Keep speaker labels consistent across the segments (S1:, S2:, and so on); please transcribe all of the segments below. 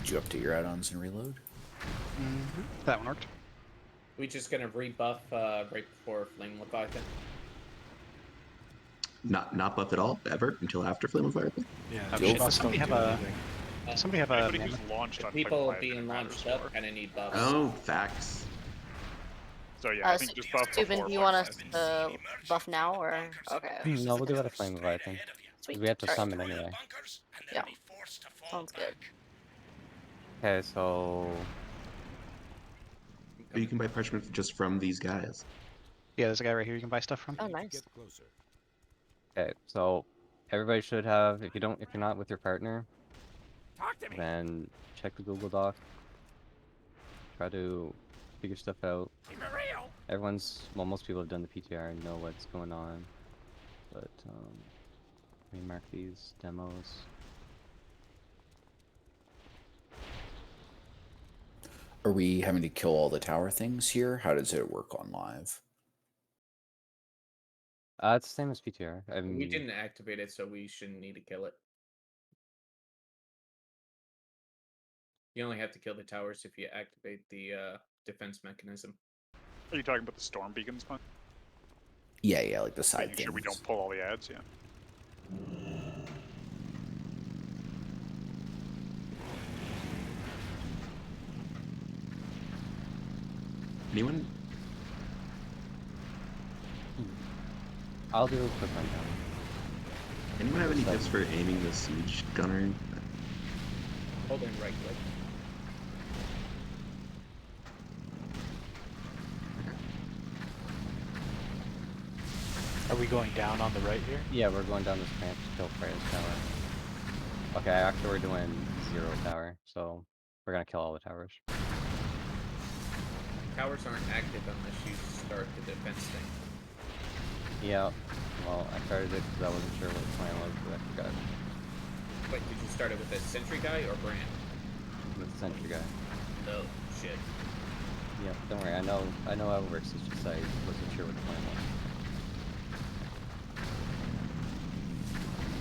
S1: Did you update your add-ons and reload?
S2: That one worked.
S3: We just gonna rebuff right before Flame Leviathan.
S4: Not buff at all ever until after Flame of Fire.
S5: Yeah.
S2: Oh,
S1: Go
S2: shit.
S1: for
S2: Does somebody have a? Somebody have a?
S6: Anybody
S2: Mammoth?
S6: who's launched on
S3: People
S6: Flame
S3: being
S6: Leviathan
S3: launched
S6: matters
S3: up
S6: more.
S3: kind of need buffs.
S4: Oh, facts.
S6: So yeah, I think just buff
S7: Stupid,
S6: before
S7: do you
S6: Flame
S7: want us
S6: Leviathan.
S7: to buff now or okay?
S2: No, we'll do it a Flame Leviathan.
S7: Sweet.
S2: We have to
S7: Alright.
S2: summon anyway.
S7: Yeah. Sounds good.
S2: Okay, so
S4: But you can buy parchment just from these guys.
S2: yeah, there's a guy right here you can buy stuff from.
S7: Oh, nice.
S2: Okay, so everybody should have. If you're not with your partner, then check the Google Doc. Try to figure stuff out. Well, most people have done the PTR and know what's going on. But let me mark these demos.
S1: Are we having to kill all the tower things here? How does it work on live?
S2: It's the same as PTR. I mean,
S3: We didn't activate it, so we shouldn't need to kill it. You only have to kill the towers if you activate the defense mechanism.
S6: Are you talking about the storm beacons one?
S1: Yeah, like the side
S6: Making
S1: things.
S6: sure we don't pull all the ads, yeah.
S4: Anyone?
S2: I'll do a quick rundown.
S4: Anyone have any tips for aiming the siege gunner?
S3: Hold in right click.
S5: Are we going down on the right here?
S2: Yeah, we're going down this ramp to kill Freya's tower. Okay, actually we're doing 0 tower, so we're gonna kill all the towers.
S3: Towers aren't active unless you start the defense thing.
S2: Yeah, well, I started it because I wasn't sure what the plan was, but I forgot.
S3: Wait, did you start it with a sentry guy or brand?
S2: With the sentry guy.
S3: No, shit.
S2: Yeah, don't worry, I know how it works, it's just I wasn't sure what the plan was.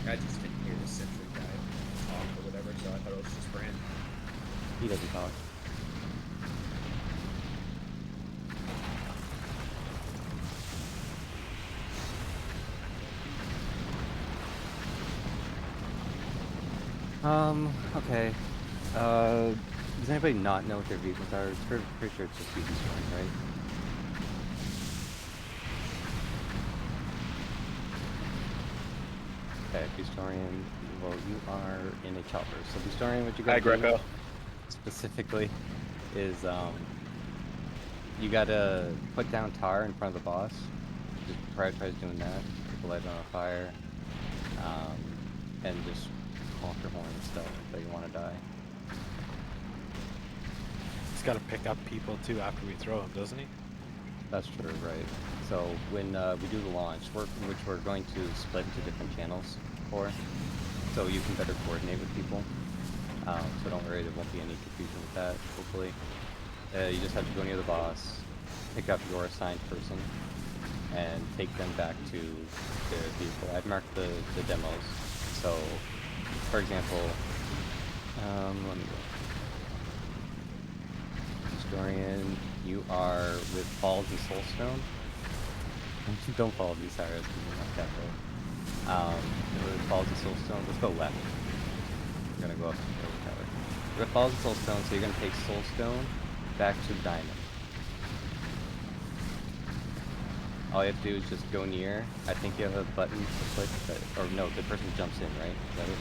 S3: I just didn't hear the sentry guy talk or whatever, so I thought it was just brand.
S2: He doesn't talk. Okay. Does anybody not know what their vehicles are? It's pretty sure it's just using storm, right? Okay, Historian, well, you are in a chopper. So Historian, what you gotta do specifically is, you gotta put down tar in front of the boss. Just prioritize doing that. Put the light on fire. And just honk your horn and stuff that you want to die.
S5: He's got to pick up people too after we throw him, doesn't he?
S2: That's true, right. So when we do the launch, which we're going to split into different channels for, so you can better coordinate with people. So don't worry, there won't be any confusion with that, hopefully. You just have to go near the boss, pick up your assigned person, and take them back to their vehicle. I've marked the demos. So, for example, let me go. Historian, you are with Falls and Soulstone. Don't follow these arrows because you're not that way. With Falls and Soulstone, let's go left. We're gonna go up to the tower. We're with Falls and Soulstone, so you're gonna take Soulstone back to Diamond. All you have to do is just go near. I think you have a button to click, or no, the person jumps in, right? Is that it?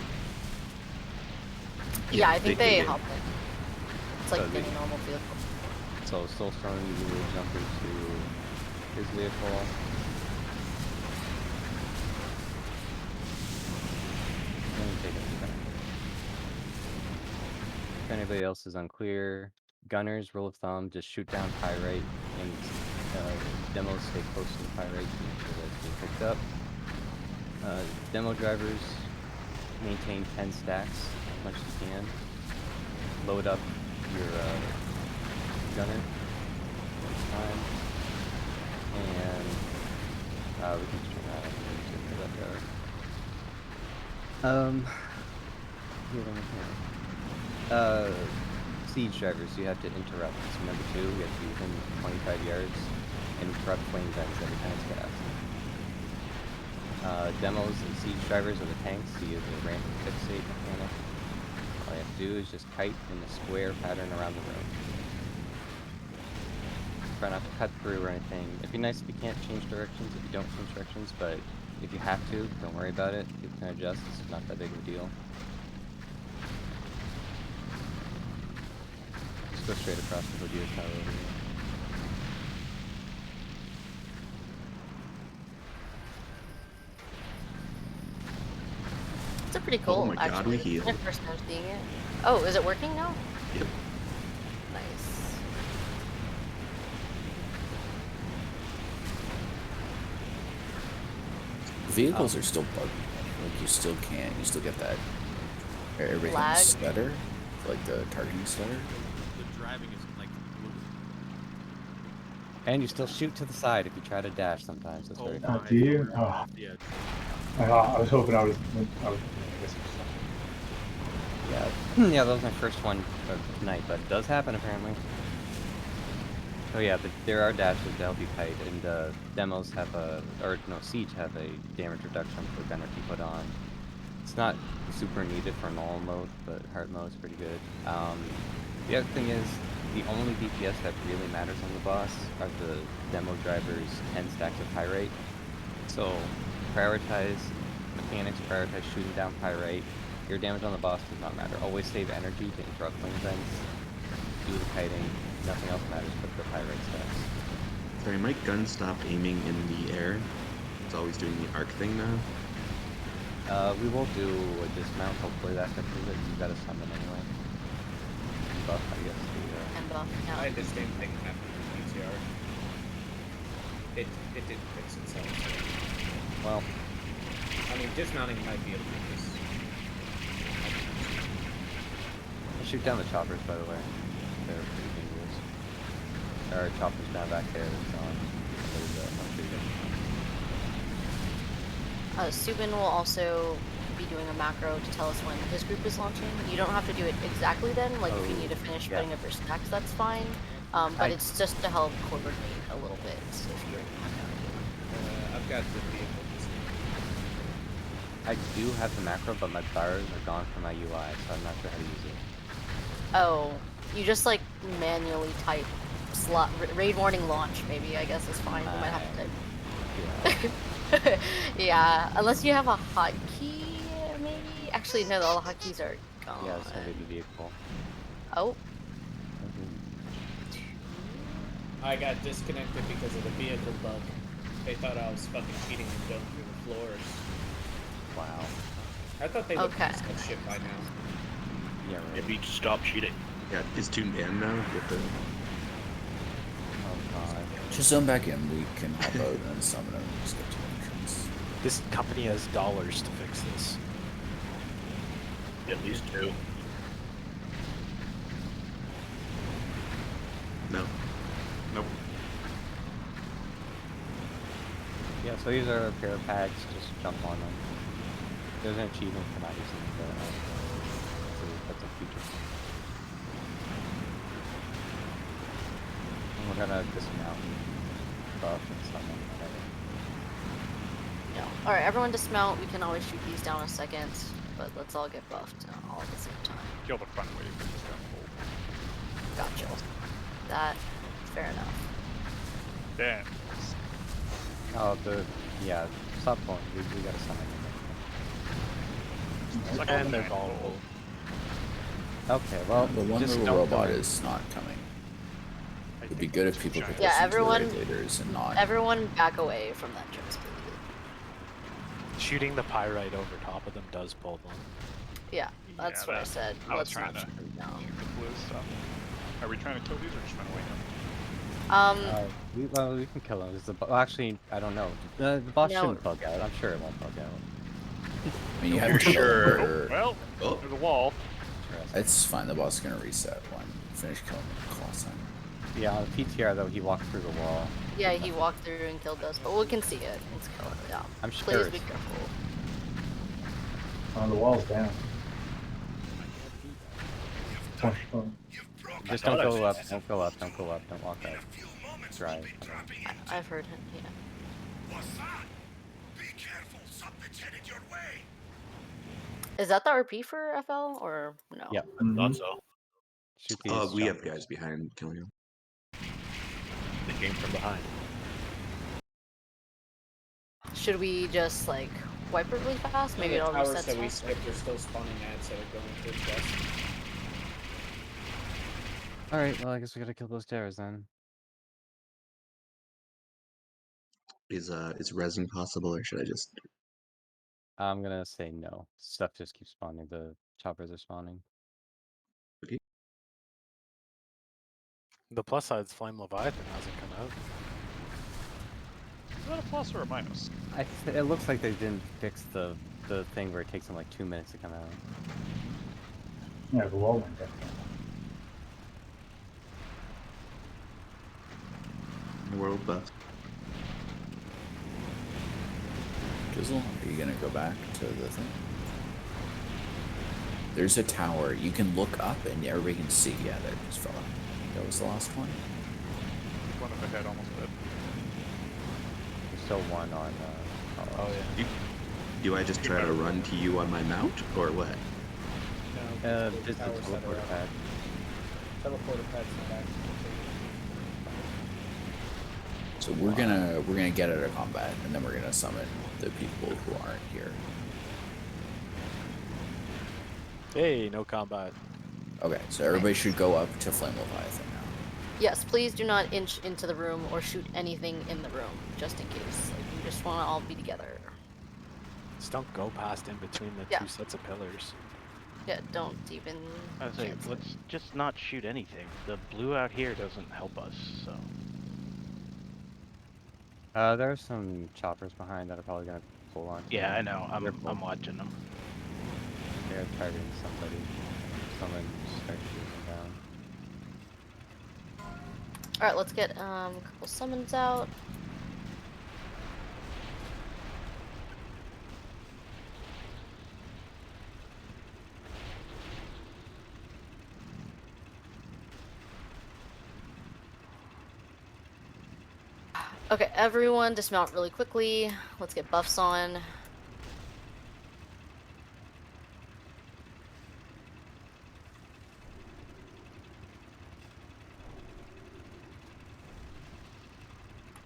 S7: Yeah, I think they hop in. It's like
S2: So
S7: any normal vehicle.
S2: So Soulstone, you will jump into his vehicle. Let me take it back. If anybody else is unclear, gunners, rule of thumb, just shoot down pyrite and demos stay close to the pyrite to make sure that it's being picked up. Demo drivers, maintain 10 stacks as much as you can. Load up your gunner each time. And we can just turn that up for that guard. Here. siege drivers you have to interrupt. So number 2, you have to be within 25 yards and interrupt flame vents every time it's cast. Demos and siege drivers are the tanks, so you use a ramp and fixate mechanic. All you have to do is just kite in a square pattern around the room. Try not to cut through or anything. It'd be nice if you can't change directions, if you don't change directions, but if you have to, don't worry about it. You can adjust, it's not that big of a deal. Just go straight across the Hodier's tower over here.
S7: It's a pretty cool.
S4: my God,
S7: actually.
S4: we healed.
S7: My first time seeing it. Oh, is it working now?
S4: Yep.
S7: Nice.
S1: Vehicles are still buggy. Like you still can't. You still get that everything
S7: Lag?
S1: stutter, like the targeting stutter.
S8: The driving is like.
S2: And you still shoot to the side if you try to dash sometimes. That's very
S8: my
S2: fun.
S9: do you?
S8: lord.
S9: Oh.
S8: Yeah.
S9: I was hoping I was.
S2: Yeah, yeah, that was my first one of tonight, but it does happen apparently. Oh yeah, but there are dashes to help you kite, and demos have siege have a damage reduction for gunner if you put on. It's not super needed for normal mode, but hard mode is pretty good. The other thing is, the only DPS that really matters on the boss are the demo driver's 10 stacks of pyrite. So prioritize mechanics, prioritize shooting down pyrite. Your damage on the boss does not matter. Always save energy to interrupt flame vents. Do the kiting. Nothing else matters but the pyrite stacks.
S4: Sorry, my gun stopped aiming in the air. It's always doing the arc thing now.
S2: We will do a dismount. Hopefully that fixes it. You gotta summon anyway. Buff, I guess.
S7: And buff. Yeah.
S3: I had the same thing happen with PTR. It didn't fix itself.
S2: Well,
S3: I mean, dismounting might be a weakness.
S2: I'll shoot down the choppers, by the way. They're pretty dangerous. There are choppers down back there that's on.
S7: Subin will also be doing a macro to tell us when his group is launching. You don't have to do it exactly then. Like if you need to finish putting up your stacks, that's fine. But it's just to help coordinate a little bit. So if you're
S3: I've got the vehicle.
S2: I do have the macro, but my bars are gone from my UI, so I'm not sure how to use it.
S7: Oh, you just like manually type slot raid warning launch. Maybe I guess is fine. You might have to type.
S2: Yeah.
S7: Yeah, unless you have a hotkey, maybe. Actually, no, all the hotkeys are gone.
S2: Yeah, it's gonna be the vehicle.
S7: Oh,
S3: I got disconnected because of the vehicle bug. They thought I was fucking cheating and going through the floors.
S2: Wow.
S3: I thought they would
S7: Okay.
S3: fix that shit by now.
S2: Yeah, right.
S8: Maybe just stop cheating.
S4: Yeah, it's tuned in now. You have to.
S2: Oh god.
S1: Just zone back in. We can hop out and then summon him. Just get to the entrance.
S5: This company has dollars to fix this.
S8: At least 2.
S4: No. Nope.
S2: Yeah, so these are repair packs, just jump on them. There's an achievement for not using them, but that's a feature. And we're gonna dismount and buff and summon whatever.
S7: no. All right, everyone dismount. We can always shoot these down a second, but let's all get buffed all at the same time.
S6: Kill the front wave. and just go full.
S7: Gotcha. That fair enough.
S6: Then,
S2: Oh, yeah, stop pulling. We gotta summon
S6: suck
S5: And
S6: on
S5: they're
S6: that.
S5: vulnerable.
S2: them. Okay, well,
S1: The one
S2: just
S1: little
S2: don't
S1: robot
S2: go in.
S1: is not coming.
S6: I
S1: It'd be
S6: think
S1: good
S6: it's
S1: if people could
S6: giant.
S7: Yeah,
S1: listen
S7: everyone-
S1: to the radiators and not.
S7: Everyone back away from that entrance, please.
S5: Shooting the pyrite over top of them does pull them.
S7: Yeah, that's what I
S6: that-
S7: said.
S6: I was
S7: Let's
S6: trying
S7: not
S6: to
S7: shoot them down.
S6: shoot the blue stuff. Are we trying to kill these or just trying to wake them?
S2: We can kill him. Well, actually, I don't know. The boss
S7: No.
S2: shouldn't bug out. I'm sure it won't bug out.
S1: I mean, you have
S8: You're
S1: to
S8: sure?
S1: sure.
S6: Well,
S4: Oh.
S6: there's a wall.
S2: Interesting.
S1: It's fine. The boss is gonna reset when you finish killing the class sign.
S2: Yeah, on the PTR though, he walked through the wall.
S7: Yeah, he walked through and killed us, but we can see it. It's killed. Yeah.
S2: I'm sure
S7: Please be
S2: it's-
S7: careful.
S9: The wall's down. Push button.
S2: Just
S5: thought
S2: don't
S5: I
S2: go
S5: said
S2: up. Don't go up. Don't go up. Don't walk up. Drive.
S7: I've heard him. Yeah. Is that the RP for FL or no?
S2: Yep.
S5: Thought so.
S2: Shoot these.
S4: We have
S2: choppers.
S4: guys behind killing him.
S5: They came from behind.
S7: Should we just like wipe it really fast? Maybe
S3: the
S7: it'll
S3: towers
S7: reset
S3: that we
S7: faster.
S3: skipped are still spawning ads that are going to the west.
S2: All right. Well, I guess we gotta kill those terrors then.
S4: Is resin possible, or should I just?
S2: I'm gonna say no. Stuff just keeps spawning. The choppers are spawning.
S4: Okay.
S5: The plus side's Flame Leviathan hasn't come out.
S6: Is that a plus or a minus?
S2: It looks like they didn't fix the thing where it takes them like 2 minutes to come out.
S9: Yeah, the wall went down.
S4: World bust.
S1: Jizzle, are you gonna go back to the thing? There's a tower. You can look up and everybody can see. Yeah, there just fell out. That was the last one.
S6: One up ahead, almost dead.
S2: There's still one on.
S5: Oh yeah.
S4: Do I just try to run to you on my mount, or what?
S3: No,
S2: Just the
S3: towers that are
S2: teleporter
S3: up.
S2: pad.
S3: Teleporter pads in the back.
S1: So we're gonna get out of combat, and then we're gonna summon the people who aren't here.
S5: Hey, no combat.
S1: Okay, so everybody should go up to Flame Leviathan now.
S7: Yes, please do not inch into the room or shoot anything in the room, just in case. Like, we just want to all be together.
S5: Just don't go past in between the
S7: Yeah.
S5: two sets of pillars.
S7: Yeah, don't even.
S8: I was like,
S7: chance it.
S8: let's just not shoot anything. The blue out here doesn't help us, so.
S2: There are some choppers behind that are probably gonna pull on.
S8: Yeah, I know.
S2: Careful.
S8: I'm watching them.
S2: They're targeting somebody. Someone start shooting down.
S7: All right, let's get a couple summons out. Okay, everyone dismount really quickly. Let's get buffs on.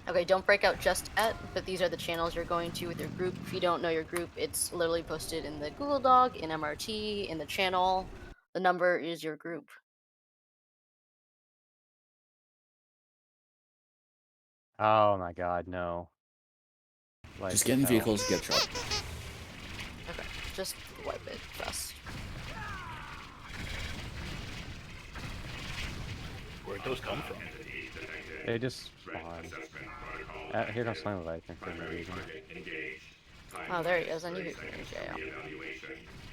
S7: Okay, don't break out just yet, but these are the channels you're going to with your group. If you don't know your group, it's literally posted in the Google Doc, in MRT, in the channel. The number is your group.
S2: Oh my god, no. Like
S1: Just get in the
S2: hell.
S1: vehicles, get shot.
S7: Okay, just wipe it fast.
S5: Where'd those come from?
S2: They just spawn. Here comes Flame Leviathan for no reason.
S7: Oh, there he is. I knew he was going to jail.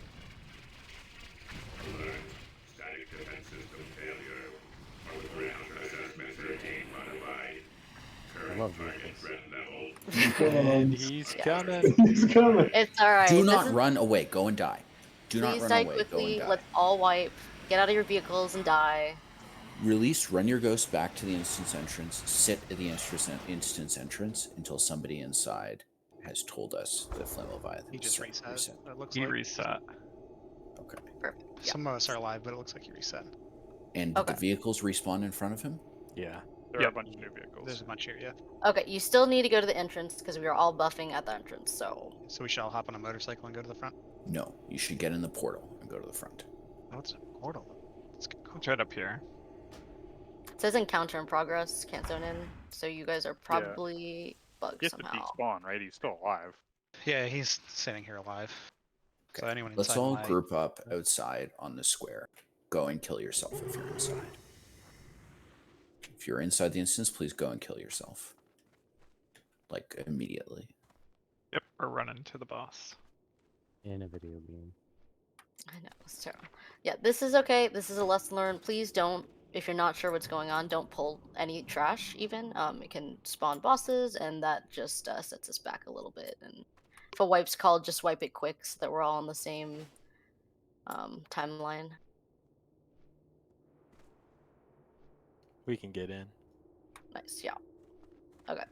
S2: I love vehicles.
S5: He's coming.
S9: He's coming.
S7: It's alright.
S1: Do not run away. Go and die. Do not
S7: Please
S1: run
S7: die
S1: away. Go
S7: quickly.
S1: and die.
S7: Let's all wipe. Get out of your vehicles and die.
S1: Release. Run your ghost back to the instance entrance. Sit at the instance entrance until somebody inside has told us that Flame Leviathan.
S10: He just reset. It looks
S6: He
S10: like
S6: reset.
S1: Okay.
S7: Perfect. Yeah.
S10: some of us are alive, but it looks like he reset.
S1: And did
S7: Okay.
S1: the vehicles respawn in front of him?
S5: Yeah.
S6: There are a bunch of new vehicles.
S10: There's a bunch here, yeah.
S7: Okay, you still need to go to the entrance because we are all buffing at the entrance, so.
S10: So we shall hop on a motorcycle and go to the front.
S1: No. You should get in the portal and go to the front.
S10: Oh, it's a portal. Let's go.
S6: It's right up here.
S7: It says encounter in progress, can't zone in, so you guys are probably bugged
S6: He has to
S7: somehow.
S6: despawn, right? He's still alive.
S10: Yeah, he's sitting here alive. So
S1: Okay.
S10: anyone
S1: Let's
S10: inside
S1: all
S10: might-
S1: group up outside on the square. Go and kill yourself if you're inside. If you're inside the instance, please go and kill yourself. Like, immediately.
S6: Yep, we're running to the boss.
S2: In a video game.
S7: I know, it's terrible. Yeah, this is okay. This is a lesson learned. Please don't, if you're not sure what's going on, don't pull any trash even. It can spawn bosses, and that just sets us back a little bit. And if a wipe's called, just wipe it quick so that we're all on the same timeline.
S5: We can get in.
S7: Nice, yeah. Okay.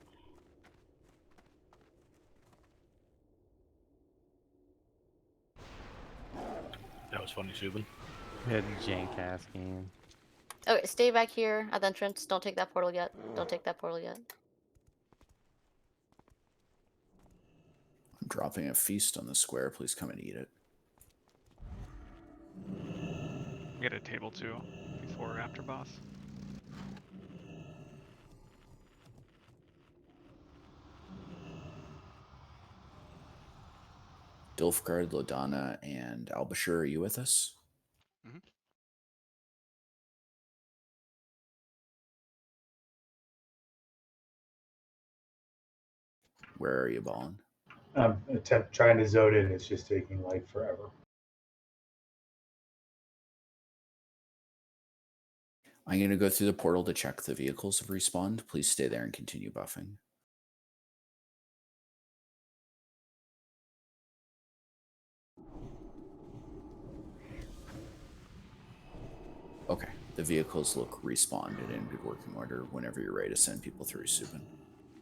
S11: That was funny, Subin.
S2: We had jank ass game.
S7: Okay, stay back here at the entrance. Don't take that portal yet. Don't take that portal yet.
S1: I'm dropping a feast on the square. Please come and eat it.
S6: Get a table too, before or after boss.
S1: Dilfgard, Lodana, and Albashir, are you with us?
S6: Mhm.
S1: Where are you, Ballin?
S9: I'm trying to zone in. It's just taking like forever.
S1: I'm going to go through the portal to check the vehicles have respawned. Please stay there and continue buffing. Okay, the vehicles look respawned and in good working order. Whenever you're ready to send people through, Subin.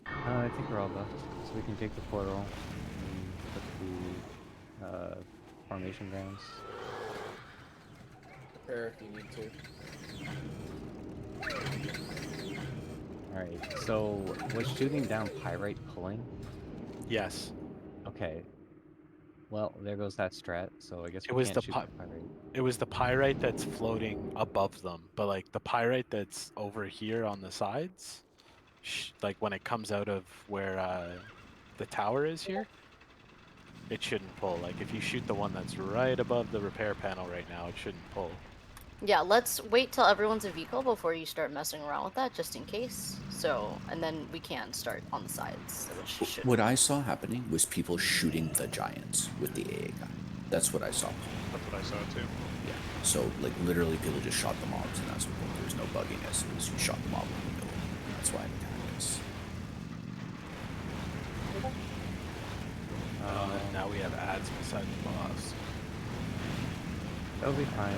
S2: I think we're all buffed, so we can take the portal and put the formation grounds.
S3: Prepare if you need to.
S2: Alright, so was shooting down pyrite pulling?
S5: Yes.
S2: Okay. Well, there goes that strat, so I guess
S5: It
S2: we
S5: was
S2: can't
S5: the
S2: shoot the pyrite.
S5: It was the pyrite that's floating above them, but like the pyrite that's over here on the sides, like when it comes out of where the tower is here, it shouldn't pull. Like if you shoot the one that's right above the repair panel right now, it shouldn't pull.
S7: Yeah, let's wait till everyone's a vehicle before you start messing around with that, just in case. So, and then we can start on the sides, which should.
S1: What I saw happening was people shooting the giants with the AA gun. That's what I saw.
S6: That's what I saw too.
S1: Yeah. So, like, literally, people just shot the mobs, and that's what there's no bugginess. It was you shot the mob in the middle. That's why it attacked us.
S5: Now we have ads beside the boss.
S2: That'll be fine.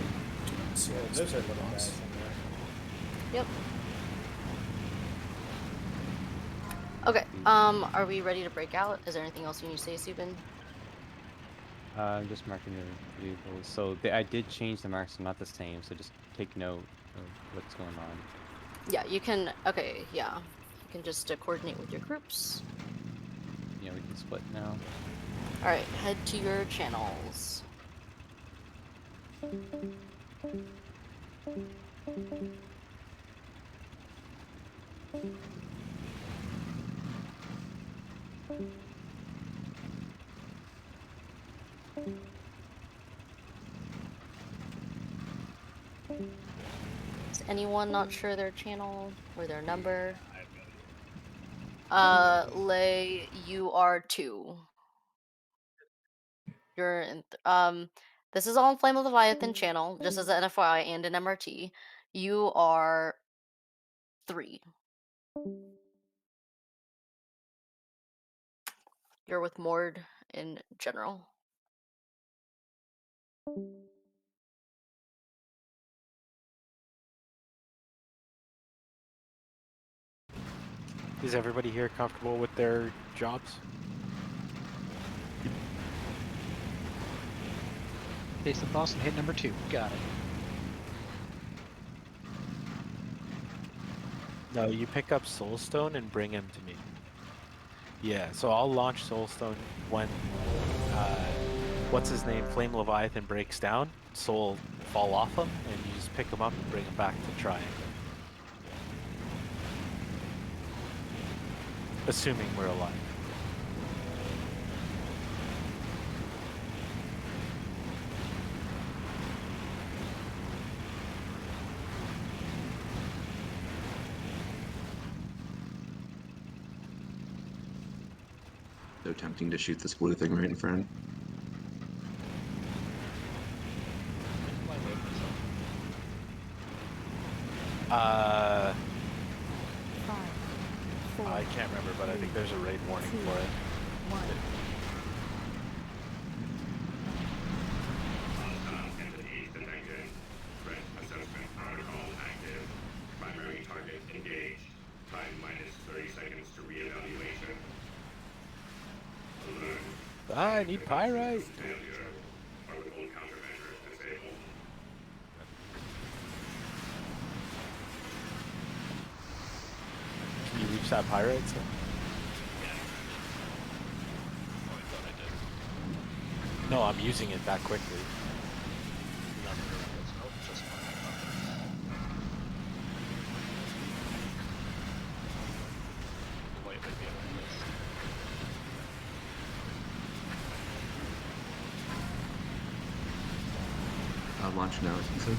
S1: See
S3: Yeah,
S1: what's
S3: those are
S1: beside the
S3: little
S1: boss.
S3: guys in there.
S7: Yep. Okay. Are we ready to break out? Is there anything else you need to say, Subin?
S2: I'm just marking the vehicles. So I did change the marks, so not the same. So just take note of what's going on.
S7: Yeah, you can. Okay, yeah. You can just coordinate with your groups.
S2: Yeah, we can split now.
S7: Alright, head to your channels. Is anyone not sure their channel or their number? Lay, you are 2. You're in. This is all in Flame of Leviathan channel, just as an FYI and an MRT. You are 3. You're with Mord in general.
S5: Is everybody here comfortable with their jobs?
S10: Face the boss and hit number 2. Got it.
S5: No, you pick up Soulstone and bring him to me. Yeah, so I'll launch Soulstone when, what's his name, Flame Leviathan breaks down. Soul fall off him, and you just pick him up and bring him back to Triangle. Assuming we're alive.
S4: So tempting to shoot this blue thing right in front.
S5: I can't remember, but I think there's a raid warning for it. I need pyrite. Can you reach that pyrite? So? No, I'm using it that quickly.
S4: Launch now, he says.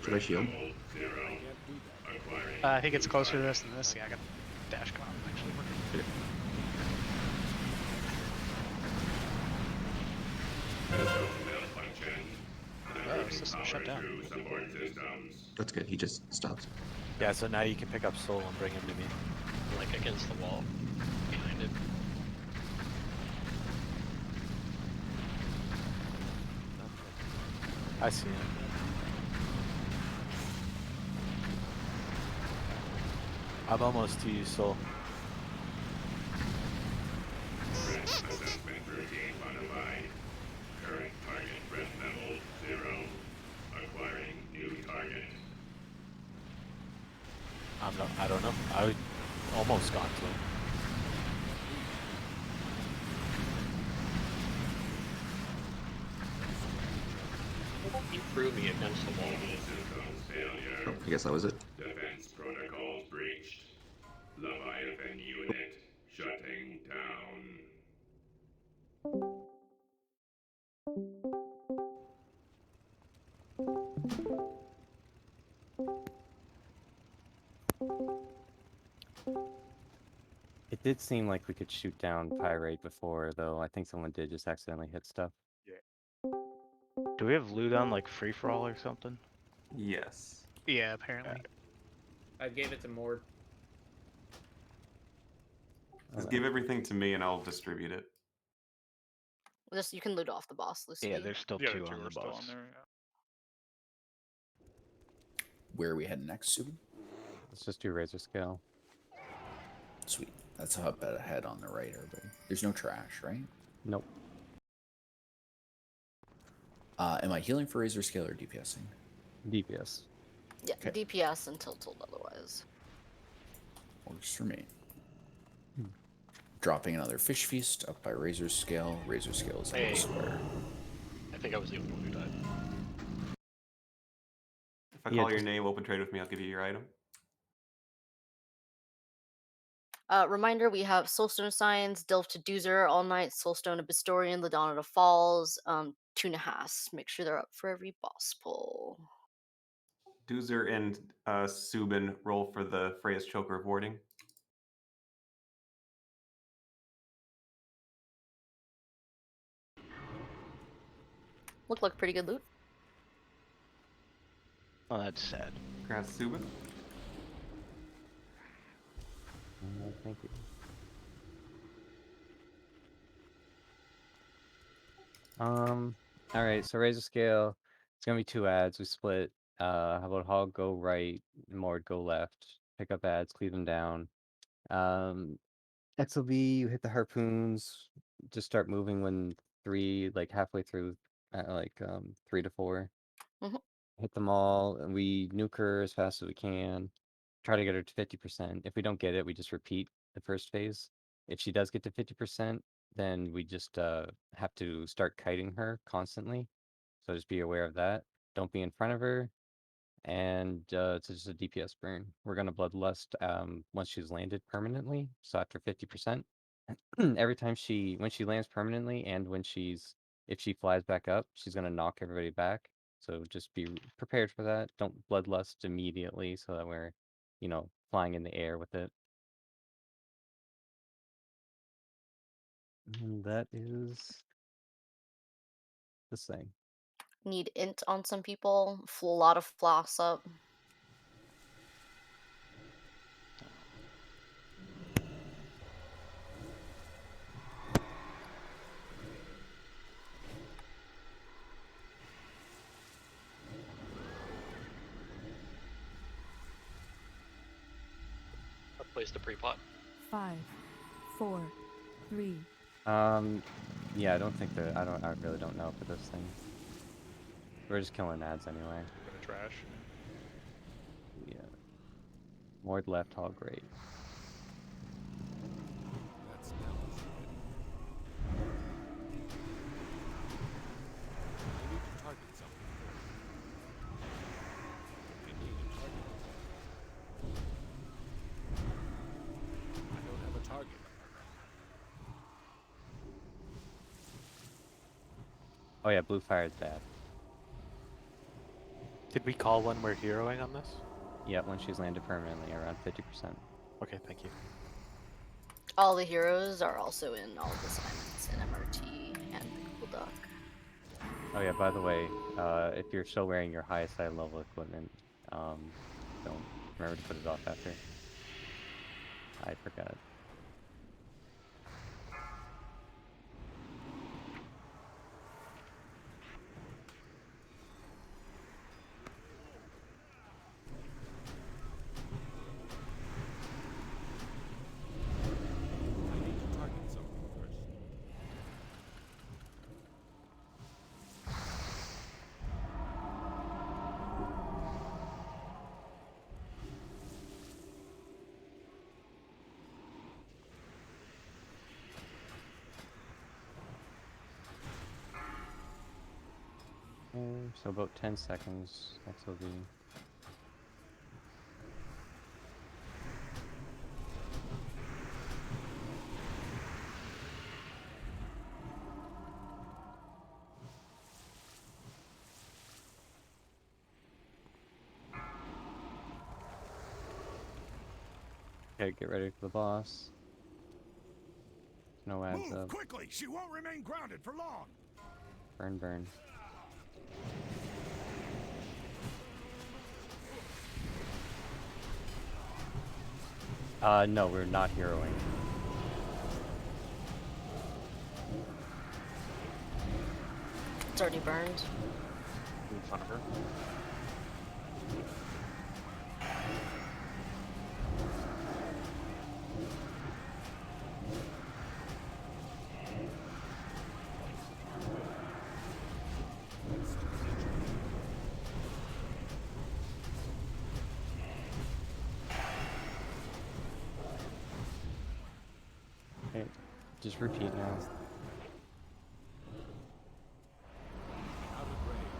S4: Should I shield?
S10: I think it's closer to this than this. Yeah, I got dash comm actually working. Oh, system shut down.
S4: That's good. He just stops.
S5: Yeah, so now you can pick up Soul and bring him to me.
S11: Like against the wall, behind it.
S5: I see him. I'm almost to you, Soul.
S12: Current target breath level 0. Acquiring new target.
S5: I don't know. I almost got to him.
S11: He threw me against the wall.
S4: Oh, I guess that was it.
S12: Defense protocols breached. Leviathan unit shutting down.
S2: It did seem like we could shoot down Pyrite before, though. I think someone did just accidentally hit stuff.
S8: Do we have loot on like free for all or something?
S4: Yes.
S10: Yeah, apparently.
S3: I gave it to Mord.
S4: Just give everything to me and I'll distribute it.
S7: Just you can loot off the boss list.
S8: Yeah, there's still
S6: The
S8: two
S6: other
S8: on
S6: two
S8: the
S6: are still
S8: boss.
S6: on there. Yeah.
S1: Where are we heading next, Subin?
S2: Let's just do Razor Scale.
S1: Sweet. That's a hub ahead on the right, everybody. There's no trash, right?
S2: Nope.
S1: Am I healing for Razor Scale or DPSing?
S2: DPS.
S7: Yeah,
S1: Okay.
S7: DPS until told otherwise.
S1: Works for me. Dropping another Fish Feast up by Razor Scale. Razor Scale is
S11: Hey.
S1: elsewhere.
S11: I think I was the only one who died.
S4: If I call your name, open trade with me, I'll give you your item.
S7: Reminder, we have Soulstone Signs, Delve to Doozer, All Night, Soulstone Abystorian, Ladonna to Falls, Tuna Haas. Make sure they're up for every boss pull.
S4: Doozer and Subin roll for the Freya's Choker of Warding.
S7: Look like pretty good loot.
S8: Oh, that's sad.
S4: Congrats, Subin.
S2: Thank you. Alright, so Razor Scale. It's gonna be 2 ads. We split. How about Hog go right, Mord go left. Pick up ads, cleave them down. XLB, you hit the harpoons. Just start moving when 3, like halfway through, 3 to 4.
S7: Mhm.
S2: Hit them all, and we nuke her as fast as we can. Try to get her to 50%. If we don't get it, we just repeat the first phase. If she does get to 50%, then we just have to start kiting her constantly. So just be aware of that. Don't be in front of her. And it's just a DPS burn. We're gonna Bloodlust once she's landed permanently. So after 50%, every time when she lands permanently, and if she flies back up, she's gonna knock everybody back. So just be prepared for that. Don't Bloodlust immediately, so that we're, flying in the air with it. And that is This thing.
S7: Need int on some people. A lot of floss up.
S11: I'll place the pre-plot.
S13: 5, 4, 3.
S2: Yeah, I don't think that. I really don't know for this thing. We're just killing ads anyway.
S6: Gonna trash.
S2: Yeah. Ward left, hog right.
S14: That smells good. I need to target something. Picking a target. I don't have a target.
S2: Oh yeah, blue fire is bad.
S5: Did we call when we're heroing on this?
S2: Yeah, when she's landed permanently, around 50%.
S5: Okay, thank you.
S7: All the heroes are also in all the assignments in MRT and Ulduar.
S2: Oh yeah, by the way, if you're still wearing your highest side level equipment, don't remember to put it off after. I forgot.
S14: I need to target something first.
S2: So about 10 seconds, XOV. Okay, get ready for the boss. No ads
S14: Move
S2: up.
S14: quickly! She won't remain grounded for long!
S2: Burn, burn. No, we're not heroing.
S7: It's already burned.
S8: In front of her.
S2: Okay, just repeat now.
S14: Out of range.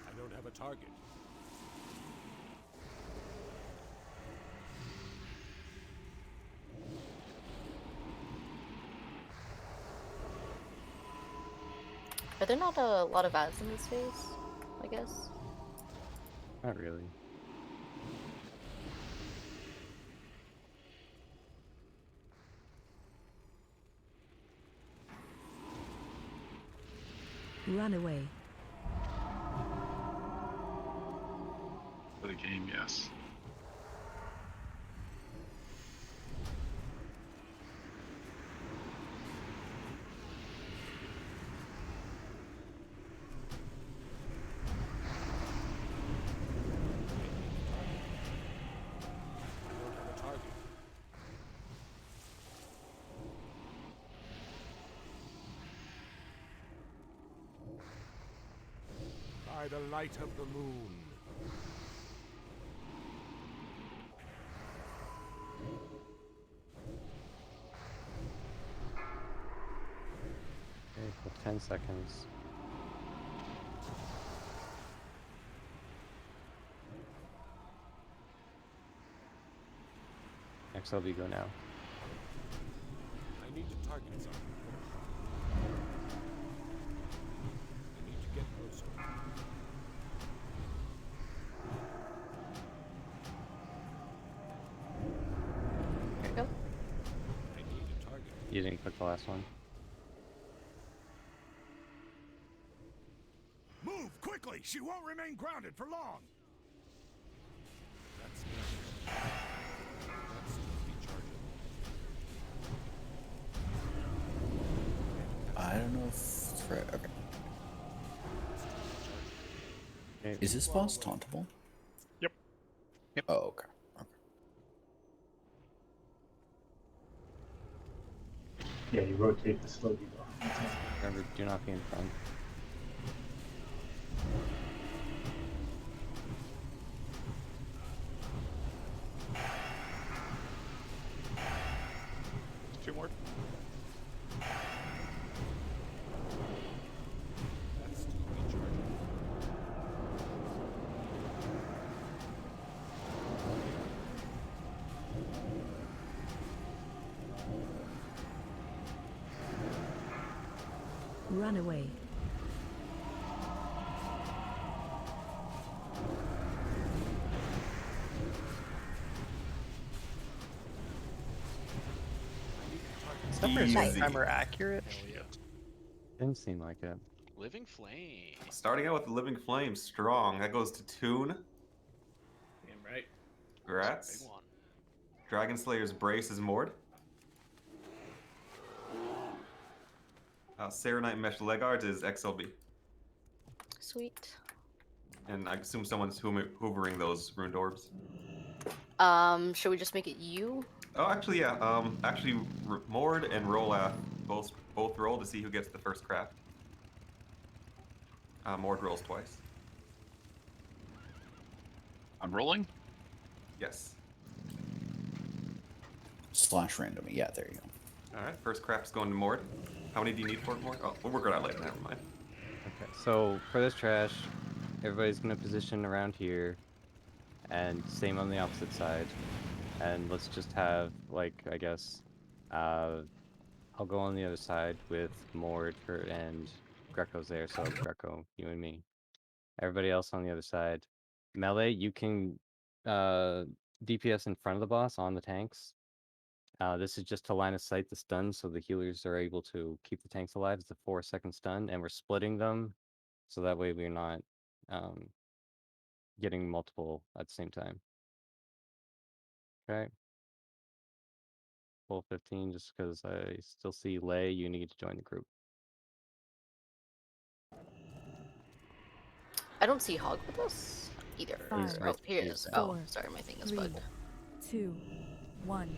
S14: I don't have a target.
S7: Are there not a lot of ads in this phase? I guess.
S2: Not really.
S13: Run away.
S6: For the game, yes.
S14: I don't have a target. By the light of the moon.
S2: Okay, for 10 seconds. XLV go now.
S14: I need to targets are. I need to get closer.
S7: There you go.
S14: I need a target.
S2: You didn't click the last one.
S14: Move quickly! She won't remain grounded for long. That's recharging.
S1: I don't know if okay.
S2: Okay.
S1: Is this boss tauntable?
S6: Yep.
S10: Yep.
S1: Oh, okay.
S9: Yeah, you rotate the slow debuff.
S2: Remember, do not be in front.
S6: Two more.
S14: That's still recharging.
S13: Runaway.
S10: Is that for
S7: Nice.
S10: timer accurate?
S11: Hell yeah.
S2: Didn't seem like it.
S11: Living Flame.
S4: Starting out with the Living Flame, strong. That goes to Toon.
S3: Damn right.
S4: Congrats.
S11: Big one.
S4: Dragon Slayer's Brace is moored. Serenite Mesh Legard is XLB.
S7: Sweet.
S4: And I assume someone's hoovering those runed orbs.
S7: Should we just make it you?
S4: Oh, actually, yeah. Actually, Mord and Rolath both roll to see who gets the first craft. Mord rolls twice.
S6: I'm rolling.
S4: Yes.
S1: Slash random. Yeah, there you go.
S4: All right. First craft is going to Mord. How many do you need for it, Mord? Oh, we'll work it out later. Never mind.
S2: Okay, so for this trash, everybody's gonna position around here, and same on the opposite side. And let's just have, like, I guess, I'll go on the other side with Mord and Greco's there, so Greco, you and me. Everybody else on the other side. Melee, you can DPS in front of the boss on the tanks. This is just to line of sight the stun, so the healers are able to keep the tanks alive. It's a 4-second stun, and we're splitting them, so that way we're not getting multiple at the same time. Okay. Full 15, just because I still see Lay, you need to join the group.
S7: I don't see Hog with us either.
S2: He's
S7: Oh,
S2: right-
S7: here he
S2: he's
S7: is.
S2: right.
S7: Oh, sorry, my thing is
S13: 3,
S7: bugged.
S13: 2, 1.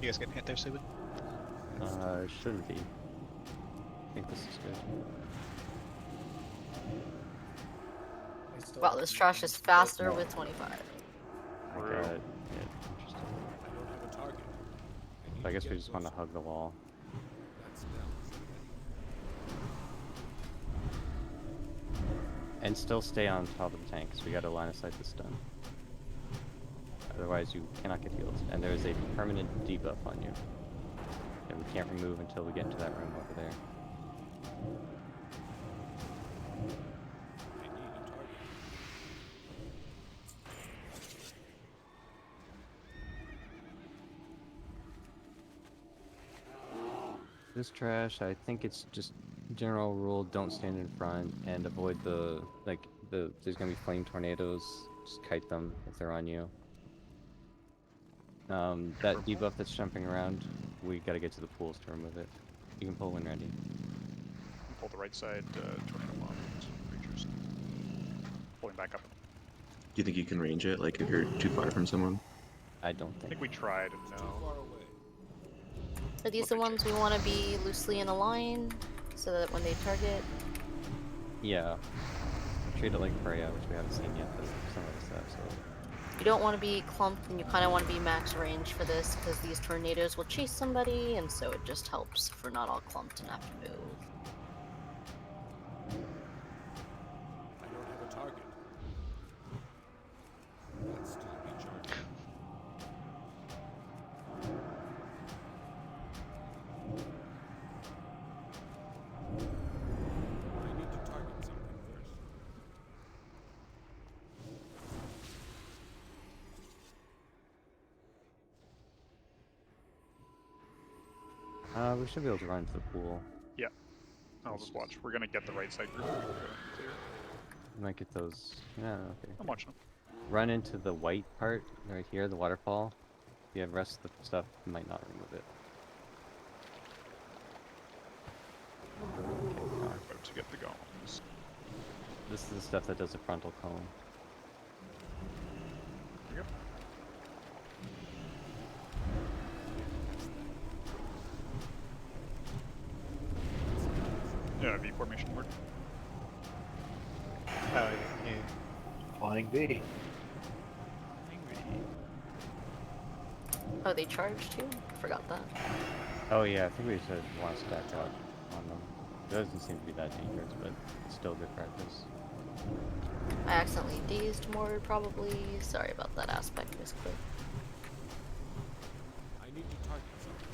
S10: You guys getting hit there, Subin?
S2: Shouldn't be. I think this is good.
S3: Still
S7: Wow,
S3: have
S7: this
S3: to
S7: trash
S3: use
S7: is
S3: the
S7: faster with 25.
S2: I got it. Yeah, interesting.
S14: I don't have a target.
S2: So I guess we just want to hug the wall.
S14: That spell is
S2: And still stay on top of the tank, because we got to line of sight the stun. Otherwise you cannot get healed. And there is a permanent debuff on you that we can't remove until we get into that room over there.
S14: I need a target.
S2: This trash, I think it's just general rule, don't stand in front and avoid there's gonna be flame tornadoes, just kite them if they're on you. That debuff that's jumping around, we gotta get to the pools to remove it. You can pull when ready.
S6: Pull the right side tornado bomb creatures. Pulling back up.
S4: Do you think you can range it, like if you're too far from someone?
S2: I don't
S6: I
S2: think.
S6: think we tried and
S14: Too
S6: no.
S14: far away.
S7: Are these the ones we want to be loosely in a line so that when they target?
S2: Yeah. Treat it like Freya, which we haven't seen yet, but some of us have, so.
S7: You don't want to be clumped, and you kind of want to be max range for this because these tornadoes will chase somebody, and so it just helps if we're not all clumped and have to move.
S2: We should be able to run to the pool.
S6: Yeah. I'll just watch. We're gonna get the right side group clear.
S2: Might get those. Yeah, okay.
S6: I'm watching them.
S2: Run into the white part right here, the waterfall. If you have rest of the stuff, you might not remove it.
S6: About to get the golems.
S2: This is the stuff that does the frontal cone.
S6: Yep. Yeah, V formation word.
S10: Oh, yeah.
S3: Flying V.
S7: Oh, they charge too? Forgot that.
S2: Oh yeah, I think we should want to stack up on them. It doesn't seem to be that dangerous, but it's still good practice.
S7: I accidentally dazed more, probably. Sorry about that aspect, Miss Quick.
S14: I need to target something.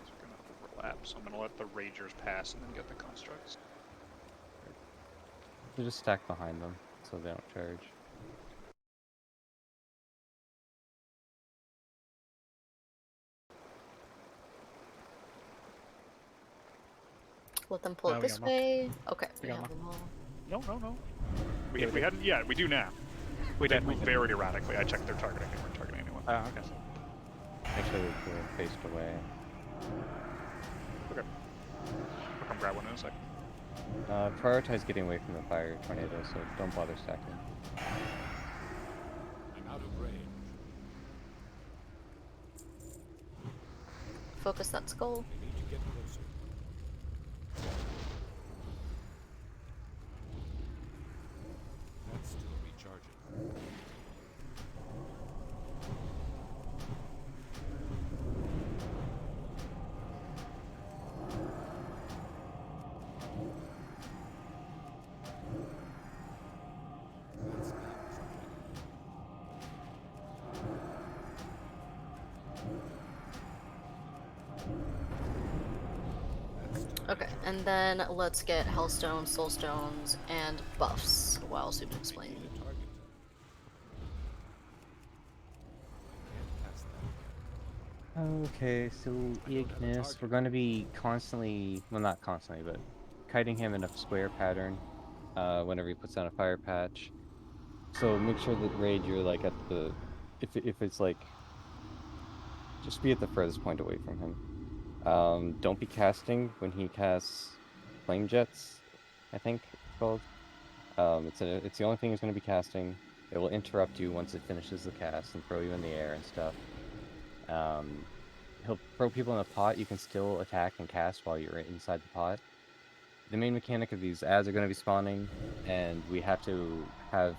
S6: It's gonna overlap, so I'm gonna let the Ragers pass and then get the constructs.
S2: So just stack behind them so they don't charge.
S7: Let them pull
S10: No,
S7: it
S10: we
S7: this
S10: got them.
S7: way. Okay,
S10: We
S7: we
S10: got
S7: have
S10: them.
S7: them all.
S6: No. We hadn't. Yeah, we do now.
S10: We
S6: They
S10: did.
S6: move very erratically. I checked their targeting. They weren't targeting anyone.
S10: Oh, okay.
S2: Make sure that they're faced away.
S6: Okay. I'll come grab one in a second.
S2: Prioritize getting away from the fire tornado, so don't bother stacking.
S14: I'm out of range.
S7: Focus that skull.
S14: I need to get closer. That's still recharging. That's not
S7: Okay, and then let's get Hellstones, Soulstones, and buffs while Subin explains.
S14: target. Pass that.
S2: Okay, so Ignis, we're going to be constantly, well not constantly, but kiting him in a square pattern whenever he puts down a fire patch. So make sure that Raid, you're like at the, if it's like, just be at the furthest point away from him. Don't be casting when he casts flame jets, I think it's called. It's the only thing he's going to be casting. It will interrupt you once it finishes the cast and throw you in the air and stuff. He'll throw people in a pot. You can still attack and cast while you're inside the pot. The main mechanic of these ads are going to be spawning, and we have to have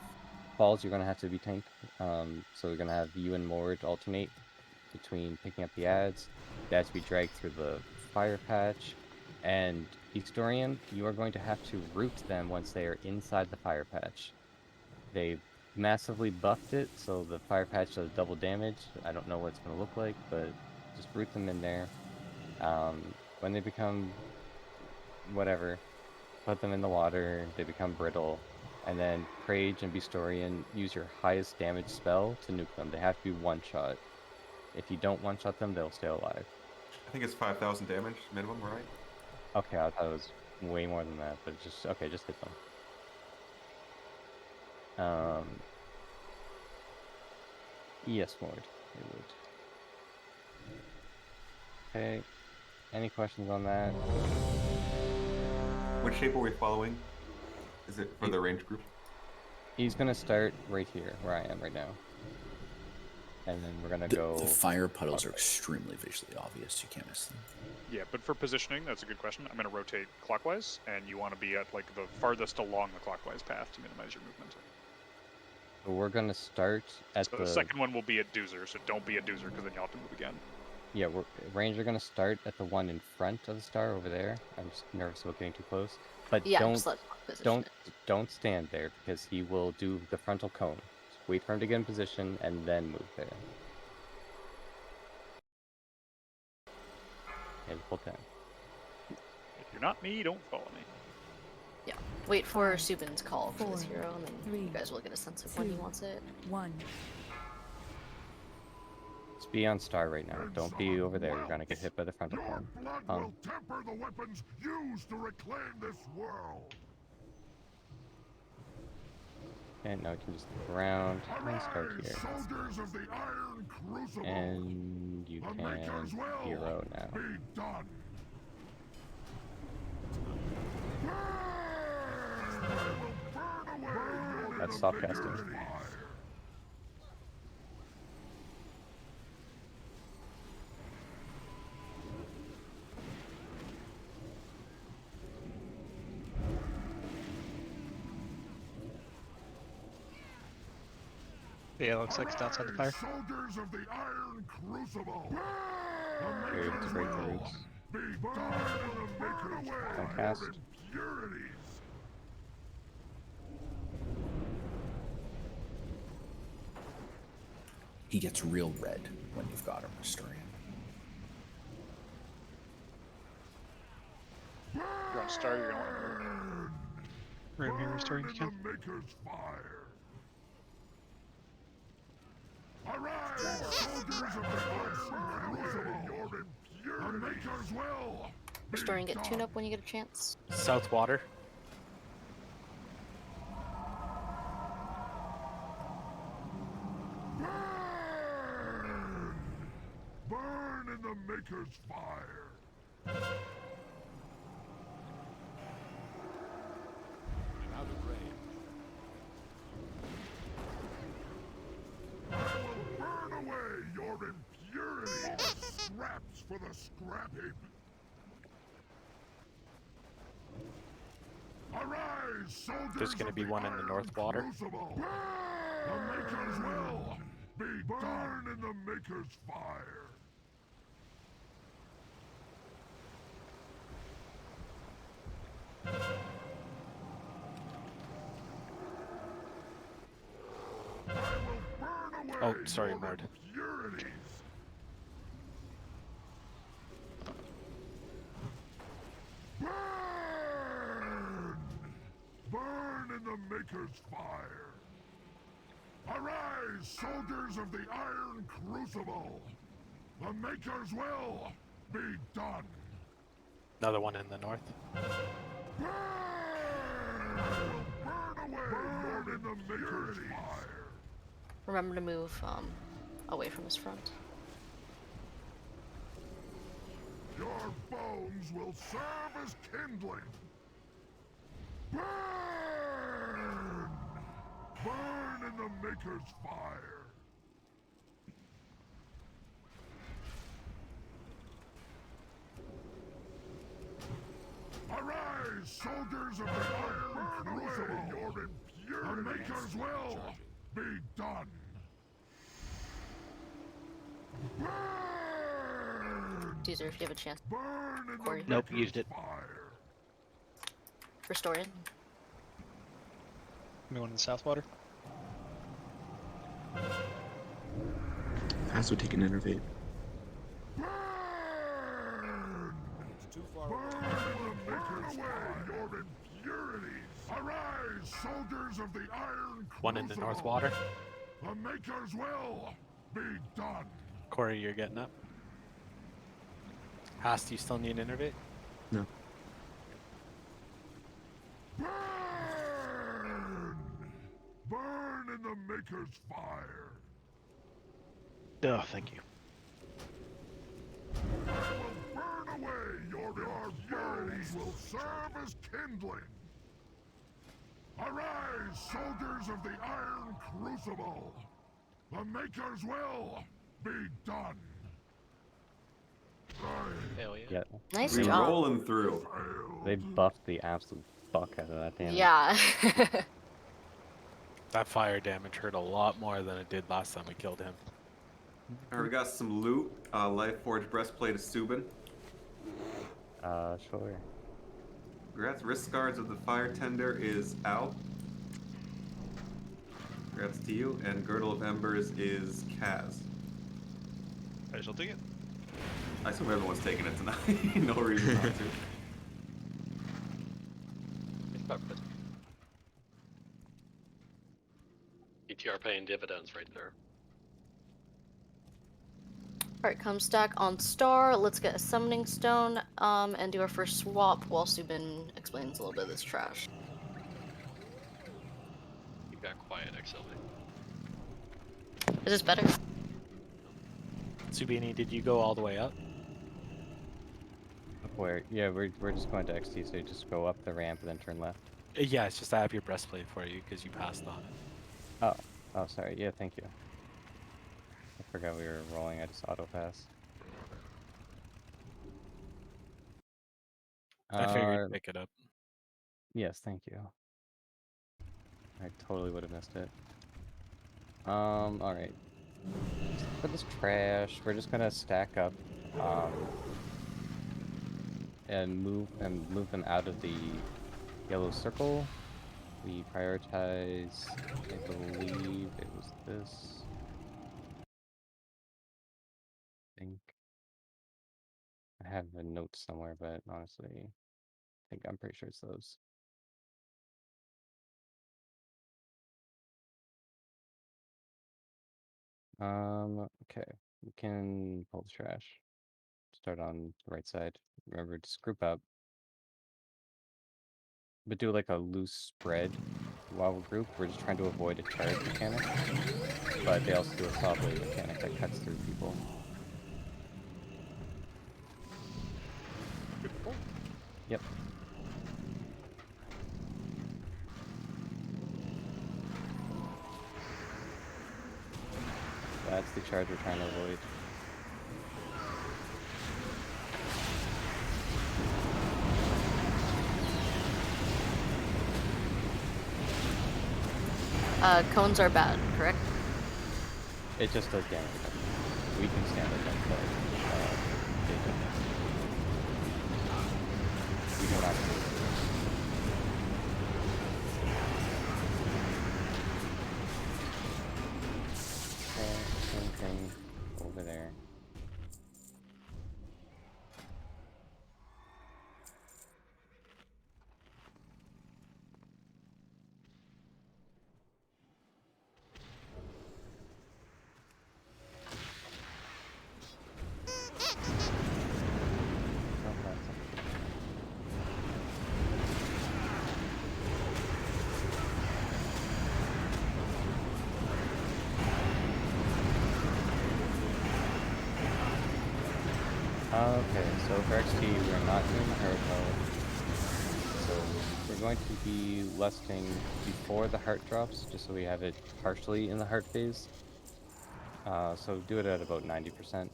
S2: falls. You're going to have to be tanked. So we're going to have you and Mord alternate between picking up the ads. They have to be dragged through the fire patch. And Historian, you are going to have to root them once they are inside the fire patch. They massively buffed it, so the fire patch does double damage. I don't know what it's going to look like, but just root them in there. When they become whatever, put them in the water, they become brittle, and then Prage and Bistorian use your highest damage spell to nuke them. They have to be one-shot. If you don't one-shot them, they'll stay alive.
S15: I think it's 5,000 damage minimum, right?
S2: Okay, I thought it was way more than that, but just, okay, just hit them. Yes, Mord, it would. Okay, any questions on that?
S15: Which shape are we following? Is it for the range group?
S2: He's gonna start right here, where I am right now. And then we're gonna go...
S1: The fire puddles are extremely visually obvious. You can't miss them.
S6: Yeah, but for positioning, that's a good question. I'm going to rotate clockwise, and you want to be at like the farthest along the clockwise path to minimize your movement.
S2: So we're gonna start at
S6: So the second one will be at Doozer, so don't be at Doozer because then you'll have to move again.
S2: Yeah, Ranger gonna start at the one in front of the star over there. I'm just nervous about getting too close. But
S7: Yeah, just let position
S2: don't stand there because he will do the frontal cone. Just wait for him to get in position and then move there. And pull down.
S6: If you're not me, don't follow me.
S7: Yeah, wait for Subin's call for this
S13: 4,
S7: hero, and then
S13: 3,
S7: you guys will get a sense of when he wants it.
S13: 1.
S2: Just be on star right now. Don't be over there. You're gonna get hit by the frontal horn.
S16: Will temper the weapons used to reclaim this world.
S2: And now we can just look around and start here.
S16: Soldiers of the Iron Crucible.
S2: And you can hero now.
S16: Be done.
S2: Let's stop casting.
S10: Yeah, looks like it's outside the fire.
S16: Soldiers of the Iron Crucible.
S2: Here, to break the roots.
S16: Be done in the maker's
S2: Don't cast.
S16: impurities.
S1: He gets real red when you've got him restoring.
S6: You're on star, you're gonna want to move.
S10: Room here restoring if you can.
S16: Maker's fire. Arise, soldiers of the Iron Crucible. Your impurity. The maker's will.
S7: Restoring, get tune up when you get a chance.
S5: South water.
S16: Burn in the maker's fire.
S14: I'm out of range.
S16: I will burn away your impurities. Scraps for the scrap heap. Arise, soldiers.
S5: There's gonna be one in the north water.
S16: Crucible. The maker's will be burn in the maker's fire. I will burn away
S5: Oh, sorry,
S16: your
S5: Mard.
S16: impurities. Burn! Burn in the maker's fire. Arise, soldiers of the Iron Crucible. The maker's will be done.
S5: Another one in the north.
S16: Burn! Burn away burn in the maker's fire.
S7: Remember to move away from his front.
S16: Your bones will serve as kindling. Burn! Burn in the maker's fire. Arise, soldiers of the Iron Crucible. Your impurities. The maker's will be done. Burn!
S7: Caesar, if you have a chance.
S16: Burn in
S7: Corey.
S16: the
S8: Nope,
S16: maker's
S8: used it.
S16: fire.
S7: Restore it.
S10: Anyone in the south water?
S4: Has to take an innervate.
S16: Burn!
S14: It's too far
S16: Burn
S14: away.
S16: the maker's fire. Your impurities. Arise, soldiers of the Iron Crucible.
S5: One in the north water.
S16: The maker's will be done.
S5: Corey, you're getting up. Haas, do you still need an innervate?
S4: No.
S16: Burn! Burn in the maker's fire.
S8: Oh, thank you.
S16: I will burn away your impurities will serve as kindling. Arise, soldiers of the Iron Crucible. The maker's will be done.
S11: Hell yeah.
S2: Yeah.
S7: Nice
S15: We
S7: job.
S15: rolling through.
S2: They buffed the absolute fuck out of that damage.
S7: Yeah.
S5: That fire damage hurt a lot more than it did last time we killed him.
S15: Alright, we got some loot. Life Forge breastplate of Subin.
S2: Sure.
S15: Congrats. Wrist guards of the fire tender is out. Congrats to you. And girdle of embers is Kaz.
S10: I shall take it.
S15: I assume everyone's taking it tonight. No reason not to.
S11: It's perfect. ETR paying dividends right there.
S7: Alright, come stack on star. Let's get a summoning stone, and do our first swap while Subin explains a little bit of this trash.
S11: You got quiet, XLV.
S7: Is this better?
S5: Subini, did you go all the way up?
S2: Up where? Yeah, we're just going to XT, so you just go up the ramp and then turn left.
S5: Yeah, it's just I have your breastplate for you because you passed on it.
S2: Oh, sorry. Yeah, thank you. I forgot we were rolling. I just auto pass.
S5: I figured you'd pick it up.
S2: Yes, thank you. I totally would have missed it. Alright. For this trash, we're just gonna stack up, and move them out of the yellow circle. We prioritize, I believe it was this. I think I have a note somewhere, but honestly, I'm pretty sure it's those. Okay, we can pull the trash. Start on the right side. Remember, just group up. But do like a loose spread while we're grouped. We're just trying to avoid a charge mechanic. But they also do a saw blade mechanic that cuts through people. Yep. That's the charge we're trying to avoid.
S7: Cones are bad, correct?
S2: It just does damage. We can stand it, but they don't. We do not. Same thing over there. Okay, so for XP, we're not doing the heart mode. So we're going to be lusting before the heart drops, just so we have it partially in the heart phase. So do it at about 90%.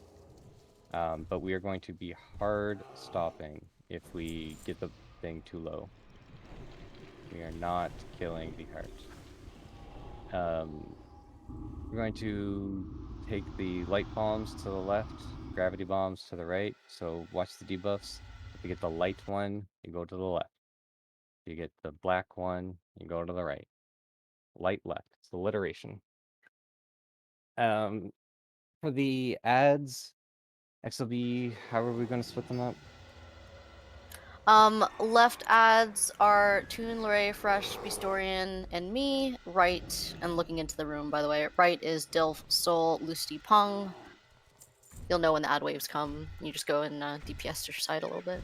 S2: But we are going to be hard stopping if we get the thing too low. We are not killing the heart. We're going to take the light bombs to the left, gravity bombs to the right. So watch the debuffs. If you get the light one, you go to the left. If you get the black one, you go to the right. Light left. It's alliteration. For the ads, XLB, how are we going to split them up?
S7: Left ads are Toon, Luray, Fresh, Beastorian, and me. Right, and looking into the room, by the way. Right is Dilf, Sol, Lusty, Pung. You'll know when the ad waves come. You just go and DPS your side a little bit.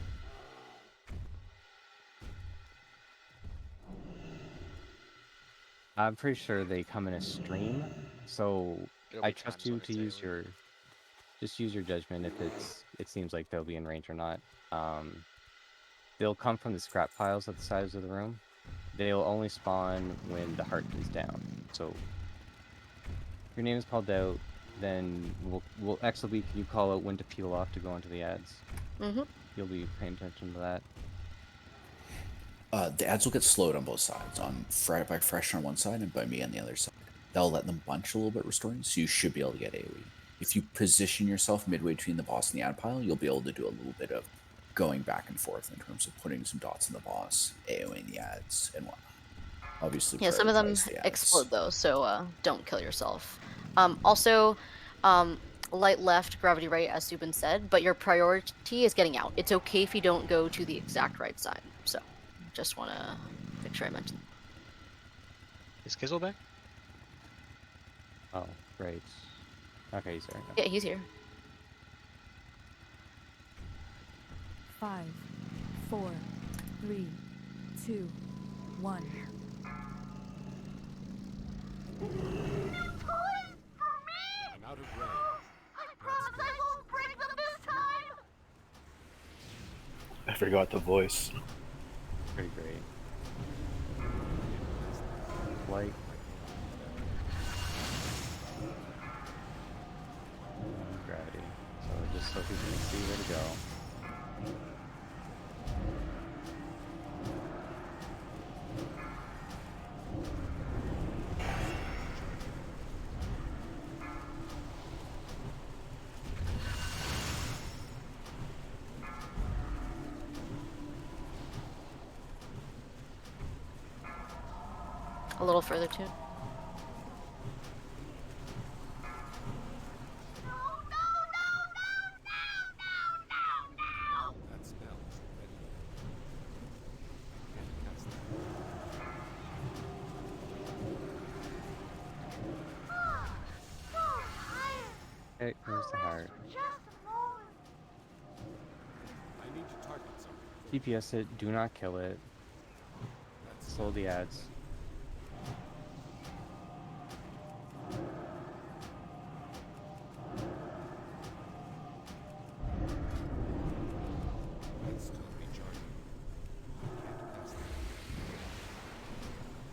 S2: I'm pretty sure they come in a stream, so I trust you to use your, just use your judgment if it seems like they'll be in range or not. They'll come from the scrap piles at the sides of the room. They'll only spawn when the heart is down. So if your name is called out, then we'll XLB, can you call out when to peel off to go into the ads?
S7: Mm-hmm.
S2: You'll be paying attention to that.
S1: The ads will get slowed on both sides, by Fresh on one side and by me on the other side. That'll let them bunch a little bit restoring, so you should be able to get AoE. If you position yourself midway between the boss and the ad pile, you'll be able to do a little bit of going back and forth in terms of putting some dots on the boss, AoEing the ads, and whatnot. Obviously,
S7: yeah, some of them
S1: the ads.
S7: explode though, so don't kill yourself. Also, light left, gravity right, as Subin said, but your priority is getting out. It's okay if you don't go to the exact right side. So, just want to make sure I mention.
S10: Is Kizzle back?
S2: Oh, great. Okay, he's there.
S7: Yeah, he's here.
S13: 5, 4, 3, 2, 1.
S14: I'm out of range.
S17: I forgot the voice.
S2: Pretty great. Like gravity. So just so people can see where to go.
S7: A little further too.
S14: That spell's ready. Can't cast
S2: Okay, where's the heart?
S14: I need to target something.
S2: DPS it, do not kill it. Slow the ads.
S14: That's still recharging. Can't pass that.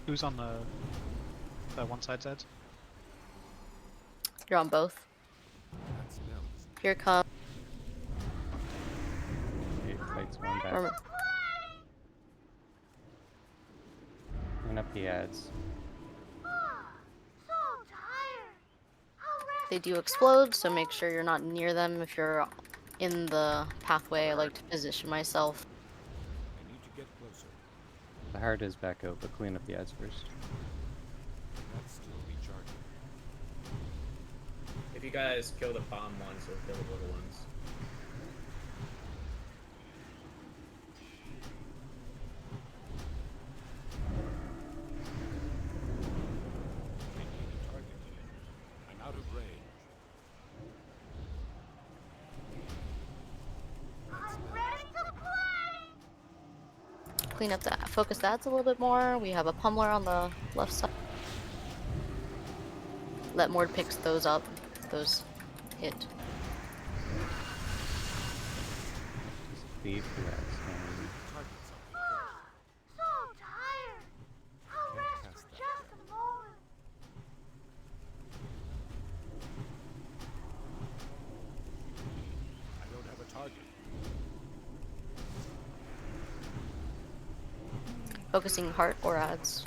S10: Who's on the one side sides?
S7: You're on both.
S14: That smells.
S7: Here comes.
S2: Okay, fights one back.
S7: Remember-
S2: Bring up the ads.
S7: They do explode, so make sure you're not near them. If you're in the pathway, I like to position myself.
S14: I need to get closer.
S2: The heart is back out, but clean up the ads first.
S14: That's still recharging.
S3: If you guys kill the bomb ones, they'll kill the little ones.
S14: I need a target. I'm out of range.
S7: Clean up the focus ads a little bit more. We have a pummeler on the left side. Let Mord picks those up. Those hit.
S2: Just leave the ads.
S14: Target something first. Can't cast that. I don't have a target.
S7: Focusing heart or ads.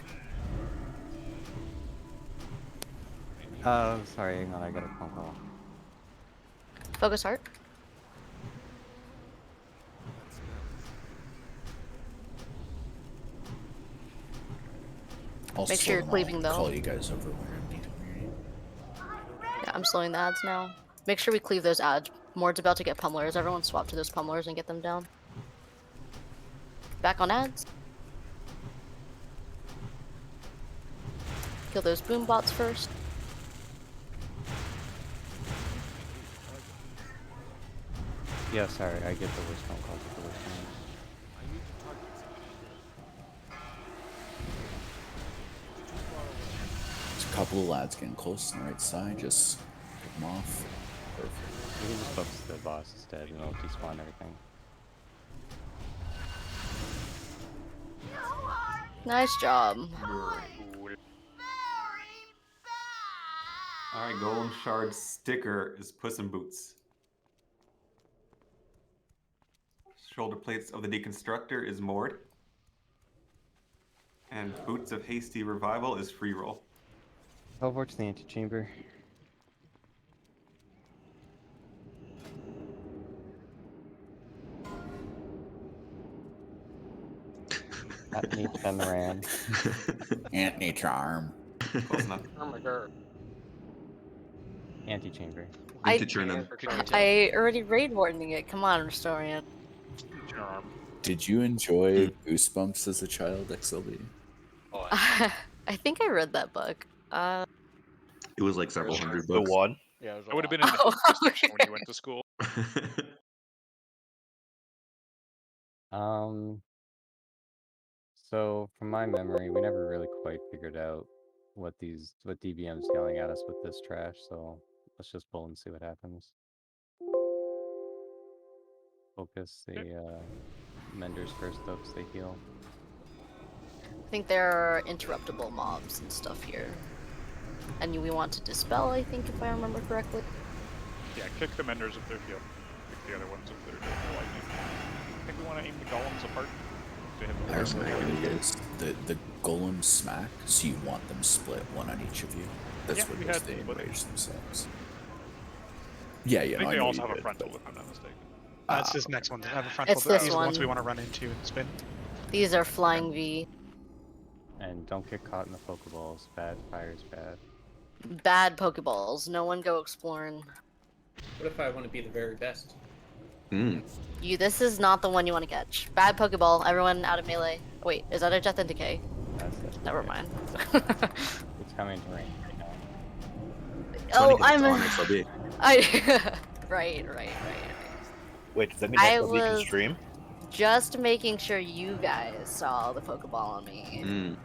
S2: Oh, sorry, hang on, I got a phone call.
S7: Focus heart.
S14: That smells.
S1: I'll
S7: Make
S1: slow
S7: sure you're
S1: them
S7: cleaving,
S1: all,
S7: though.
S1: call you guys over when I need.
S7: Yeah, I'm slowing the ads now. Make sure we cleave those ads. Mord's about to get pummelers. Everyone swap to those pummelers and get them down. Back on ads. Kill those boom bots first.
S2: Yeah, sorry, I get the worst phone calls at the worst times.
S14: I need to target something. It's too far away.
S1: There's a couple of lads getting close on the right side, just pick them off. Perfect.
S2: We can just focus the boss instead and it'll despawn everything.
S7: Nice job.
S15: Alright, Golem Shard sticker is Puss in Boots. Shoulder plates of the Deconstructor is Mord. And Boots of Hasty Revival is Free Roll.
S2: Teleport to the antechamber. Anthony Fenran.
S1: Anthony Charm.
S15: Close enough.
S11: Oh my god.
S2: Antechamber.
S7: I already raid warning it. Come on, Restorian.
S11: Charm.
S1: Did you enjoy Goosebumps as a child, XLB?
S11: Oh,
S7: I think I read that book.
S4: It was like several hundred
S17: The
S4: books.
S17: one?
S11: yeah, it was a
S6: I would have
S11: lot.
S6: been in the history section when you went to school.
S2: So from my memory, we never really quite figured out what DBM's yelling at us with this trash. So let's just pull and see what happens. Focus the menders first though, 'cause they heal.
S7: I think there are interruptible mobs and stuff here. And we want to dispel, I think, if I remember correctly.
S6: Yeah, kick the menders if they're healed. Kick the other ones if they're doing their lightning. I think we want to aim the golems apart. To hit the
S1: I
S6: rest of
S1: remember
S6: the
S1: what it is. The golems smack, so you want them split, one on each of you. That's
S6: Yeah,
S1: what
S6: we
S1: makes
S6: had
S1: they
S6: split.
S1: enrage themselves. Yeah, yeah.
S6: I think
S1: No,
S6: they
S1: know
S6: also
S1: you
S6: have a
S1: did,
S6: frontal,
S1: but-
S6: if I'm not mistaken.
S10: It's this next one. I have a frontal.
S7: It's this
S10: These are the ones we
S7: one.
S10: want to run into and spin.
S7: These are flying V.
S2: And don't get caught in the Pokeballs. Bad fire's bad.
S7: Bad Pokeballs. No one go exploring.
S3: What if I want to be the very best?
S7: This is not the one you want to catch. Bad Pokeball. Everyone out of melee. Wait, is that a Death and Decay?
S2: That's it.
S7: Never mind.
S2: It's coming to range right now.
S7: Oh, I'm
S4: on SLB.
S7: right.
S17: Wait, does that mean
S7: I
S17: SLB can
S7: was
S17: stream?
S7: just making sure you guys saw the Pokeball on me.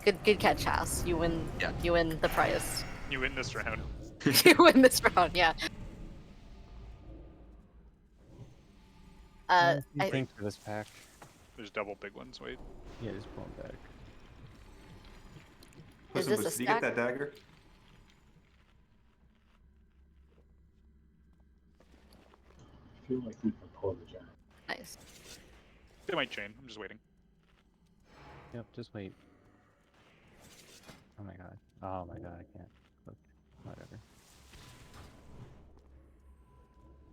S7: Good catch, Haas. You win.
S4: Yeah.
S7: You win the prize.
S6: You win this round.
S7: You win this round. Yeah.
S2: I think for this pack.
S6: There's double big ones. Wait.
S2: Yeah, just pull them back.
S7: Is this a
S15: Did you get that dagger?
S9: I feel like we can pull the giant.
S7: Nice.
S6: They might chain. I'm just waiting.
S2: Yep, just wait. Oh my god. Oh my god, I can't. Look. Whatever.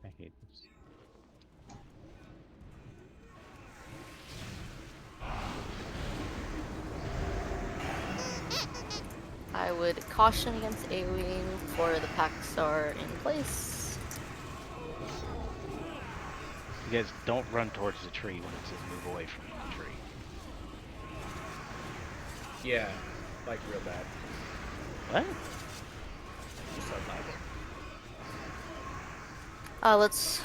S2: I hate this.
S7: I would caution against AoEing before the packs are in place.
S8: You guys don't run towards the tree when it says move away from the tree.
S3: Yeah, like real bad.
S8: What?
S3: Just so loud.
S7: Let's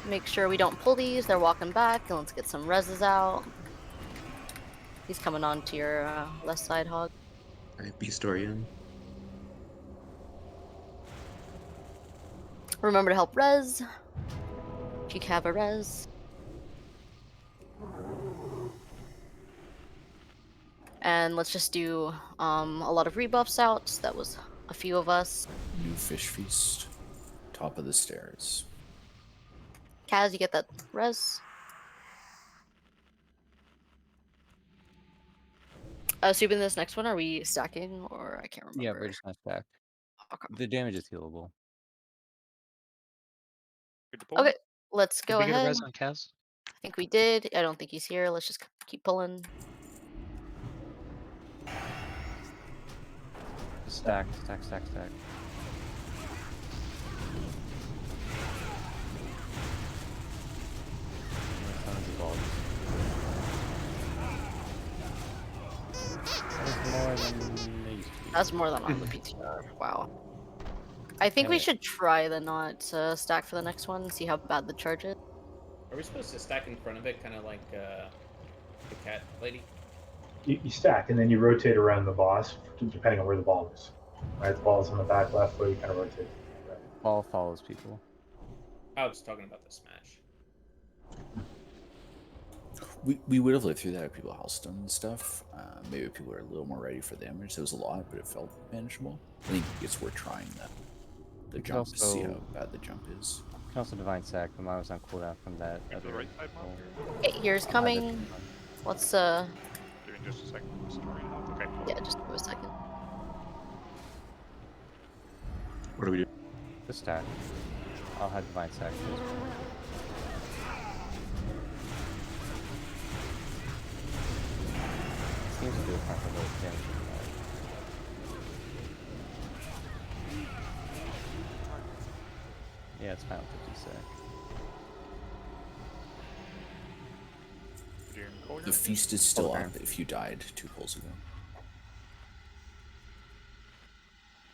S7: make sure we don't pull these. They're walking back, and let's get some reses out. He's coming on to your left side, Hog.
S4: Alright, Beastorian.
S7: Remember to help res. If you have a res. And let's just do a lot of rebuffs out. That was a few of us.
S1: New fish feast. Top of the stairs.
S7: Kaz, you get that res? Subin, this next one, are we stacking or I can't remember?
S2: Yeah, we're just gonna stack.
S7: Okay.
S2: The damage is healable.
S7: Okay, let's go
S10: Did we get a
S7: ahead.
S10: res on Kaz?
S7: I think we did. I don't think he's here. Let's just keep pulling.
S2: Stack.
S7: That's more than on the PTR. Wow. I think we should try the not stack for the next one, see how bad the charge is.
S3: Are we supposed to stack in front of it, kind of like the cat lady?
S9: You stack and then you rotate around the boss depending on where the ball is. Right, the ball's on the back left, where you kind of rotate. Right.
S2: Ball follows people.
S3: I was talking about the smash.
S1: We would have lived through that if people Healthstone and stuff. Maybe people are a little more ready for the damage. It was a lot, but it felt manageable. I think it's worth trying the jump to see how bad the jump is.
S2: You can also Divine Sack, but mine was on cooldown from that other
S6: right side mob
S7: Okay, here's coming. Let's
S6: Giving just a second. Okay.
S7: yeah, just give a second.
S4: What do we do?
S2: Just stack. I'll have Divine Sack first. Seems to do a kind of low damage from that. Yeah, it's final 50 sec.
S1: The feast is still up if you died 2 pulls ago.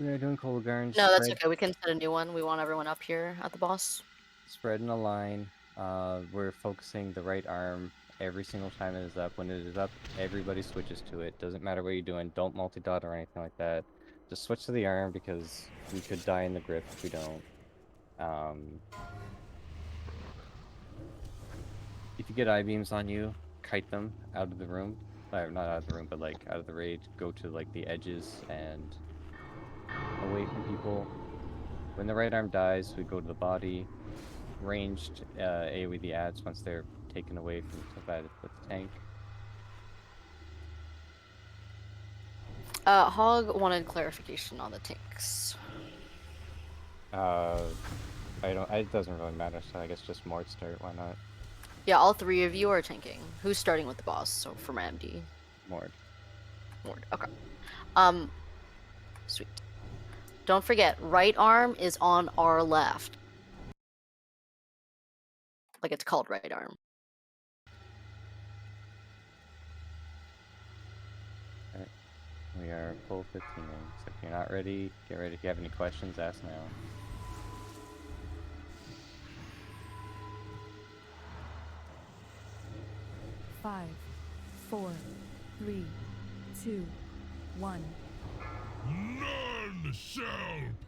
S2: We are doing Colgarn.
S7: No, that's okay. We can set a new one. We want everyone up here at the boss.
S2: Spread in a line. We're focusing the right arm every single time it is up. When it is up, everybody switches to it. Doesn't matter what you're doing. Don't multi-dot or anything like that. Just switch to the arm because we could die in the grip if we don't. If you get I-beams on you, kite them out of the room. Not out of the room, but like out of the raid. Go to like the edges and away from people. When the right arm dies, we go to the body. Ranged AoE the ads once they're taken away from the tank.
S7: Hog wanted clarification on the tanks.
S2: It doesn't really matter, so I guess just Mort start, why not?
S7: Yeah, all three of you are tanking. Who's starting with the boss? So from MD.
S2: Mort.
S7: Mort, okay. Sweet. Don't forget, right arm is on our left. Like it's called right arm.
S2: Alright. We are full 15. So if you're not ready, get ready. If you have any questions, ask now.
S13: Five, 4, 3, 2, 1.
S16: None shall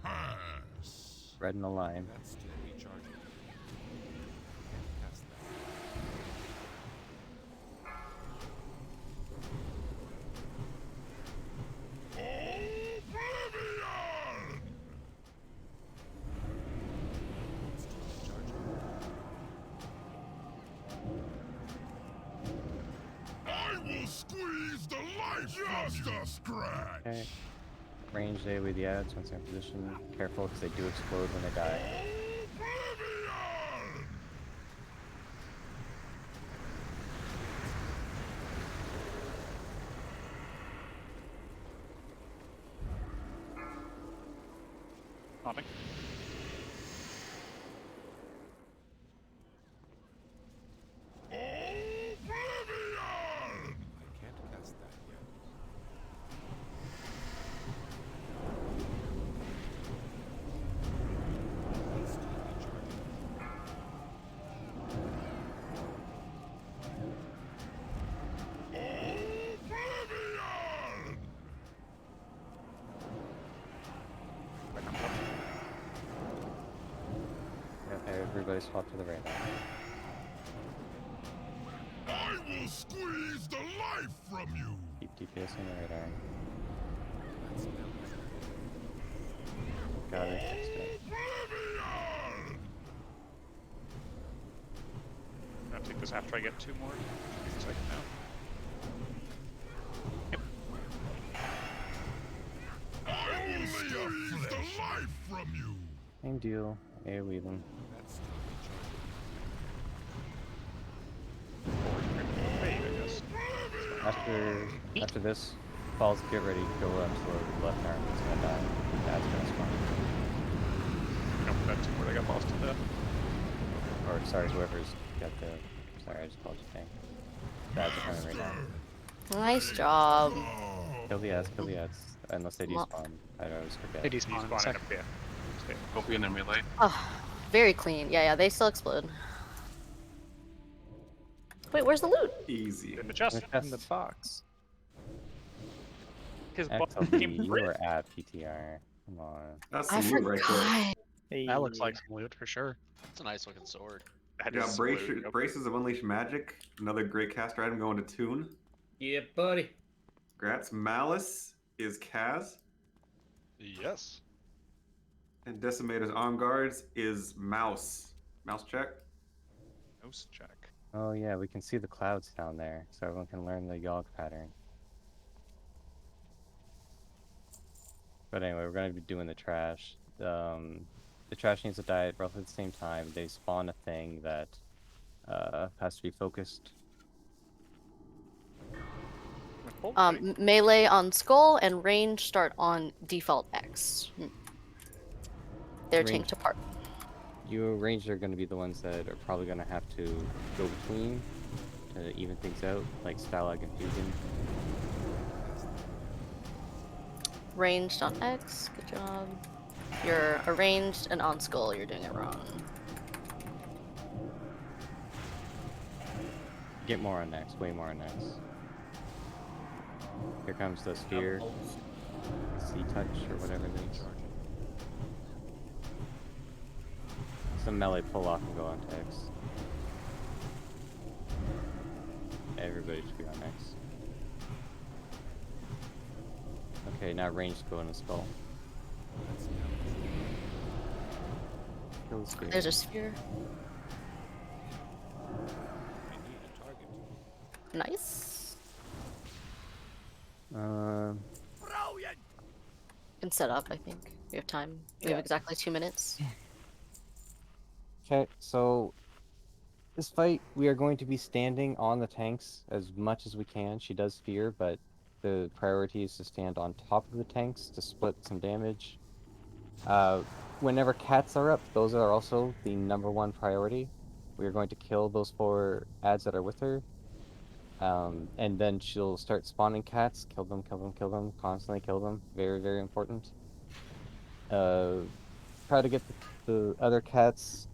S16: pass.
S2: Red in the line.
S14: That's still recharging. Cast that.
S16: Oblivion!
S14: Still recharging.
S16: I will squeeze the life just a scratch.
S2: Okay. Range AoE the ads once they're in position. Careful because they do explode when they die.
S16: Oblivion!
S6: Nothing.
S16: Oblivion!
S14: I can't cast that yet. Still recharging.
S16: Oblivion!
S2: Okay, everybody swap to the right arm.
S16: I will squeeze the life from you.
S2: Keep DPSing the right arm.
S14: That's now.
S2: Got it, fixed it.
S16: Oblivion!
S6: I'm gonna take this after I get 2 more. Should be a second now.
S16: I will squeeze the life from you.
S2: Same deal. AoE them.
S14: That's still recharging.
S6: Wait, I guess.
S2: After this falls, get ready to go up to the left arm. It's gonna die. That's gonna spawn.
S6: No, that's where I got lost to death.
S2: Or sorry, whoever's got the. Sorry, I just called you thing. That's coming right now.
S7: Nice job.
S2: Kill the ads, kill the ads. Unless they despawn. I always forget.
S10: They despawn in a sec.
S6: Yeah.
S11: Hope you're in melee.
S7: Oh, very clean. Yeah, they still explode. Wait, where's the loot?
S15: Easy.
S6: In the chest.
S2: In the box.
S6: His boss
S2: XLB,
S6: came
S2: you were at PTR. Come on.
S15: That's
S7: I
S15: some loot right there.
S7: forgot.
S10: That looks like some loot for sure.
S11: It's a nice looking sword.
S6: That
S15: Yeah,
S6: is blue, yep.
S15: Braces of Unleashed Magic. Another great caster item going to Toon.
S3: Yeah, buddy.
S15: Grats. Malice is Kaz.
S10: Yes.
S15: And Decimator's On Guards is Mouse. Mouse check.
S6: Mouse check.
S2: Oh yeah, we can see the clouds down there, so everyone can learn the Yogg pattern. But anyway, we're gonna be doing the trash. The trash needs to die at roughly the same time. They spawn a thing that has to be focused.
S7: Melee on skull and range start on default X. They're tanked apart.
S2: Your range are going to be the ones that are probably going to have to go between to even things out, like Stalag and Fusion.
S7: Ranged on X, good job. You're arranged and on skull, you're doing it wrong.
S2: Get more on next. Way more on next. Here comes the spear. Sea touch or whatever it is. Some melee pull off and go on X. Everybody should be on X. Okay, now range go in the skull. Kill the spear.
S7: There's a spear. Nice. Can set up, I think. We have time. We have exactly 2 minutes.
S2: Okay, so this fight, we are going to be standing on the tanks as much as we can. She does fear, but the priority is to stand on top of the tanks to split some damage. Whenever cats are up, those are also the #1 priority. We are going to kill those 4 ads that are with her. And then she'll start spawning cats. Kill them, kill them, kill them. Constantly kill them. Very, very important. Try to get the other cats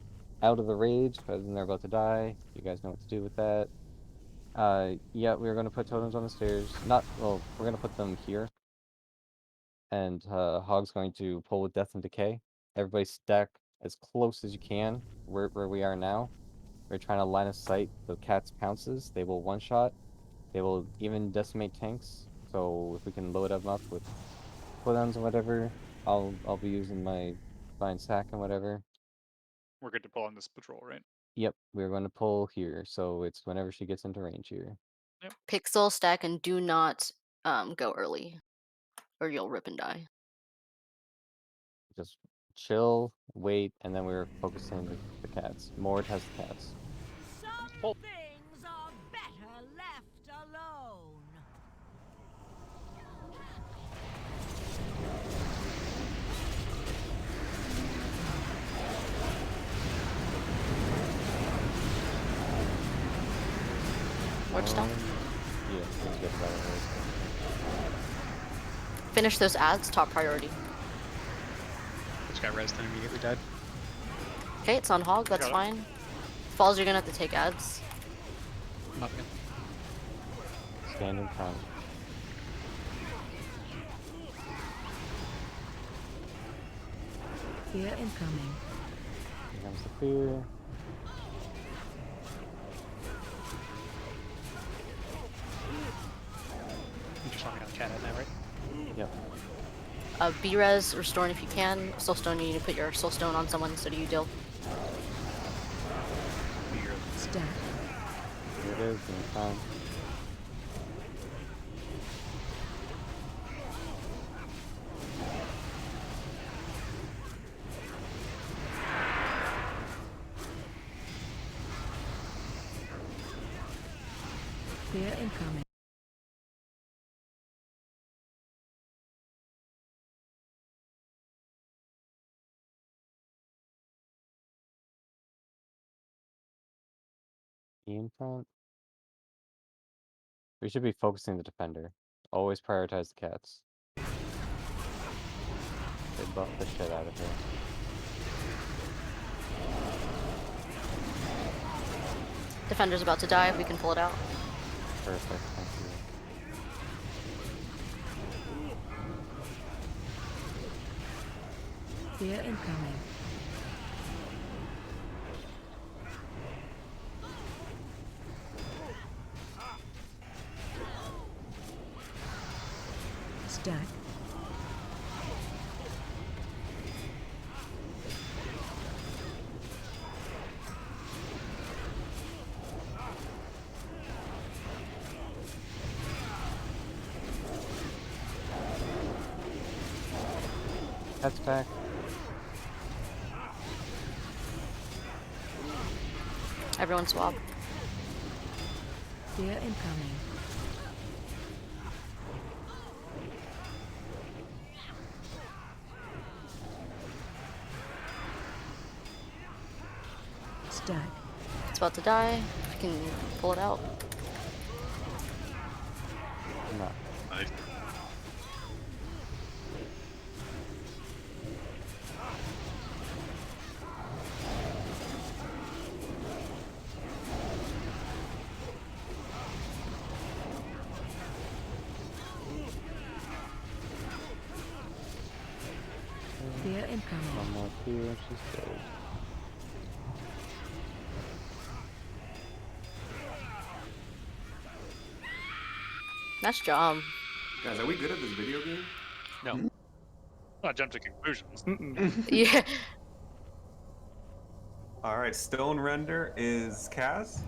S2: out of the rage, because they're about to die. You guys know what to do with that. Yeah, we're going to put totems on the stairs. Well, we're going to put them here. And Hog's going to pull with Death and Decay. Everybody stack as close as you can where we are now. We're trying to line of sight the cat's pounces. They will one-shot. They will even decimate tanks. So if we can load them up with cooldowns and whatever, I'll be using my fine sack and whatever.
S6: We're good to pull on this patrol, right?
S2: Yep, we're going to pull here, so it's whenever she gets into range here.
S6: Yep.
S7: Pixel stack and do not go early, or you'll rip and die.
S2: Just chill, wait, and then we're focusing the cats. Mord has the cats.
S18: Some things are better left alone.
S7: Word stop.
S2: Yeah, let's get that away.
S7: Finish those ads, top priority.
S10: Just got rezzed and immediately died.
S7: Okay, it's on Hog, that's fine. Falls, you're gonna have to take ads.
S10: I'm up again.
S2: Stand in front.
S13: Fear incoming.
S2: Here comes the fear.
S10: You just want me on the cat head now, right?
S2: Yep.
S7: B-res, restoring if you can. Soulstone, you need to put your soulstone on someone instead of you, Dill.
S13: Stack.
S2: Here it is, in time.
S13: Fear incoming.
S2: In front. We should be focusing the defender. Always prioritize the cats. They buff the shit out of her.
S7: Defender's about to die if we can pull it out.
S2: Perfect, thank you.
S13: Fear incoming. Stack.
S2: Cat's back.
S7: Everyone swap.
S13: Fear incoming. Stack.
S7: It's about to die. If you can pull it out.
S2: No.
S11: Nice.
S13: incoming.
S2: One more here and she's dead.
S7: Nice job.
S15: Guys, are we good at this video game?
S6: No. Not jump to conclusions.
S7: Yeah.
S15: All right, Stone Render is Kaz.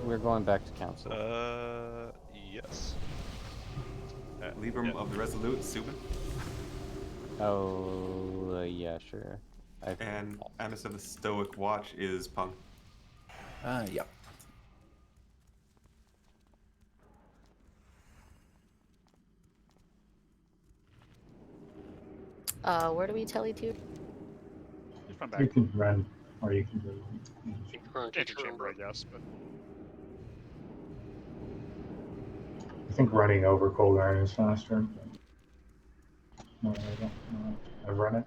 S2: We're going back to council.
S19: Yes.
S15: Libram of the Resolute, Subin.
S2: Oh, yeah, sure.
S15: And Annis of the Stoic Watch is Punk.
S1: Yep.
S7: Where do we tele to?
S6: Just run back.
S9: You can run, or you can do.
S6: Interchamber, I guess, but
S9: I think running over cold iron is faster. No, I don't know. I've run it.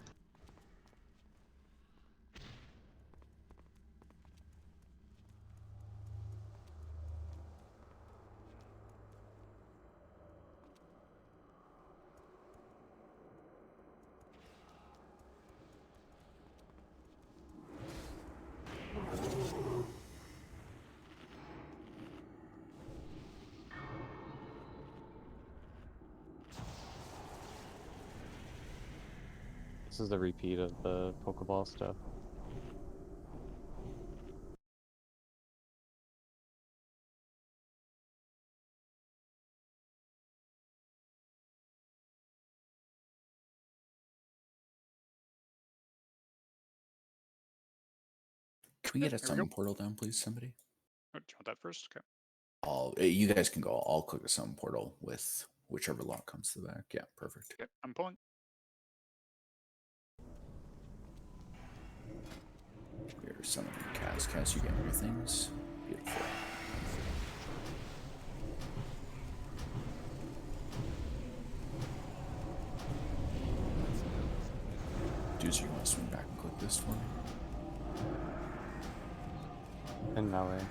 S2: This is the repeat of the Pokeball stuff.
S1: Can we get a
S6: There we
S1: summon
S6: go.
S1: portal down, please, somebody?
S6: Oh, do you want that first? Okay.
S1: You guys can go. I'll click a summon portal with whichever lock comes to the back. Yeah, perfect.
S6: Okay, I'm pulling.
S1: We're summoning Kaz. Kaz, you get more things. Beautiful. Deuce, you want to swing back and click this for me?
S2: And melee.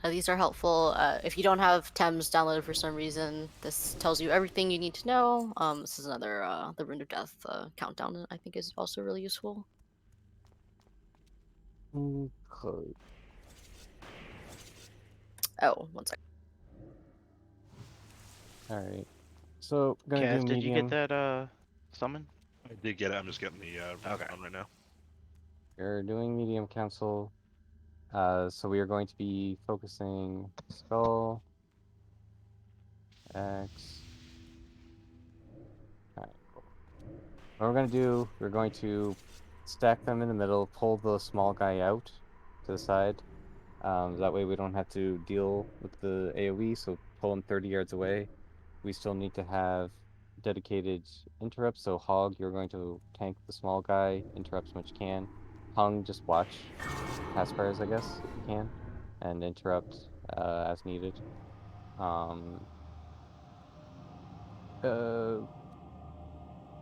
S7: These are helpful. If you don't have Thames downloaded for some reason, this tells you everything you need to know. This is another the Rune of Death countdown. I think is also really useful.
S2: Okay.
S7: Oh, one second.
S2: Alright. So, gonna
S8: Kaz,
S2: do
S8: did you
S2: medium.
S8: get that summon?
S19: I did get it. I'm just getting the
S8: Okay.
S19: one right now.
S2: We're doing medium council. So we are going to be focusing Skull, X. Alright, cool. What we're gonna do, we're going to stack them in the middle, pull the small guy out to the side. That way we don't have to deal with the AoE, so pull him 30 yards away. We still need to have dedicated interrupts, so Hog, you're going to tank the small guy, interrupt as much as you can. Hung, just watch cast fires, I guess, if you can, and interrupt as needed.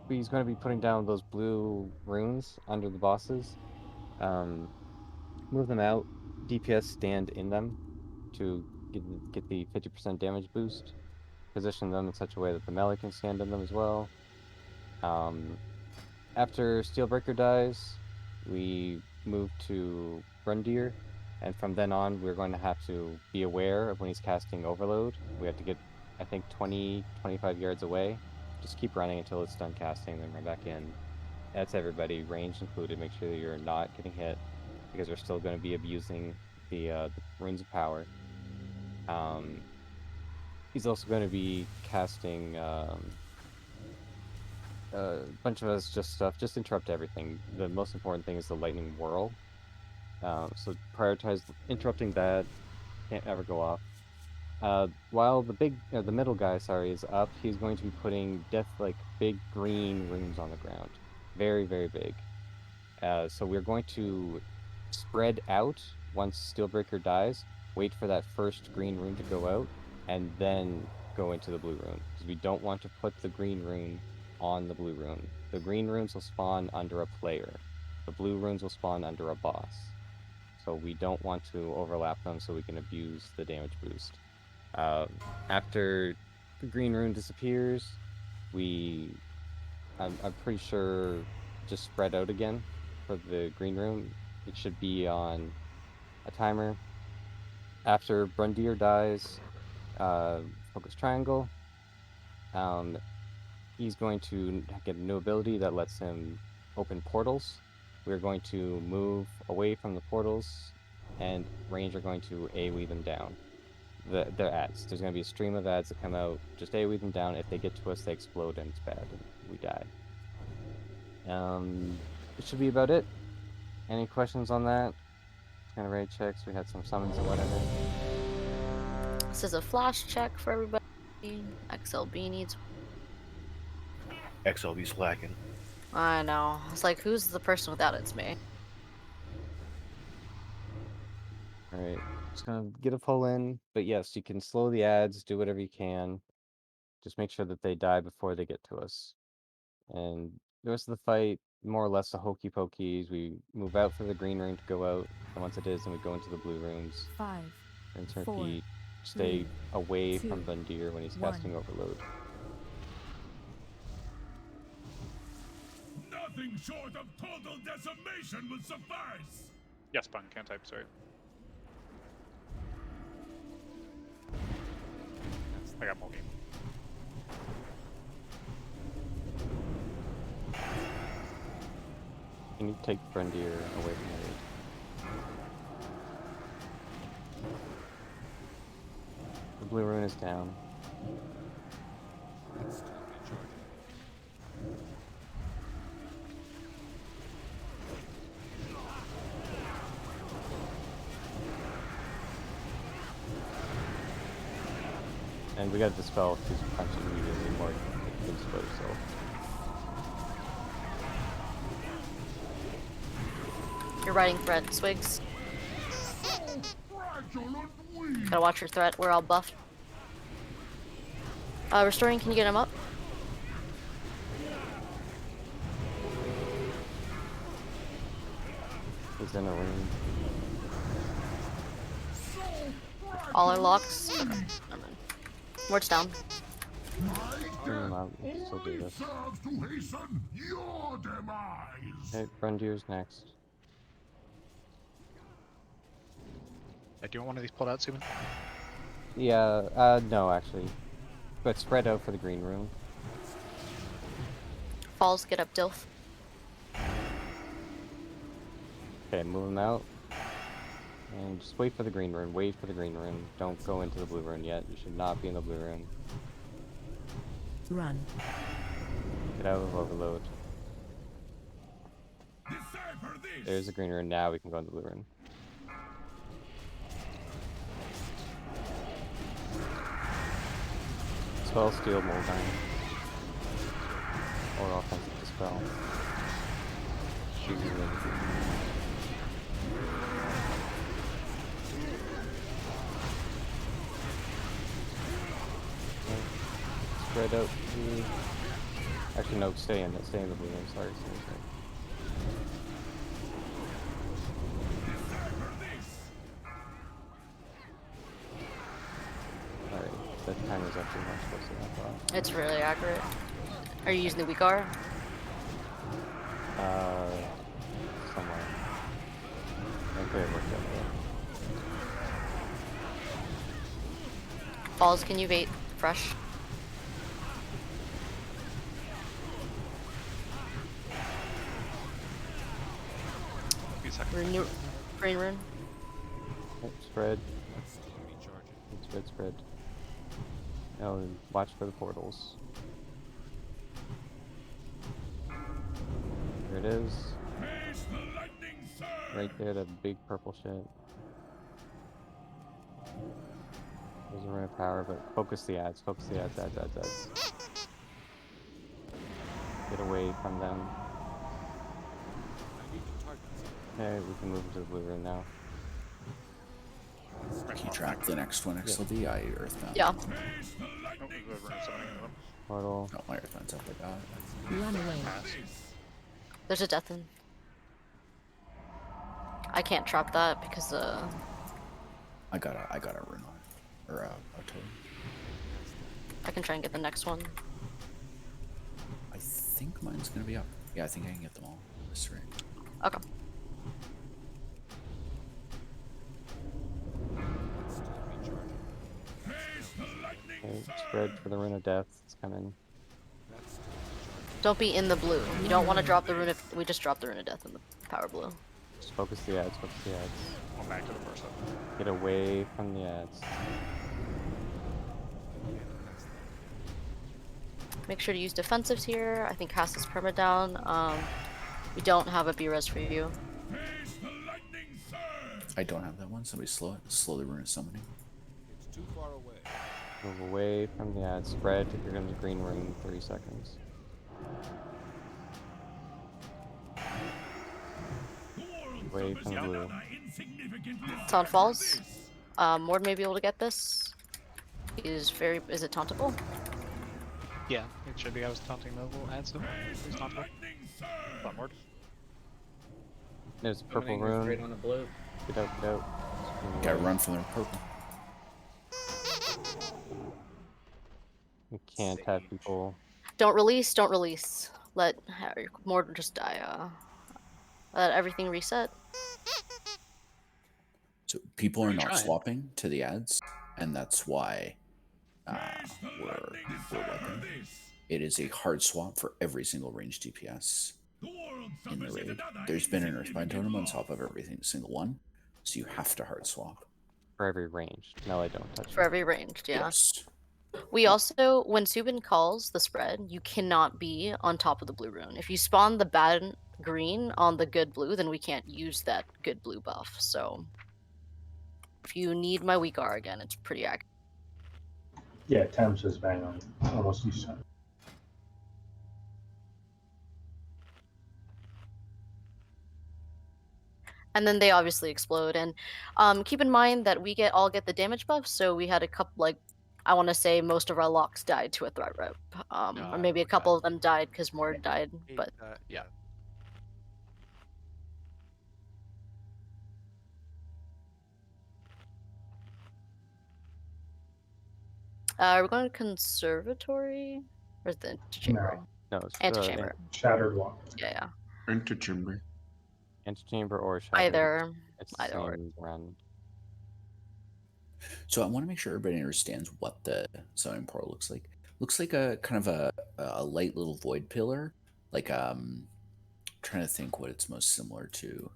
S2: He's going to be putting down those blue runes under the bosses. Move them out. DPS stand in them to get the 50% damage boost. Position them in such a way that the melee can stand in them as well. After Steelbreaker dies, we move to Rundir, and from then on, we're going to have to be aware of when he's casting Overload. We have to get, I think, 20, 25 yards away. Just keep running until it's done casting, then run back in. That's everybody, range included. Make sure that you're not getting hit, because we're still going to be abusing the Runes of Power. He's also going to be casting a bunch of us just stuff. Just interrupt everything. The most important thing is the lightning whirl. So prioritize interrupting that. Can't ever go off. While the middle guy, sorry, is up, he's going to be putting big green runes on the ground. Very, very big. So we're going to spread out once Steelbreaker dies, wait for that first green rune to go out, and then go into the blue rune. Because we don't want to put the green rune on the blue rune. the green runes will spawn under a player. The blue runes will spawn under a boss. So we don't want to overlap them so we can abuse the damage boost. After the green rune disappears, I'm pretty sure, just spread out again for the green rune. It should be on a timer. After Brundir dies, focus triangle. He's going to get a new ability that lets him open portals. We're going to move away from the portals, and range are going to AoE them down. Their ads. There's going to be a stream of ads that come out. Just AoE them down. If they get to us, they explode and it's bad, and we die. It should be about it. Any questions on that? Kind of raid checks. We had some summons and whatever.
S7: This is a flash check for everybody. XLB needs.
S17: XLB's lacking.
S7: I know. It's like, who's the person without it? It's me.
S2: Alright, just gonna get a pull in, but yes, you can slow the ads, do whatever you can. Just make sure that they die before they get to us. And the rest of the fight, more or less the hokey pokeys. We move out for the green rune to go out, and once it is, then we go into the blue runes.
S13: 5,
S2: Rinse
S13: 4,
S2: and repeat. Stay
S13: 3,
S2: away
S13: 2,
S2: from Bundir when he's
S13: 1.
S2: casting Overload.
S16: Nothing short of total decimation will suffice.
S6: Yes, pun. Can't type. Sorry. I got more game.
S2: Can you take Brundir away from the raid? The blue rune is down. And we gotta dispel his punch immediately more than dispose yourself.
S7: You're riding threat, Swigs. Gotta watch your threat. We're all buffed. Restoring, can you get him up?
S2: He's in a room.
S7: All our locks? Okay, never mind. Ward's down.
S2: Bring him out. We can still do this. Okay, Brundir's next.
S10: Do you want one of these pulled out, Subin?
S2: Yeah, no, actually. But spread out for the green room.
S7: Falls, get up, Dilf.
S2: Okay, move him out. And just wait for the green rune. Wait for the green rune. Don't go into the blue rune yet. You should not be in the blue rune.
S13: Run.
S2: Get out of overload. There's the green rune. Now we can go into the blue rune. Spell steal Moldine. Or offensive dispel. Choosing the spread out to... Actually, no, stay in the blue room. Sorry. Alright, that timer's actually much closer than I thought.
S7: It's really accurate. Are you using the weak R?
S2: Somewhere. Okay, it worked out well.
S7: Falls, can you bait fresh? Renew green rune.
S2: Yep, spread. Spread. Oh, and watch for the portals. There it is. Right there, that big purple shit. There's a rune of power, but focus the ads. Ads. Get away from them. Okay, we can move into the blue room now.
S1: Can you track the next one, XLD? I Earthbound.
S7: Yeah.
S6: Oh, the rune summoning them.
S2: Portal.
S1: Oh, my earthbound's up. I got it.
S13: Run away.
S7: There's a death in. I can't trap that because
S1: I got a rune on it. Or a totem.
S7: I can try and get the next one.
S1: I think mine's gonna be up. Yeah, I think I can get them all this ring.
S7: Okay.
S2: Okay, spread for the Rune of Death. It's coming.
S7: Don't be in the blue. You don't want to drop the rune of... We just dropped the rune of death in the power blue.
S2: Just focus the ads, focus the ads.
S6: Go back to the first one.
S2: Get away from the ads.
S7: Make sure to use defensives here. I think cast is perma down. We don't have a B-res for you.
S1: I don't have that one. Somebody slow it. Slow the rune of summoning.
S14: It's too far away.
S2: Move away from the ad. Spread. You're going to green ring 3 seconds. Away from the blue.
S7: Sound falls. Mord may be able to get this. Is it tauntable?
S10: Yeah, it should be. I was taunting the little ads though. It's tauntable.
S6: Onward.
S2: There's a purple
S3: Summoning is
S2: rune.
S3: great on the blue.
S2: Get out, get out.
S1: Gotta run from the purple.
S2: You can't have people.
S7: Don't release. Don't release. Let Mord just die. Let everything reset.
S1: So people are not
S10: trying.
S1: swapping to the ads, and that's why we're wiping. It is a hard swap for every single range DPS in the raid. There's been an Earthbind totem on top of every single one, so you have to hard swap.
S2: For every range. No, I don't touch
S7: For
S2: it.
S7: every ranged, yeah.
S1: Yes.
S7: We also, when Subin calls the spread, you cannot be on top of the blue rune. If you spawn the bad green on the good blue, then we can't use that good blue buff. So if you need my weak R again, it's pretty accurate.
S9: Yeah, Thames is bang on almost each time.
S7: And then they obviously explode. And keep in mind that we all get the damage buff. So we had a couple, like, I want to say most of our locks died to a threat rep. Or maybe a couple of them died because Mord died. But
S10: Yeah.
S7: we're going to conservatory? Or is the chamber?
S2: No, it's
S7: Antechamber.
S9: Shattered one.
S7: Yeah.
S4: Antechamber.
S2: Antechamber or shattered.
S7: Either.
S2: It's the
S7: Either or.
S2: same run.
S1: So I want to make sure everybody understands what the summoning portal looks like. Looks like a kind of a light little void pillar. Like trying to think what it's most similar to.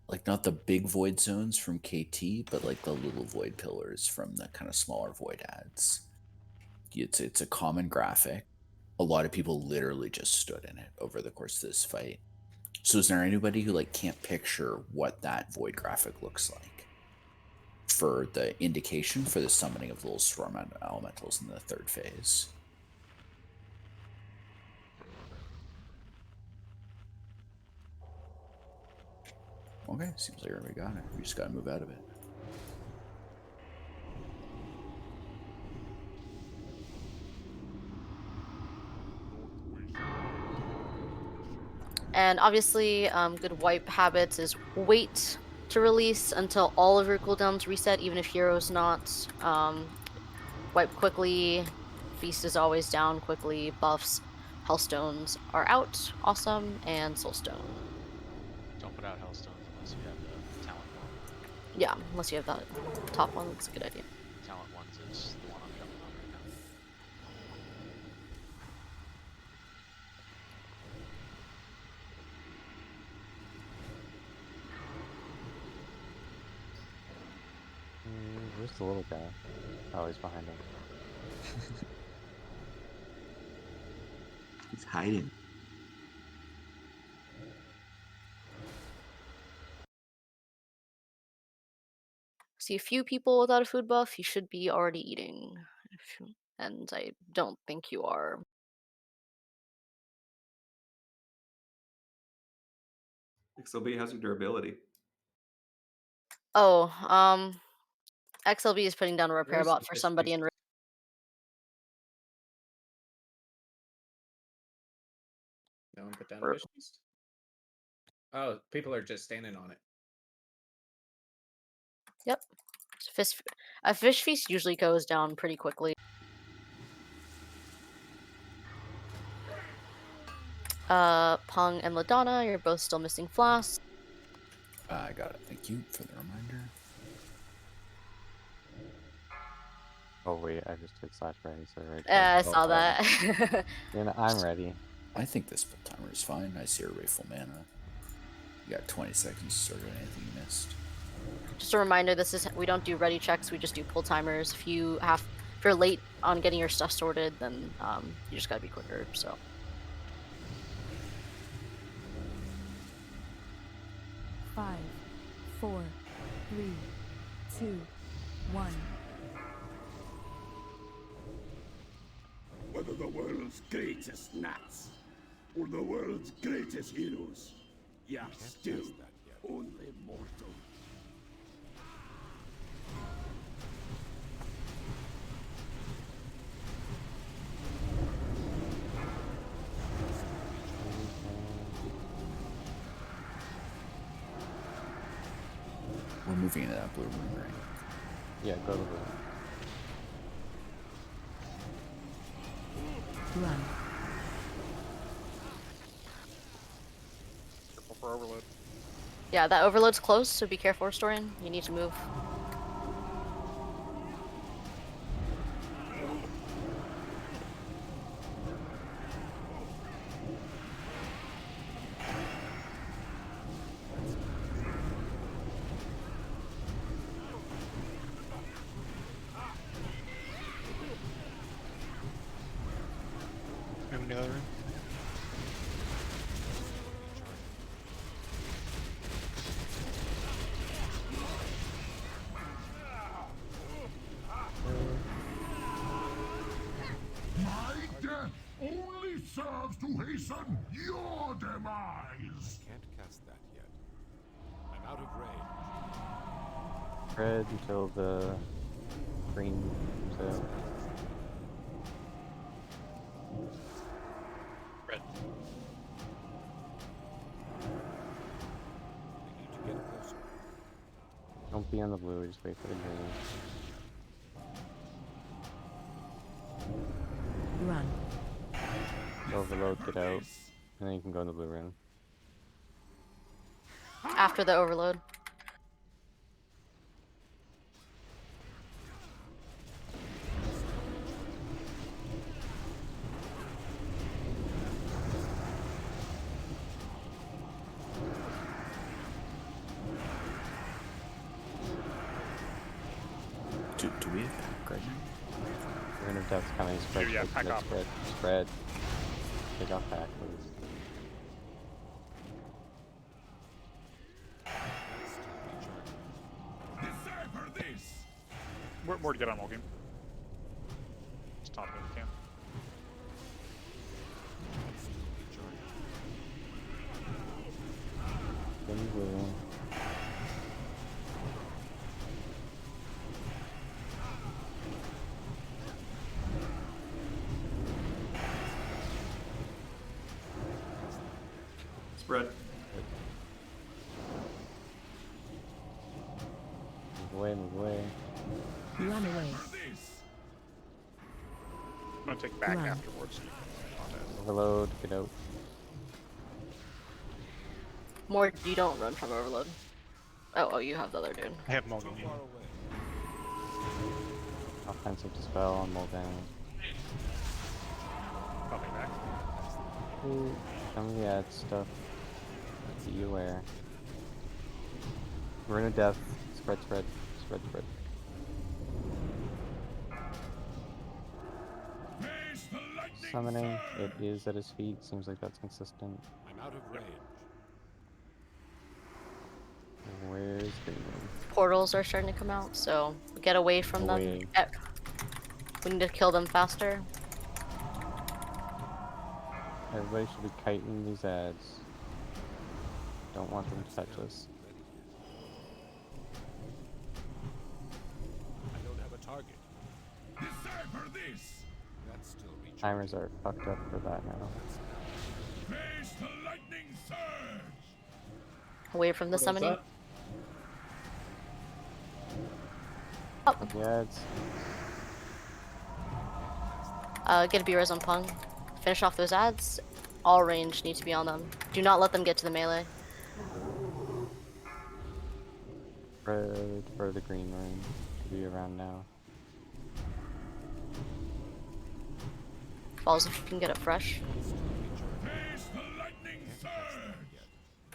S1: Like not the big void zones from KT, but like the little void pillars from the kind of smaller void ads. It's a common graphic. A lot of people literally just stood in it over the course of this fight. So is there anybody who like can't picture what that void graphic looks like for the indication for the summoning of the little storm elementals in the third phase? Okay, seems like everybody got it. We just gotta move out of it.
S7: And obviously, good wipe habits is wait to release until all of your cooldowns reset, even if hero's not. Wipe quickly. Feast is always down quickly. Buffs, Hellstones are out. Awesome. And Soulstone.
S10: Don't put out Hellstones unless you have the talent one.
S7: Yeah, unless you have that top one, that's a good idea.
S10: Talent ones is the one I'm jumping on right now.
S2: Where's the little guy? Oh, he's behind him.
S4: He's hiding.
S7: See a few people without a food buff, you should be already eating. And I don't think you are.
S15: XLB, how's your durability?
S7: Oh, XLB is putting down a repair
S3: Where's
S7: bot
S3: the
S7: for somebody in
S3: No one put down a fish feast? Oh, people are just standing on it.
S7: Yep. A fish feast usually goes down pretty quickly. Pung and LaDonna, you're both still missing Floss.
S1: I got it. Thank you for the reminder.
S2: Oh wait, I just did slash ready, so right.
S7: I saw that.
S2: I'm ready.
S1: I think this spell timer is fine. I see our full mana. You got 20 seconds to sort out anything you missed.
S7: Just a reminder, we don't do ready checks, we just do pull timers. If you're late on getting your stuff sorted, then you just gotta be quicker, so.
S13: Five, 4, 3, 2, 1.
S16: Whether the world's greatest gnats or the world's greatest heroes, you're still only mortal.
S1: We're moving into that blue room, right?
S2: Yeah, go to the room.
S13: Run.
S6: Careful for overload.
S7: Yeah, that overload's close, so be careful, Restoring. You need to move.
S8: Moving to the other room.
S16: My death only serves to hasten your demise.
S14: Can't cast that yet. I'm out of range.
S2: Red until the green comes out.
S10: Red.
S14: I need to get closer.
S2: Don't be on the blue, just wait for the green.
S13: Run.
S2: Overload, get out, and then you can go in the blue room.
S7: After the overload.
S1: Do we have pack right now?
S2: Rune of Death's coming, spread,
S6: Yeah, pack off.
S2: spread. Take off pack, please.
S16: Decipher this.
S6: More to get on wall game. Just top it if you can.
S2: In blue.
S15: Spread.
S2: Move away, move away.
S13: Run away.
S6: I'm gonna take back
S13: Run.
S6: afterwards.
S2: Overload, get out.
S7: More, you don't run from overload. Oh, you have the other dude.
S8: I have Mulligan.
S2: Offensive dispel on Muldown.
S6: Probably back.
S2: Ooh, some of the ad stuff. Be aware. Rune of Death. Spread, spread, spread, spread. Summoning. It is at his feet. Seems like that's consistent.
S14: I'm out of range.
S2: Where's green room?
S7: Portals are starting to come out, so get away from them.
S2: Away.
S7: We need to kill them faster.
S2: Everybody should be kiting these ads. Don't want them to touch us.
S14: I don't have a target. Decipher this. That's still reaching.
S2: Timers are fucked up for that now.
S16: Face
S7: Away from the
S3: Portal's
S7: summoning.
S3: up.
S7: Oh.
S2: Yeah, it's
S7: Get a B-res on Pung. Finish off those ads. All range need to be on them. Do not let them get to the melee.
S2: for the green room to be around now.
S7: Falls if you can get it fresh.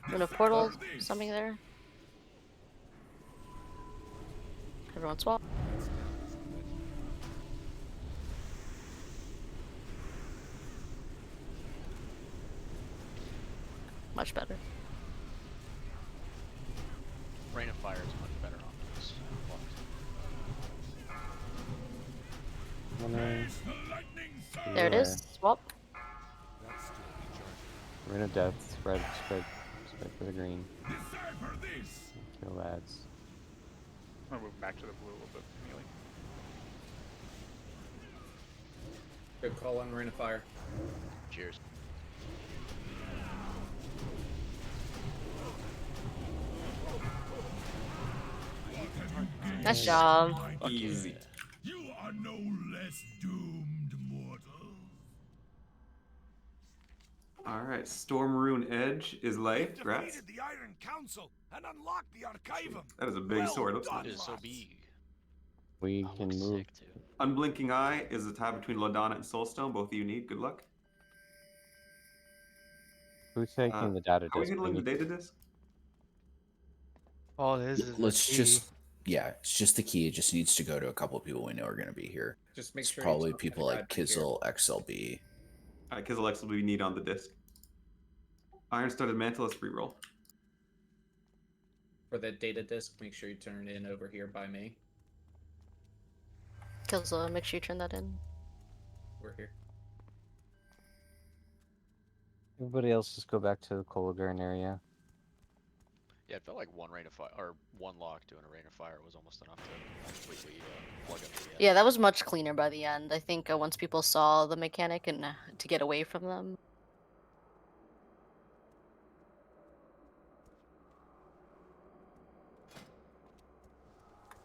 S7: Rune of Portal, something there. Everyone swap. Much better.
S10: Rain of Fire is much better on those blocks.
S7: There it is. Swap.
S2: Rune of Death, spread for the green. Kill ads.
S6: I'm gonna move back to the blue a little bit, Mealy.
S3: Good call on Rain of Fire.
S10: Cheers.
S7: Nice job.
S15: Easy.
S16: You are no less doomed, mortals.
S15: Alright, Storm Rune Edge is light. Grats.
S16: Defeated the Iron Council and unlocked the Archivum.
S15: That is a big sword. Looks
S10: It
S15: nice.
S10: is so big.
S2: We can move.
S15: Unblinking Eye is the tie between Ladonna and Soulstone. Both of you need. Good luck.
S2: Who's taking the data
S15: Are we
S2: disc?
S15: handling the data disc?
S8: All it is
S1: Let's
S8: the
S1: just, yeah, it's just the key. It just needs to go to a couple of people we know are going to be here.
S3: Just make
S1: it's
S3: sure
S1: probably
S3: you
S1: people like Kizzle, XLB.
S15: Alright, Kizzle X will be need on the disc. Iron-studded mantle is free roll.
S3: For the data disk, make sure you turn it in over here by me.
S7: Kills, make sure you turn that in.
S3: We're here.
S2: Everybody else just go back to the Kolagarn area.
S10: Yeah, it felt like one Rain of Fire or one lock doing a Rain of Fire was almost enough to completely plug up the
S7: Yeah, that was much cleaner by the end. I think once people saw the mechanic and to get away from them.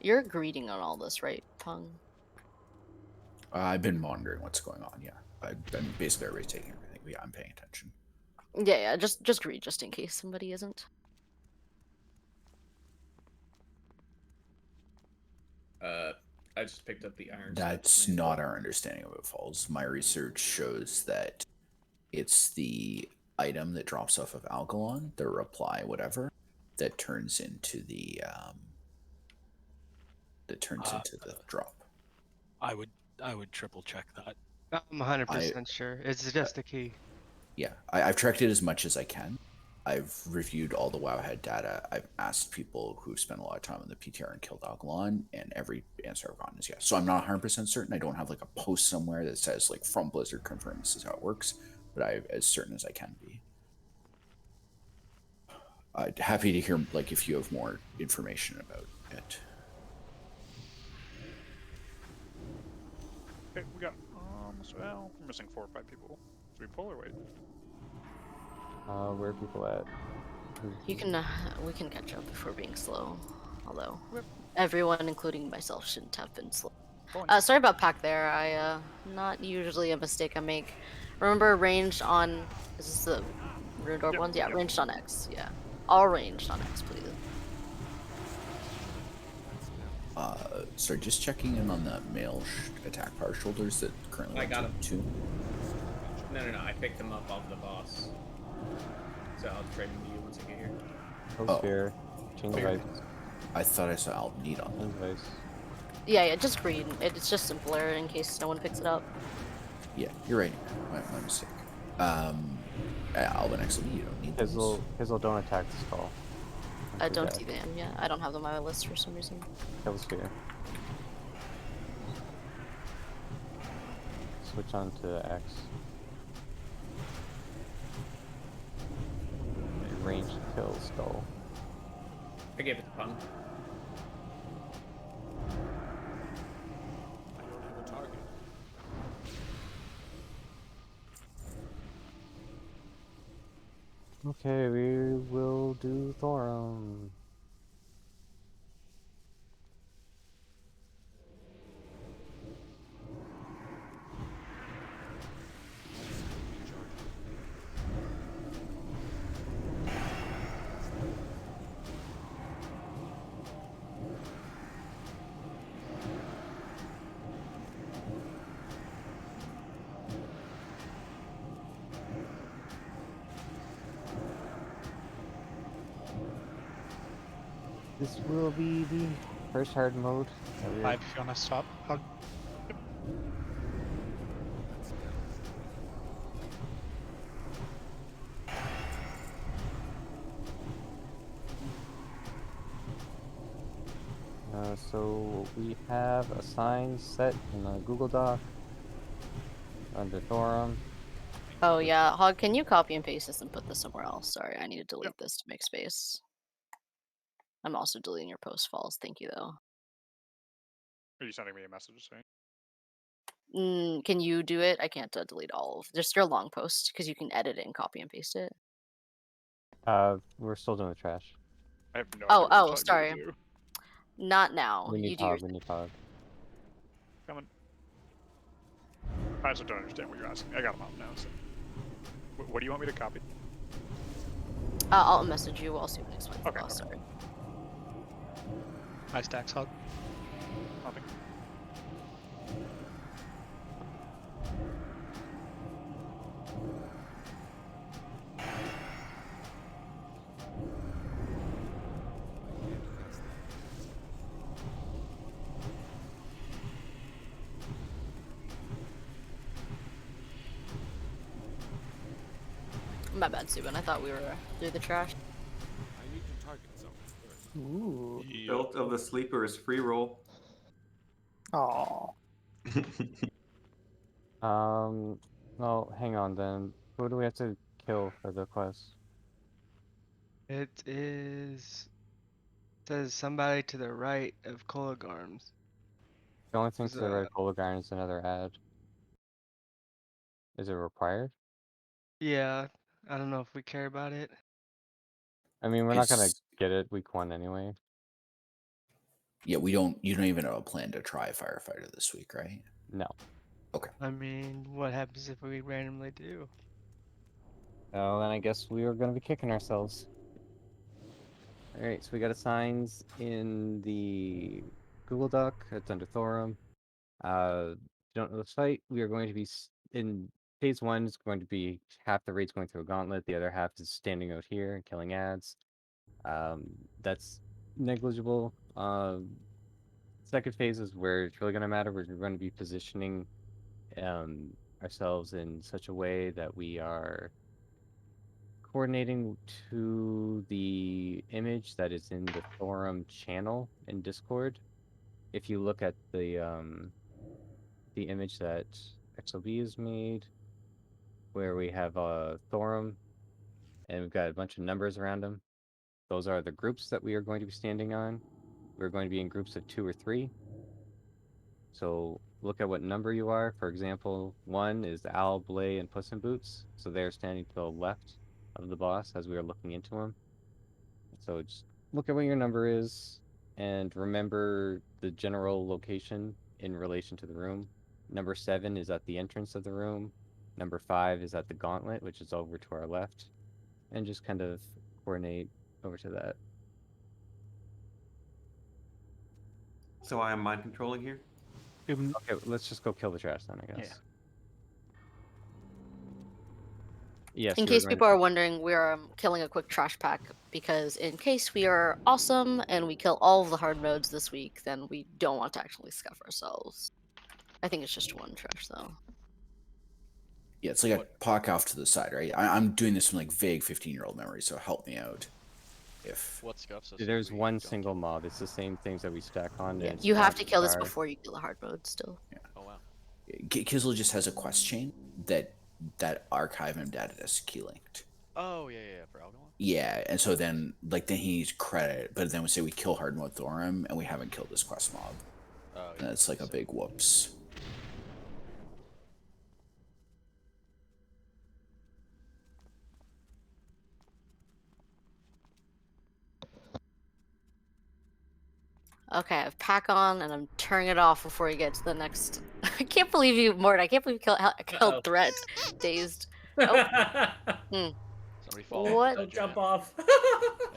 S7: You're greeting on all this, right, Pung?
S1: I've been monitoring what's going on. Yeah, I've been basically already taking everything. Yeah, I'm paying attention.
S7: Yeah, just greet just in case somebody isn't.
S3: I just picked up the iron.
S1: That's not our understanding of it, Falls. My research shows that it's the item that drops off of Algalon, the reply, whatever, that turns into the into the drop.
S5: I would triple check that.
S8: I'm 100% sure. It's just a key.
S1: Yeah, I've tracked it as much as I can. I've reviewed all the Wowhead data. I've asked people who've spent a lot of time on the PTR and killed Algalon, and every answer I've gotten is yes. So I'm not 100% certain. I don't have like a post somewhere that says like from Blizzard confirmed this is how it works, but I'm as certain as I can be. I'd happy to hear like if you have more information about it.
S6: Okay, we got well, we're missing 4 or 5 people. Do we pull or wait?
S2: Where are people at?
S7: You can we can catch up if we're being slow. Although everyone, including myself, shouldn't have been slow. Sorry about pack there. I not usually a mistake I make. Remember ranged on is this the Rune Orb ones? Yeah, ranged on X. Yeah, all ranged on X, please.
S1: Sorry, just checking in on the male attack power shoulders that currently.
S3: I got him.
S1: 2.
S3: No, I picked them up off the boss. So I'll trade them to you once I get here.
S2: Sphere. Change vice.
S1: I thought I saw Alt need on them.
S2: Change vice.
S7: Yeah, just green. It's just simpler in case no one picks it up.
S1: Yeah, you're right. My mistake. Alvin XLB, you don't need those.
S2: Hizzle, don't attack the skull.
S7: I don't see them, yeah. I don't have them on my list for some reason.
S2: Kill Sphere. Switch on to X. Range kill skull.
S3: I gave it to Pung.
S14: I don't have a target.
S2: Okay, we will do Thorum. This will be the first hard mode. That we're...
S19: 5 if you want to stop. Hug.
S2: So we have a sign set in a Google Doc under Thorum.
S7: Oh yeah, Hog, can you copy and paste this and put this somewhere else? Sorry, I need to delete
S6: Yep.
S7: this to make space. I'm also deleting your post falls. Thank you though.
S6: Are you sending me a message saying?
S7: Can you do it? I can't delete all of just your long post because you can edit it and copy and paste it.
S2: We're still doing the trash.
S6: I have no idea what you're telling
S7: Sorry.
S6: me to do.
S7: Not now.
S2: We need
S7: You do your
S2: Hog, we need Hog.
S6: Coming. I also don't understand what you're asking. I got them out now. So. What do you want me to copy?
S7: I'll message you while Steven explains the
S6: Okay.
S7: boss. Sorry.
S19: High stacks, Hug.
S6: Nothing.
S7: My bad, Steven. I thought we were through the trash.
S14: I need to target someone first.
S2: Ooh.
S15: Built of the sleeper is free roll.
S2: Aww. Well, hang on then. Who do we have to kill for the quest?
S20: It is says somebody to the right of Kolagarms.
S2: The only thing
S20: Is
S2: to the right of Hologarn is another ad. Is it required?
S20: Yeah, I don't know if we care about it.
S2: I mean, we're not gonna get it week 1 anyway.
S1: Yeah, we don't. You don't even have a plan to try firefighter this week, right?
S2: No.
S1: Okay.
S20: I mean, what happens if we randomly do?
S2: Oh, then I guess we are gonna be kicking ourselves. Alright, so we got assigns in the Google Doc. It's under Thorum. If you don't know the site, we are going to be in phase 1 is going to be half the raid's going through a gauntlet, the other half is standing out here and killing ads. That's negligible. Second phase is where it's really going to matter. We're going to be positioning ourselves in such a way that we are coordinating to the image that is in the Thorum channel in Discord. If you look at the image that XLB has made, where we have Thorum, and we've got a bunch of numbers around them. Those are the groups that we are going to be standing on. We're going to be in groups of 2 or 3. So look at what number you are. For example, 1 is Owl, Blay, and Puss in Boots. So they're standing to the left of the boss as we are looking into him. So just look at what your number is and remember the general location in relation to the room. Number 7 is at the entrance of the room. Number 5 is at the gauntlet, which is over to our left. And just kind of coordinate over to that.
S15: So I am mind controlling here?
S2: Okay, let's just go kill the trash then, I guess. Yes,
S7: In case people are wondering, we are killing a quick trash pack because in case we are awesome and we kill all of the hard modes this week, then we don't want to actually scuff ourselves. I think it's just 1 trash though.
S1: Yeah, it's like a pock off to the side, right? I'm doing this from like vague 15-year-old memory, so help me out. If
S10: what scuffs us?
S2: There's one single mob. It's the same things that we stack on.
S7: Yeah,
S2: and
S7: you have to kill this
S2: star.
S7: before you kill the hard mode still.
S1: Yeah.
S10: Oh wow.
S1: Kizzle just has a quest chain that archive him data is key linked.
S10: Oh yeah, for Algalon.
S1: Yeah, and so then he needs credit, but then we say we kill hard mode Thorum and we haven't killed this quest mob.
S10: Oh yeah.
S1: And it's like a big whoops.
S7: Okay, I have pack on, and I'm turning it off before you get to the next. I can't believe you, Mort. I can't believe you killed threat. Dazed. Oh. Hmm.
S10: Somebody fall off
S7: What?
S10: the ledge,
S3: Don't jump
S10: man.
S3: off.
S10: There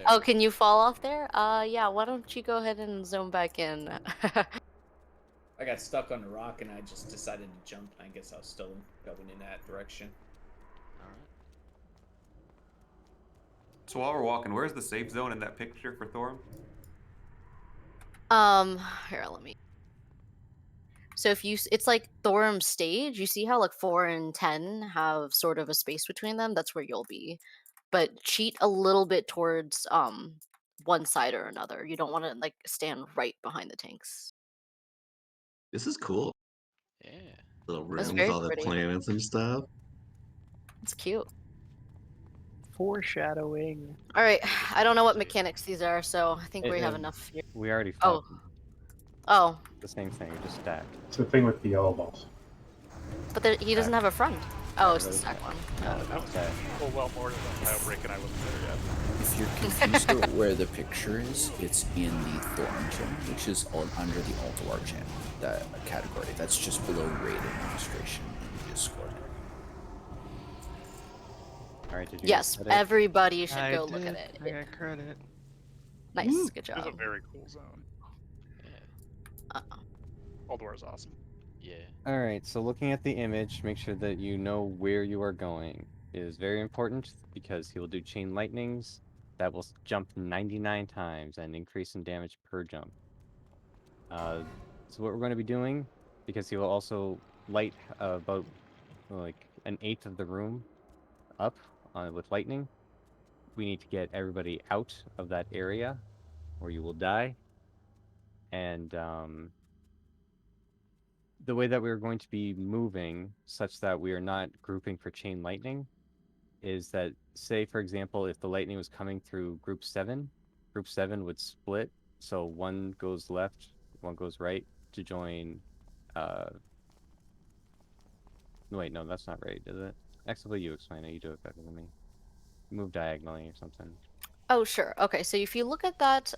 S7: Oh,
S10: we
S7: can you fall off there? Yeah. Why don't you go ahead and zone back in?
S3: I got stuck on the rock and I just decided to jump, and I guess I was still going in that direction.
S10: Alright.
S15: So while we're walking, where's the safe zone in that picture for Thorum?
S7: Here, let me. So if you, it's like Thorum's stage. You see how like 4 and 10 have sort of a space between them. That's where you'll be, but cheat a little bit towards one side or another. You don't want to like stand right behind the tanks.
S4: This is cool.
S10: Yeah.
S4: Little
S7: That's
S4: room with
S7: very
S4: all the
S7: pretty.
S4: planets and stuff.
S7: It's cute.
S8: Foreshadowing.
S7: All right, I don't know what mechanics these are, so I think we have enough here.
S2: We already
S7: Oh,
S2: fought them.
S7: oh,
S2: The same thing, just stack.
S9: It's the thing with the yellow balls.
S7: but he doesn't have a friend. Oh, it's the stack one.
S2: No,
S7: Oh.
S2: it's stack.
S6: Oh, well, more than a tile break, and I wasn't there yet.
S1: If you're confused about where the picture is, it's in the Thorn channel, which is under the Ulduar channel, that category. That's just below raid administration in Discord.
S2: All right, did you
S7: Yes,
S2: get it?
S7: everybody should
S20: I
S7: go look at
S20: did.
S7: it.
S20: I got credit.
S7: Nice, good
S6: It was a
S7: job.
S6: very cool zone.
S10: Yeah.
S6: Ulduar is awesome.
S10: Yeah.
S2: All right, so looking at the image, make sure that you know where you are going. It is very important because he will do chain lightnings that will jump 99 times and increase in damage per jump. So what we're going to be doing, because he will also light about like an eighth of the room up with lightning, we need to get everybody out of that area or you will die. And the way that we're going to be moving such that we are not grouping for chain lightning is that, say, for example, if the lightning was coming through group 7 would split. So one goes left, one goes right to join. Wait, no, that's not right, is it? Actually, you explain it. You do it better than me. Move diagonally or something.
S7: Oh, sure. Okay, so if you look at that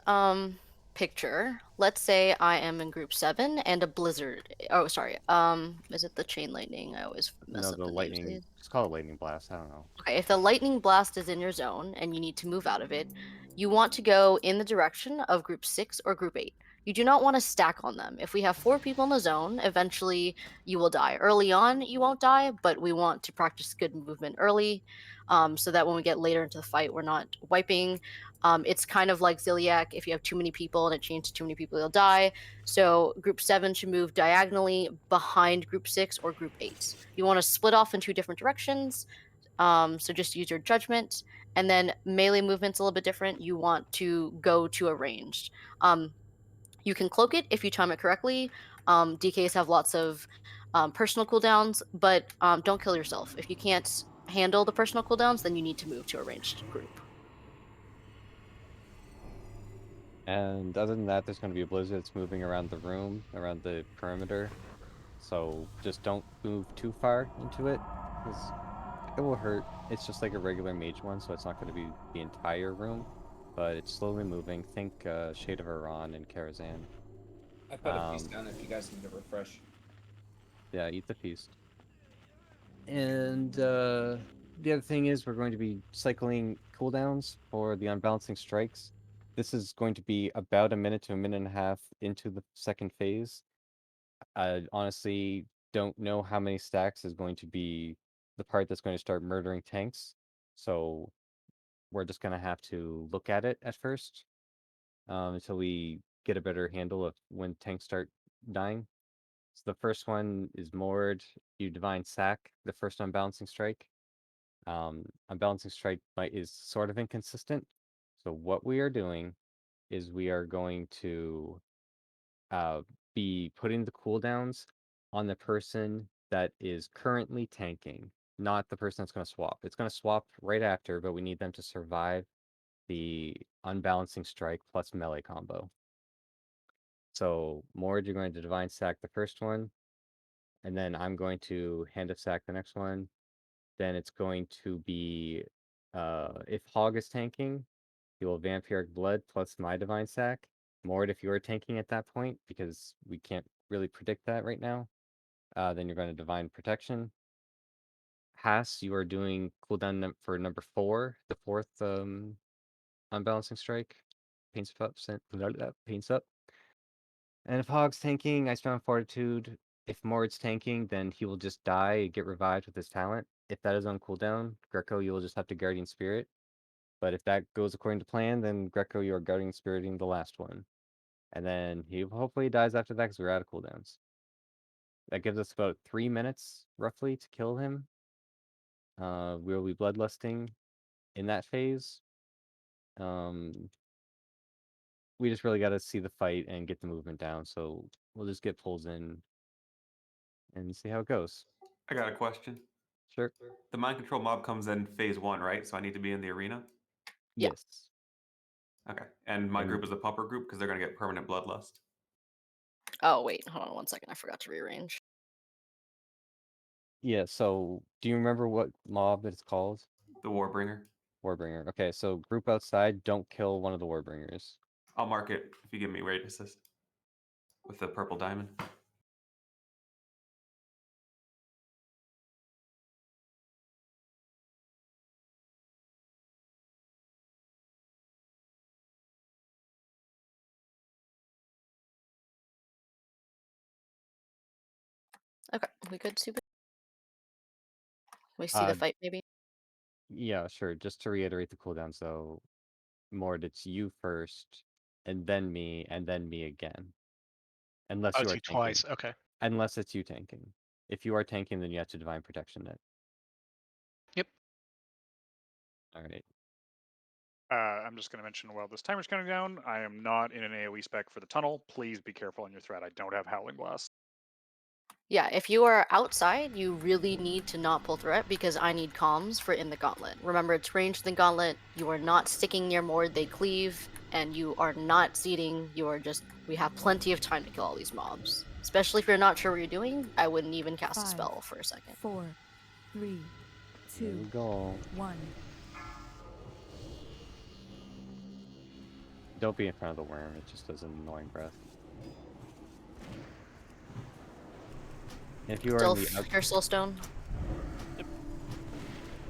S7: picture, let's say I am in group 7 and a blizzard. Oh, sorry. Is it the chain lightning? I always mess
S2: No,
S7: up
S2: the
S7: the names.
S2: lightning. Just call it lightning blast. I don't know.
S7: Okay, if the lightning blast is in your zone and you need to move out of it, you want to go in the direction of group 6 or group 8. You do not want to stack on them. If we have 4 people in the zone, eventually you will die. Early on, you won't die, but we want to practice good movement early so that when we get later into the fight, we're not wiping. It's kind of like Ziliac. If you have too many people and it changes too many people, you'll die. So group 7 should move diagonally behind group 6 or group 8. You want to split off in 2 different directions. So just use your judgment. And then melee movement's a little bit different. You want to go to a ranged. You can cloak it if you time it correctly. DKs have lots of personal cooldowns, but don't kill yourself. If you can't handle the personal cooldowns, then you need to move to a ranged group.
S2: And other than that, there's going to be a blizzard that's moving around the room, around the perimeter. So just don't move too far into it, because it will hurt. It's just like a regular mage one, so it's not going to be the entire room, but it's slowly moving. Think Shade of Iran and Karazhan.
S3: I put a piece down if you guys need to refresh.
S2: Yeah, eat the feast. And the other thing is we're going to be cycling cooldowns for the unbalancing strikes. This is going to be about a minute to a minute and a half into the second phase. I honestly don't know how many stacks is going to be the part that's going to start murdering tanks. So we're just going to have to look at it at first until we get a better handle of when tanks start dying. So the first one is moored. You divine sack the first unbalancing strike. Unbalancing strike is sort of inconsistent. So what we are doing is we are going to be putting the cooldowns on the person that is currently tanking, not the person that's going to swap. It's going to swap right after, but we need them to survive the unbalancing strike plus melee combo. So, Mord, you're going to divine sack the first one, and then I'm going to hand of sack the next one. Then it's going to be, if Hog is tanking, he will vampiric blood plus my divine sack. Mord, if you are tanking at that point, because we can't really predict that right now, then you're going to Divine Protection. Haas, you are doing cooldown for number 4, the 4th Unbalancing Strike. Paints up, paints up. And if Hog's tanking, Icebound Fortitude. If Mord's tanking, then he will just die and get revived with his talent. If that is on cooldown, Greco, you will just have to Guardian Spirit. But if that goes according to plan, then Greco, you are Guardian Spiriting the last one. And then he hopefully dies after that because we're out of cooldowns. That gives us about 3 minutes, roughly, to kill him. We'll be Bloodlusting in that phase. We just really got to see the fight and get the movement down, so we'll just get pulls in and see how it goes.
S15: I got a question.
S2: Sure.
S15: The mind control mob comes in phase 1, right? So I need to be in the arena?
S2: Yes.
S15: Okay. And my group is a pupper group because they're going to get permanent bloodlust.
S7: Oh wait, hold on 1 second. I forgot to rearrange.
S2: Yeah, so do you remember what mob it's called?
S15: The Warbringer.
S2: Warbringer. Okay, so group outside, don't kill one of the Warbringers.
S15: I'll mark it if you give me raid assist. With the purple diamond.
S7: Okay, we good, Super? We see the fight, maybe?
S2: Yeah, sure. Just to reiterate the cooldowns, though, Mord, it's you first, and then me again. Unless
S8: Oh,
S2: you
S8: it's
S2: are
S8: you
S2: tanking.
S8: twice. Okay.
S2: Unless it's you tanking. If you are tanking, then you have to Divine Protection it.
S8: Yep.
S2: All right.
S6: I'm just going to mention while this timer's counting down, I am not in an AoE spec for the tunnel. Please be careful on your threat. I don't have Howling Blast.
S7: Yeah, if you are outside, you really need to not pull threat because I need comms for in the gauntlet. Remember, it's ranged in the gauntlet. You are not sticking near Mord, they cleave, and you are not seeding. You are just, we have plenty of time to kill all these mobs. Especially if you're not sure what you're doing, I wouldn't even cast a spell for a second.
S13: 4, 3,
S2: There
S13: 2,
S2: we go.
S13: 1.
S2: Don't be in front of the worm, it just does an annoying breath. If you are in the
S7: your soulstone.
S2: If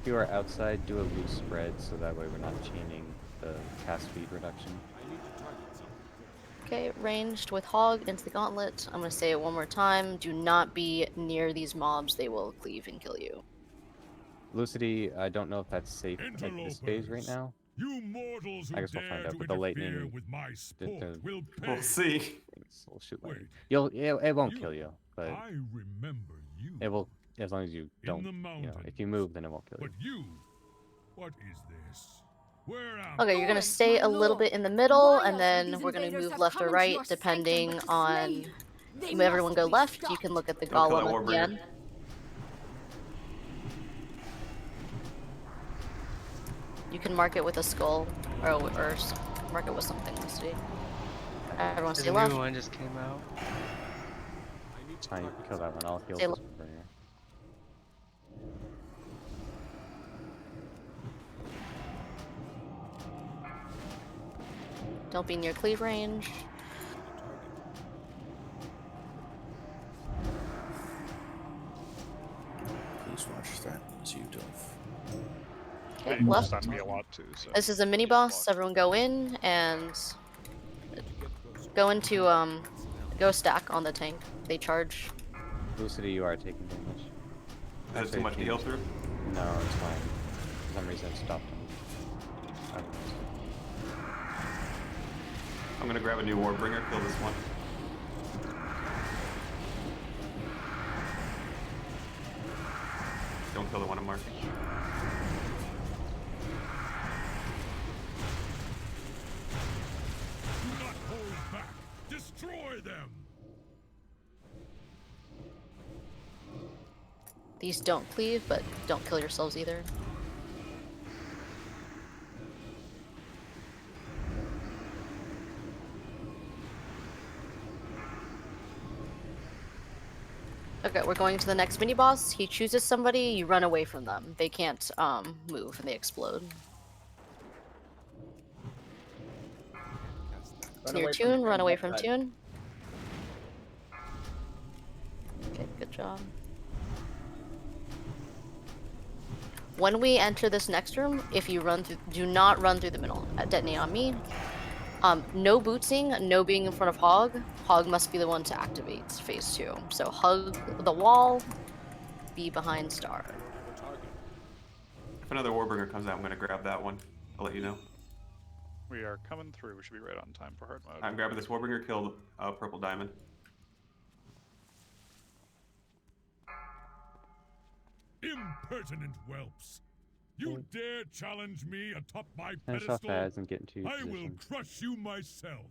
S2: you are outside, do a loose spread so that way we're not chaining the cast speed reduction.
S7: Okay, ranged with Hog into the gauntlet. I'm gonna say it one more time. Do not be near these mobs, they will cleave and kill you.
S2: Lucidity, I don't know if that's safe at this phase right now.
S16: You mortals who
S2: I guess we'll find
S16: dare
S2: out
S16: to
S2: with the
S16: interfere
S2: lightning.
S16: with my sport will pay.
S15: We'll see.
S2: Things will shoot lightning. It won't kill you, but
S16: I remember you.
S2: it will, as long as you don't.
S16: In the
S2: if you move, then it won't kill you.
S16: But you, what is this? Where am
S7: Okay, you're gonna stay a little bit in the middle, and then we're gonna move left or right depending on. Everyone go left. You can look at the golem at the end. You can mark it with a skull, or mark it with something. Let's see. Everyone stay left.
S20: The new one just came out.
S2: Fine, kill that one. I'll heal
S7: Stay
S2: this bringer.
S7: Don't be near cleave range.
S1: Please watch that as you dove.
S7: Okay, left.
S6: That to be a lot too. So.
S7: This is a mini boss. Everyone go in and go into go stack on the tank. They charge.
S2: Lucidity, you are taking damage.
S15: Is it too much to heal through?
S2: No, it's fine. For some reason, it stopped him.
S15: I'm gonna grab a new Warbringer, kill this one. Don't kill the one I'm marking.
S16: Do not hold back. Destroy them.
S7: These don't cleave, but don't kill yourselves either. Okay, we're going to the next mini boss. He chooses somebody, you run away from them. They can't move and they explode. It's near Tune. Run away from Tune. Okay, good job. When we enter this next room, if you run through, do not run through the middle. Detonate on me. No bootsing, no being in front of Hog. Hog must be the one to activate phase 2. So hug the wall, be behind Star.
S15: If another Warbringer comes out, I'm gonna grab that one. I'll let you know.
S6: We are coming through. We should be right on time for hard mode.
S15: I'm grabbing this Warbringer, killed Purple Diamond.
S16: Impertinent whelps! You dare challenge me atop my
S2: Finish off
S16: pedestal?
S2: ads and get into
S16: I will
S2: position.
S16: crush you myself.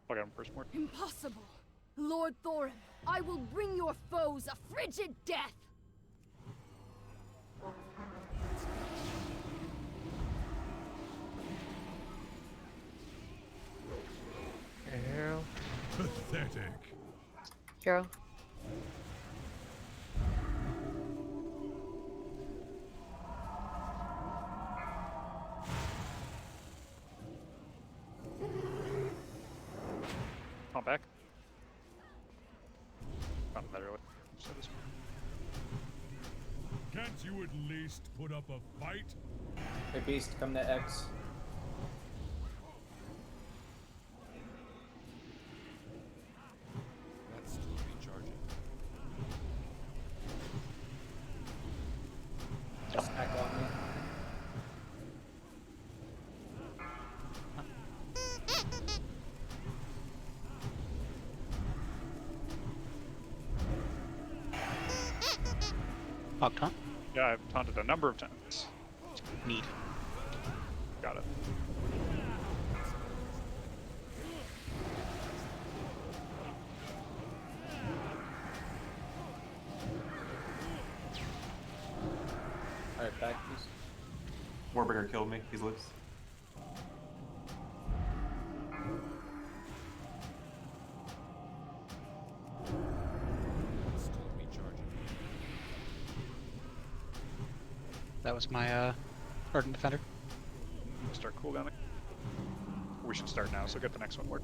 S6: Plug out him first, Mort.
S18: Impossible! Lord Thorin, I will bring your foes a frigid death!
S20: Hero.
S16: Pathetic.
S7: Hero.
S6: On back. Found a better way. So this
S16: Can't you at least put up a fight?
S3: Hey Beast, come to X.
S14: That's still recharging.
S3: Snack on me.
S8: Hog taunt?
S6: Yeah, I've taunted a number of times.
S8: Neat.
S6: Got it.
S3: Alright, back Beast.
S15: Warbringer killed me. He's loose.
S14: Still recharging.
S8: That was my Ardent Defender.
S6: Start cooldowning. We should start now, so get the next one, Mort.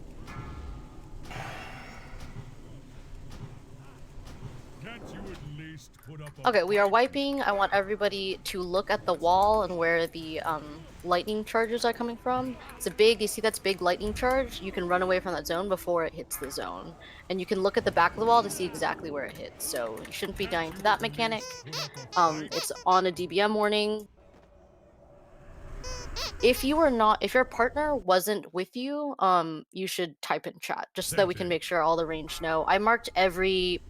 S16: Can't you at least put up a
S7: Okay, we are wiping. I want everybody to look at the wall and where the lightning charges are coming from. It's a big, you see that's big lightning charge? You can run away from that zone before it hits the zone. And you can look at the back of the wall to see exactly where it hits. So you shouldn't be dying to that mechanic. It's on a DBM warning. If your partner wasn't with you, you should type in chat just so that we can make sure all the range know. I marked every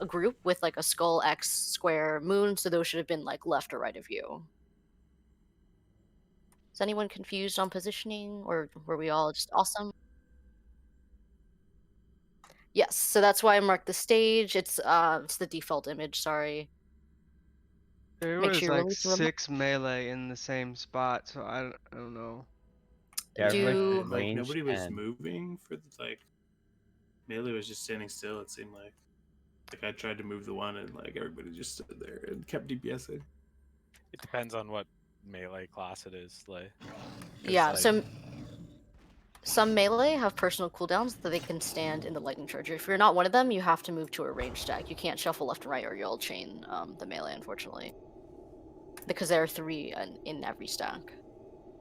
S7: group with like a skull, X, square, moon, so those should have been like left or right of you. Is anyone confused on positioning, or were we all just awesome? Yes, so that's why I marked the stage. It's the default image, sorry.
S20: There
S7: Make
S20: was
S7: sure you
S20: like
S7: release the remote.
S20: 6 melee in the same spot, so I don't know.
S2: Yeah,
S7: Do
S21: Like
S2: range
S21: nobody was
S2: 10.
S21: moving for the, like melee was just standing still. It seemed like I tried to move the one and like everybody just stood there and kept DPSing.
S5: It depends on what melee class it is, like.
S7: Yeah,
S5: like,
S7: so some melee have personal cooldowns that they can stand in the lightning charger. If you're not one of them, you have to move to a range stack. You can't shuffle left and right or you'll chain the melee, unfortunately. Because there are 3 in every stack.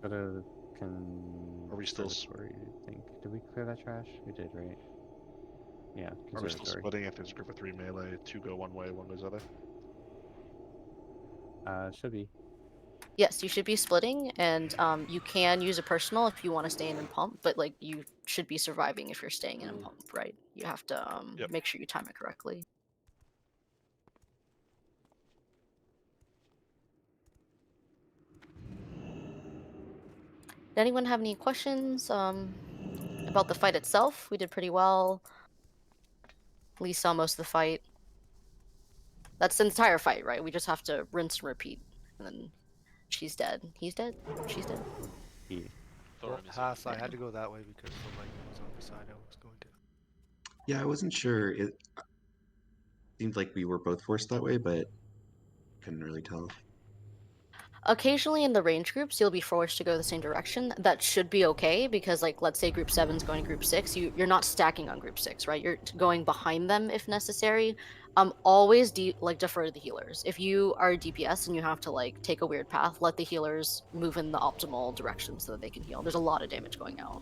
S2: Go to
S19: Are we still
S2: conservatory, I think. Did we clear that trash? We did, right? Yeah,
S19: Are we still
S2: conservatory.
S19: splitting if there's a group of 3 melee, 2 go one way, 1 goes other?
S2: Should be.
S7: Yes, you should be splitting, and you can use a personal if you want to stay in and pump, but like you should be surviving if you're staying in and pump, right? You have to make sure you time it correctly. Did anyone have any questions about the fight itself? We did pretty well. Lee saw most of the fight. That's the entire fight, right? We just have to rinse and repeat, and then she's dead. He's dead. She's dead.
S10: Thorin is
S22: Pass. I had to go that way because the lightning was on the side I was going to.
S4: Yeah, I wasn't sure. It seemed like we were both forced that way, but couldn't really tell.
S7: Occasionally in the range groups, you'll be forced to go the same direction. That should be okay because, like, let's say group 7's going to group 6, you're not stacking on group 6, right? You're going behind them if necessary. Always defer to the healers. If you are a DPS and you have to like take a weird path, let the healers move in the optimal direction so that they can heal. There's a lot of damage going out.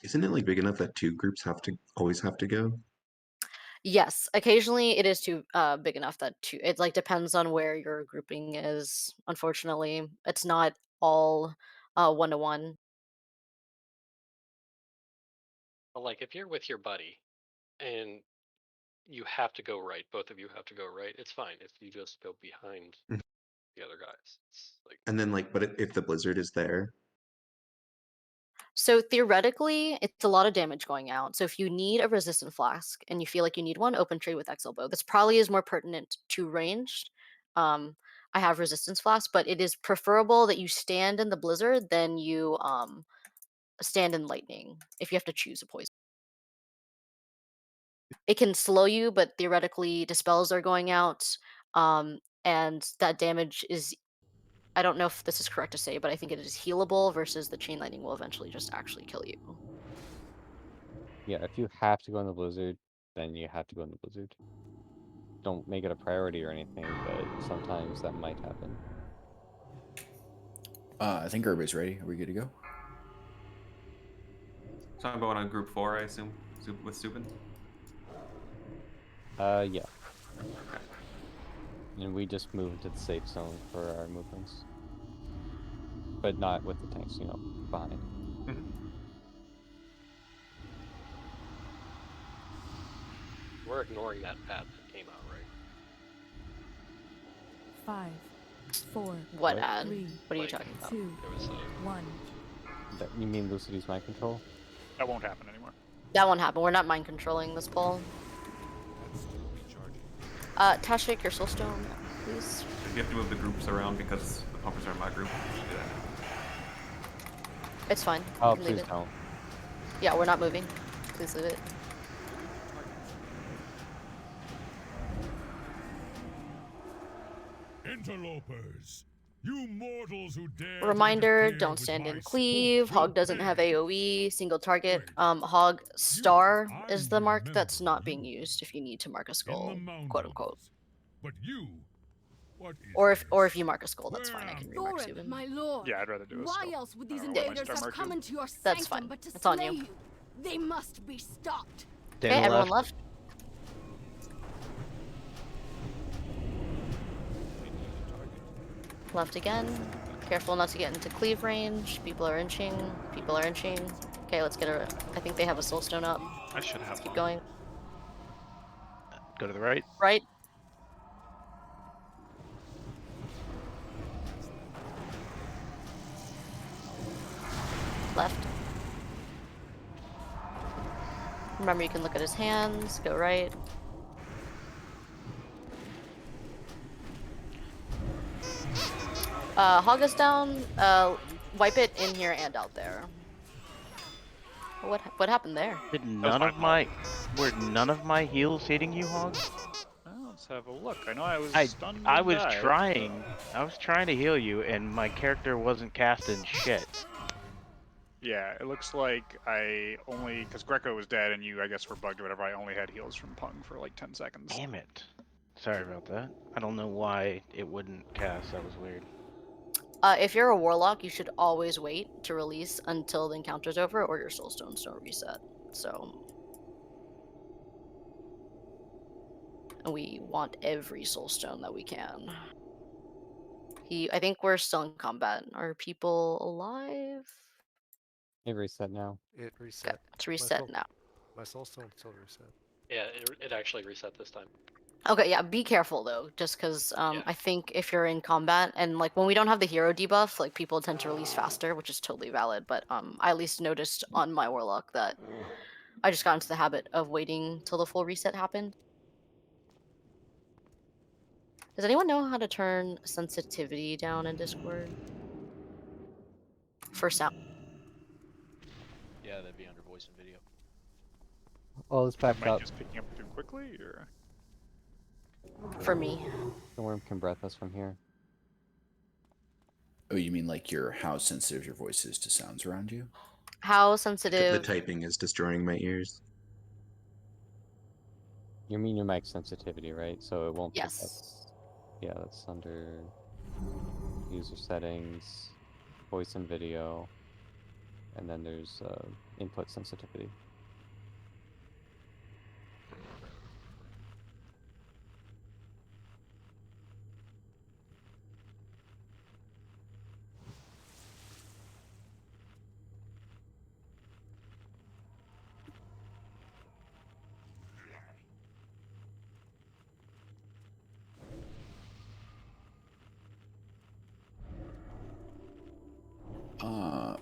S4: Isn't it like big enough that two groups always have to go?
S7: Yes, occasionally it is too big enough that it like depends on where your grouping is. Unfortunately, it's not all 1-to-1.
S11: But like if you're with your buddy and you have to go right, both of you have to go right, it's fine if you just go behind
S4: Mhm.
S11: the other guys. It's like
S4: And then like, but if the blizzard is there,
S7: So theoretically, it's a lot of damage going out. So if you need a resistant flask and you feel like you need one, open trade with X Elbow. This probably is more pertinent to ranged. I have resistance flask, but it is preferable that you stand in the blizzard than you stand in lightning if you have to choose a poison. It can slow you, but theoretically dispels are going out, and that damage is. I don't know if this is correct to say, but I think it is healable versus the chain lightning will eventually just actually kill you.
S2: Yeah, if you have to go in the blizzard, then you have to go in the blizzard. Don't make it a priority or anything, but sometimes that might happen.
S1: I think everybody's ready. Are we good to go?
S15: So I'm going on group 4, I assume, with Subin.
S2: Yeah.
S15: Okay.
S2: And we just move into the safe zone for our movements. But not with the tanks, behind.
S11: we're ignoring that path that came out, right?
S13: 5, 4.
S7: What ad?
S13: 3,
S7: What are you
S11: Like,
S7: talking about?
S11: There was
S13: 1.
S2: You mean Lucidy's mind control?
S6: That won't happen anymore.
S7: That won't happen. We're not mind controlling this poll. Tashik, your soulstone, please.
S15: If you have to move the groups around because the pumpers are in my group, you should do that.
S7: It's fine.
S2: Oh,
S7: You can leave
S2: please
S7: it.
S2: don't.
S7: Yeah, we're not moving. Please leave it.
S16: Interlopers, you mortals who dare
S7: Reminder,
S16: to
S7: don't stand in cleave. Hog doesn't have AoE, single target. Hog star is the mark that's not being used if you need to mark a skull, quote unquote.
S16: But you, what is
S7: Or if you mark a skull, that's fine. I can remark
S18: Thorin,
S7: Subin.
S18: my lord.
S6: Yeah, I'd rather do a
S18: Why
S6: skull.
S18: else would these
S6: I don't know why my
S18: invaders
S6: star
S18: have
S6: mark
S18: come
S6: is.
S18: into your
S7: That's
S18: sanctum
S7: fine.
S18: but to
S7: It's on
S18: slay
S7: you.
S18: you? They must be stopped.
S7: Okay, everyone left. Left again. Careful not to get into cleave range. People are inching. People are inching. Okay, let's get a. I think they have a soulstone up.
S8: I should have
S7: Keep
S8: one.
S7: going.
S8: Go to the right.
S7: Right. Left. Remember, you can look at his hands. Go right. Hog us down. Wipe it in here and out there. What happened there?
S8: Did none of my were none of my heals hitting you, Hog?
S6: Well, let's have a look. I know I was stunned.
S8: I
S6: and
S8: was
S6: died,
S8: trying. I was trying to heal you, and my character wasn't casting shit.
S6: Yeah, it looks like I only, because Greco was dead and you, I guess, were bugged or whatever, I only had heals from Pung for like 10 seconds.
S8: Damn it. Sorry about that. I don't know why it wouldn't cast. That was weird.
S7: If you're a warlock, you should always wait to release until the encounter's over or your soulstones don't reset. So. And we want every soulstone that we can. I think we're still in combat. Are people alive?
S2: It reset now.
S22: It reset.
S7: Okay, it's reset now.
S22: My soulstone still reset.
S11: Yeah, it actually reset this time.
S7: Okay, yeah, be careful though, just because I think if you're in combat and like when we don't have the hero debuff, like people tend to release faster, which is totally valid. But I at least noticed on my warlock that I just got into the habit of waiting till the full reset happened. Does anyone know how to turn sensitivity down in Discord? For sound.
S10: Yeah, that'd be under voice and video.
S2: Oh, it's
S6: Your
S2: backed
S6: mic
S2: up.
S6: is picking up too quickly, or
S7: For me.
S2: The worm can breath us from here.
S1: Oh, you mean like how sensitive your voice is to sounds around you?
S7: How
S4: The
S7: sensitive?
S4: typing is destroying my ears.
S2: You mean your mic sensitivity, right? So it won't pick up.
S7: Yes.
S2: Yeah, that's under user settings, voice and video, and then there's input sensitivity.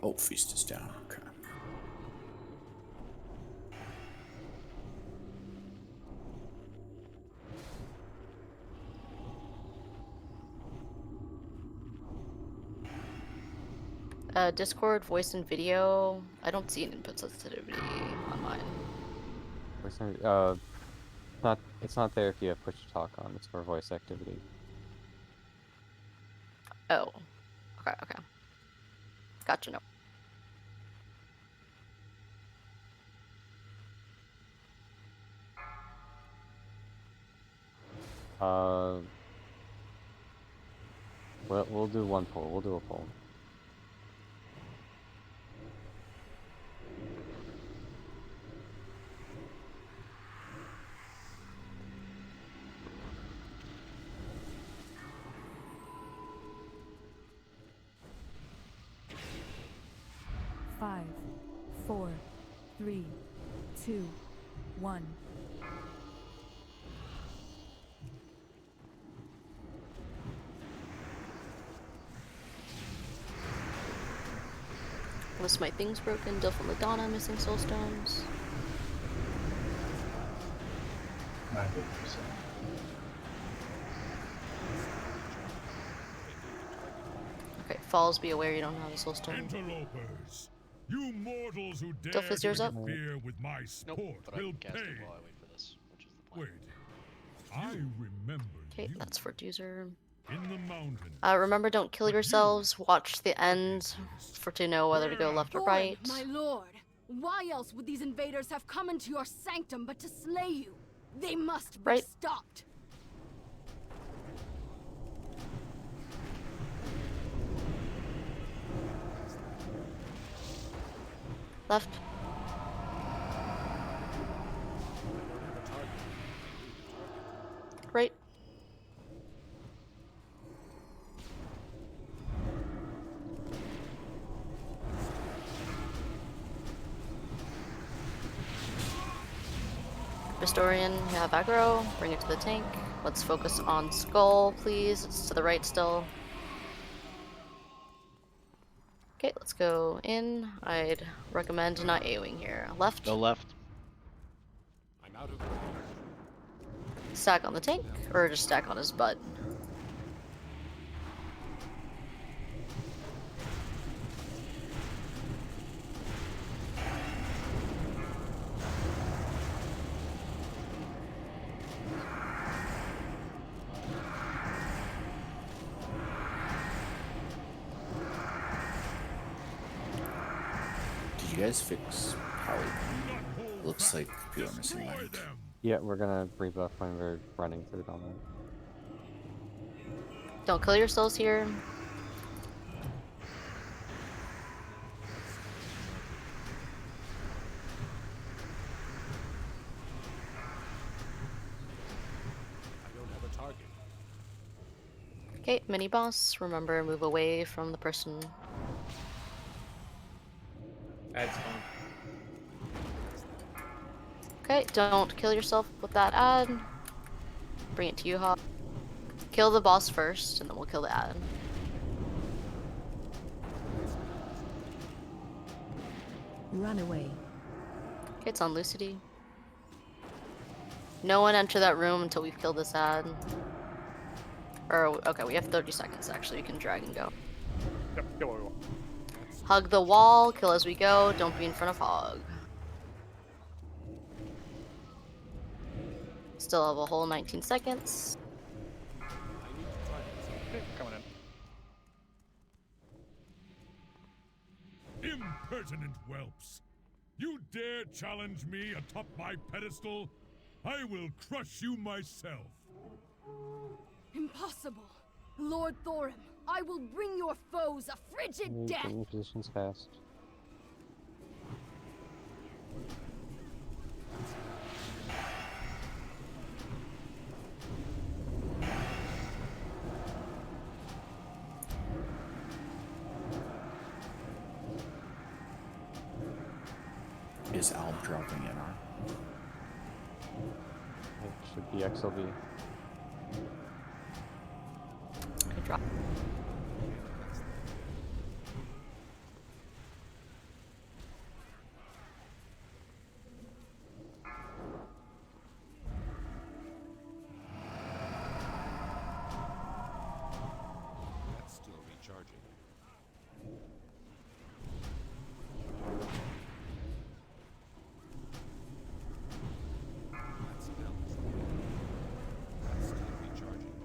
S1: Oh, feast is down. Okay.
S7: Discord, voice and video. I don't see an input sensitivity on mine.
S2: Voice and, it's not there if you have push to talk on. It's for voice activity.
S7: Oh. Okay, okay. Gotcha, no.
S2: We'll do one poll. We'll do a poll.
S13: Five, 4, 3, 2, 1.
S7: Unless my thing's broken, Dilf and Madonna missing soul stones.
S9: 90%.
S7: Okay, Falls, be aware you don't have a soul stone.
S16: Interlopers, you mortals who dare
S7: Dilf, is
S16: to
S7: yours up?
S16: interfere with my sport
S10: But I
S16: will
S10: can cast
S16: pay.
S10: it while I wait for this, which is the plan.
S16: Wait, I remember
S7: Okay,
S16: you
S7: that's for user.
S16: in the mountains.
S7: Remember, don't kill yourselves. Watch the end to know whether to go left or
S18: Thorin,
S7: right.
S18: my lord, why else would these invaders have come into your sanctum but to slay you? They must be
S7: Right.
S18: stopped.
S7: Left. Right. Historian, you have aggro. Bring it to the tank. Let's focus on Skull, please. It's to the right still. Okay, let's go in. I'd recommend not AoEing here. Left.
S8: Go left.
S14: I'm out of
S7: Stack on the tank, or just stack on his butt.
S1: Did you guys fix power? Looks like people are missing light.
S2: Yeah, we're gonna rebuff when we're running to the dominant.
S7: Don't kill yourselves here.
S14: I don't have a target.
S7: Okay, mini boss. Remember, move away from the person.
S3: That's fine.
S7: Okay, don't kill yourself with that ad. Bring it to you, Hawk. Kill the boss first, and then we'll kill the ad.
S13: Run away.
S7: Okay, it's on Lucidity. No one enter that room until we've killed this ad. Or okay, we have 30 seconds actually. You can drag and go.
S6: Yep, kill what we want.
S7: Hug the wall. Kill as we go. Don't be in front of hog. Still have a whole 19 seconds.
S6: Okay, coming in.
S16: Impertinent whelps! You dare challenge me atop my pedestal? I will crush you myself.
S18: Impossible. Lord Thorim, I will bring your foes a frigid death.
S2: Getting positions fast.
S1: Is Alb dropping in our?
S2: It should be XLB.
S7: Good drop.
S14: That's still recharging. That's balanced. That's still recharging.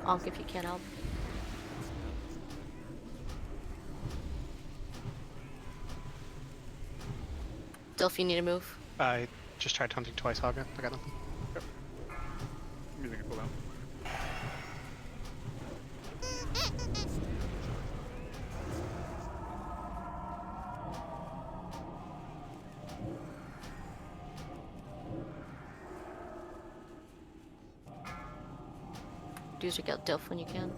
S7: Onk if you can help. Dilf, you need to move.
S22: I just tried hunting twice, Haga. I got nothing.
S6: I'm using a cooldown.
S7: Do get Dilf when you can.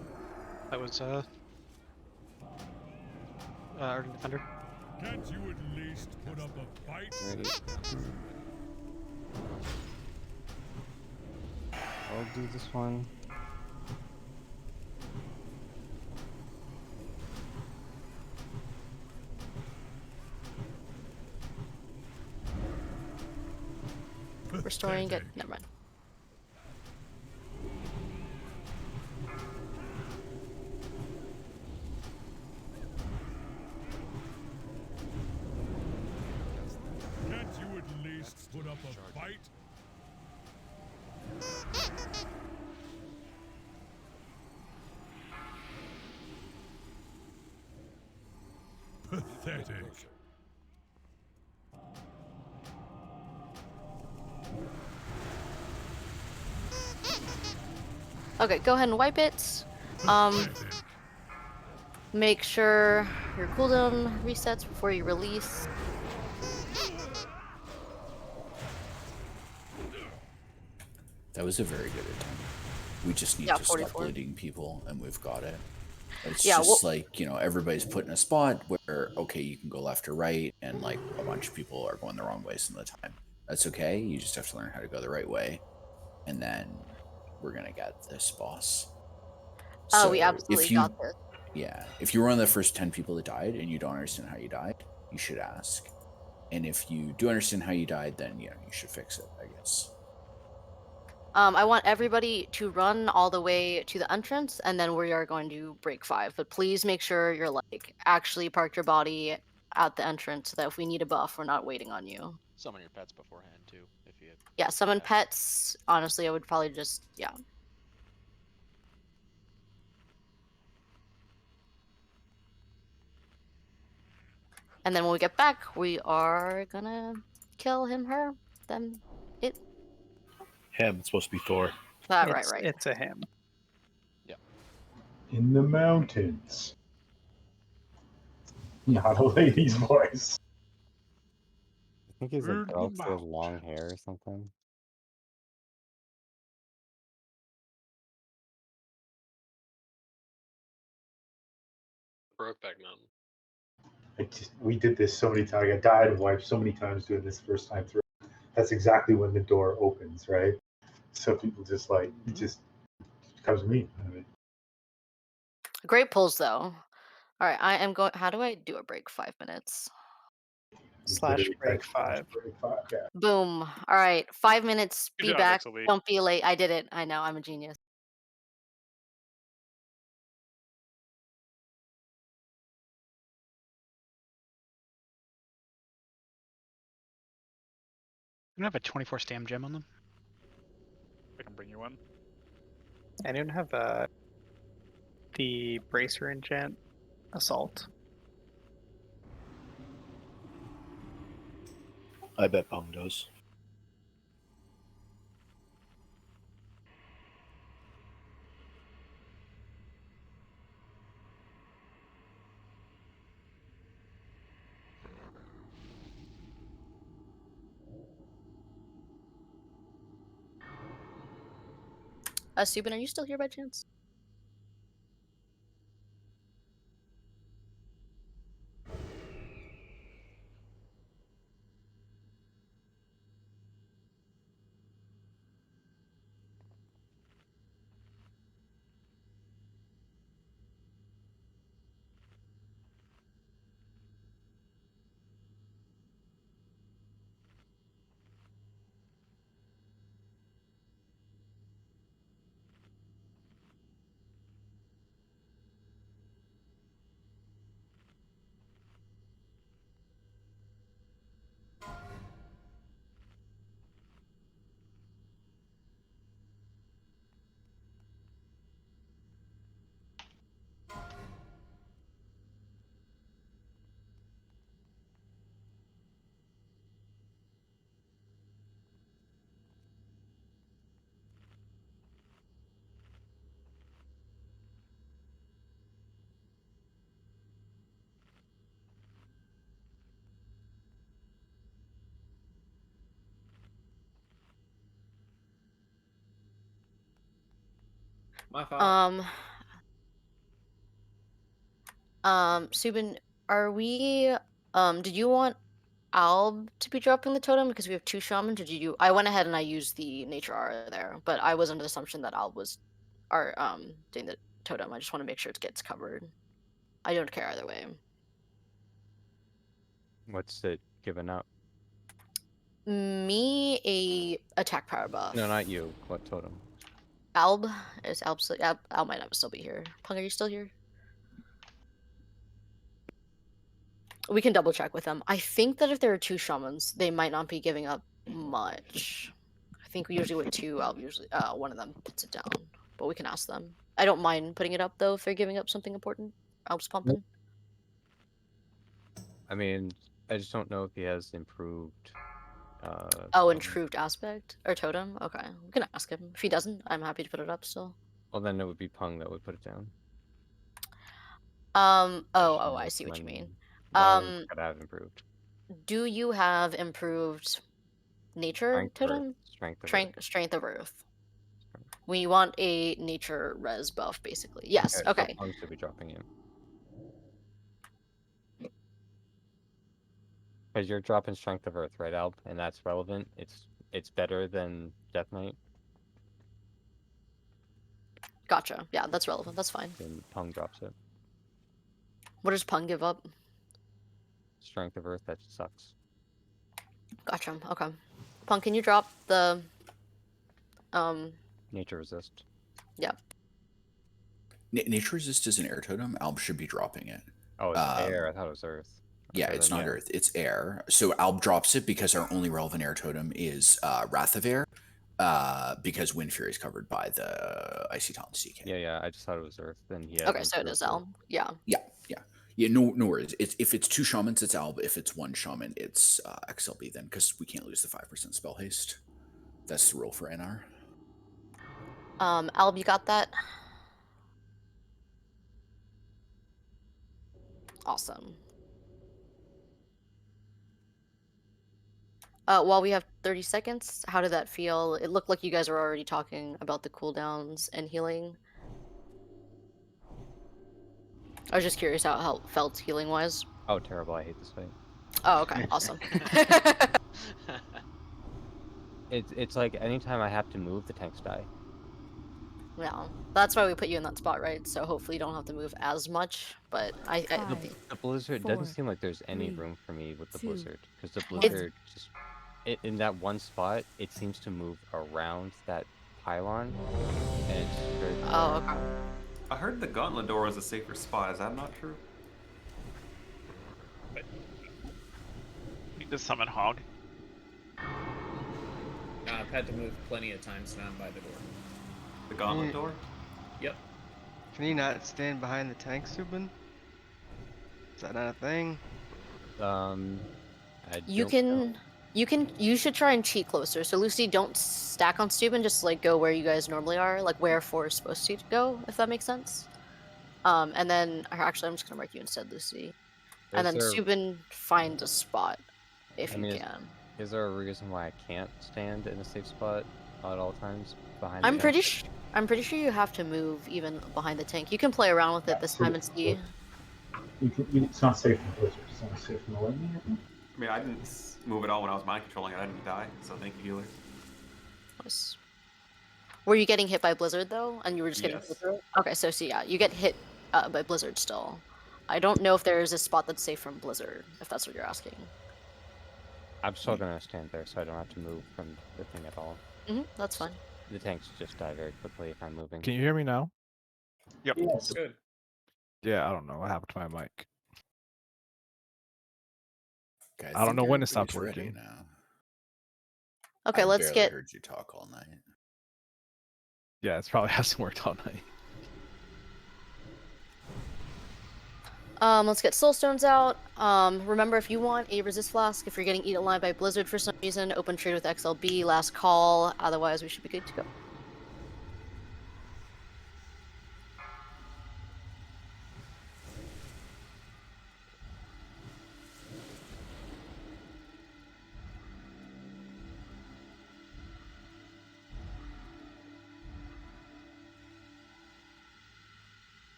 S22: That was Ardent Defender.
S16: Can't you at least put up a fight?
S2: I'll do this one.
S7: Restoring it. Never mind.
S16: Can't you at least put up a fight? Pathetic.
S7: Okay, go ahead and wipe it. Make sure your cooldown resets before you release.
S1: That was a very good attempt. We just need to stop bleeding people, and we've got it. It's just like, you know, everybody's put in a spot where, okay, you can go left or right, and like a bunch of people are going the wrong way some of the time. That's okay. You just have to learn how to go the right way, and then we're gonna get this boss.
S7: Oh, we absolutely got this.
S1: Yeah, if you were one of the first 10 people that died and you don't understand how you died, you should ask. And if you do understand how you died, then you know you should fix it, I guess.
S7: I want everybody to run all the way to the entrance, and then we are going to break 5. But please make sure you're like actually parked your body at the entrance, so that if we need a buff, we're not waiting on you.
S10: Summon your pets beforehand too, if you.
S7: Yeah, summon pets. Honestly, I would probably just And then when we get back, we are gonna kill him, her, them, it.
S19: Him. It's supposed to be Thor.
S7: Right.
S22: It's a him.
S10: Yeah.
S9: In the mountains. Not a lady's voice.
S2: I think he's a girl because he has long hair or something.
S11: Brokeback Mountain.
S9: We did this so many times. I died and wiped so many times doing this first time through. That's exactly when the door opens, right? So people just like, just Comes to me.
S7: Great pulls though. All right, I am going. How do I do a break? 5 minutes.
S9: Literally
S22: /break
S9: text
S22: 5.
S9: break 5. Yeah.
S7: Boom. All right, 5 minutes.
S6: Good
S7: Be
S6: job,
S7: back.
S6: XLB.
S7: Don't be late. I did it. I know. I'm a genius.
S8: You don't have a 24 stam gem on them?
S6: I can bring you one.
S22: Anyone have the bracer enchant assault?
S19: I bet Pong does.
S7: Subin, are you still here by chance?
S3: My fault.
S7: Subin, are we? Did you want Alb to be dropping the totem because we have 2 shamans? Or did you? I went ahead and I used the nature aura there, but I was under the assumption that Alb was, doing the totem. I just want to make sure it gets covered. I don't care either way.
S2: What's it given up?
S7: Me a attack power buff.
S2: No, not you. What totem?
S7: Alb is Alb. Alb might not still be here. Pung, are you still here? We can double check with them. I think that if there are 2 shamans, they might not be giving up much. I think usually with 2, Alb usually one of them puts it down. But we can ask them. I don't mind putting it up though if they're giving up something important. Alb's pumping.
S2: I mean, I just don't know if he has improved.
S7: Oh, improved aspect or totem. Okay, we can ask him. If he doesn't, I'm happy to put it up still.
S2: Well, then it would be Pung that would put it down.
S7: Oh, I see what you mean.
S2: Gotta have improved.
S7: Do you have improved nature totem?
S2: Strength
S7: of Earth. We want a nature res buff, basically. Yes. Okay.
S2: So Pung should be dropping it. Because you're dropping Strength of Earth, right, Alb? And that's relevant. It's better than Death Knight.
S7: Gotcha. Yeah, that's relevant. That's fine.
S2: Then Pung drops it.
S7: What does Pung give up?
S2: Strength of Earth, that sucks.
S7: Gotcha. Okay. Pung, can you drop the
S2: Nature Resist?
S7: Yeah.
S1: Nature Resist is an air totem. Alb should be dropping it.
S2: Oh, it's air. I thought it was Earth.
S1: Yeah, it's not Earth. It's air. So Alb drops it because our only relevant air totem is Wrath of Air, because Wind Fury is covered by the Icy Talons DK.
S2: Yeah. I just thought it was Earth. Then he
S7: Okay, so it is Alb. Yeah.
S1: Yeah, no worries. If it's 2 shamans, it's Alb. If it's 1 shaman, it's XLB then, because we can't lose the 5% spell haste. That's the rule for NR.
S7: Alb, you got that? Awesome. While we have 30 seconds, how did that feel? It looked like you guys were already talking about the cooldowns and healing. I was just curious how it felt healing-wise.
S2: Oh, terrible. I hate this fight.
S7: Oh, okay. Awesome.
S2: It's like anytime I have to move, the tanks die.
S7: Yeah, that's why we put you in that spot, right? So hopefully you don't have to move as much. But
S2: The blizzard doesn't seem like there's any room for me with the blizzard because the blizzard just in that one spot it seems to move around that pylon and it's very bizarre.
S7: okay.
S15: I heard the gauntlet door was a safer spot. Is that not true?
S12: Need to summon Hog.
S3: I've had to move plenty of times now by the door.
S15: The gauntlet door?
S3: Yep.
S20: Can you not stand behind the tank, Subin? Is that not a thing?
S7: You should try and cheat closer. So Lucy, don't stack on Steuben, just like go where you guys normally are, like where 4 is supposed to go, if that makes sense. And then actually I'm just gonna mark you instead, Lucy. And then Steuben, find a spot if you can.
S2: Is there a reason why I can't stand in a safe spot at all times behind?
S7: I'm pretty sure you have to move even behind the tank. You can play around with it this time and see.
S9: It's not safe from blizzard. It's only safe from the lightning, I think.
S15: I mean, I didn't move at all when I was mind controlling it. I didn't die, so thank you, healer.
S7: Nice. Were you getting hit by blizzard though, and you were just getting blizzard? Okay, so yeah, you get hit by blizzard still. I don't know if there is a spot that's safe from blizzard, if that's what you're asking.
S2: I'm still gonna stand there, so I don't have to move from the thing at all.
S7: That's fine.
S2: The tanks just die very quickly if I'm moving.
S17: Can you hear me now?
S12: Yep.
S9: Yes.
S3: Good.
S17: Yeah, I don't know what happened to my mic.
S1: Okay,
S17: I don't know when it stopped
S1: everybody's
S17: working.
S1: ready now.
S7: Okay,
S1: I
S7: let's
S1: barely
S7: get.
S1: heard you talk all night.
S17: Yeah, it's probably hasn't worked all night.
S7: Let's get soulstones out. Remember, if you want a resist flask, if you're getting eaten alive by blizzard for some reason, open trade with XLB, last call. Otherwise, we should be good to go.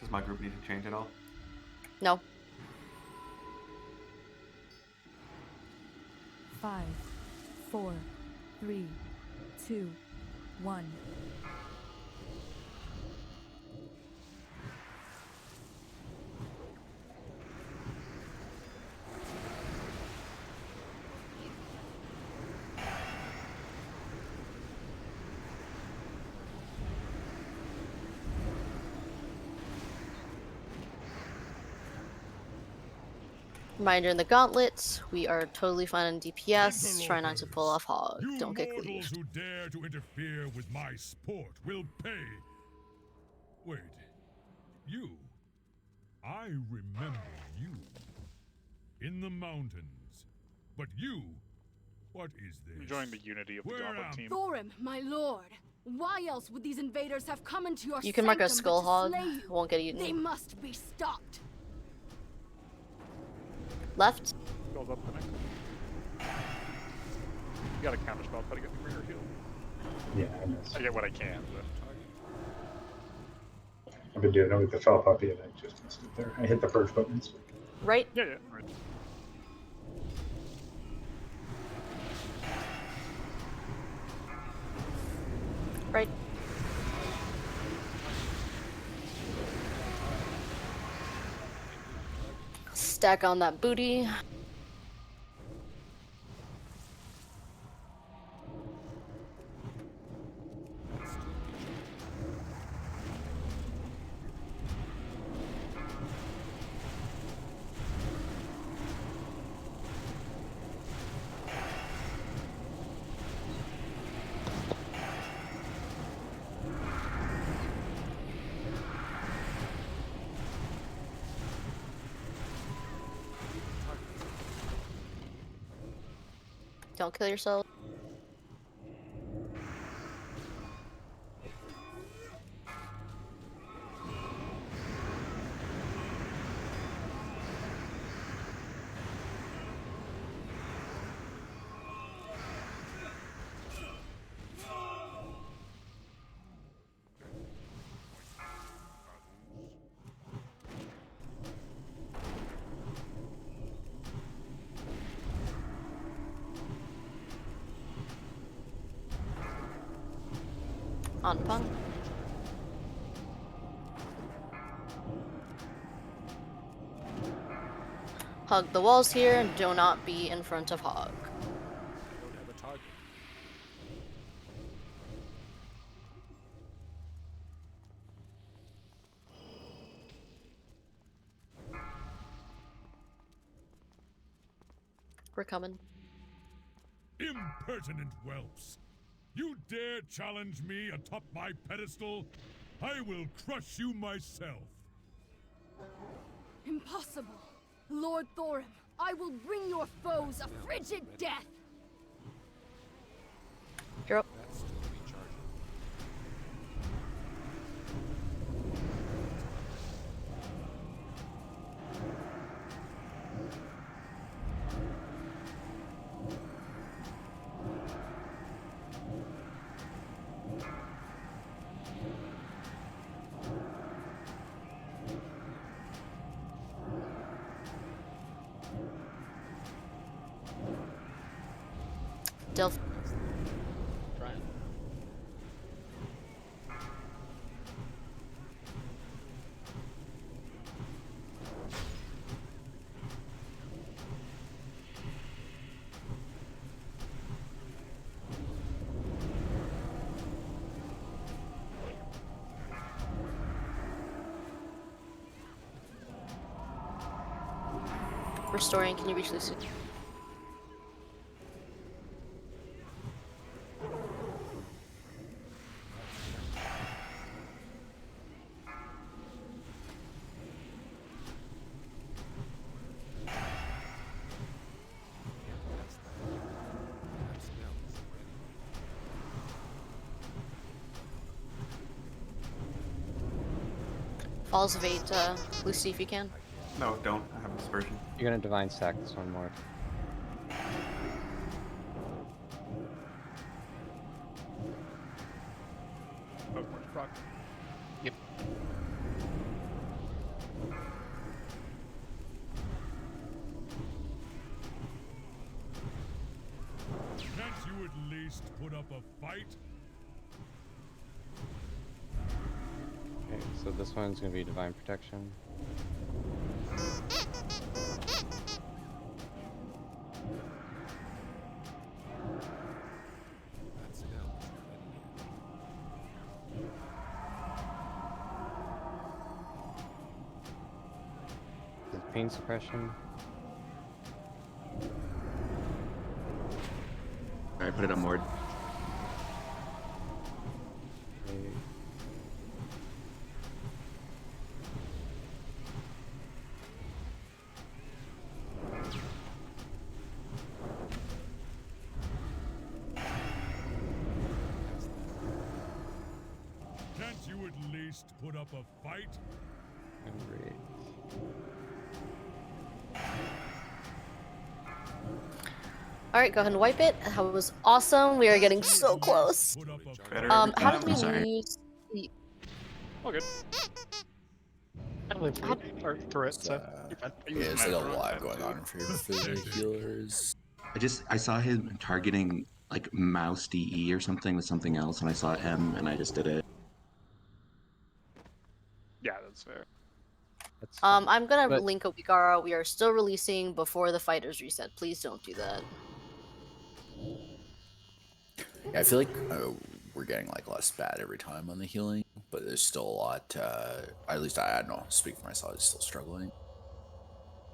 S15: Does my group need to change at all?
S7: No.
S13: 5, 4, 3, 2, 1.
S7: Reminder in the gauntlets, we are totally fine on DPS. Try not to pull off hog. Don't get
S16: Mortals
S7: cleaved.
S16: who dare to interfere with my sport will pay. Wait, you? I remember you. In the mountains. But you? What is this?
S6: Enjoying the unity of the Gauntlet team.
S18: Thorim, my lord. Why else would these invaders have come into your
S7: You can mark a
S18: sanctum
S7: skull
S18: but to
S7: hog.
S18: slay you?
S7: Won't get eaten.
S18: They must be stopped.
S7: Left.
S6: Goes up the next. You got a counter spell, try to get the greater heal.
S9: Yeah, I missed.
S6: I get what I can, but.
S9: I've been doing it with the fell puppy and I just missed it there. I hit the purge buttons.
S7: Right?
S6: Yeah, right.
S7: Right. Stack on that booty. Don't kill yourself. On punk. Hug the walls here. Do not be in front of Hog.
S14: I don't have a target.
S7: We're coming.
S16: Impertinent whelps! You dare challenge me atop my pedestal? I will crush you myself.
S18: Impossible. Lord Thorim, I will bring your foes a frigid death.
S7: You're up.
S14: That's still recharging.
S7: Delph.
S11: Trying.
S7: Restoring. Can you reach Lucy? Falls of 8, Lucy, if you can.
S15: No, don't. I have dispersion.
S2: You're gonna divine stack this one more.
S6: Oh, more proc.
S11: Yep.
S16: Can't you at least put up a fight?
S2: Okay, so this one's gonna be divine protection.
S14: That's now.
S2: This is pain suppression.
S4: I put it on Mord.
S2: Okay.
S16: Can't you at least put up a fight?
S2: And raise.
S7: Alright, go ahead and wipe it. That was awesome. We are getting so close. How did we lose?
S6: All good.
S11: I live or turret, so
S1: Yeah, it's like a lot going on for the healers.
S4: I saw him targeting like mouse DE or something with something else, and I saw M, and I just did it.
S6: Yeah, that's fair.
S7: I'm gonna link a Wigara. We are still releasing before the fighters reset. Please don't do that.
S1: Yeah, I feel like we're getting like less bad every time on the healing, but there's still a lot. At least I don't know. Speak for myself, I'm still struggling.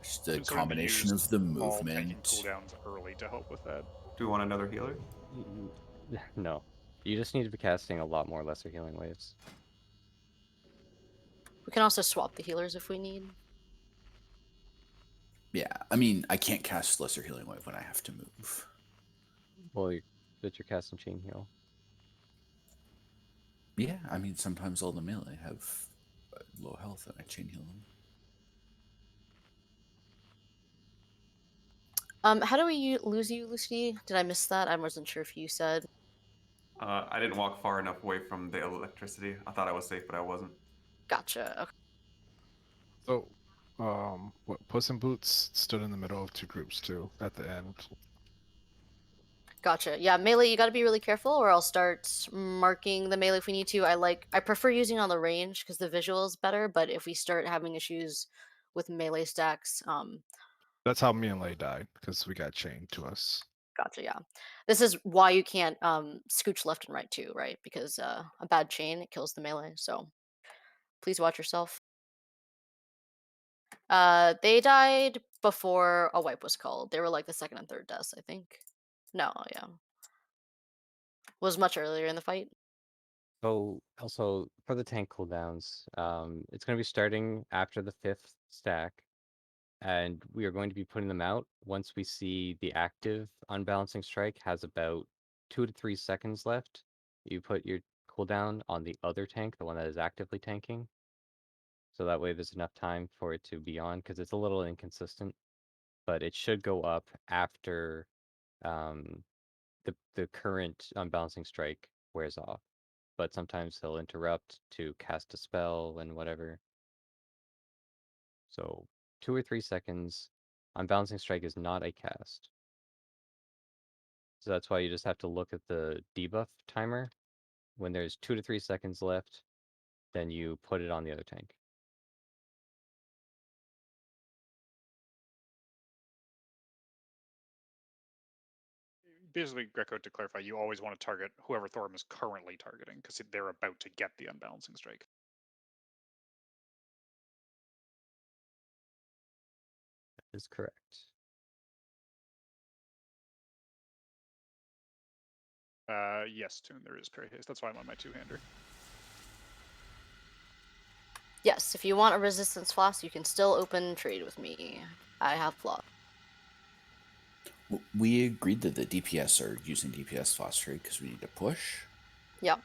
S1: Just the
S6: Considering we
S1: combination
S6: used
S1: of the
S6: all tanking
S1: movement.
S6: cooldowns early to help with that.
S15: Do we want another healer?
S2: No. You just need to be casting a lot more lesser healing waves.
S7: We can also swap the healers if we need.
S1: Yeah, I mean, I can't cast Lesser Healing Wave when I have to move.
S2: Well, but you're casting chain heal.
S1: Yeah, I mean, sometimes all the melee have low health and I chain heal them.
S7: How do we lose you, Lucy? Did I miss that? I wasn't sure if you said.
S15: I didn't walk far enough away from the electricity. I thought I was safe, but I wasn't.
S7: Gotcha. Okay.
S17: So, what Puss in Boots stood in the middle of two groups too at the end.
S7: Gotcha. Yeah, melee, you gotta be really careful, or I'll start marking the melee if we need to. I prefer using on the range because the visual is better, but if we start having issues with melee stacks,
S17: That's how me and Lay died, because we got chained to us.
S7: gotcha, yeah. This is why you can't scooch left and right too, right? Because a bad chain, it kills the melee, so please watch yourself. They died before a wipe was called. They were like the second and third deaths, I think. No, yeah. Was much earlier in the fight.
S2: So also for the tank cooldowns, it's going to be starting after the 5th stack, and we are going to be putting them out once we see the active unbalancing strike has about 2 to 3 seconds left. You put your cooldown on the other tank, the one that is actively tanking. So that way there's enough time for it to be on, because it's a little inconsistent, but it should go up after the current unbalancing strike wears off. But sometimes he'll interrupt to cast a spell and whatever. So 2 or 3 seconds. Unbalancing strike is not a cast. So that's why you just have to look at the debuff timer. When there's 2 to 3 seconds left, then you put it on the other tank.
S6: Basically, Greco, to clarify, you always want to target whoever Thorum is currently targeting, because they're about to get the unbalancing strike.
S2: That is correct.
S6: Yes, Toon, there is parry haste. That's why I'm on my two-hander.
S7: Yes, if you want a resistance floss, you can still open trade with me. I have floss.
S1: We agreed that the DPS are using DPS floss trade because we need to push.
S7: Yep.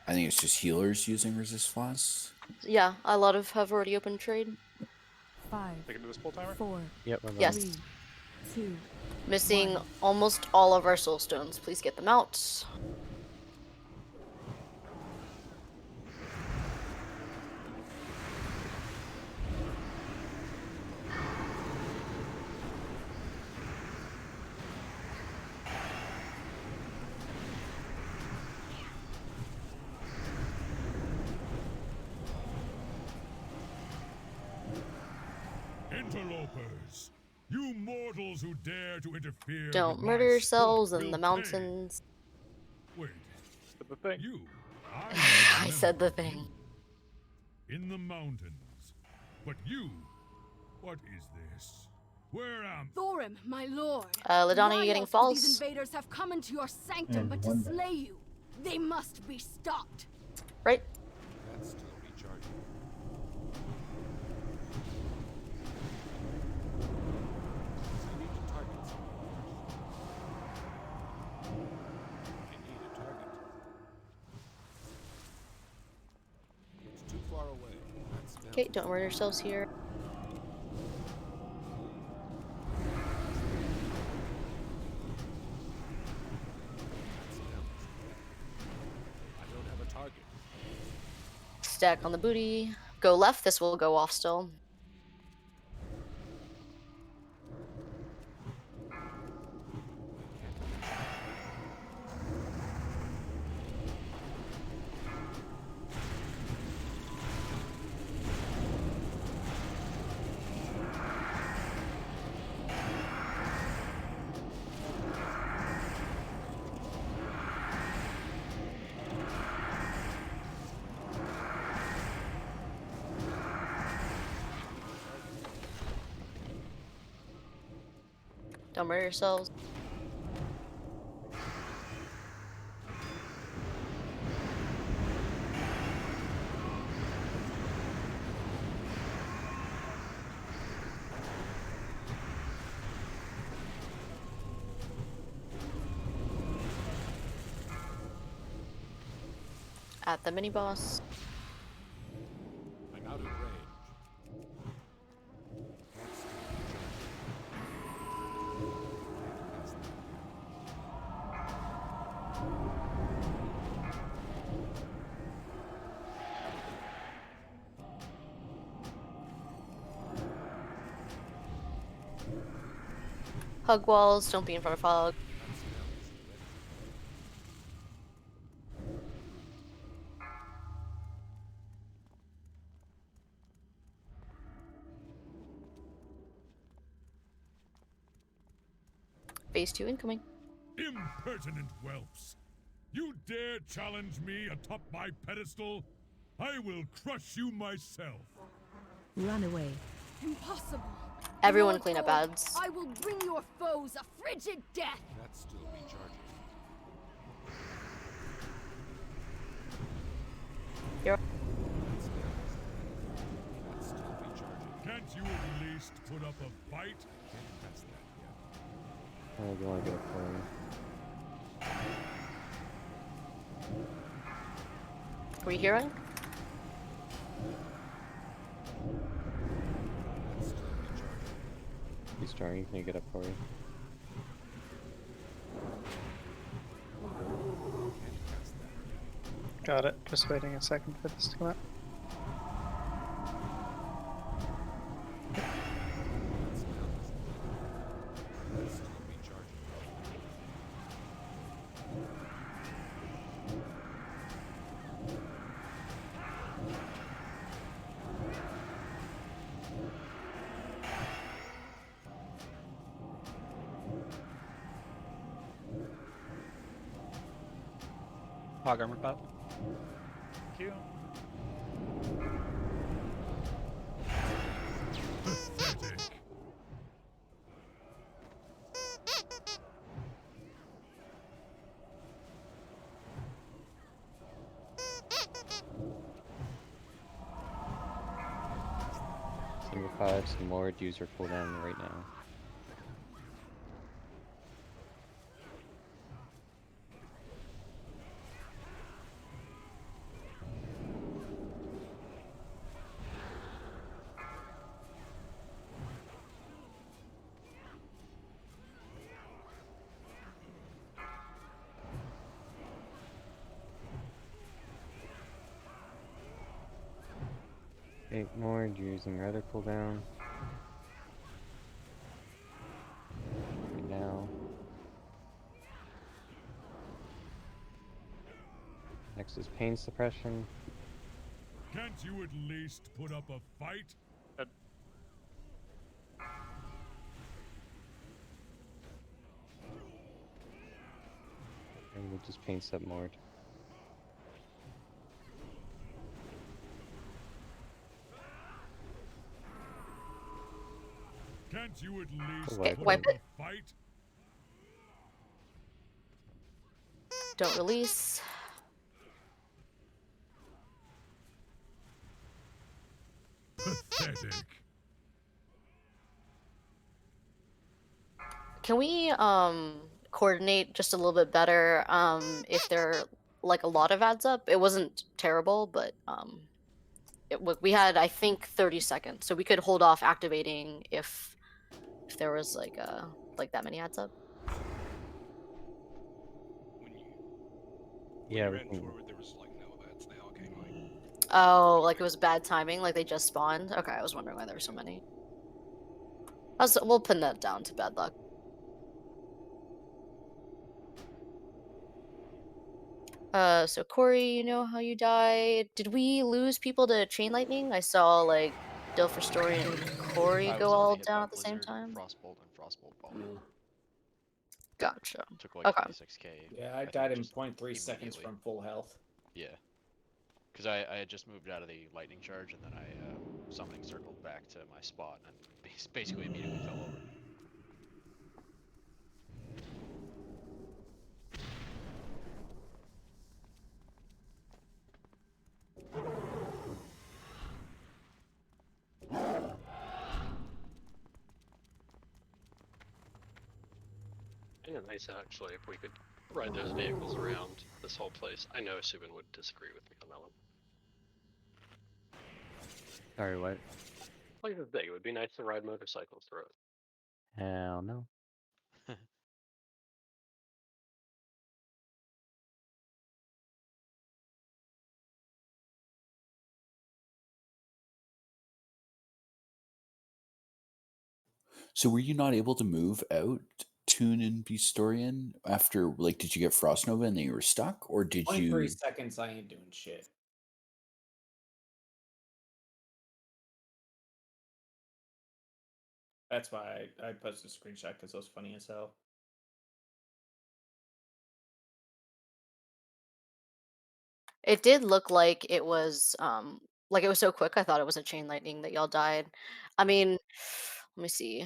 S1: I think it's just healers using resist floss.
S7: Yeah, a lot of have already opened trade.
S13: 5,
S6: Taken to this pull timer?
S13: 4,
S2: Yep, we're
S7: Yes.
S13: 3, 2,
S7: Missing
S13: 1.
S7: almost all of our soul stones. Please get them out.
S16: Interlopers, you mortals who dare to interfere.
S7: Don't
S16: with
S7: murder
S16: my
S7: yourselves
S16: sport
S7: in
S16: will
S7: the
S16: pay.
S7: mountains.
S16: Wait,
S6: the thing.
S16: You,
S7: I said the thing.
S16: In the mountains, but you, what is this? Where am?
S18: Thorim, my lord.
S7: Ladonna,
S18: Why
S7: you getting
S18: else would
S7: false?
S18: These invaders have come into your sanctum
S9: And
S18: but to
S9: one minute.
S18: slay you. They must be stopped.
S7: Right.
S14: That's still recharging. I need to target someone. I need a target. It's too far away. That's down.
S7: Okay, don't murder yourselves here.
S14: I don't have a target.
S7: Stack on the booty. Go left, this will go off still. Don't murder yourselves. At the mini boss.
S14: I'm out of range.
S7: Hug walls, don't be in front of fog. phase 2 incoming.
S16: Impertinent whelps! You dare challenge me atop my pedestal? I will crush you myself.
S13: Run away.
S18: Impossible.
S7: Everyone
S18: Lord
S7: clean up
S18: Lord,
S7: ads.
S18: I will bring your foes a frigid death.
S14: That's still recharging.
S7: You're
S14: That's still recharging.
S16: Can't you at least put up a fight?
S14: Can't test that yet.
S2: Oh, do you want to get a play?
S7: Are we hearing?
S14: That's still recharging.
S2: He's starting. Can you get up for you?
S14: Can't test that yet.
S12: Got it. Just waiting a second for this to come out.
S14: That's still recharging.
S8: Hog armor pop.
S6: Thank you.
S16: Pathetic.
S2: Number 5, some more user cooldown right now. Eight more using rather cooldown. Right now. Next is pain suppression.
S16: Can't you at least put up a fight?
S2: And we'll just pain sub more.
S16: Can't you at least
S2: Okay,
S16: put
S7: wipe
S16: up
S7: it.
S16: a fight?
S7: Don't release.
S16: Pathetic.
S7: Can we coordinate just a little bit better if there are like a lot of ads up? It wasn't terrible, but we had I think 30 seconds, so we could hold off activating if there was like that many ads up.
S14: When
S2: Yeah,
S14: you
S2: we
S14: ran
S2: can.
S14: forward, there was like no ads. They all came like.
S7: Oh, like it was bad timing, like they just spawned. Okay, I was wondering why there were so many. We'll pin that down to bad luck. So Corey, you know how you died. Did we lose people to chain lightning? I saw like Dilfer Story and Corey
S10: I
S7: go
S10: was only
S7: all
S10: hit
S7: down
S10: by
S7: at the same
S10: Blizzard,
S7: time.
S10: Frostbolt, and Frostbolt Bomb.
S7: Gotcha.
S10: Took like
S7: Okay.
S10: 26k.
S3: Yeah, I
S10: think,
S3: died in
S10: just
S3: 0.3 seconds
S10: immediately.
S3: from full health.
S10: Yeah. Because I had just moved out of the lightning charge, and then I summoning circled back to my spot, and basically immediately fell over.
S11: Kind of nice actually if we could ride those vehicles around this whole place. I know Subin would disagree with me on that one.
S2: Sorry, what?
S11: Like the thing, it would be nice to ride motorcycles through it.
S2: Hell no.
S1: So were you not able to move out Toon and Bistorian after, like, did you get Frost Nova and then you were stuck, or did
S3: 0.3
S1: you?
S3: seconds, I ain't doing shit. That's why I posted a screenshot because it was funny as hell.
S7: It did look like it was so quick. I thought it was a chain lightning that y'all died. I mean, let me see.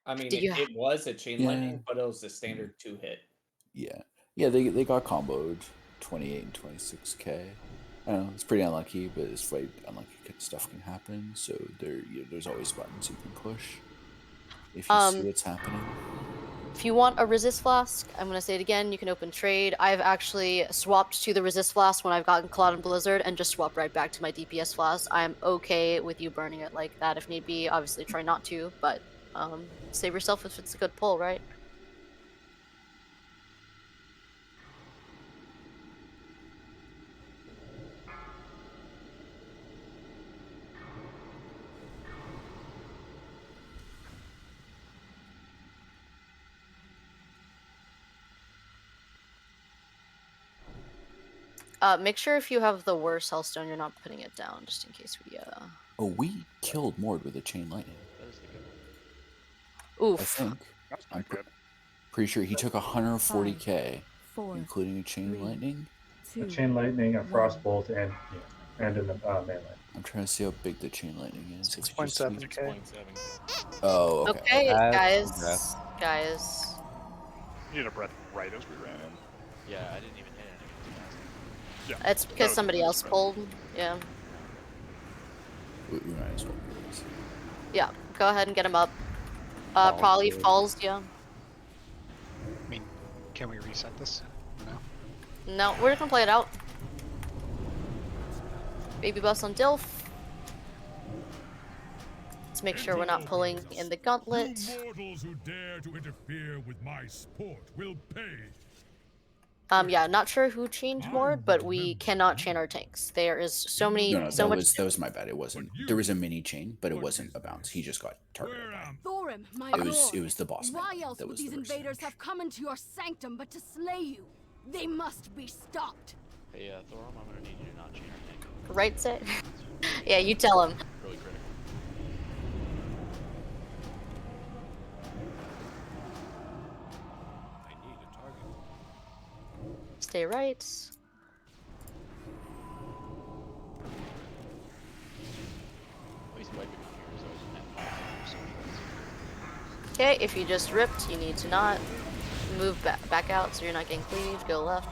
S3: I mean,
S7: Did you?
S3: it was a chain
S1: Yeah.
S3: lightning, but it was the standard 2-hit.
S1: Yeah. Yeah, they got comboed 28 and 26k. I don't know, it's pretty unlucky, but this fight unlucky stuff can happen, so there's always buttons you can push if you see what's happening.
S7: If you want a resist flask, I'm gonna say it again, you can open trade. I've actually swapped to the resist flask when I've gotten Cloud and Blizzard and just swapped right back to my DPS flask. I'm okay with you burning it like that if need be. Obviously try not to, but save yourself if it's a good pull, right? Make sure if you have the worst Hellstone, you're not putting it down, just in case we,
S1: Oh, we killed Mord with a chain lightning.
S10: That is the good one.
S7: Oof.
S1: I think.
S6: That's
S1: I'm
S6: not good.
S1: pretty sure he took 140k,
S13: 5, 4,
S1: including a chain
S13: 3,
S1: lightning.
S9: A
S13: 2,
S9: chain lightning, a
S13: 1.
S9: frostbolt, and in the melee.
S1: I'm trying to see how big the chain lightning is. If you just
S12: 6.7k.
S1: Oh, okay.
S7: Okay,
S2: Add
S7: guys.
S6: You need a breath right as we ran in.
S10: Yeah, I didn't even hit anything fast.
S6: Yeah.
S7: It's because
S6: was
S7: somebody
S6: a
S7: else
S6: spread.
S7: pulled. Yeah.
S1: We might as well.
S7: Yeah, go ahead and get him up.
S2: Falls,
S7: Probably
S2: yeah.
S7: falls, yeah.
S8: I mean, can we reset this? No.
S7: No, we're gonna play it out. Baby bus on Dilf. Let's make sure we're not pulling in the gauntlet.
S16: You mortals who dare to interfere with my sport will pay.
S7: Yeah, not sure who chained Mord, but we cannot chain our tanks. There is so many,
S1: No,
S7: so much.
S1: that was my bad. It wasn't. There was a mini chain, but it wasn't a bounce. He just got targeted by.
S18: Thorim, my
S1: It
S18: lord.
S1: was the boss man.
S18: Why else
S1: That
S18: would
S1: was the
S18: these
S1: worst
S18: invaders
S1: damage.
S18: have come into your sanctum but to slay you? They must be stopped.
S10: Hey, Thorum, I'm gonna need you to not chain our tank.
S7: Right, Sit? Yeah, you tell him.
S10: Really critical.
S14: I need a target.
S7: Stay right.
S10: Oh, he's wiping computers. I was in that
S7: Okay, if you just ripped, you need to not move back out so you're not getting cleaved. Go left.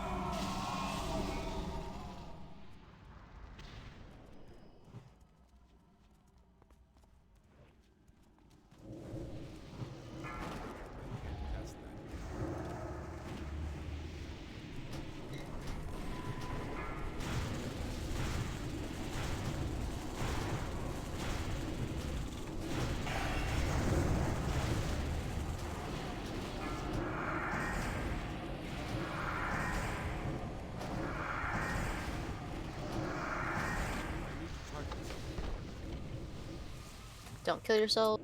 S7: Don't kill yourself.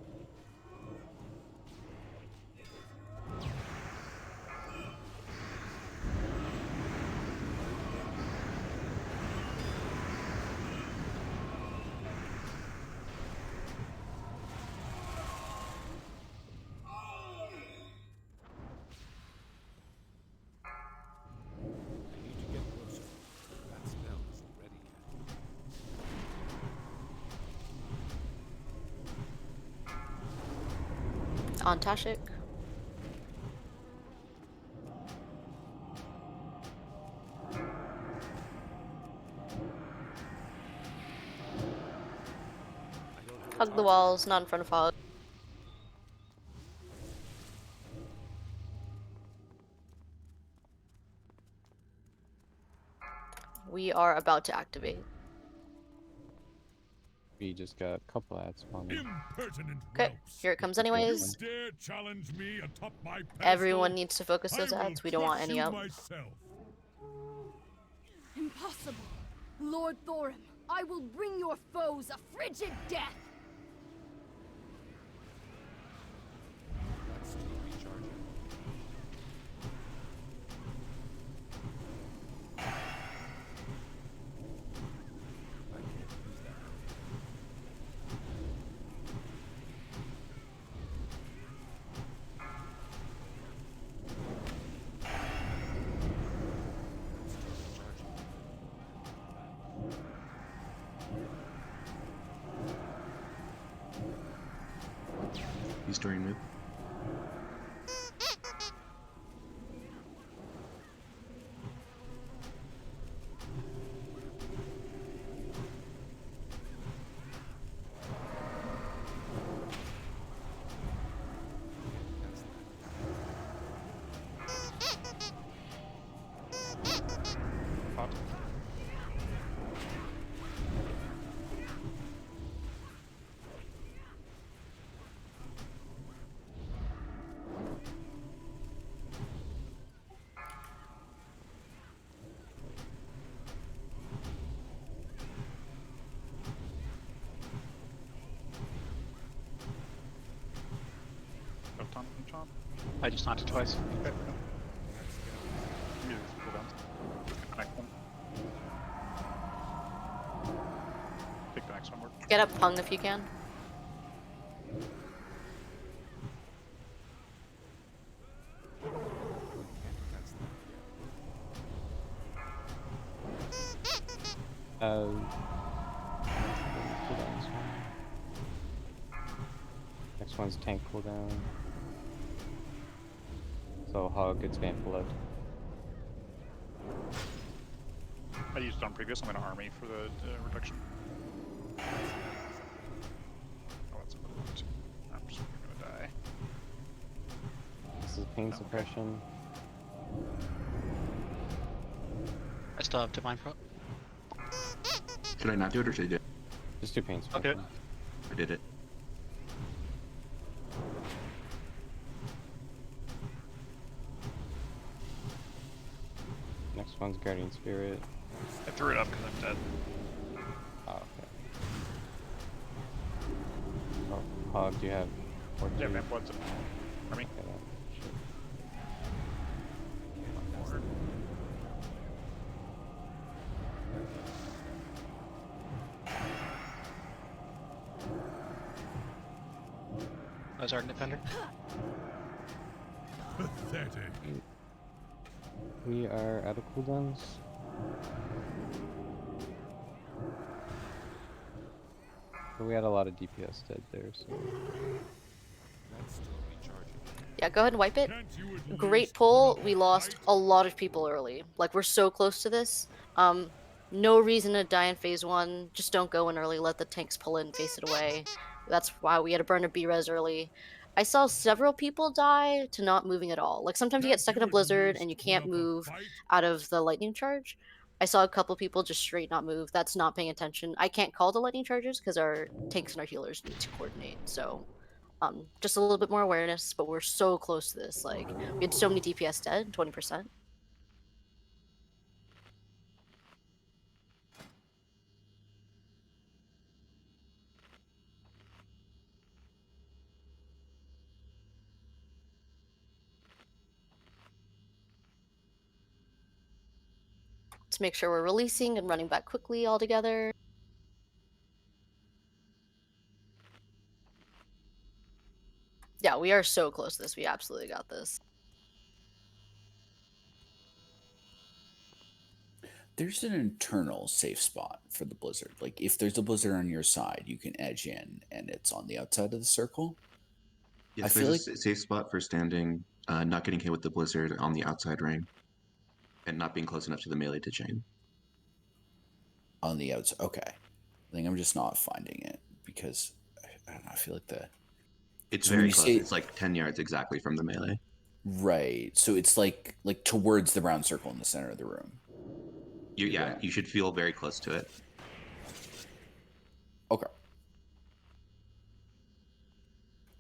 S14: I need to get closer. That spell isn't ready yet.
S7: On Tashik. Hug the walls, not in front of fog. We are about to activate.
S2: We just got a couple ads spawning.
S7: Okay, here it comes anyways.
S16: Dare challenge me atop my
S7: Everyone needs to focus those ads. We don't want any out.
S18: Impossible. Lord Thorim, I will bring your foes a frigid death.
S14: That's still recharging. I can't use that. Still recharging.
S4: He's during move.
S6: Don't taunt, don't taunt.
S8: I just taunted twice.
S6: Okay, go. Give me the cooldowns. Connect them. Take the next one.
S7: Get up Pung if you can.
S2: Next one's tank cooldown. So Hog gets Vanpillowed.
S6: I used it on previous. I'm going to army for the reduction. Oh, that's a good one too. I'm just going to die.
S2: This is pain suppression.
S8: I still have divine pro.
S4: Should I not do it or should I do it?
S2: Just do pain suppression.
S6: Okay.
S4: I did it.
S2: Next one's Guardian Spirit.
S10: I threw it up because I'm dead.
S2: Oh, okay. Oh, Hog, do you have 14?
S6: Yeah, Vamp Blood's in army.
S2: Okay, shit.
S8: I was Ardent Defender.
S16: Pathetic.
S2: We are out of cooldowns. But we had a lot of DPS dead there, so.
S7: Yeah, go ahead and wipe it. Great pull. We lost a lot of people early. Like, we're so close to this. No reason to die in phase 1. Just don't go in early. Let the tanks pull in, face it away. That's why we had to burn a B-res early. I saw several people die to not moving at all. Like, sometimes you get stuck in a blizzard and you can't move out of the lightning charge. I saw a couple people just straight not move. That's not paying attention. I can't call the lightning charges because our tanks and our healers need to coordinate. So, just a little bit more awareness, but we're so close to this. Like, we had so many DPS dead, 20%. Let's make sure we're releasing and running back quickly all together. Yeah, we are so close to this. We absolutely got this.
S1: There's an internal safe spot for the blizzard. Like, if there's a blizzard on your side, you can edge in, and it's on the outside of the circle.
S4: Yes,
S1: I feel
S4: there's
S1: like
S4: a safe spot for standing, not getting hit with the blizzard on the outside ring, and not being close enough to the melee to chain.
S1: On the outside, okay. I think I'm just not finding it because I don't know. I feel like
S4: It's
S1: so when
S4: very
S1: you
S4: close.
S1: say
S4: It's like 10 yards exactly from the melee.
S1: right, so it's like towards the round circle in the center of the room.
S4: Yeah, you should feel very close to it.
S1: Okay.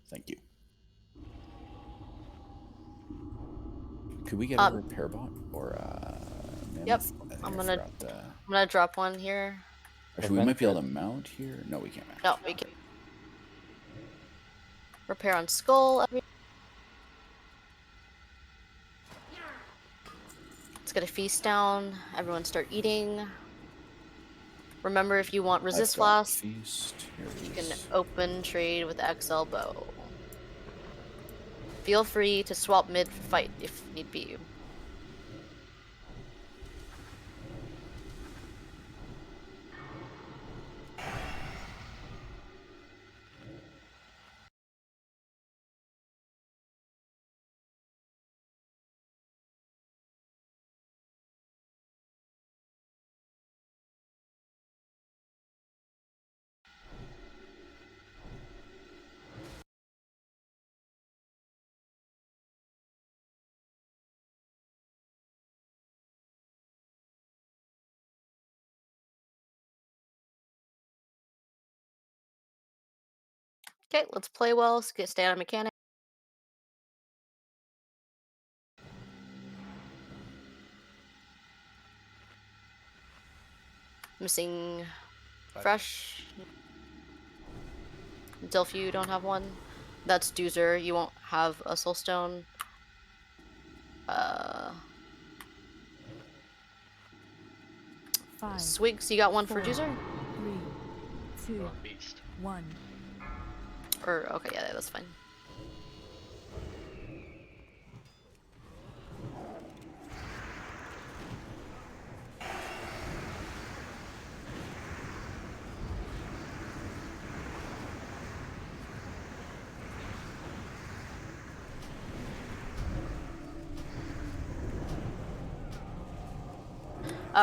S1: Thank you. Could we get a repair bot or
S7: Yep.
S1: mammoth?
S7: I'm gonna drop one here.
S1: Actually, we might be able to mount here. No, we can't mount.
S7: No, we can. Repair on skull. Let's get a feast down. Everyone start eating. Remember, if you want resist blast, you can open trade with XL bow. Feel free to swap mid-fight if need be. Okay, let's play well. Stay on mechanic. Missing fresh. Delphi, you don't have one. That's Doozer. You won't have a soulstone. Swigs, you got one for Doozer?
S18: 3, 2,
S11: Oh, beast.
S18: 1.
S7: Or okay, yeah, that's fine.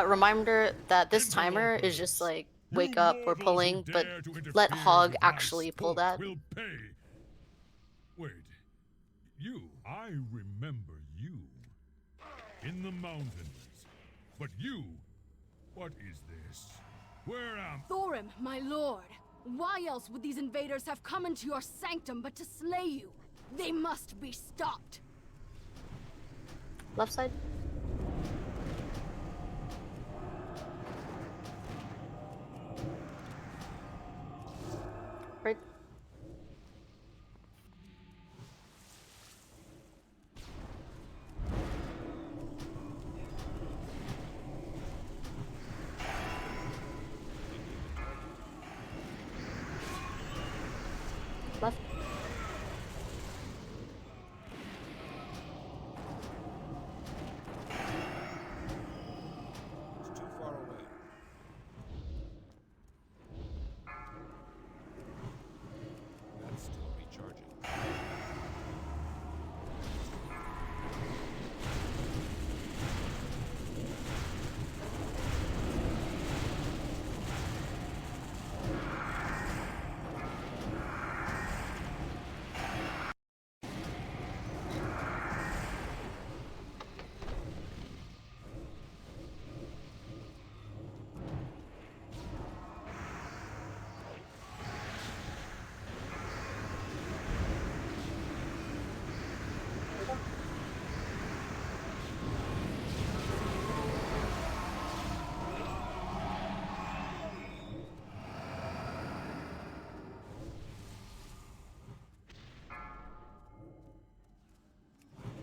S7: Reminder that this timer is just like wake up, we're pulling, but let Hog actually pull that.
S16: Will pay. Wait, you? I remember you in the mountains. But you, what is this? Where am
S18: Thorim, my lord! Why else would these invaders have come into your sanctum but to slay you? They must be stopped.
S7: Left side. Right. Left.
S14: It's too far away. That's still recharging.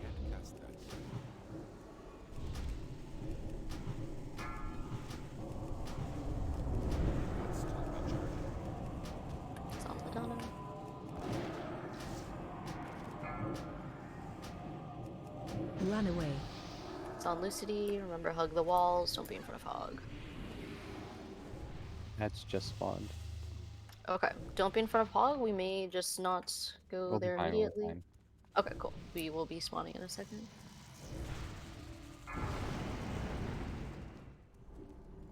S14: Can't cast that. That's still recharging.
S7: It's on Madonna.
S13: Run away.
S7: It's on Lucidity. Remember, hug the walls. Don't be in front of Hog.
S2: That's just spawned.
S7: Okay, don't be in front of Hog. We may just not go
S2: We'll be
S7: there
S2: fine, we'll be
S7: immediately.
S2: fine.
S7: Okay, cool. We will be spawning in a second.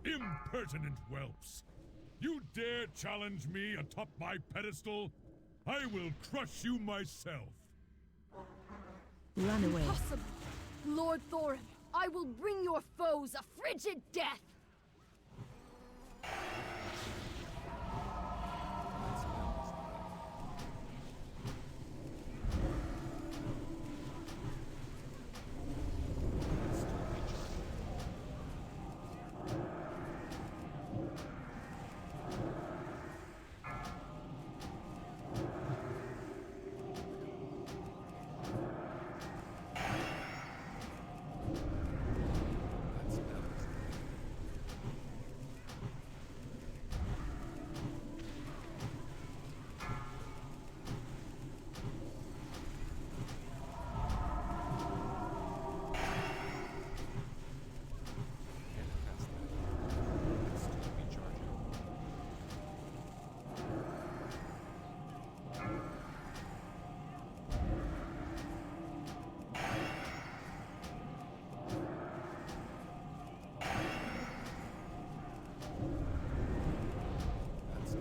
S16: impertinent whelps? You dare challenge me atop my pedestal? I will crush you myself.
S13: Run away.
S18: Impossible! Lord Thorim, I will bring your foes a frigid death!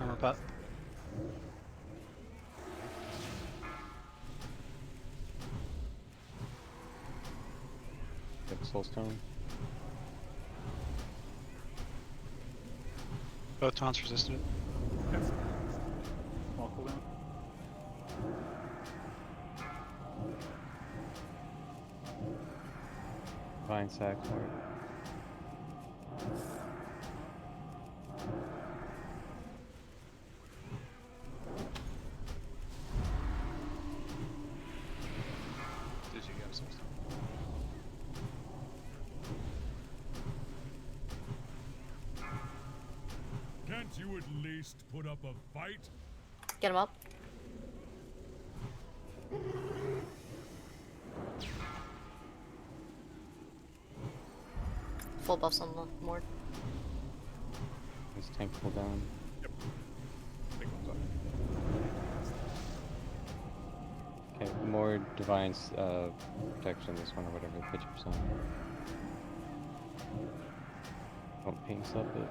S8: Armor pot.
S2: Get soulstone.
S8: Both taunts resisted.
S22: Small cooldown.
S2: Divine Sack Lord.
S10: Did you get some stuff?
S16: Can't you at least put up a fight?
S7: Get him up. Full buffs on the Mord.
S2: His tank pull down.
S6: Yep. Big one's up.
S2: Okay, more divine protection this one or whatever, 50%. Don't ping sub it.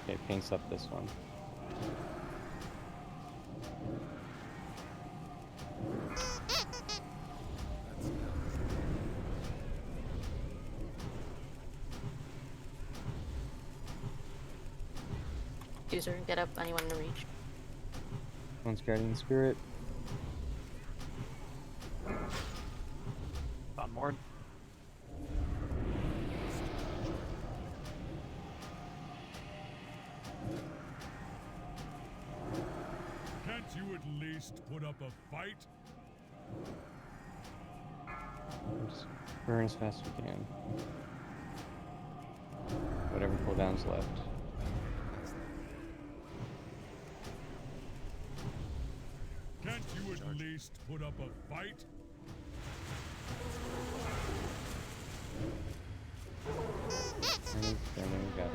S2: Okay, ping sub this one.
S7: User, get up. Anyone to reach.
S2: One's guardian spirit.
S8: On board.
S16: Can't you at least put up a fight?
S2: Just burn as fast as we can. Whatever cooldowns left.
S16: Can't you at least put up a fight?
S2: Got it.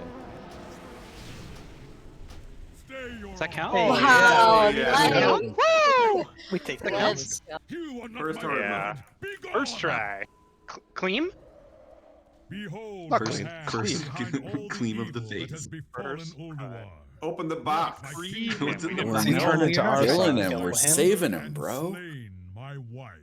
S16: Stay your
S8: Does that count?
S7: Wow,
S15: yeah.
S8: Woo! We take the
S7: Let's
S8: counts.
S7: go.
S16: You are not
S15: First
S16: my
S15: hard
S6: Yeah.
S16: friend. Be gone.
S8: First try. Clean?
S16: Behold
S8: Not
S16: the
S8: clean.
S16: hand
S4: First
S16: behind all the
S4: clean of the
S16: evil that has
S4: face.
S16: befallen
S8: First
S16: Ulduar.
S15: Open the box.
S16: Like
S6: Free
S16: thieves
S6: him.
S4: What's in
S6: We
S4: the
S6: didn't
S4: box?
S1: We're
S6: know.
S1: not
S19: turning to our
S1: killing
S19: side to
S1: him.
S19: kill
S1: We're
S19: him.
S1: saving him,
S16: and
S1: bro.
S16: slain my wife.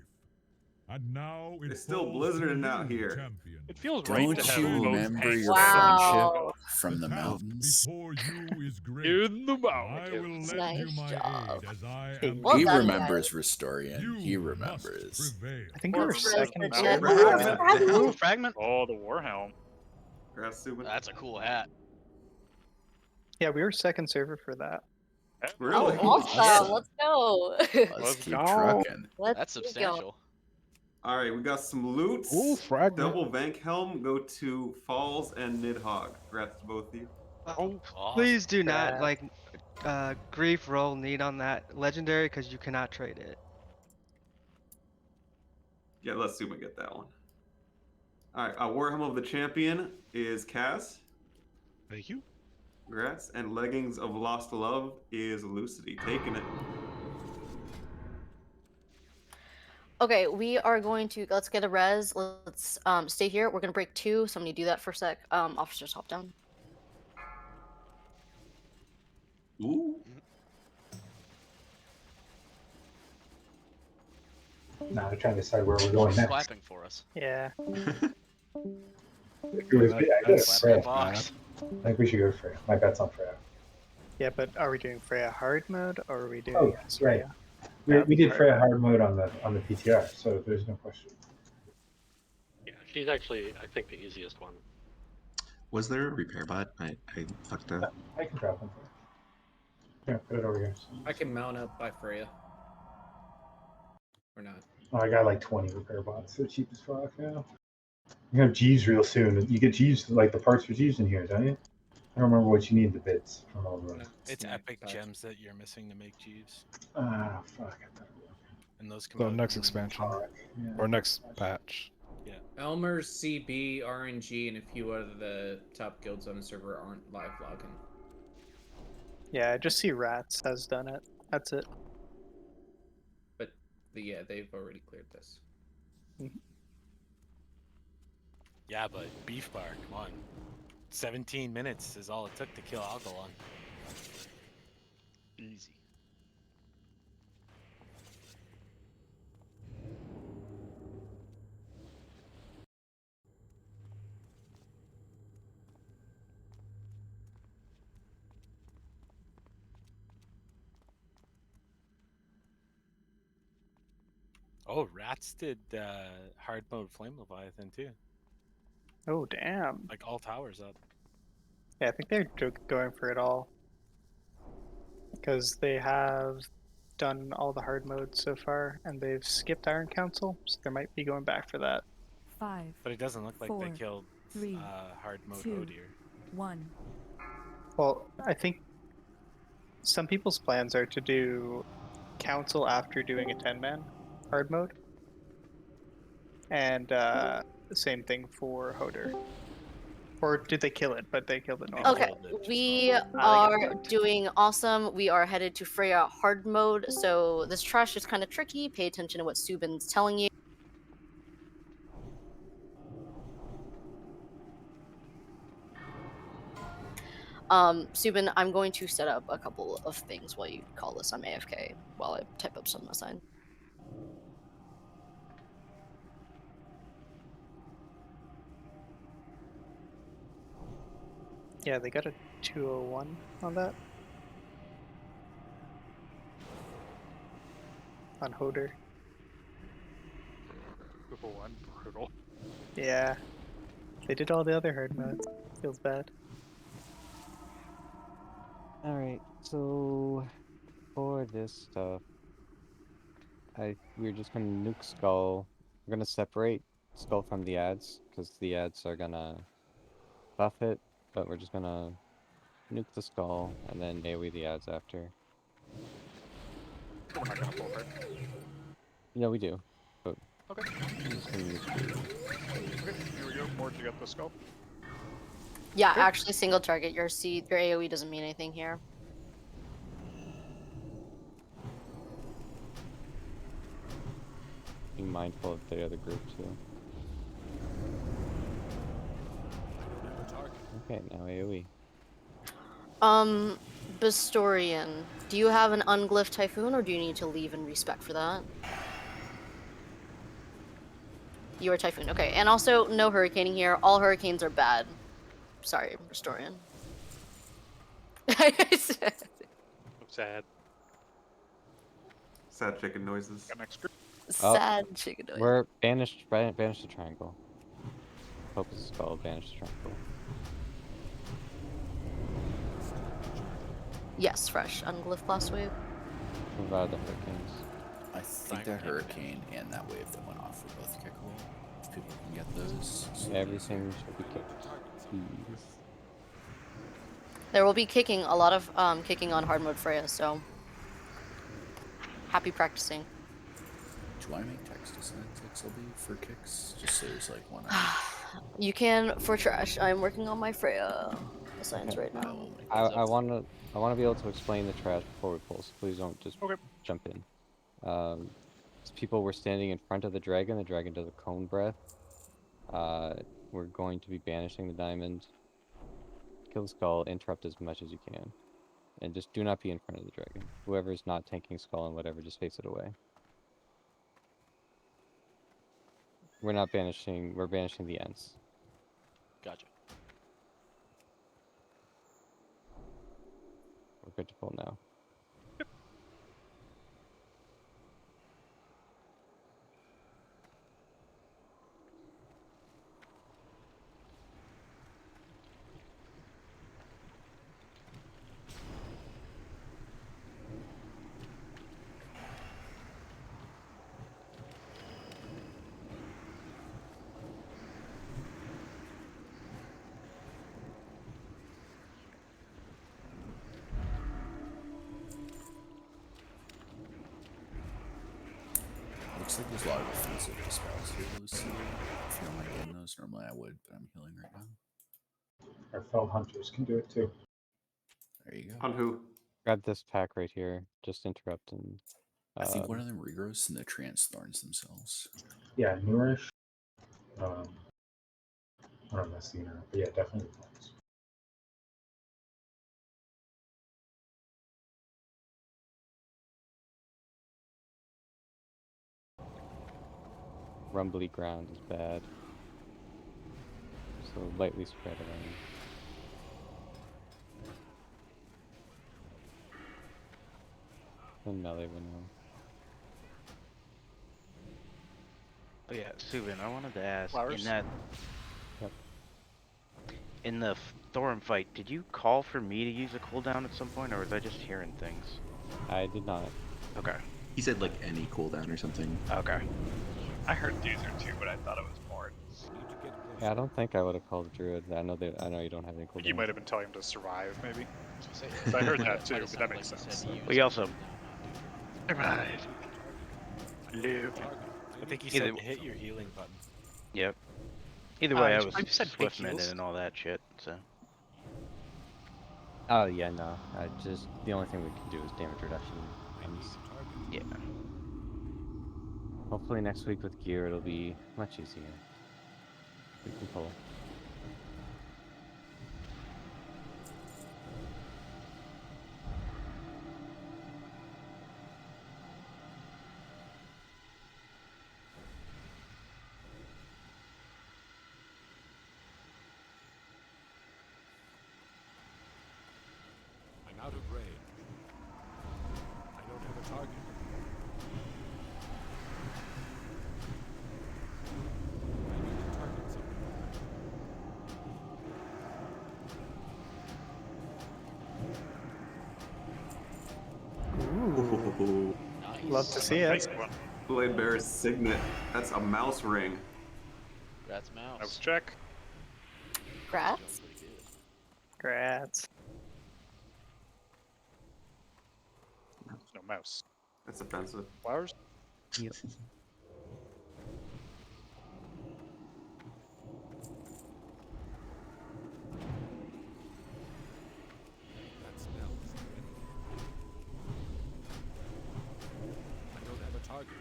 S16: And now it
S15: It's still
S16: falls to
S15: blizzarding
S16: you,
S15: out here.
S16: champion.
S6: It feels right
S1: Don't
S6: to have
S1: you
S6: both
S1: remember
S6: tanks
S1: your
S6: at
S7: Wow.
S1: friendship from the
S16: task
S1: mountains?
S16: before you is great.
S6: In the
S16: I
S6: mountains.
S16: will lend you
S7: Nice
S16: my
S7: job.
S16: aid as I
S12: Hey,
S16: am.
S7: Well
S1: He
S7: done,
S1: remembers Restorian.
S16: You
S1: He
S16: must
S1: remembers.
S16: prevail.
S12: I think
S6: Or
S12: we were
S6: remember
S12: second
S6: the
S12: server
S15: mountain.
S12: for that.
S8: Ooh, fragment.
S6: Oh, the Warhelm.
S15: Grass Subin.
S10: That's a cool hat.
S12: Yeah, we were second server for that.
S15: Really?
S7: Oh, awesome.
S1: Awesome.
S7: Let's go.
S1: Let's
S6: Let's
S1: keep
S6: go.
S1: trucking.
S7: Let's
S10: That's
S7: keep going.
S10: substantial.
S15: All right, we got some loots.
S19: Ooh, fragment.
S15: Double Vank Helm, go to Falls and Nidhogg. Congrats to both of you.
S8: Oh,
S20: Please do not
S12: Bad.
S20: like grief roll need on that legendary because you cannot trade it.
S15: Yeah, let's Subin get that one. All right, Warhelm of the Champion is Kaz.
S8: thank you.
S15: Congrats. And Leggings of Lost Love is Lucidity. Taking it.
S7: Okay, we are going to let's get a res. Let's stay here. We're gonna break 2. Somebody do that for a sec. Officers hop down.
S15: Ooh.
S9: Now I'm trying to decide where we're
S10: Who's
S9: going next.
S10: clapping for us?
S12: Yeah.
S9: It was, I got
S19: That's
S9: Freya.
S10: Box.
S9: I think we should go Freya. My bet's on Freya.
S12: Yeah, but are we doing Freya hard mode or are we doing
S9: Oh, right.
S12: Freya?
S9: We did Freya hard mode on the PTR, so there's no question.
S11: Yeah, she's actually, I think, the easiest one.
S4: Was there a repair bot? I fucked up.
S9: I can drop one for you. Yeah, put it over here.
S3: I can mount up by Freya. Or not.
S9: Oh, I got like 20 repair bots. They're cheap as fuck now. You have Jeeves real soon. You get Jeeves, like the parts for Jeeves in here, don't you? I don't remember what you need, the bits from all the ones.
S22: It's epic gems that you're missing to make Jeeves.
S9: Ah, fuck. I thought it was.
S22: And those come
S19: So
S22: out
S19: next
S22: in-
S19: expansion.
S9: Yeah.
S19: Or next patch.
S22: Yeah.
S3: Elmer's, CB, RNG, and a few other the top guilds on the server aren't live logging.
S12: Yeah, I just see Rats has done it. That's it.
S3: But yeah, they've already cleared this.
S22: Yeah, but Beef Bar, come on. 17 minutes is all it took to kill Algalon.
S10: Easy.
S22: Oh, rats did hard mode flame leviathan too.
S12: Oh damn.
S22: Like all towers up.
S12: Yeah, I think they're going for it all because they have done all the hard modes so far, and they've skipped Iron Council, so they might be going back for that.
S13: 5.
S22: But it doesn't look like they
S13: 4,
S22: killed
S13: 3,
S22: hard mode
S13: 2,
S22: Odir.
S13: 1.
S12: Well, I think some people's plans are to do Council after doing a 10-man hard mode, and same thing for Hoder. Or did they kill it? But they killed it normal.
S7: Okay, we
S12: they got
S7: are
S12: fucked.
S7: doing awesome. We are headed to Freya hard mode, so this trash is kind of tricky. Pay attention to what Subin's telling you. Subin, I'm going to set up a couple of things while you call this. I'm AFK while I type up some assign.
S12: Yeah, they got a 201 on that. On Hoder.
S6: 201, brutal.
S12: Yeah. They did all the other hard modes. Feels bad.
S2: Alright, so for this stuff, we're just gonna nuke Skull. We're gonna separate Skull from the ads, because the ads are gonna buff it, but we're just gonna nuke the Skull, and then AoE the ads after.
S6: We're not gonna pull her.
S2: No, we do, but
S6: Okay.
S2: I'm just gonna nuke you.
S6: Okay, here we go. More to get the skull.
S7: Yeah,
S6: Okay.
S7: actually, single target. Your AoE doesn't mean anything here.
S2: Being mindful of the other group too. Okay, now AoE.
S7: Bastorian, do you have an unglyph typhoon, or do you need to leave in respect for that? You are typhoon, okay. And also, no hurricaning here. All hurricanes are bad. Sorry, Bastorian.
S11: Sad.
S15: Sad chicken noises.
S6: Next group.
S7: Sad chicken noise.
S2: We're banished the triangle. Focus Skull, banish the triangle.
S7: Yes, fresh. Unglyph last wave.
S2: Move out of the hurricanes.
S1: I think that hurricane and that wave that went off are both kickable. If people can get those.
S2: Everything should be kicked. Please.
S7: There will be kicking, a lot of kicking on hard mode Freya, so happy practicing.
S1: Do you want to make text assigns XLB for kicks? Just so there's like one.
S7: You can for trash. I'm working on my Freya assigns right now.
S2: I wanna be able to explain the trash before we pull, so please don't just jump in. People were standing in front of the dragon does a cone breath. We're going to be banishing the diamond. Kill the skull, interrupt as much as you can. And just do not be in front of the dragon. Whoever's not tanking skull and whatever, just face it away. We're not banishing, we're banishing the ends.
S10: Gotcha.
S2: We're good to pull now.
S1: Looks like there's a lot of offensive dispels here, Lucy. If you don't mind getting those, normally I would, but I'm healing right now.
S9: Our fellow hunters can do it too.
S1: There you go.
S15: On who?
S2: Grab this pack right here. Just interrupt and.
S1: I think one of them regrows and the trance thorns themselves.
S9: Yeah, nourish. I don't know, Cena, but yeah, definitely.
S2: Rumbly ground is bad. So lightly spread around. And melee winnow.
S8: Oh yeah, Subin, I wanted to ask,
S6: Flowers?
S8: in the Thorum fight, did you call for me to use a cooldown at some point, or was I just hearing things?
S2: I did not.
S8: Okay.
S4: He said like any cooldown or something.
S8: Okay. I heard Doozer too, but I thought it was more.
S2: Yeah, I don't think I would have called Druid. I know you don't have any
S6: You
S2: cooldowns.
S6: might have been telling him to survive, maybe.
S10: Say,
S6: I heard
S10: might
S6: that
S10: have
S6: too, but that
S10: sounded
S6: makes
S10: like he said
S6: sense.
S10: to use
S8: We
S10: a
S8: also
S10: cooldown, not do it.
S8: survive. Live.
S22: I think he
S8: Either
S22: said hit your healing button.
S8: Yep. Either way, I was
S20: I said big
S8: swift minute
S20: heals.
S8: and all that shit. So.
S2: Oh yeah, no. The only thing we can do is damage reduction.
S8: Yeah.
S2: Hopefully next week with gear it'll be much easier. We can pull.
S14: I'm out of range. I don't have a target. I need to target
S15: Ooh.
S12: Love to see it.
S15: Nice one. Blade Bear's signet. That's a mouse ring.
S10: That's mouse.
S6: Mouse check.
S7: Grats.
S12: Grats.
S6: No mouse.
S15: That's offensive.
S6: Flowers?
S2: Yep.
S14: That smells ready. I don't have a target.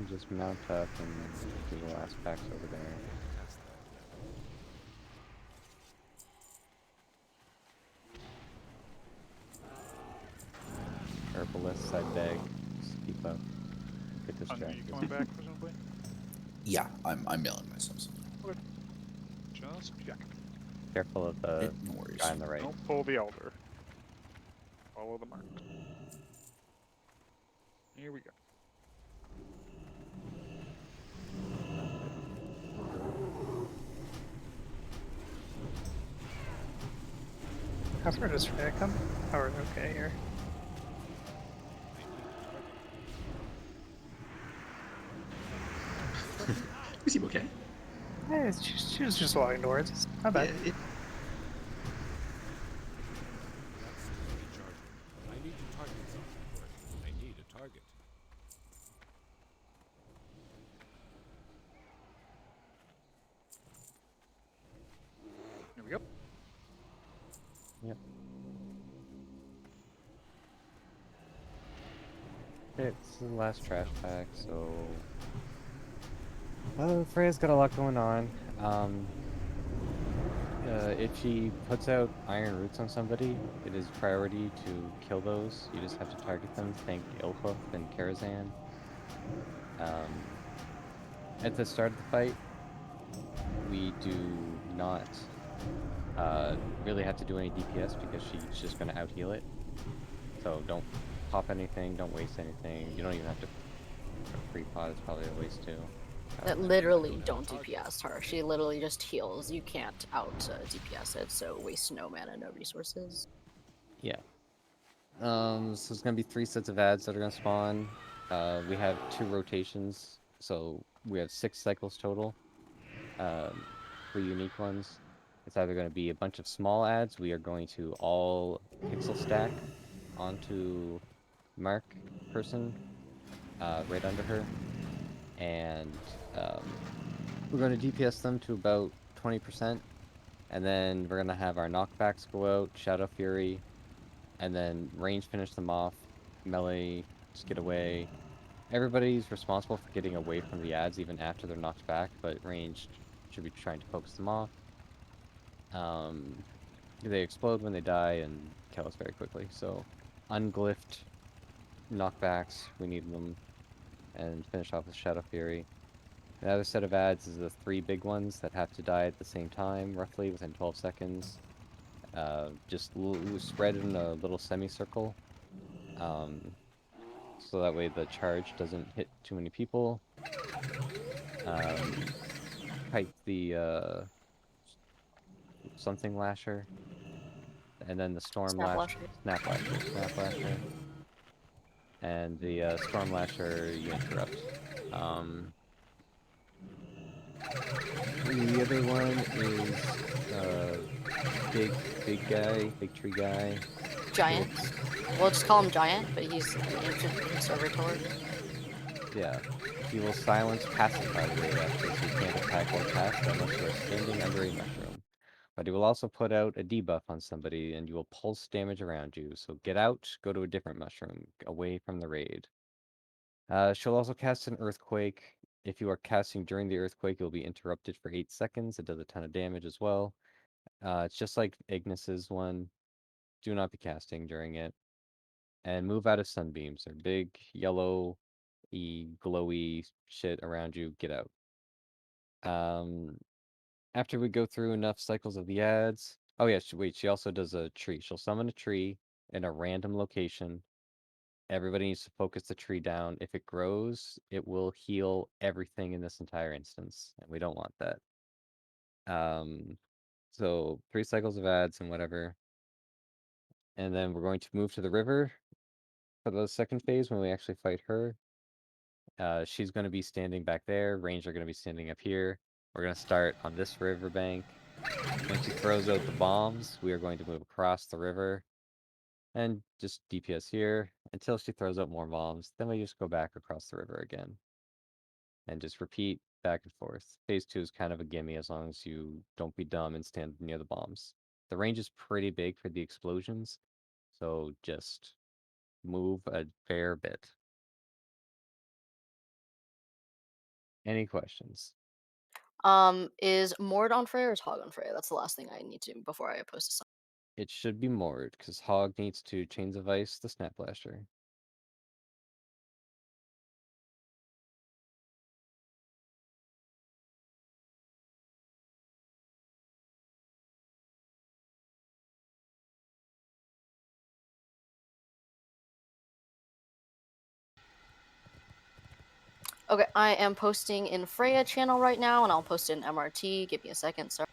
S2: Just mount up and do the last packs over there. Herbalists, I beg. Just keep up. Get
S6: Are you
S2: distracted.
S6: coming back, presumably?
S1: Yeah, I'm milling myself.
S6: Okay. Just check.
S2: Careful of the
S1: No worries.
S2: guy on the right.
S6: Don't pull the Elder. Follow the mark. Here we go.
S12: How far does Freya come? Oh, we're okay here.
S4: You seem okay.
S12: Hey, she was just walking towards us. Not bad.
S4: Yeah,
S14: I need to target something. I need a target.
S6: Here we go.
S2: Yep. Okay, it's the last trash pack, so... Freya's got a lot going on. If she puts out Iron Roots on somebody, it is priority to kill those. You just have to target them. Think Ilhoof and Karazhan. At the start of the fight, we do not really have to do any DPS because she's just going to out-heal it. So don't pop anything, don't waste anything. You don't even have to... Free pot is probably a waste too.
S7: That literally don't DPS her. She literally just heals. You can't out DPS it, so waste no mana, no resources.
S2: Yeah. So it's gonna be 3 sets of ads that are gonna spawn. We have 2 rotations, so we have 6 cycles total. 3 unique ones. It's either gonna be a bunch of small ads. We are going to all pixel stack onto Mark person, right under her, and we're going to DPS them to about 20%, and then we're going to have our knockbacks go out, Shadow Fury, and then range finish them off, melee just get away. Everybody's responsible for getting away from the ads even after they're knocked back, but ranged should be trying to focus them off. They explode when they die and kill us very quickly, so unglyphed knockbacks, we need them, and finish off with Shadow Fury. The other set of ads is the 3 big ones that have to die at the same time, roughly within 12 seconds. Just spread in a little semicircle. So that way the charge doesn't hit too many people. Kite the something lasher, and then the storm
S7: Snap
S2: lasher,
S7: lasher.
S2: snap lasher, and the storm lasher you interrupt. The other one is big guy, big tree guy.
S7: Giant. We'll just call him Giant, but he's an ancient conservator.
S2: Yeah. He will silence pacify the raid after, so you can't attack or cast unless you are standing under a mushroom. But he will also put out a debuff on somebody, and you will pulse damage around you. So get out, go to a different mushroom, away from the raid. She'll also cast an earthquake. If you are casting during the earthquake, you'll be interrupted for 8 seconds. It does a ton of damage as well. It's just like Ignis's one. Do not be casting during it. And move out of sunbeams. They're big, yellow, glowy shit around you. Get out. After we go through enough cycles of the ads. Oh yeah, wait, she also does a tree. She'll summon a tree in a random location. Everybody needs to focus the tree down. If it grows, it will heal everything in this entire instance, and we don't want that. So 3 cycles of ads and whatever. And then we're going to move to the river for the second phase when we actually fight her. She's going to be standing back there. Ranger are going to be standing up here. We're going to start on this riverbank. When she throws out the bombs, we are going to move across the river and just DPS here until she throws out more bombs. Then we just go back across the river again and just repeat back and forth. Phase 2 is kind of a gimme as long as you don't be dumb and stand near the bombs. The range is pretty big for the explosions, so just move a fair bit. Any questions?
S7: Is Mord on Freya or is Hog on Freya? That's the last thing I need to before I post a sign.
S2: It should be Mord, because Hog needs to Chains of Ice the Snap Blaster.
S7: Okay, I am posting in Freya channel right now, and I'll post it in MRT. Give me a second, sorry.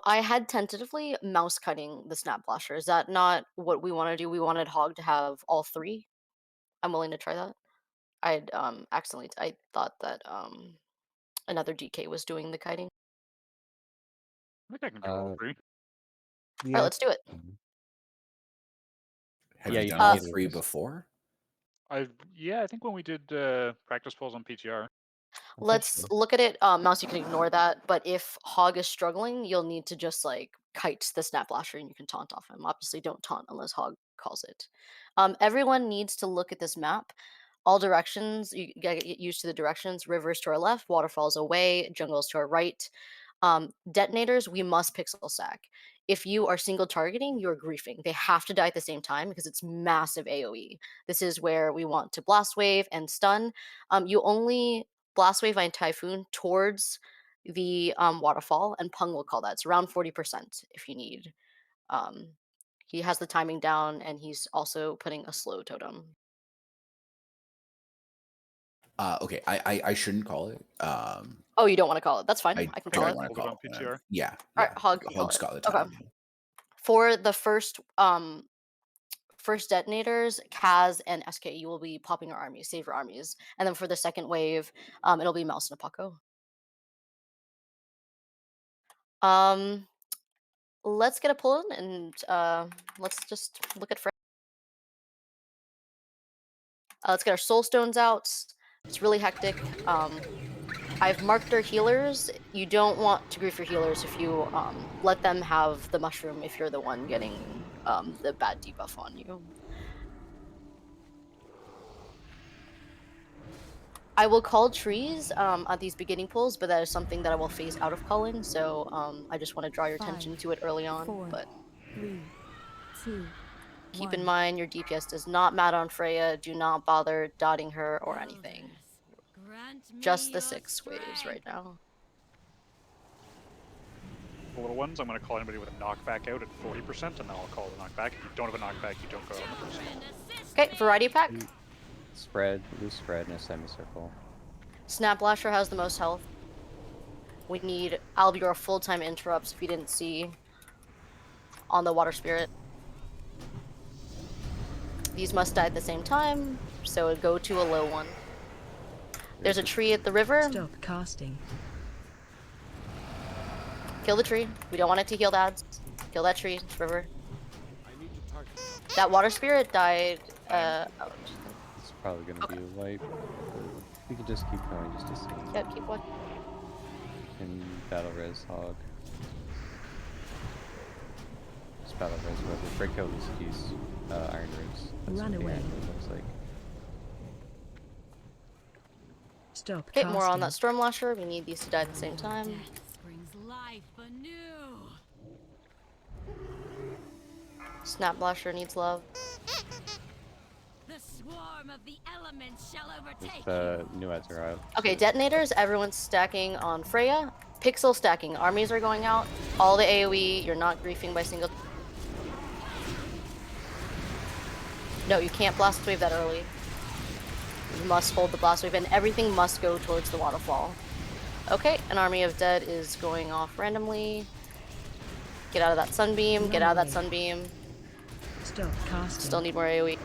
S7: I had tentatively mouse cutting the Snap Blaster. Is that not what we want to do? We wanted Hog to have all 3. I'm willing to try that. I'd accidentally I thought that another DK was doing the kiting.
S6: I think I can do all 3.
S7: Yeah. Alright, let's do it.
S1: Have
S2: Yeah,
S1: you
S2: you
S1: done
S2: can
S1: all
S2: either
S1: 3
S2: of us.
S1: before?
S6: Yeah, I think when we did practice polls on PTR.
S7: Let's look at it. Mouse, you can ignore that. But if Hog is struggling, you'll need to just like kite the Snap Lasher and you can taunt off him. Obviously, don't taunt unless Hog calls it. Everyone needs to look at this map. All directions, you gotta get used to the directions. Rivers to our left, waterfalls away, jungles to our right. Detonators, we must pixel stack. If you are single targeting, you're griefing. They have to die at the same time because it's massive AoE. This is where we want to blast wave and stun. You only blast wave and typhoon towards the waterfall, and Pung will call that. It's around 40% if you need. He has the timing down, and he's also putting a slow totem.
S1: Okay, I shouldn't call it.
S7: Oh, you don't want to call it? That's fine. I can call
S1: don't
S7: it.
S1: want to call it. Yeah.
S7: All right, Hog can call
S1: Hog's
S7: it.
S1: got the
S7: Okay.
S1: time.
S7: For the first detonators, Kaz and SK, you will be popping your armies, save your armies. And then for the second wave, it'll be Mouse and Apaco. Let's get a pull in and let's just look at let's get our soul stones out. It's really hectic. I've marked our healers. You don't want to grief your healers if you let them have the mushroom if you're the one getting the bad debuff on you. I will call trees at these beginning pulls, but that is something that I will phase out of calling. So I just want to draw your attention to it early on.
S13: 4,
S7: but
S13: 3, 2,
S7: Keep in mind your DPS does not matter on Freya. Do not bother dotting her or anything. Just the 6 waves right now.
S6: The little ones, I'm going to call anybody with a knockback out at 40%, and then I'll call the knockback. If you don't have a knockback, you don't go out on the first one.
S7: Okay, variety pack.
S2: Spread, loose spread in a semicircle.
S7: Snap Lasher has the most health. We need Albior full-time interrupts if you didn't see on the Water Spirit. These must die at the same time, so go to a low one. There's a tree at the river.
S13: Stop casting.
S7: Kill the tree. We don't want it to heal the ads. Kill that tree. It's river. That Water Spirit died.
S2: It's probably gonna be a wipe. We can just keep going just to see.
S7: Yeah, keep watching.
S2: And battle res hog. Just battle res whoever. Break out these iron ribs. That's
S13: Run
S2: what the
S13: away.
S2: iron rib looks like.
S13: Stop
S7: Okay, more on
S13: casting.
S7: that Storm Lasher. We need these to die at the same time. Snap Lasher needs love.
S18: The swarm of the elements shall overtake
S2: New ads are out.
S7: Okay, detonators, everyone's stacking on Freya. Pixel stacking, armies are going out. All the AoE, you're not griefing by single. No, you can't blast wave that early. You must hold the blast wave, and everything must go towards the waterfall. Okay, an army of dead is going off randomly. Get out of that sunbeam, get out of that sunbeam.
S13: Stop casting.
S7: Still need more AoE.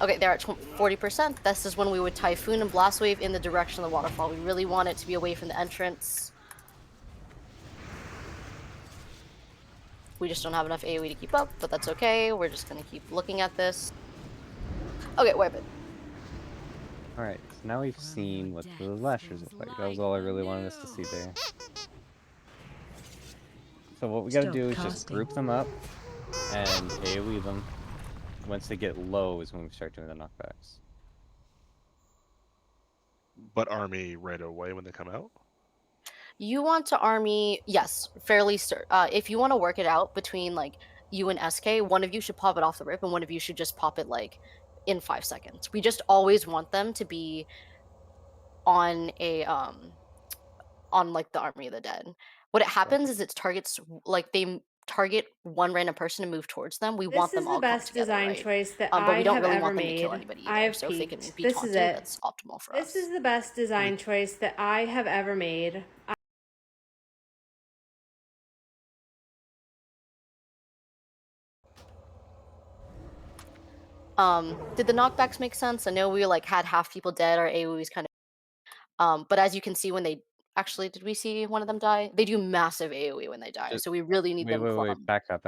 S7: Okay, they're at 40%. This is when we would Typhoon and Blast Wave in the direction of the waterfall. We really want it to be away from the entrance. We just don't have enough AoE to keep up, but that's okay. We're just gonna keep looking at this. Okay, wipe it.
S2: Alright, so now we've seen what the lashers look like. That was all I really wanted us to see there. So what we gotta
S13: Stop
S2: do is just
S13: casting.
S2: group them up and AoE them. Once they get low is when we start doing the knockbacks.
S19: But army right away when they come out?
S7: You want to army, yes, fairly if you want to work it out between like you and SK, one of you should pop it off the rip and one of you should just pop it like in 5 seconds. We just always want them to be on a on like the army of the dead. What it happens is it targets like they target one random person and move towards them. We want them all
S5: This is the
S7: come
S5: best
S7: together,
S5: design
S7: right?
S5: choice that
S7: But we
S5: I
S7: don't
S5: have
S7: really
S5: ever
S7: want them to kill
S5: made.
S7: anybody
S5: I
S7: either.
S5: have
S7: So if they can
S5: peaked.
S7: be
S5: This is
S7: taunted,
S5: it.
S7: that's optimal for us.
S5: This is the best design choice that I have ever made.
S7: Did the knockbacks make sense? I know we like had half people dead. Our AoE was kind of, but as you can see when they actually, did we see one of them die? They do massive AoE when they die,
S2: Just,
S7: so we really need them.
S2: wait, back up.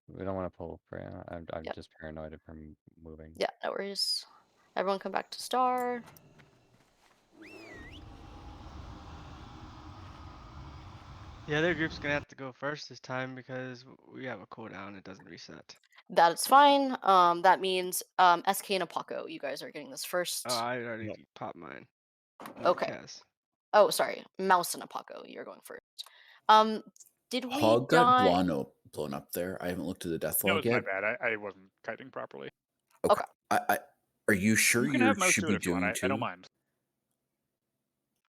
S2: We don't want to pull Freya. I'm
S7: Yep.
S2: just paranoid of her moving.
S7: Yeah, no worries. Everyone come back to Star.
S20: Yeah, their group's gonna have to go first this time because we have a cooldown. It doesn't reset.
S7: That's fine. That means SK and Apoco, you guys are getting this first.
S20: Oh, I already popped mine.
S7: Okay.
S20: Kaz.
S7: Oh, sorry. Mouse and Apoco, you're going first. Did we
S1: Hog got
S7: die?
S1: blown up there. I haven't looked at the death
S6: No,
S1: log
S6: it's my
S1: yet.
S6: bad. I wasn't kiting properly.
S1: Okay. Are you sure
S6: You can
S1: you
S6: have Mouse
S1: should
S6: do
S1: be
S6: it if you want.
S1: doing
S6: I don't
S1: two?
S6: mind.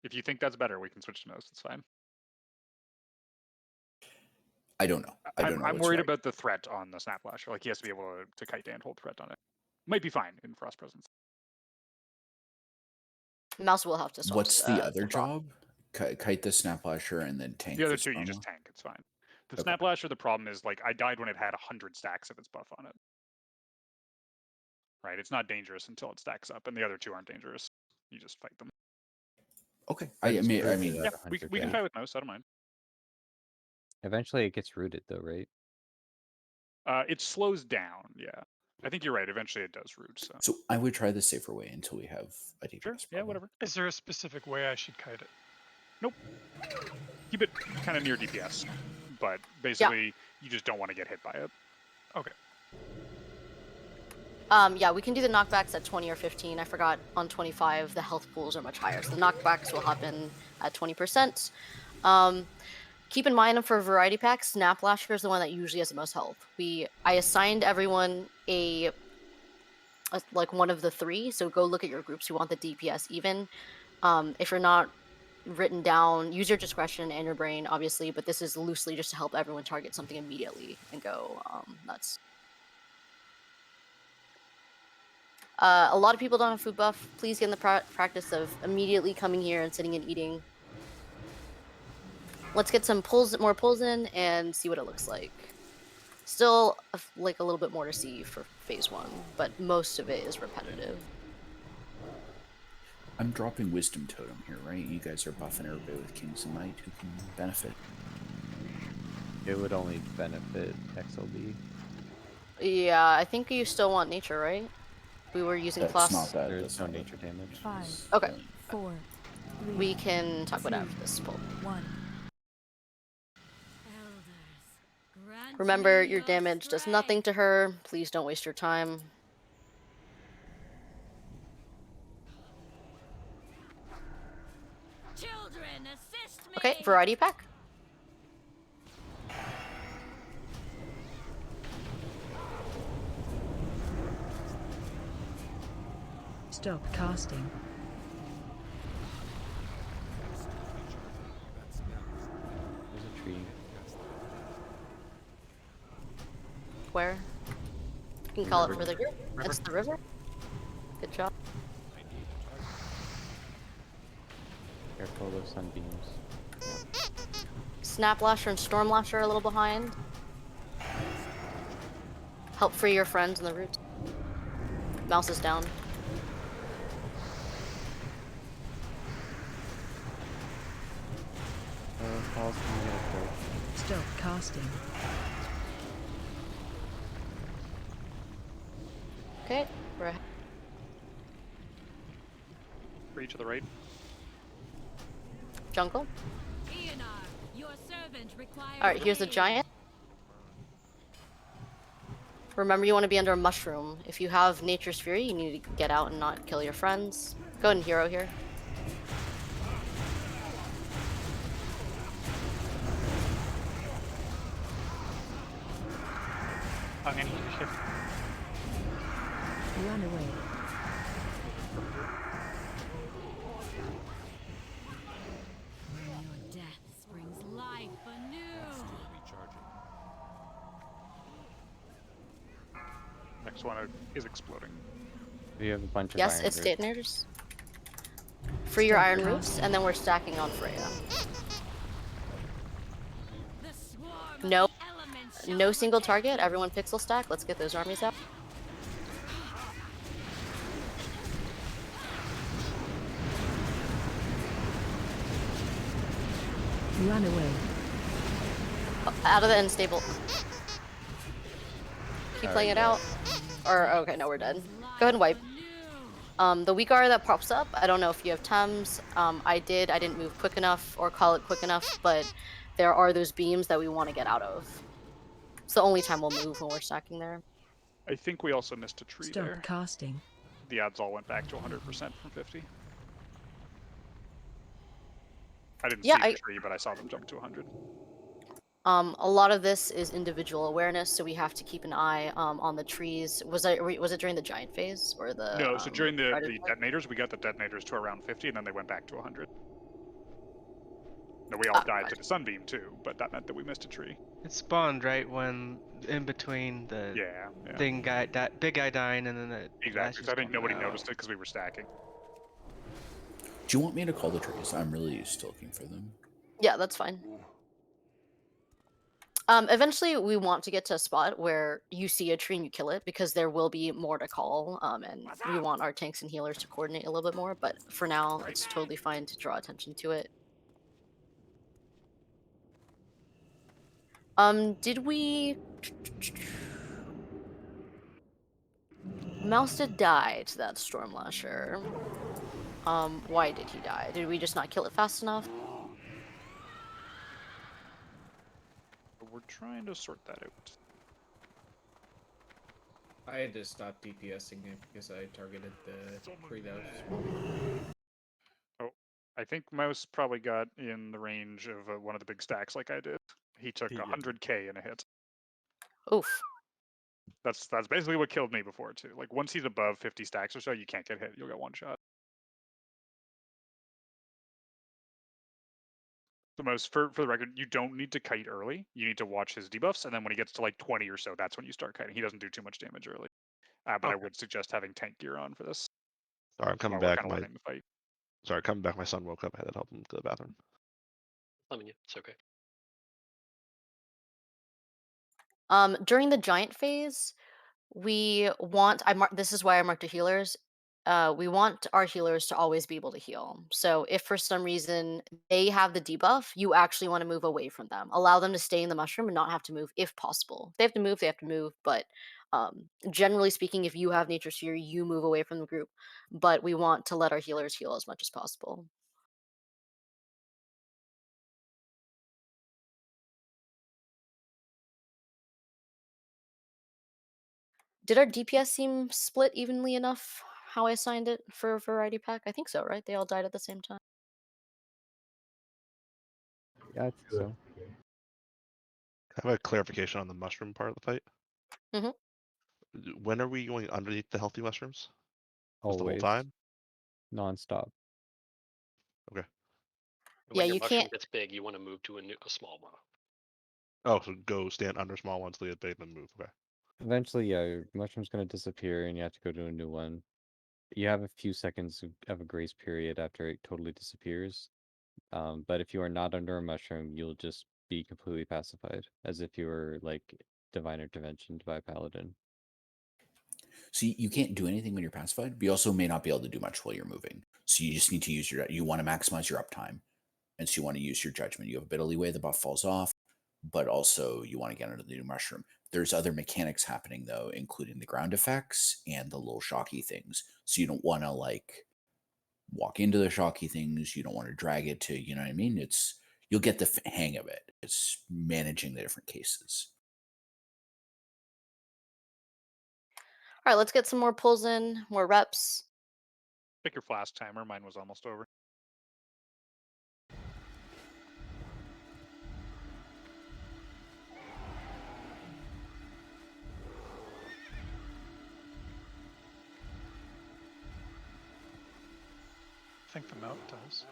S6: If you think that's better, we can switch to Mouse. It's fine.
S1: I don't know.
S6: I'm
S1: what's
S6: worried
S1: right.
S6: about the threat on the Snap Lasher. Like he has to be able to kite and hold threat on it. Might be fine in Frost Presence.
S7: Mouse will have to swap.
S1: What's the other job? Kite the Snaplasher and then tank
S6: The other
S1: the
S6: two, you
S1: Stormlaw?
S6: just tank. It's fine. The Snap Lasher, the problem is like I died when it had 100 stacks of its buff on it. Right, it's not dangerous until it stacks up, and the other two aren't dangerous. You just fight them.
S1: Okay.
S2: I
S1: I mean,
S6: yeah, we can fight with Mouse. I don't mind.
S2: Eventually, it gets rooted though, right?
S6: It slows down. Yeah, I think you're right. Eventually, it does root.
S1: So I would try the safer way until we have a DPS.
S6: Sure. Yeah, whatever.
S21: Is there a specific way I should kite it?
S6: Nope. Keep it kind of near DPS, but basically you just don't want to get hit by it.
S21: Okay.
S7: Yeah, we can do the knockbacks at 20 or 15. I forgot on 25 the health pools are much higher, so the knockbacks will happen at 20%. Keep in mind for variety packs, Snap Lasher is the one that usually has the most health. I assigned everyone like one of the 3, so go look at your groups who want the DPS even. If you're not written down, use your discretion and your brain, obviously, but this is loosely just to help everyone target something immediately and go nuts. A lot of people don't have food buff. Please get in the practice of immediately coming here and sitting and eating. Let's get some more pulls in and see what it looks like. Still, like a little bit more to see for phase 1, but most of it is repetitive.
S1: I'm dropping Wisdom Totem here, right? You guys are buffing everybody with Kings and Might who can benefit.
S2: It would only benefit XLB.
S7: Yeah, I think you still want nature, right? We were using
S1: That's
S7: class.
S1: not that.
S2: There's
S1: That's
S2: no
S1: not
S2: nature damage.
S13: 5,
S7: Okay.
S13: 4, 3.
S7: We can talk about it after this pull.
S13: 1.
S7: Remember, your damage does nothing to her. Please don't waste your time.
S18: Children, assist me.
S7: Okay, variety pack.
S13: Stop casting.
S2: There's a tree.
S7: Where? You can call it for the group. It's the river. Good job.
S2: Careful of sunbeams.
S7: Snap Lasher and Storm Lasher are a little behind. Help free your friends in the roots. Mouse is down.
S13: Stop casting.
S7: Okay, we're ahead.
S6: 3 to the right.
S7: Jungle.
S18: Your servant requires
S7: Alright, here's the giant. Remember, you want to be under a mushroom. If you have Nature's Fury, you need to get out and not kill your friends. Go ahead and hero here.
S21: I'm gonna shift.
S13: Run away.
S18: Your death springs life anew.
S6: Next one is exploding.
S2: We have a bunch of
S7: Yes,
S2: iron
S7: it's
S2: roots.
S7: detonators. Free your iron roots, and then we're stacking on Freya. No, no single target. Everyone pixel stack. Let's get those armies out.
S13: Run away.
S7: Out of the end stable. Keep playing it out. Or okay, no, we're dead. Go ahead and wipe. The weak R that pops up, I don't know if you have Thames. I didn't move quick enough or call it quick enough, but there are those beams that we want to get out of. It's the only time we'll move when we're stacking there.
S6: I think we also missed a tree
S13: Stop
S6: there.
S13: casting.
S6: The odds all went back to 100% from 50. I didn't see the tree, but I saw them jump to 100.
S7: A lot of this is individual awareness, so we have to keep an eye on the trees. Was it during the giant phase or the?
S6: No, so during the detonators, we got the detonators to around 50, and then they went back to 100. No, we all died to the sunbeam too, but that meant that we missed a tree.
S20: It spawned right when in between the big guy dying and then the
S6: Exactly. So I think nobody noticed it because we were stacking.
S1: Do you want me to call the trees? I'm really still looking for them.
S7: Yeah, that's fine. Eventually, we want to get to a spot where you see a tree and you kill it, because there will be more to call, and we want our tanks and healers to coordinate a little bit more, but for now, it's totally fine to draw attention to it. Did we... Mouse did die to that Storm Lasher. Why did he die? Did we just not kill it fast enough?
S6: We're trying to sort that out.
S3: I had to stop DPSing it because I targeted the tree that was
S6: I think Mouse probably got in the range of one of the big stacks like I did. He took 100k in a hit.
S7: Oof.
S6: That's basically what killed me before too. Like once he's above 50 stacks or so, you can't get hit. You'll get one shot. The most for the record, you don't need to kite early. You need to watch his debuffs, and then when he gets to like 20 or so, that's when you start kiting. He doesn't do too much damage early. But I would suggest having tank gear on for this.
S19: Sorry, I'm coming
S6: while we're
S19: back.
S6: kind of learning the fight.
S19: Sorry, coming back. My son woke up. I had to help him to the bathroom.
S11: I mean, it's okay.
S7: During the giant phase, we want this is why I marked the healers. We want our healers to always be able to heal. So if for some reason they have the debuff, you actually want to move away from them. Allow them to stay in the mushroom and not have to move if possible. If they have to move, they have to move. But generally speaking, if you have Nature Sphere, you move away from the group. But we want to let our healers heal as much as possible. Did our DPS seem split evenly enough? How I assigned it for variety pack? I think so, right? They all died at the same time.
S2: Yeah, I think so.
S19: I have a clarification on the mushroom part of the fight.
S7: Mm-hmm.
S19: When are we going underneath the healthy mushrooms? Just the whole
S2: Always.
S19: time?
S2: Non-stop.
S19: Okay.
S11: When
S7: Yeah,
S11: your
S7: you
S11: mushroom
S7: can't.
S11: gets big, you want to move to a small one.
S19: Oh, so go stand under small ones till you get big, then move. Okay.
S2: Eventually, yeah, your mushroom's gonna disappear and you have to go to a new one. You have a few seconds of a grace period after it totally disappears. But if you are not under a mushroom, you'll just be completely pacified, as if you were like divine interventioned by a paladin.
S1: So you can't do anything when you're pacified, but you also may not be able to do much while you're moving. So you just need to use you want to maximize your uptime. And so you want to use your judgment. You have a bit of leeway, the buff falls off, but also you want to get under the new mushroom. There's other mechanics happening though, including the ground effects and the little shocky things. So you don't want to like walk into the shocky things. You don't want to drag it to, you know what I mean? You'll get the hang of it. It's managing the different cases.
S7: All right, let's get some more pulls in, more reps.
S6: Pick your flash timer. Mine was almost over.
S21: I think the mount does.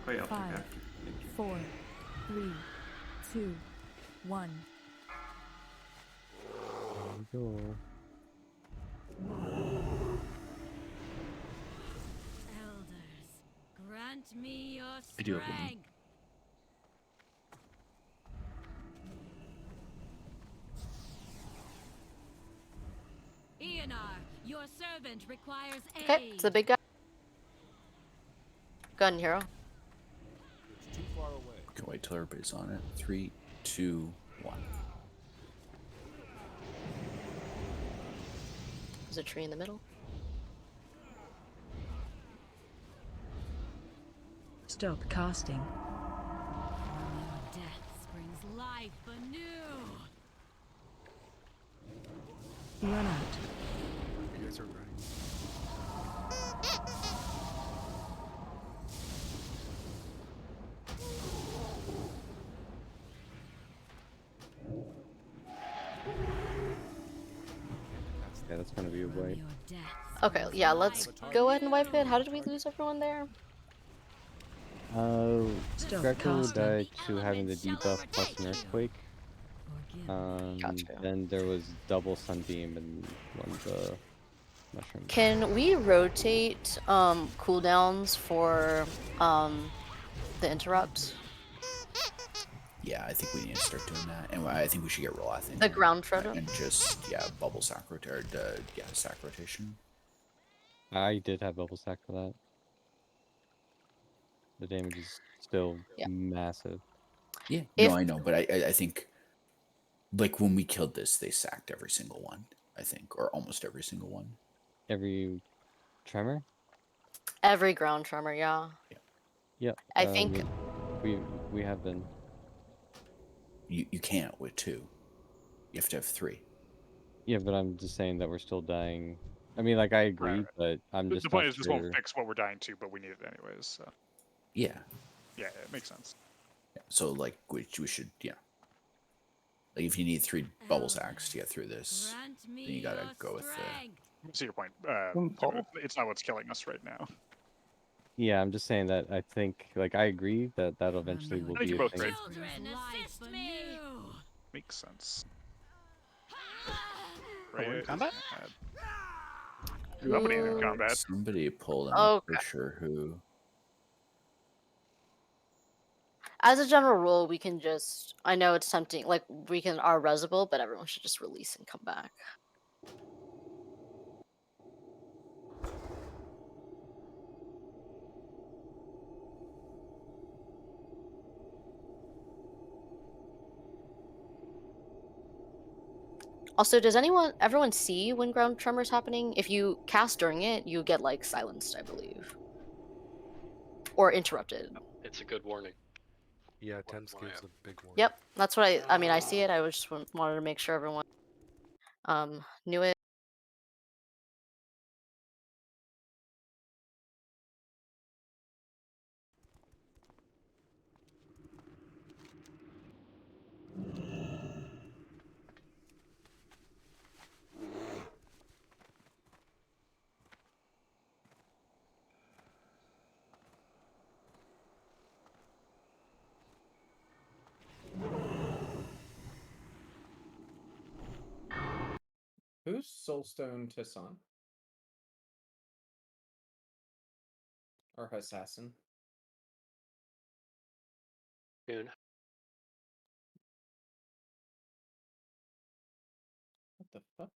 S15: Oh yeah, I'll take
S13: 5,
S15: after. Thank you.
S13: 4, 3, 2, 1.
S2: There we go.
S18: Elders, grant me your
S4: I do have one.
S18: strength. Eonar, your servant requires aid.
S7: Okay, it's the big guy. Gun hero.
S14: It's too far away.
S1: Can wait till everybody's on it. 3, 2, 1.
S7: There's a tree in the middle.
S13: Stop casting.
S18: Death springs life anew.
S13: Run out.
S14: You guys are right.
S2: Yeah, that's gonna be a wipe.
S7: Okay, yeah, let's go ahead and wipe it. How did we lose everyone there?
S13: Stop
S2: Greco
S13: casting.
S2: died to having the debuff plus an earthquake.
S7: Gotcha.
S2: Then there was double sunbeam and one of the mushrooms.
S7: Can we rotate cooldowns for the interrupt?
S1: Yeah, I think we need to start doing that. And I think we should get Rolath in
S7: The
S1: here.
S7: ground trotem?
S1: And just, bubble sack sack rotation.
S2: I did have bubble sack for that. The damage is still massive.
S1: Yeah, no, I know, but I think, like, when we killed this, they sacked every single one, I think, or almost every single one.
S2: Every tremor?
S7: Every ground tremor, yeah.
S2: Yep.
S7: I think
S2: we have been.
S1: You can't with 2. You have to have 3.
S2: Yeah, but I'm just saying that we're still dying I mean, like I agree, but I'm
S6: The
S2: just
S6: point
S2: not
S6: is, this
S2: sure.
S6: won't fix what we're dying to, but we need it anyways. So.
S1: Yeah.
S6: Yeah, it makes sense.
S1: So like, we should, yeah. Like if you need 3 bubble sacks to get through this, then you gotta go with the.
S6: I see your point.
S12: Paul?
S6: It's not what's killing us right now.
S2: Yeah, I'm just saying that I think, like, I agree that that eventually will
S6: I think
S2: be
S6: you're
S2: a
S6: both
S2: thing.
S6: right. Makes sense.
S10: Oh, we're in combat?
S6: Somebody in combat.
S1: Somebody pulled. I'm not
S7: Okay.
S1: for sure who.
S7: As a general rule, we can just. I know it's tempting. Like we can are resible, but everyone should just release and come back. Also, does everyone see when ground tremors happening? If you cast during it, you get like silenced, I believe, or interrupted.
S11: It's a good warning.
S14: Yeah, Thames gives a big warning.
S7: Yep, that's what I mean. I see it. I just wanted to make sure everyone knew it.
S16: Who's Soulstone Tissan? Or Assassin?
S11: Goon.
S16: What the fuck?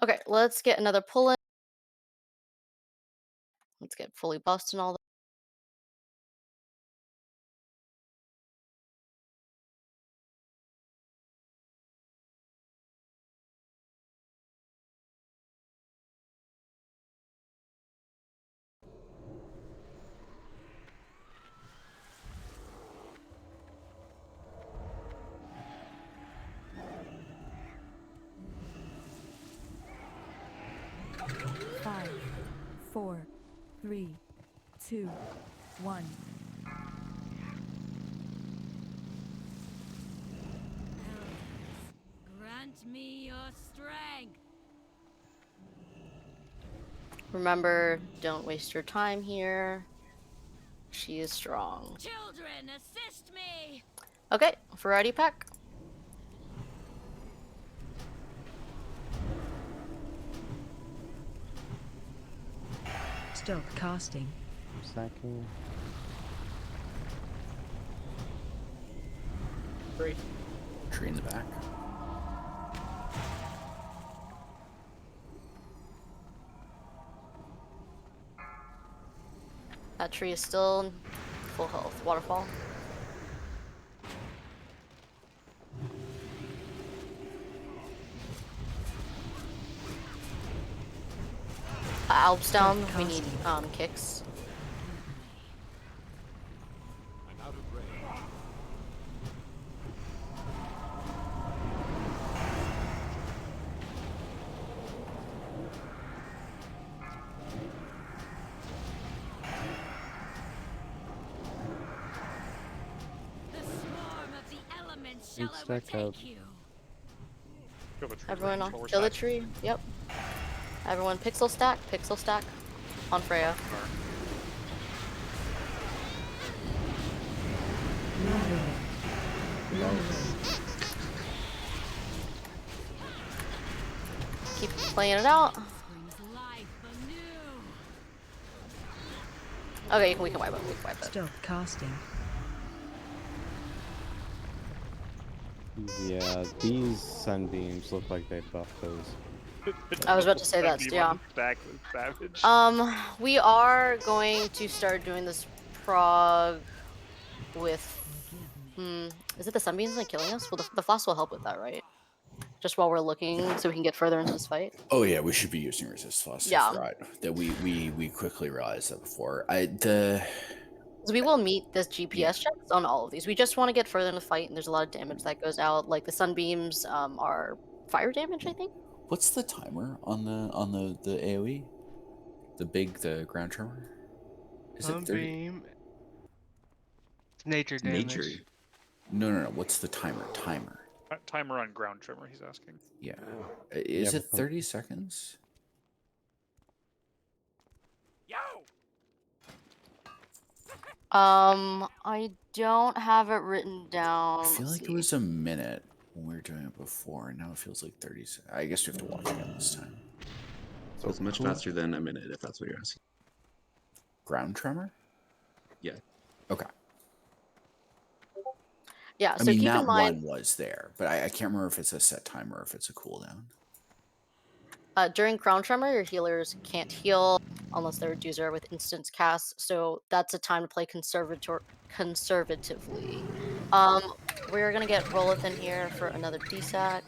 S7: Okay, let's get another pull in. Let's get fully buffed and all that.
S13: Five, 4, 3, 2, 1.
S18: Grant me your strength.
S7: Remember, don't waste your time here. She is strong.
S18: Children, assist me.
S7: Okay, variety pack.
S13: Stop casting.
S2: Sacking.
S16: Tree.
S1: Tree in the back.
S7: That tree is still full health. Waterfall. Alps down. We need kicks.
S14: I'm out of range.
S18: The swarm of the elements shall
S2: Stack up.
S18: overtake you.
S7: Everyone kill the tree. Yep. Everyone pixel stack on Freya. Keep playing it out. Okay, we can wipe it. We can wipe it.
S13: Stop casting.
S2: Yeah, these sunbeams look like they buff those.
S7: I was about to say that,
S6: Sunbeam
S7: yeah.
S6: on the stack was savage.
S7: We are going to start doing this prog with. Is it the sunbeams like killing us? Well, the flask will help with that, right? Just while we're looking, so we can get further into this fight.
S1: Oh yeah, we should be using resist flask.
S7: Yeah.
S1: I forgot that we quickly realized that before.
S7: So we will meet this GPS checks on all of these. We just want to get further in the fight, and there's a lot of damage that goes out. Like the sunbeams are fire damage, I think.
S1: What's the timer on the AOE? The ground tremor? Is it 30?
S20: Sunbeam. It's nature damage.
S4: Nature.
S1: No. What's the timer?
S6: Timer on ground tremor, he's asking.
S1: Yeah. Is it 30 seconds?
S7: I don't have it written down.
S1: I feel like it was a minute when we were doing it before, and now it feels like 30 seconds. I guess we have to watch again this time.
S4: So it's much faster than a minute, if that's what you're asking.
S1: Ground tremor?
S4: Yeah.
S1: Okay.
S7: Yeah,
S1: I
S7: so
S1: mean,
S7: keep
S1: that
S7: in mind,
S1: one was there, but I can't remember if it's a set timer or if it's a cooldown.
S7: during Crown Tremor, your healers can't heal unless they're Doozer with instance cast, so that's a time to play conservatively. We're gonna get Rolith in here for another DSAC.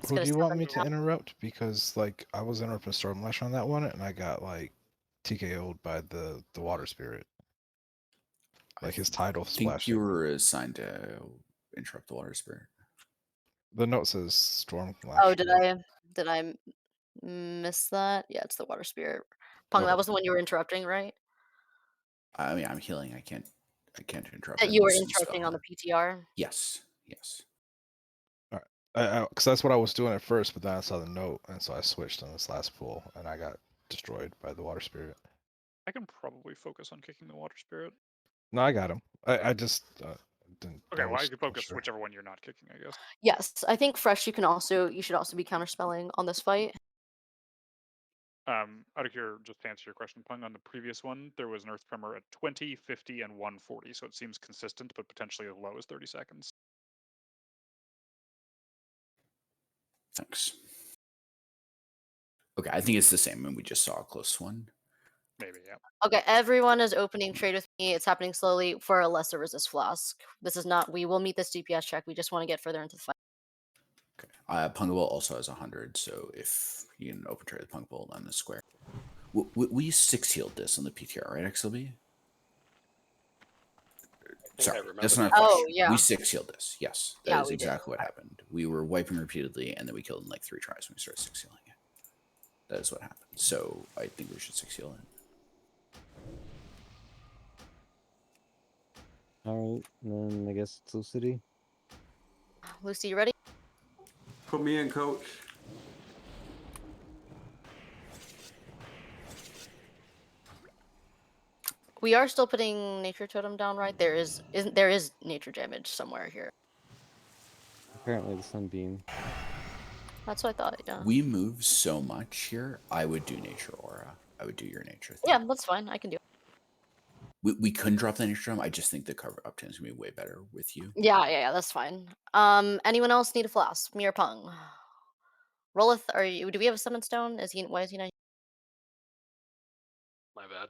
S7: It's
S9: Who
S7: gonna
S9: do you
S7: sound
S9: want
S7: like
S9: me
S7: an
S9: to interrupt? Because like I was interrupting Stormlash on that one, and I got like TKO'd by the water spirit. Like his title
S1: I think
S9: splashed.
S1: you were assigned to interrupt the water spirit.
S9: The note says Stormlash.
S7: Oh, did I miss that? Yeah, it's the water spirit. Pung, that was the one you were interrupting, right?
S1: I mean, I'm healing. I can't interrupt.
S7: That you were interrupting on the PTR?
S1: Yes.
S9: All right, because that's what I was doing at first, but then I saw the note, and so I switched on this last pull, and I got destroyed by the water spirit.
S6: I can probably focus on kicking the water spirit.
S9: No, I got him. I just didn't.
S6: Okay, well, I can focus whichever one you're not kicking, I guess.
S7: Yes, I think Fresh, you should also be counterspelling on this fight.
S6: Out of here, just to answer your question, Pung, on the previous one, there was an Earth Tremor at 20, 50, and 140, so it seems consistent, but potentially as low as 30 seconds.
S1: Thanks. Okay, I think it's the same, and we just saw a close one.
S6: Maybe, yeah.
S7: Okay, everyone is opening trade with me. It's happening slowly for a lesser resist flask. This is not. We will meet this DPS check. We just want to get further into the fight.
S1: Okay. Pungable also has 100, so if you can open trade the Pungable on the square. We 6 healed this on the PTR, right, XLB? Sorry, that's not a question.
S7: Oh, yeah.
S1: We 6 healed this. Yes, that
S7: Yeah,
S1: is
S7: we did.
S1: exactly what happened. We were wiping repeatedly, and then we killed in like 3 tries when we started 6 healing it. That is what happened. So I think we should 6 heal it.
S2: Alright, then I guess it's Lucidity.
S7: Lucy, you ready?
S15: Put me in, coach.
S7: We are still putting nature totem down, right? There is nature damage somewhere here.
S2: Apparently the sunbeam.
S7: That's what I thought. Yeah.
S1: We move so much here. I would do nature aura. I would do your nature thing.
S7: Yeah, that's fine. I can do it.
S1: We couldn't drop the nature drum. I just think the cover up is gonna be way better with you.
S7: Yeah, that's fine. Anyone else need a flask? Me or Pung? Rolith, do we have a summon stone? Why is he not?
S11: My bad.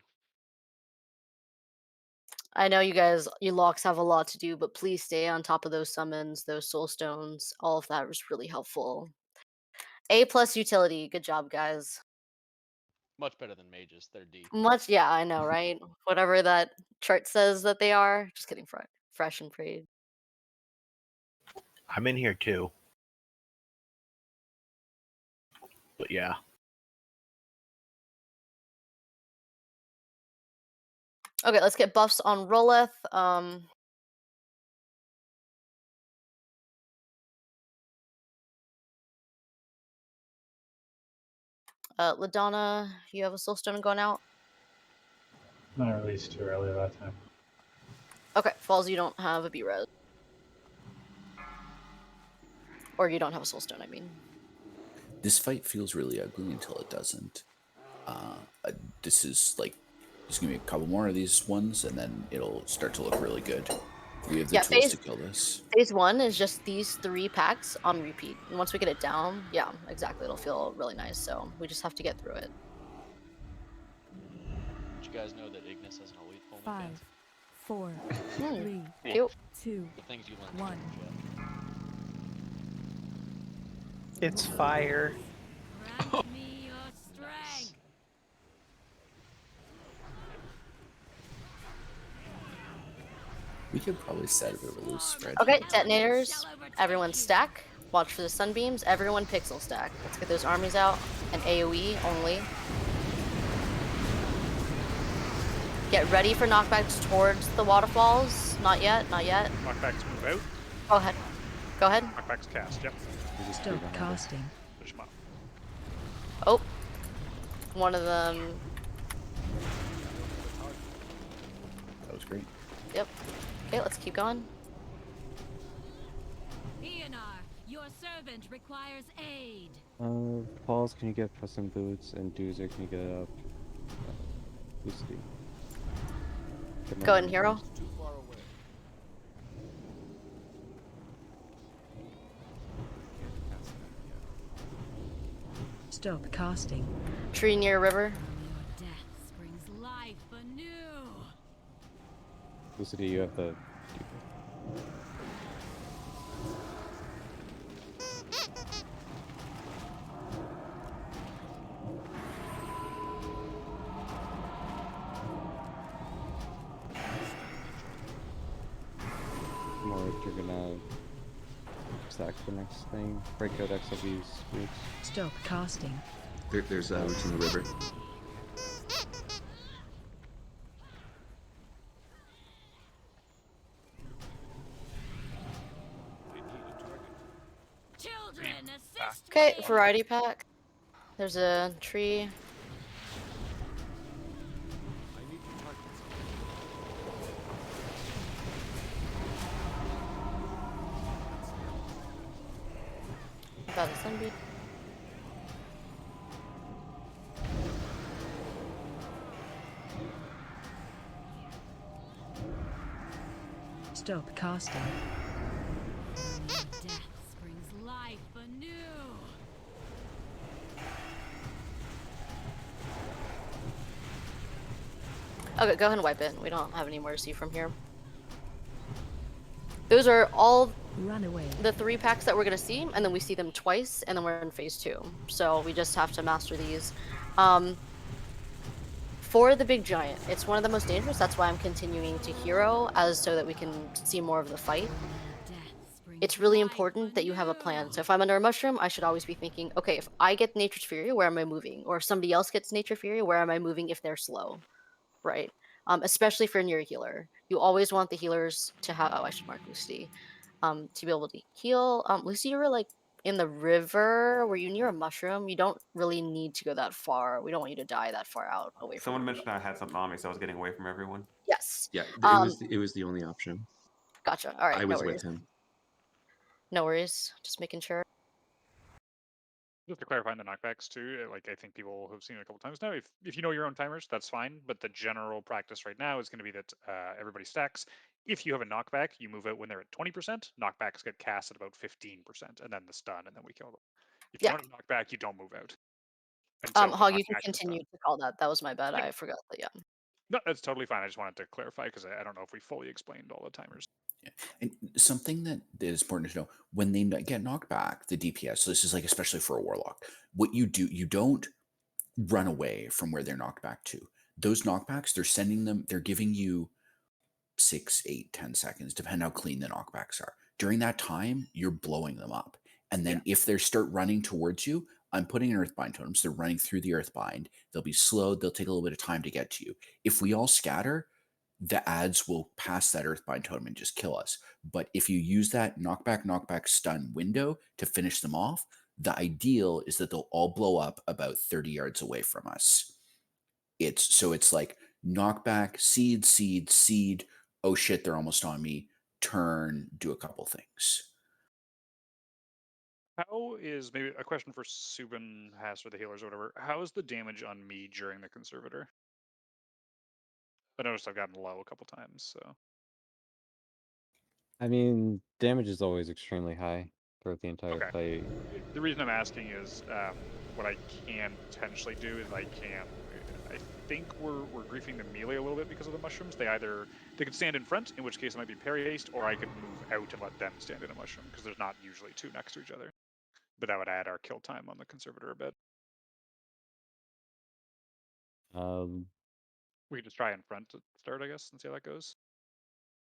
S7: I know you locks have a lot to do, but please stay on top of those summons, those soul stones. All of that was really helpful. A+ utility. Good job, guys.
S10: Much better than mages. They're D.
S7: Yeah, I know, right? Whatever that chart says that they are. Just kidding, fresh and prayed.
S17: I'm in here too. But yeah.
S7: Okay, let's get buffs on Roleth. LaDonna, you have a soulstone going out?
S23: Not released too early that time.
S7: Okay, Falls, you don't have a B-res. Or you don't have a soulstone, I mean.
S1: This fight feels really ugly until it doesn't. This is like, there's gonna be a couple more of these ones, and then it'll start to look really good. We have the
S7: Yeah,
S1: tools to kill this.
S7: phase 1 is just these 3 packs on repeat. And once we get it down, yeah, exactly, it'll feel really nice. So we just have to get through it.
S10: Did you guys know that Ignis has an elite full
S13: 5, 4,
S7: Hmm,
S13: 3,
S7: cute.
S13: 2,
S10: The things you learn
S13: 1.
S10: together, Jet.
S12: It's fire.
S18: Grant me your strength.
S1: We could probably set a bit of a loose spread.
S7: Okay, detonators. Everyone stack. Watch for the sunbeams. Everyone pixel stack. Let's get those armies out. And AoE only. Get ready for knockbacks towards the waterfalls. Not yet, not yet.
S6: Knockbacks move out.
S7: Go ahead. Go ahead.
S6: Knockbacks cast, yep.
S13: Stop casting.
S6: Push them up.
S7: Oh. One of them.
S1: That was great.
S7: Yep. Okay, let's keep going.
S18: Ionar, your servant requires aid.
S2: Pauls, can you get Pressing Boots? And Doozer, can you get up? Lucy.
S7: Go ahead, hero.
S13: Stop casting.
S7: Tree near river.
S18: Death springs life anew.
S2: Lucy, you have the. More if you're gonna stack the next thing. Break out XLV's boots.
S13: Stop casting.
S4: There's roots in the river.
S18: Children, assist
S7: Okay,
S18: me.
S7: variety pack. There's a tree. Got a sunbeam.
S13: Stop casting.
S18: Death springs life anew.
S7: Okay, go ahead and wipe it. We don't have any more to see from here. Those are all
S13: Run away.
S7: the 3 packs that we're gonna see, and then we see them twice, and then we're in phase 2. So we just have to master these. For the big giant, it's one of the most dangerous. That's why I'm continuing to hero, as so that we can see more of the fight. It's really important that you have a plan. So if I'm under a mushroom, I should always be thinking, okay, if I get Nature's Fury, where am I moving? Or if somebody else gets Nature's Fury, where am I moving if they're slow? Right? Especially for near healer. You always want the healers to have, oh, I should mark Lucy, to be able to heal. Lucy, you were like in the river. Were you near a mushroom? You don't really need to go that far. We don't want you to die that far out away from
S15: Someone
S7: everyone.
S15: mentioned I had something on me, so I was getting away from everyone.
S7: Yes.
S4: Yeah, it was the only option.
S7: Gotcha. All right.
S4: I
S7: No
S4: was
S7: worries.
S4: with him.
S7: No worries. Just making sure.
S6: Just to clarify on the knockbacks too, like I think people have seen it a couple times now. If you know your own timers, that's fine. But the general practice right now is going to be that everybody stacks. If you have a knockback, you move out when they're at 20%. Knockbacks get cast at about 15%, and then the stun, and then we kill them. If you
S7: Yeah.
S6: don't have a knockback, you don't move out. Until the
S7: Hog, you can
S6: knockback is
S7: continue
S6: done.
S7: to call that. That was my bad.
S6: Yeah.
S7: I forgot that. Yeah.
S6: No, that's totally fine. I just wanted to clarify because I don't know if we fully explained all the timers.
S1: And something that is important to know when they get knocked back, the DPS. So this is like especially for a warlock. What you do, you don't run away from where they're knocked back to. Those knockbacks, they're sending them. They're giving you 6, 8, 10 seconds, depending how clean the knockbacks are. During that time, you're blowing them up. And then if they start running towards you, I'm putting an Earthbind totem. So they're running through the Earthbind. They'll be slowed. They'll take a little bit of time to get to you. If we all scatter, the ads will pass that Earthbind totem and just kill us. But if you use that knockback, stun window to finish them off, the ideal is that they'll all blow up about 30 yards away from us. It's like knockback, seed. Oh shit, they're almost on me. Turn, do a couple things.
S6: How is, maybe a question for Subin, Hass, or the healers or whatever, how is the damage on me during the Conservator? I noticed I've gotten low a couple times, so.
S2: I mean, damage is always extremely high throughout the entire fight.
S6: The reason I'm asking is what I can potentially do is I think we're griefing the melee a little bit because of the mushrooms. They could stand in front, in which case it might be parry based, or I could move out and let them stand in a mushroom because there's not usually two next to each other. But that would add our kill time on the conservator a bit. We could just try in front to start, I guess, and see how that goes.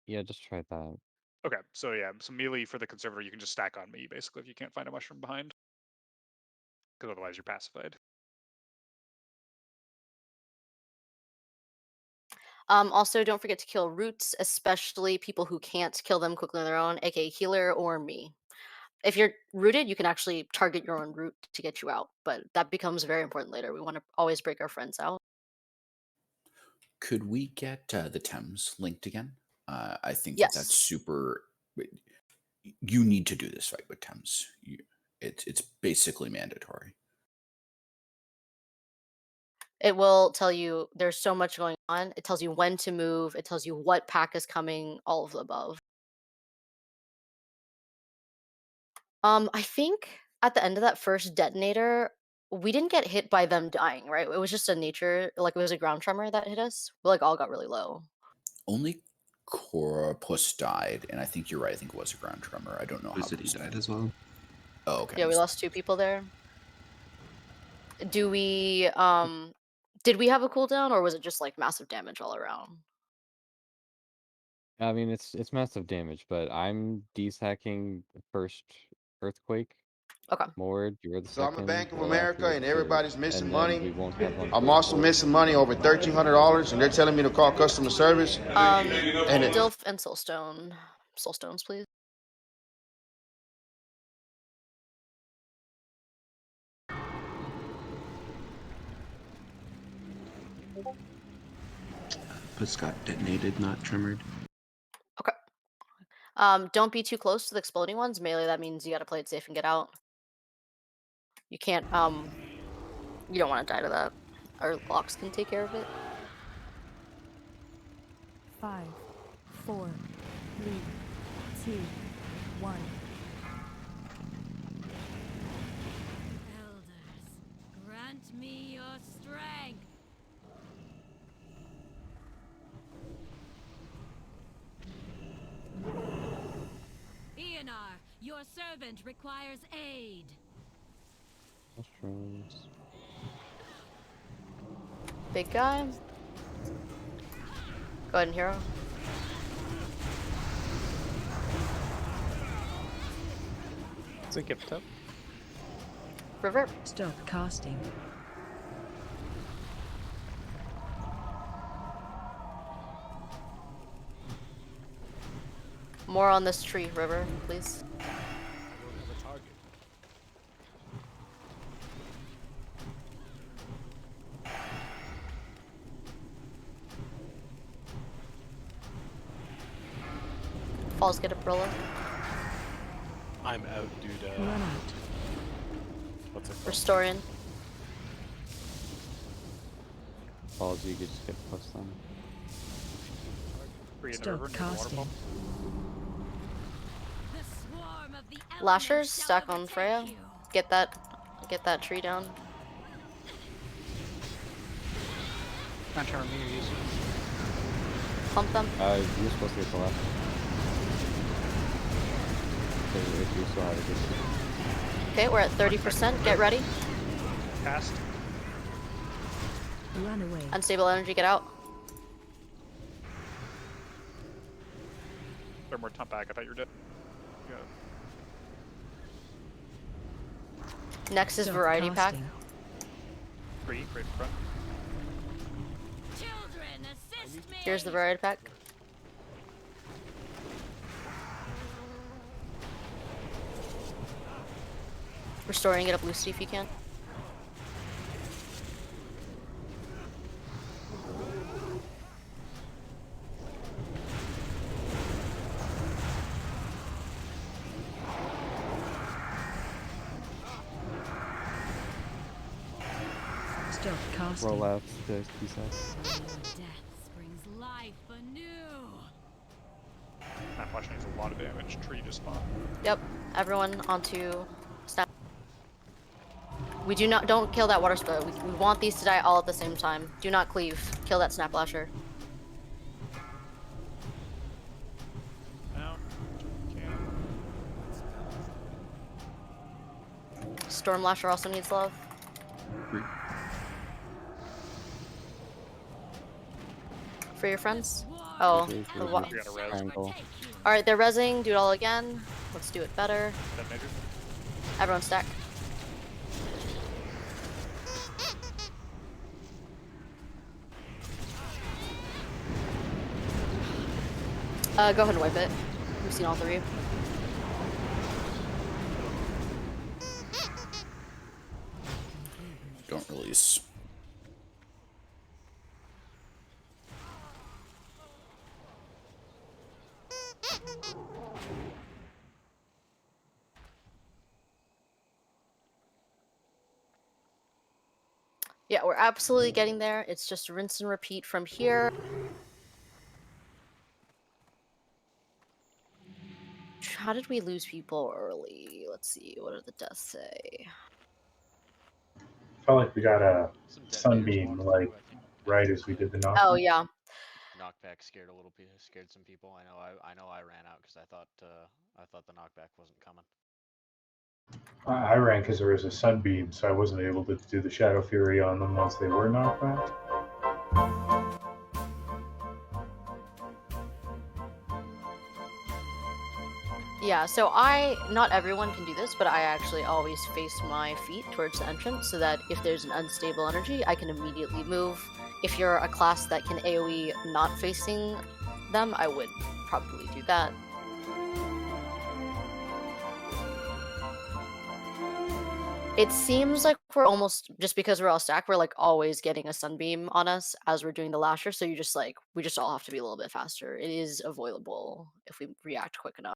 S2: Yeah, just try that.
S6: Okay, so yeah, so melee for the conservator, you can just stack on me basically if you can't find a mushroom behind, because otherwise you're pacified.
S7: Also, don't forget to kill roots, especially people who can't kill them quickly on their own, aka healer or me. If you're rooted, you can actually target your own root to get you out, but that becomes very important later. We want to always break our friends out.
S1: Could we get the Thames linked again? I think that's
S7: Yes.
S1: super. You need to do this fight with Thames. It's basically mandatory.
S7: It will tell you there's so much going on. It tells you when to move. It tells you what pack is coming, all of the above. I think at the end of that first detonator, we didn't get hit by them dying, right? It was just a nature, like it was a ground tremor that hit us. We like all got really low.
S1: Only Corpus died, and I think you're right. I think it was a ground tremor. I don't know how.
S4: City died as well.
S1: Oh, okay.
S7: Yeah, we lost 2 people there. Do we did we have a cooldown or was it just like massive damage all around?
S2: I mean, it's massive damage, but I'm desacking the first earthquake.
S7: Okay.
S2: Mord, you're the
S5: So I'm
S2: second.
S5: a Bank of
S2: Olaf,
S5: America
S2: you're the
S5: and
S2: third,
S5: everybody's missing
S2: and then
S5: money.
S2: we won't have one
S5: I'm
S2: for
S5: also
S2: fourth.
S5: missing money over $1,300 and they're telling me to call customer service. And it,
S7: Dilf and Soulstone. Soulstones, please.
S4: But got detonated, not tremored.
S7: Don't be too close to the exploding ones. Melee, that means you gotta play it safe and get out. You can't, you don't want to die to that. Our locks can take care of it.
S13: 5, 4, 3, 2, 1.
S18: Elders, grant me your strength. Ionar, your servant requires aid.
S2: Mushrooms.
S7: Big guy. Go ahead and hero.
S12: It's a gift up.
S7: River.
S13: Stop casting.
S7: More on this tree, River, please. Falls get a Brilla.
S17: I'm out due to.
S7: Run out.
S17: What's it called?
S7: Restoring.
S2: Falls, you could just get plus them.
S13: Stop casting.
S7: Lashers, stack on Freya. Get that tree down.
S21: Not sure me using.
S7: Pump them.
S2: You're supposed to get the last one. If you still have it.
S7: Okay, we're at 30%. Get ready.
S6: Cast.
S13: Run away.
S7: Unstable energy, get out.
S6: They're more top back. I thought you were dead. Yeah.
S7: Next is variety pack.
S6: 3, right in front.
S7: Here's the variety pack. Restoring, get up Lucy if you can.
S13: Stop casting.
S2: Roll out the pieces.
S18: Death springs life anew.
S6: Snap Flash needs a lot of damage. Tree to spawn.
S7: Yep. Everyone onto Snap. We don't kill that water spout. We want these to die all at the same time. Do not cleave. Kill that Snap Lasher.
S6: Now,
S7: Storm Lasher also needs love. For your friends? Oh, the what? Alright, they're rezzing. Do it all again. Let's do it better. Everyone stack. Go ahead and wipe it. We've seen all three.
S1: Don't release.
S7: Yeah, we're absolutely getting there. It's just rinse and repeat from here. How did we lose people early? Let's see. What did the deaths say?
S23: Felt like we got a sunbeam like right as we did the knockback.
S7: Oh yeah.
S10: Knockback scared a little bit, scared some people. I know I ran out because I thought the knockback wasn't coming.
S23: I ran because there was a sunbeam, so I wasn't able to do the Shadow Fury on them once they were knocked back.
S7: Yeah, so not everyone can do this, but I actually always face my feet towards the entrance so that if there's an unstable energy, I can immediately move. If you're a class that can AoE not facing them, I would probably do that. It seems like we're almost, just because we're all stacked, we're like always getting a sunbeam on us as we're doing the lasher, so we just all have to be a little bit faster. It is avoidable if we react quick enough.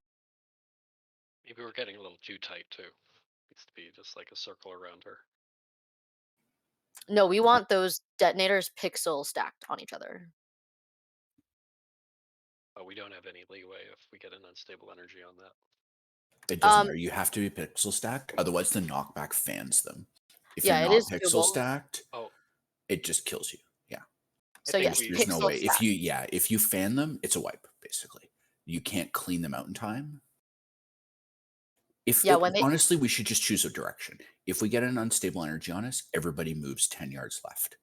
S11: Maybe we're getting a little too tight too. Needs to be just like a circle around her.
S7: No, we want those detonators pixel stacked on each other.
S11: Oh, we don't have any leeway if we get an unstable energy on that.
S1: It doesn't matter. You have to be pixel stacked, otherwise the knockback fans them. If
S7: Yeah,
S1: you're
S7: it
S1: not
S7: is
S1: pixel
S7: doable.
S1: stacked,
S11: Oh,
S1: it just kills you. Yeah.
S7: So yes,
S1: There's no
S7: pixel
S1: way.
S7: stack.
S1: If you fan them, it's a wipe, basically. You can't clean them out in time. Honestly, we should just choose a direction. If we get an unstable energy on us, everybody moves 10 yards left.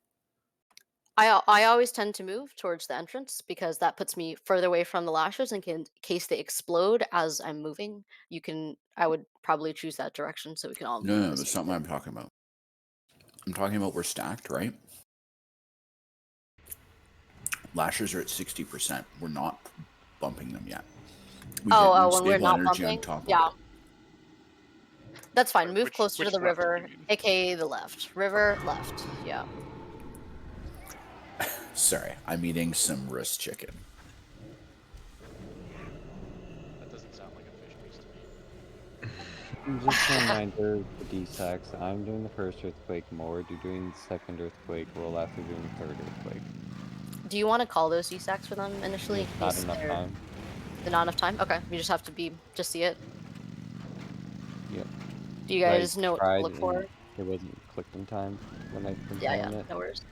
S7: I always tend to move towards the entrance because that puts me further away from the lashes in case they explode as I'm moving. I would probably choose that direction so we can all move.
S1: No, that's not what I'm talking about. I'm talking about we're stacked, right? Lashers are at 60%. We're not bumping them yet. We get
S7: when we're not
S1: energy
S7: bumping?
S1: on top of
S7: Yeah.
S1: it.
S7: That's fine. Move closer to the
S6: left
S7: river, aka the left. River, left. Yeah.
S1: Sorry, I'm eating some roast chicken.
S10: That doesn't sound like a fish piece to me.
S2: Just a reminder for D-Sax, I'm doing the first earthquake, Mord, you're doing the second earthquake, roll after doing the third earthquake.
S7: Do you want to call those D-Stacks for them initially?
S2: Not enough time.
S7: Not enough time? Okay, we just have to just see it.
S2: Yep.
S7: Do you guys know what to look for?
S2: It wasn't clicked in time when I've been
S7: Yeah,
S2: playing it.
S7: no worries.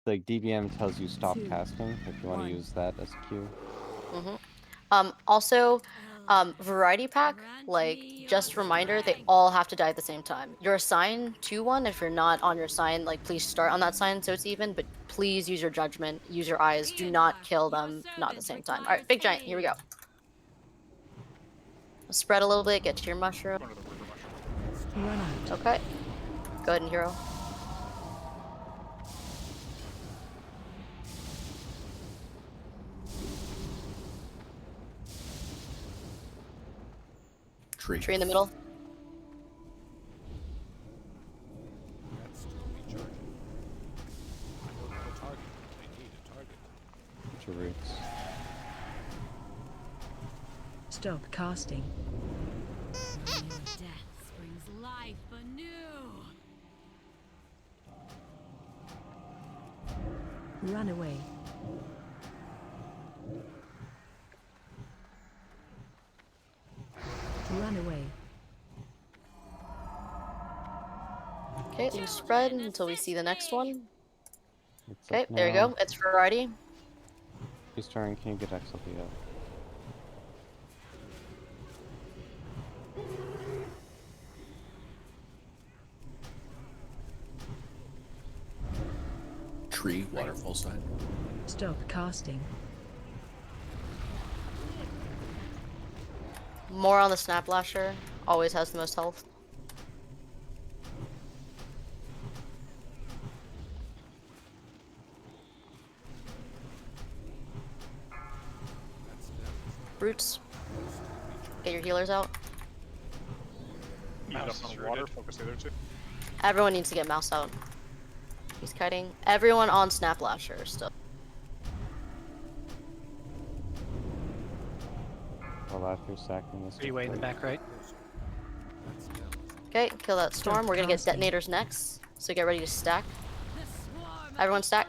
S2: Like DBM tells you stop casting if you want to use that as a cue.
S7: Also, variety pack, just reminder, they all have to die at the same time. You're assigned to one. If you're not on your sign, please start on that sign so it's even, but please use your judgment, use your eyes, do not kill them, not at the same time. Alright, big giant, here we go. Spread a little bit, get to your mushroom. Okay. Go ahead and hero. Tree in the middle.
S2: Roots.
S13: Stop casting.
S18: Death springs life anew.
S13: Run away. Run away.
S7: Okay, let's spread until we see the next one.
S2: It's
S7: Okay,
S2: up
S7: there you
S2: now.
S7: go. It's variety.
S2: He's turning. Can you get XLP up?
S1: Tree, waterfall side.
S13: Stop casting.
S7: More on the Snap Lasher. Always has the most health. Roots. Get your healers out.
S6: Use it up on water. Focus the other two.
S7: Everyone needs to get mouse out. He's kiting. Everyone on Snap Lasher still.
S2: Well, after sacking this.
S21: Three-way in the back right.
S7: Okay, kill that storm. We're gonna get
S13: casting.
S7: detonators next, so get ready to stack. Everyone stack.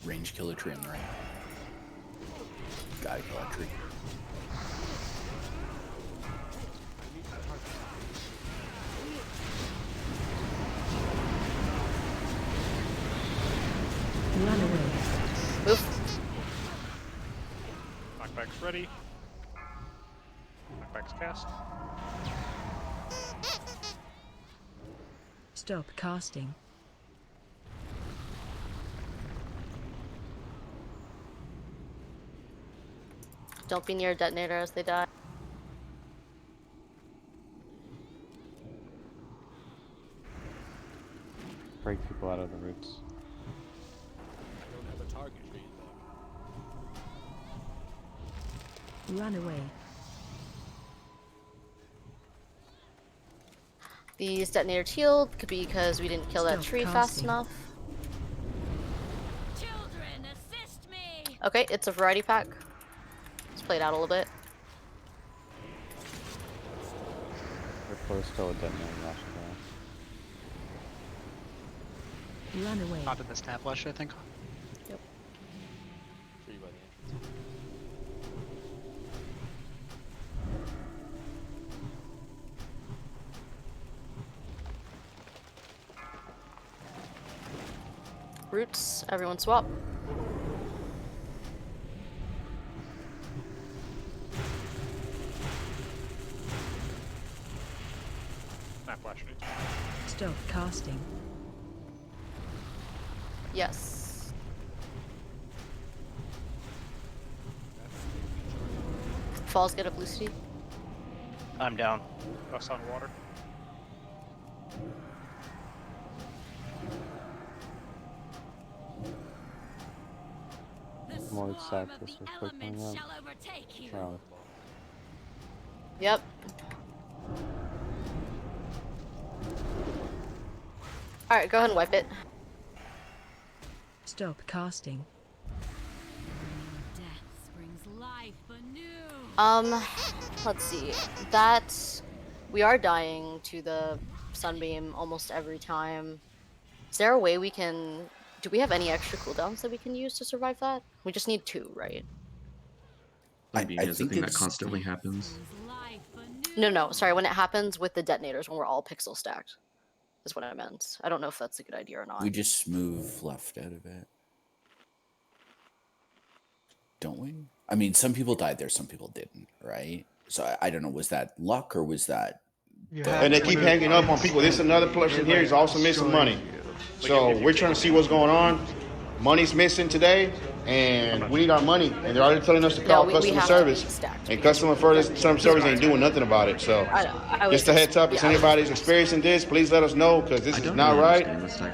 S1: Range killer tree on the right. Gotta kill that tree.
S13: Run away.
S7: Move.
S6: Knockback's ready. Knockback's cast.
S13: Stop casting.
S7: Don't be near a detonator as they die.
S2: Break people out of the roots.
S14: I don't have a target tree though.
S13: Run away.
S7: These detonators healed, could be because we didn't kill that
S13: Stop
S7: tree fast
S13: casting.
S7: enough. Okay, it's a variety pack. Let's play it out a little bit.
S2: There's still a detonator lasher there.
S13: Run away.
S21: Not in the Snap Lasher, I think.
S7: Yep.
S10: Tree by the entrance.
S7: Roots, everyone swap.
S6: Snap Lasher needs.
S13: Stop casting.
S7: Yes. Falls get a blue city.
S21: I'm down.
S6: Us on water.
S2: More sack this was quick coming up. Wow.
S7: Yep. Alright, go ahead and wipe it.
S13: Stop casting.
S7: Let's see. That we are dying to the sunbeam almost every time. Is there a way we can? Do we have any extra cooldowns that we can use to survive that? We just need 2, right?
S4: Sunbeam is the
S1: think
S4: thing that
S1: it's-
S4: constantly happens.
S7: No, sorry. When it happens with the detonators, when we're all pixel stacked, is what I meant. I don't know if that's a good idea or not.
S1: We just move left out of it. Don't we? I mean, some people died there, some people didn't, right? So I don't know, was that luck or was that...
S5: And they keep hanging up on people. This another person here is also missing money. So we're trying to see what's going on. Money's missing today, and we need our money. And they're already telling us to call customer service. And customer service ain't doing nothing about it. So just a heads up, if anybody's experiencing this, please let us know, because this is not right.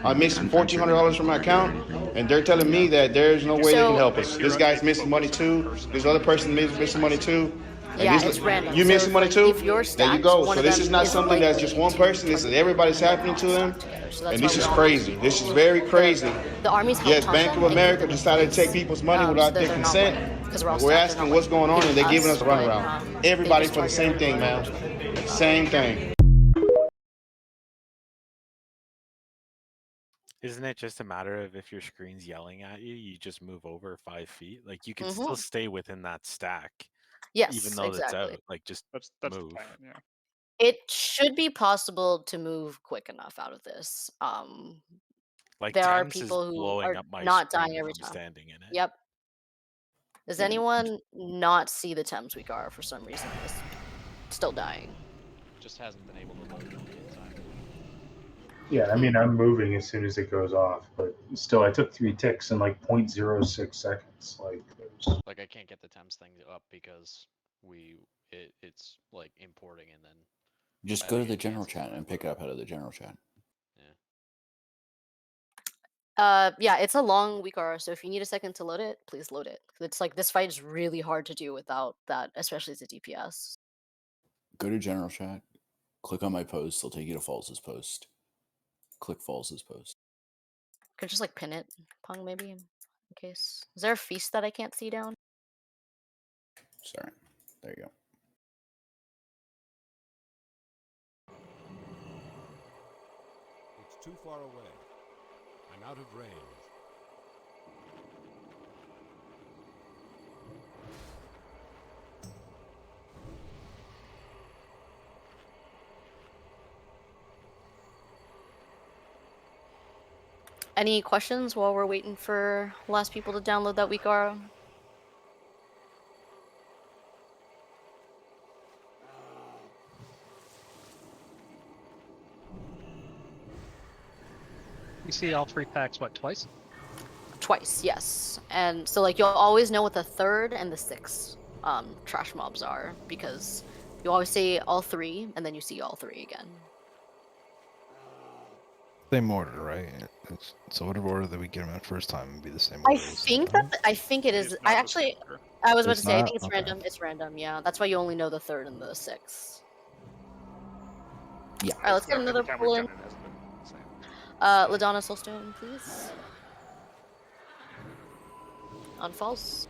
S5: I missed $1,400 from my account, and they're telling me that there's no way they can help us. This guy's missing money too. This other person missing money too. And
S7: Yeah,
S5: this,
S7: it's random.
S5: you
S7: So
S5: missing
S7: if,
S5: money
S7: like,
S5: too?
S7: if you're
S5: There you
S7: stacked,
S5: go.
S7: one
S5: So
S7: of
S5: this
S7: them
S5: is not
S7: is
S5: something that's just one person. This is everybody's happening to them.
S7: So that's
S5: And
S7: why
S5: this
S7: we
S5: is
S7: all-
S5: crazy. This is very crazy.
S7: The army's helped
S5: Yes,
S7: hunt
S5: Bank
S7: them
S5: of
S7: and
S5: America
S7: keep them
S5: decided to take
S7: safe.
S5: people's money
S7: So
S5: without
S7: that
S5: their
S7: they're not
S5: consent.
S7: winning, 'cause we're all
S5: We're
S7: stacked,
S5: asking
S7: they're not
S5: what's going on, and they're
S7: hitting
S5: giving us a
S7: but,
S5: runaround.
S7: they
S5: Everybody
S7: just
S5: for the same
S7: target
S5: thing, man. Same thing.
S17: Isn't it just a matter of if your screen's yelling at you, you just move over 5 feet? Like you can
S7: Mm-hmm.
S17: still stay within that stack, even
S7: Yes,
S17: though it's
S7: exactly.
S17: out. Like just
S6: That's
S17: move.
S6: the plan, yeah.
S7: It should be possible to move quick enough out of this.
S17: Like
S7: There are
S17: Thames is
S7: people who
S17: blowing
S7: are
S17: up my
S7: not
S17: screen
S7: dying
S17: if
S7: every
S17: I'm
S7: time.
S17: standing in it.
S7: Yep. Does
S1: Yeah.
S7: anyone not see the Thames we are for some reason? It's still dying.
S10: Just hasn't been able to load in time.
S23: Yeah, I mean, I'm moving as soon as it goes off, but still, I took 3 ticks in like 0.06 seconds.
S10: Like I can't get the Thames thing up because it's like importing and then
S1: Just go to the general chat and pick it up out of the general chat.
S7: Yeah, it's a long week hour, so if you need a second to load it, please load it. It's like this fight is really hard to do without that, especially as a DPS.
S1: Go to general chat, click on my post, it'll take you to Falls' post. Click Falls' post.
S7: Could just like pin it, Pong, maybe, in case. Is there a feast that I can't see down?
S1: Sorry. There you go.
S14: It's too far away. I'm out of range.
S7: Any questions while we're waiting for last people to download that week hour?
S21: You see all 3 packs, what, twice?
S7: Twice, yes. And so like you'll always know what the 3rd and the 6th trash mobs are, because you always see all 3 and then you see all 3 again.
S9: Same order, right? So whatever order that we get them in first time would be the same
S7: I
S9: order.
S7: think it is. I was about to
S9: It's
S7: say I
S9: not?
S7: think it's
S9: Okay.
S7: random. It's random, yeah. That's why you only know the 3rd and the 6th.
S1: Yeah.
S7: Alright, let's get another
S6: Every time
S7: pull
S6: we've
S7: in.
S6: done it hasn't been the same.
S7: LaDonna Soulstone, please. On false.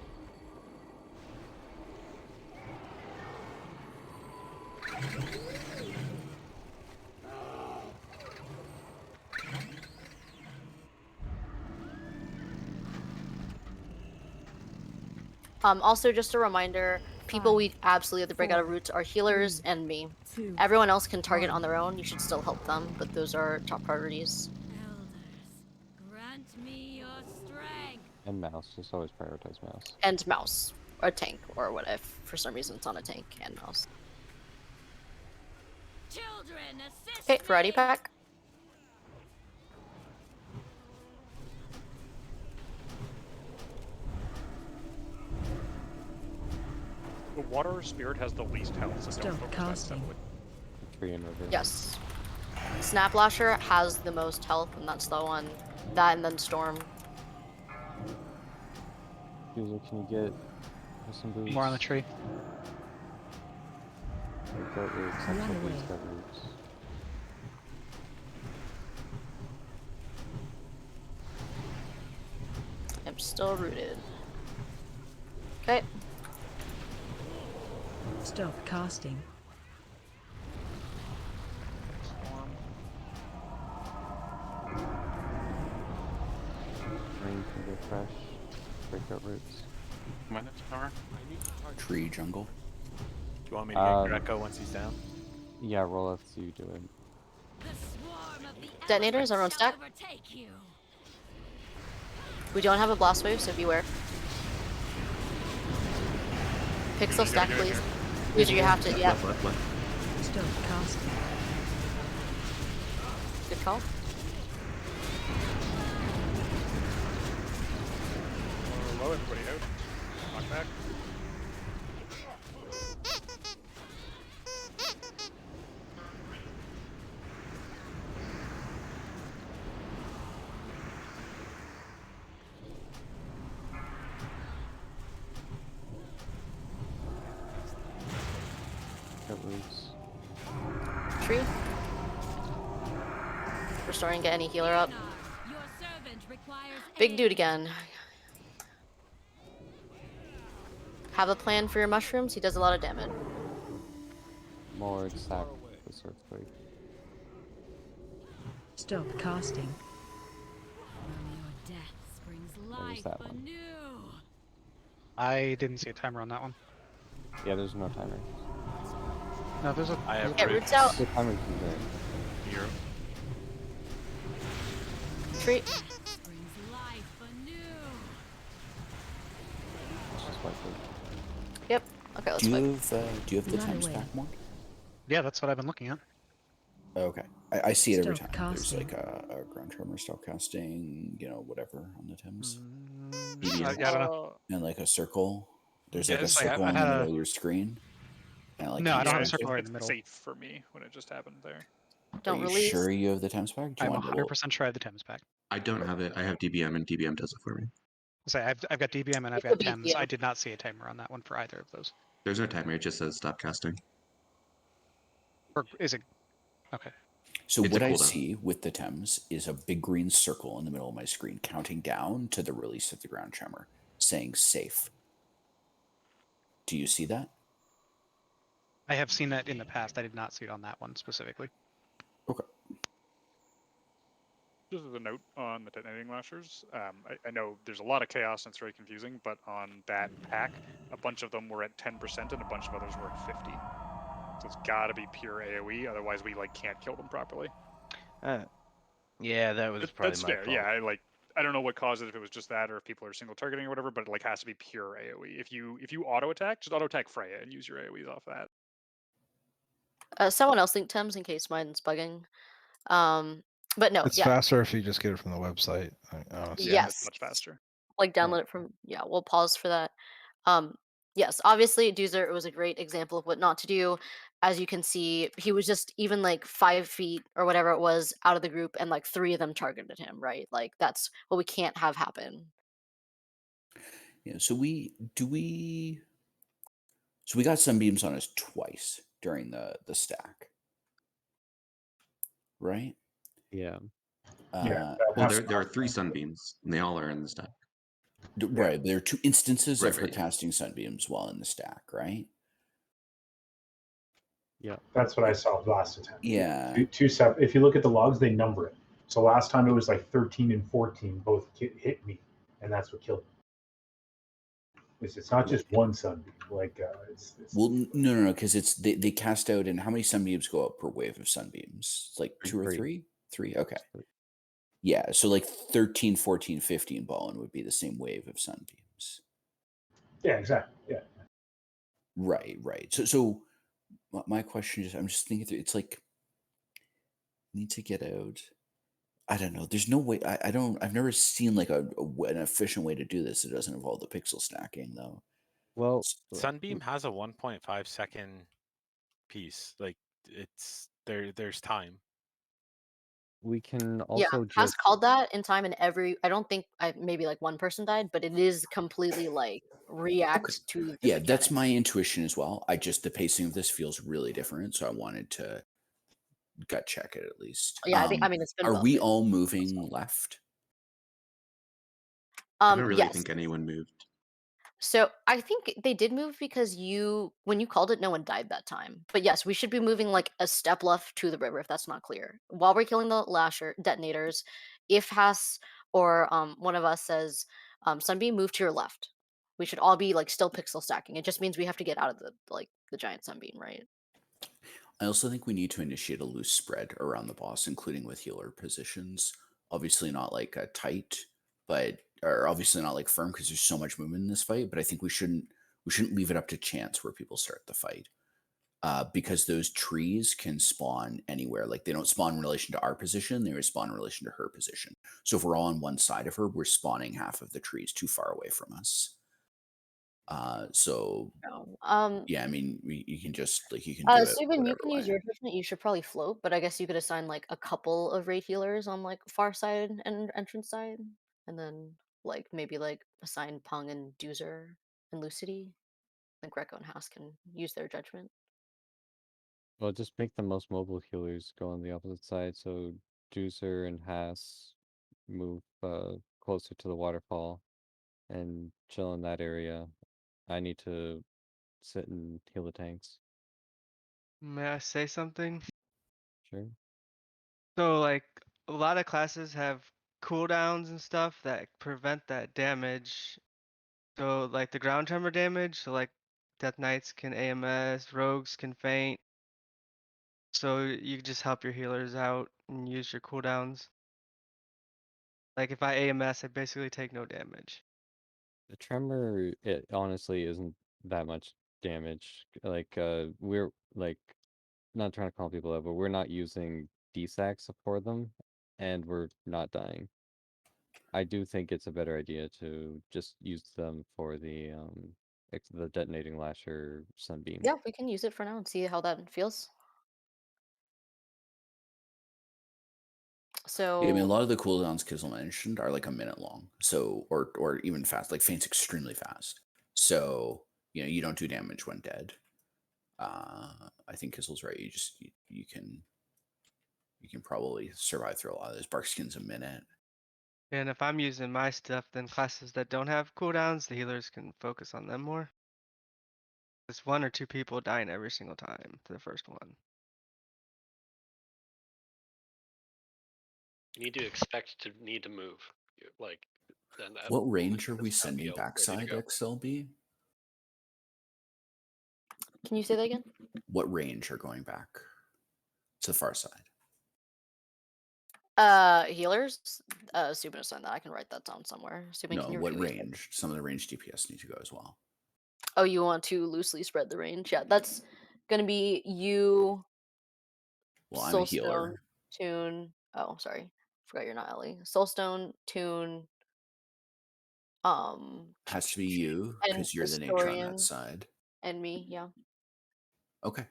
S7: Also, just a reminder, people we absolutely have to break out of roots are healers and me. Everyone else can target on their own. You should still help them, but those are top priorities.
S18: Grant me your strength.
S2: And mouse. Just always prioritize mouse.
S7: And mouse. Or tank, or what if for some reason it's on a tank and mouse.
S18: Children, assist
S7: Okay, variety pack.
S6: The water spirit has the least health, so don't
S13: Stop
S6: focus
S13: casting.
S6: that
S2: Tree and river.
S7: Yes. Snap Lasher has the most health, and that's the one. That and then Storm.
S2: User, can you get some boots?
S21: More on the tree.
S2: Got roots.
S13: Run
S2: That's what
S13: away.
S2: these got roots.
S7: I'm still rooted. Okay.
S13: Stop casting.
S2: Rain can go fresh. Breakout roots.
S17: Minotaur.
S1: Tree jungle.
S17: Do you want me to get Greco once he's down?
S2: Yeah, roll F to do it.
S7: Detonators, everyone stack. We don't have a blast wave, so beware. Pixel stack, please. User, you have to, yeah.
S13: Stop casting.
S7: Good call.
S6: Low, everybody out. Knock back.
S2: Got roots.
S7: Tree. Restoring, get any healer up. Big dude again. Have a plan for your mushrooms? He does a lot of damage.
S2: More sack this earthquake.
S13: Stop casting.
S2: use that one.
S21: I didn't see a timer on that one.
S2: Yeah, there's no timer.
S21: No, there's a.
S17: I have
S7: Get roots out.
S2: The timer's there.
S17: Hero.
S7: Tree.
S2: Let's just wipe it.
S7: Yep. Okay, let's
S1: Do
S7: fight.
S1: you have the
S13: Not
S1: Thames
S13: aware.
S1: pack mod?
S21: Yeah, that's what I've been looking at.
S1: Okay, I see it every
S13: Stealth
S1: time. There's
S13: casting.
S1: like a ground tremor stealth casting, whatever on the Thames,
S21: Yeah, I don't know.
S1: and like a circle. There's
S21: Yeah,
S1: like a
S21: it's like
S1: circle
S21: I
S1: in the
S21: had
S1: middle
S21: a.
S1: of your screen, and like
S21: No, I
S1: each
S21: don't have a
S6: it's,
S21: circle right in
S6: it's
S21: the middle.
S6: safe for me when it just happened there.
S1: Are
S7: Don't
S1: you
S7: release.
S1: sure you have the Thames pack? Do you
S21: I'm
S1: want
S21: 100% sure I have the Thames pack.
S4: I don't have it. I have DBM, and DBM does it for me.
S21: Say I've got DBM and I've
S7: It's a
S21: got
S7: big
S21: Thames.
S7: deal.
S21: I did not see a timer on that one for either of those.
S4: There's no timer. It just says stop casting.
S21: Or is it? Okay.
S1: So
S4: It's
S1: what
S4: a
S1: I
S4: cooldown.
S1: see with the Thames is a big green circle in the middle of my screen, counting down to the release of the ground tremor, saying safe. Do you see that?
S21: I have seen that in the past. I did not see it on that one specifically.
S1: Okay.
S6: Just as a note on the detonating lashers, I know there's a lot of chaos and it's very confusing, but on that pack, a bunch of them were at 10% and a bunch of others were at 50. So it's got to be pure AOE, otherwise we can't kill them properly.
S3: Yeah, that was probably
S6: That's
S3: my
S6: fair.
S3: fault.
S6: Yeah, I don't know what caused it, if it was just that or if people are single targeting or whatever, but it has to be pure AOE. If you auto attack, just auto attack Freya and use your AOEs off that.
S7: Someone else link Thames in case mine's bugging. But no,
S9: It's
S7: yeah.
S9: faster if you just get it from the website. Honestly.
S6: Yeah,
S7: Yes.
S6: it's much faster.
S7: Like download it from. Yeah, we'll pause for that. Yes, obviously, Doozer was a great example of what not to do. As you can see, he was just even like 5 feet or whatever it was out of the group, and like 3 of them targeted him. Right? Like that's what we can't have happen.
S1: Yeah. So we got sunbeams on us twice during the stack, right?
S2: Yeah.
S4: Well, there are 3 sunbeams, and they all are in the stack.
S1: Right. There are 2 instances
S4: Right,
S1: of her
S4: right, yeah.
S1: casting sunbeams while in the stack, right?
S2: Yeah.
S23: That's what I saw last attempt.
S1: Yeah.
S23: If you look at the logs, they number it. So last time it was like 13 and 14 both hit me, and that's what killed me. It's not just one sunbeam. Like it's
S1: Well, no, because they cast out, and how many sunbeams go up per wave of sunbeams? It's like 2 or 3? 3. Okay. Yeah. So like 13, 14, 15 ballin would be the same wave of sunbeams.
S23: Yeah, exactly. Yeah.
S1: Right. So my question is, I'm just thinking through. It's like need to get out. I don't know. There's no way. I don't. I've never seen like an efficient way to do this. It doesn't involve the pixel stacking though.
S2: Well,
S17: Sunbeam has a 1.5 second piece. Like it's there's time.
S2: We can
S7: Yeah,
S2: also
S7: has
S2: just
S7: called that in time, and I don't think maybe like 1 person died, but it is completely like react to the
S1: Yeah, that's
S7: mechanics.
S1: my intuition as well. The pacing of this feels really different, so I wanted to gut check it at least.
S7: Yeah, I mean it's been.
S1: Are
S7: well
S1: we
S7: written.
S1: all moving left?
S4: I don't really
S7: Yes.
S4: think anyone moved.
S7: So I think they did move because when you called it, no one died that time. But yes, we should be moving like a step left to the river if that's not clear. While we're killing the lasher detonators, if Haas or one of us says Sunbeam, move to your left. We should all be like still pixel stacking. It just means we have to get out of the giant Sunbeam, right?
S1: I also think we need to initiate a loose spread around the boss, including with healer positions. Obviously not like a tight, or obviously not like firm because there's so much movement in this fight. But I think we shouldn't leave it up to chance where people start the fight, because those trees can spawn anywhere. Like they don't spawn in relation to our position; they spawn in relation to her position. So if we're all on one side of her, we're spawning half of the trees too far away from us. Yeah, I mean, you can just you can do it.
S7: Steven, you
S1: whatever
S7: can
S1: way.
S7: use your judgment. You should probably float, but I guess you could assign like a couple of raid healers on like far side and entrance side, and then like maybe like assign Pung and Doozer and Lucidity. Then Greco and House can use their judgment.
S2: Well, just make the most mobile healers go on the opposite side. So Juicer and Haas move closer to the waterfall and chill in that area. I need to sit and heal the tanks.
S20: May I say something?
S2: Sure.
S20: So like a lot of classes have cooldowns and stuff that prevent that damage. So like the ground tremor damage, so like Death Knights can AMS, rogues can faint. So you just help your healers out and use your cooldowns. Like if I AMS, I basically take no damage.
S2: The tremor, it honestly isn't that much damage. Like, we're like not trying to call people out, but we're not using DSACs for them, and we're not dying. I do think it's a better idea to just use them for the detonating lasher sunbeam.
S7: Yeah, we can use it for now and see how that feels. So
S1: Yeah, I mean, a lot of the cooldowns Kizzle mentioned are like a minute long, so or even fast. Like faint's extremely fast, so you don't do damage when dead. I think Kizzle's right. You can probably survive through a lot of those. Barkskin's a minute.
S20: And if I'm using my stuff, then classes that don't have cooldowns, the healers can focus on them more. There's 1 or 2 people dying every single time to the first one.
S11: You need to expect to need to move. Like, then that
S1: What
S11: moment
S1: range are
S11: is
S1: we
S11: now
S1: sending
S11: ready to
S1: backside
S11: go.
S1: XLB?
S7: Can you say that again?
S1: What range are going back to the far side?
S7: Healers. Subin assigned that. I can write that down somewhere. Subin,
S1: No,
S7: can you
S1: what
S7: repeat what you said?
S1: range? Some of the range DPS need to go as well.
S7: Oh, you want to loosely spread the range? Yeah, that's gonna be you.
S1: Well, I'm a
S7: Soulstone,
S1: healer.
S7: Tune. Oh, sorry, forgot you're not Ellie. Soulstone, Tune.
S1: Has to be you
S7: And
S1: because you're the nature on that
S7: Historian,
S1: side.
S7: and me. Yeah.
S1: Okay.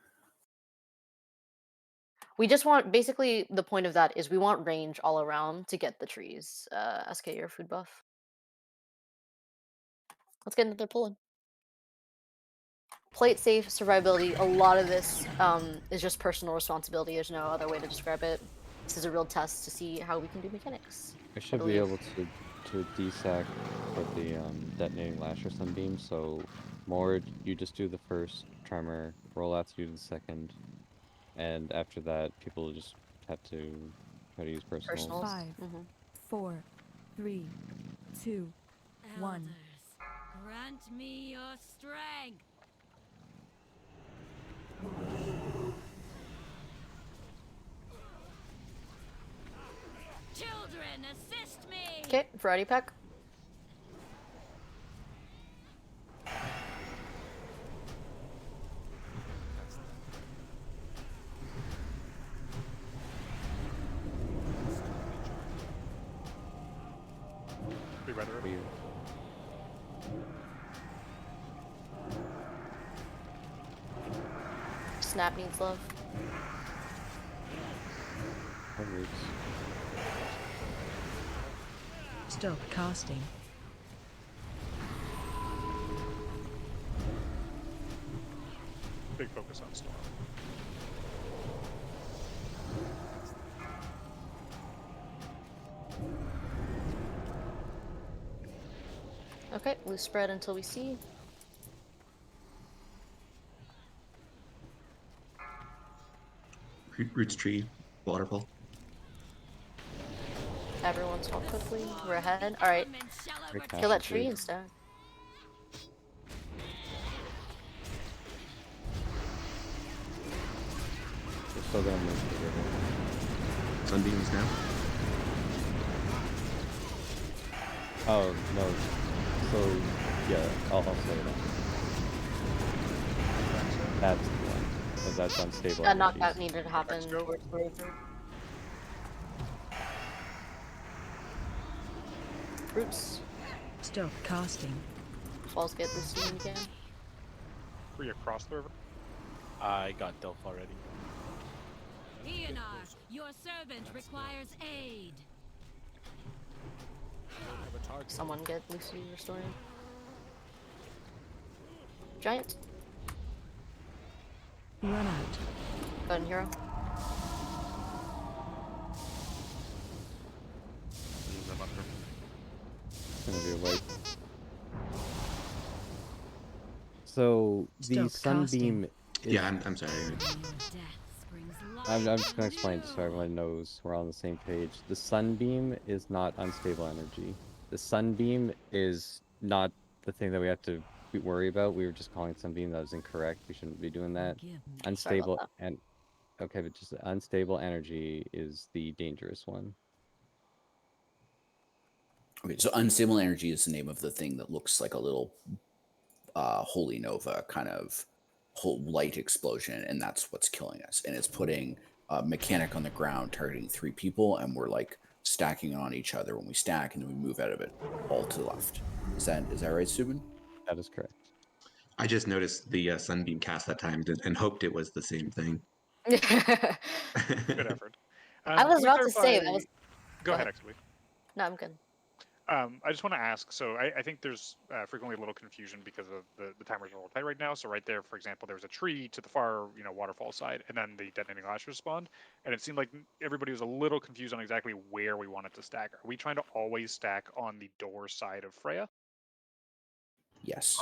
S7: We just want, basically the point of that is we want range all around to get the trees. SK, your food buff. Let's get into their pulling. Play it safe, survivability. A lot of this is just personal responsibility. There's no other way to describe it. This is a real test to see how we can do mechanics.
S2: I should be able to DSAC for the detonating lasher sunbeam. So Mord, you just do the first tremor, rollouts you do the second, and after that, people just have to try to use personals.
S13: 5, 4, 3, 2, 1.
S18: Grant me your strength. Children, assist me.
S7: Okay, variety pack.
S6: Be ready.
S7: Snap needs love.
S13: Stop casting.
S6: Big focus on storm.
S7: Okay, loose spread until we see.
S4: Roots tree, waterfall.
S7: Everyone swap quickly. We're ahead. Alright. Kill that tree instead.
S2: We're still gonna move the river.
S4: Sunbeams now.
S2: Oh no. So yeah, I'll slow it down. That's the one. Because that's unstable.
S7: That knockout needed to happen towards the river. Roots.
S13: Stop casting.
S7: Falls get this team again.
S6: Were you across the river?
S17: I got Delph already.
S18: Ionar, your servant requires aid.
S7: Someone get Lucy restoring. Giant.
S13: Run out.
S7: Go ahead, hero.
S2: It's gonna be a wipe. So the
S13: Stop casting.
S2: sunbeam.
S4: Yeah, I'm sorry.
S2: I'm just gonna explain just so everyone knows we're on the same page. The sunbeam is not unstable energy. The sunbeam is not the thing that we have to worry about. We were just calling it sunbeam. That was incorrect. We shouldn't be doing that.
S7: Sorry about
S2: Unstable
S7: that.
S2: and okay, but just unstable energy is the dangerous one.
S1: Okay, so unstable energy is the name of the thing that looks like a little holy nova kind of whole light explosion, and that's what's killing us. And it's putting a mechanic on the ground targeting 3 people, and we're like stacking on each other when we stack, and then we move out of it all to the left. Is that right, Subin?
S2: That is correct.
S4: I just noticed the sunbeam cast that time and hoped it was the same thing.
S6: Good effort.
S7: I was
S6: Can we
S7: about to say
S6: clarify-
S7: that was.
S6: Go ahead, actually.
S7: No, I'm good.
S6: I just want to ask, so I think there's frequently a little confusion because of the timers are a little tight right now. So right there, for example, there was a tree to the far, waterfall side, and then the detonating lashers spawned, and it seemed like everybody was a little confused on exactly where we wanted to stack. Are we trying to always stack on the door side of Freya?
S1: Yes.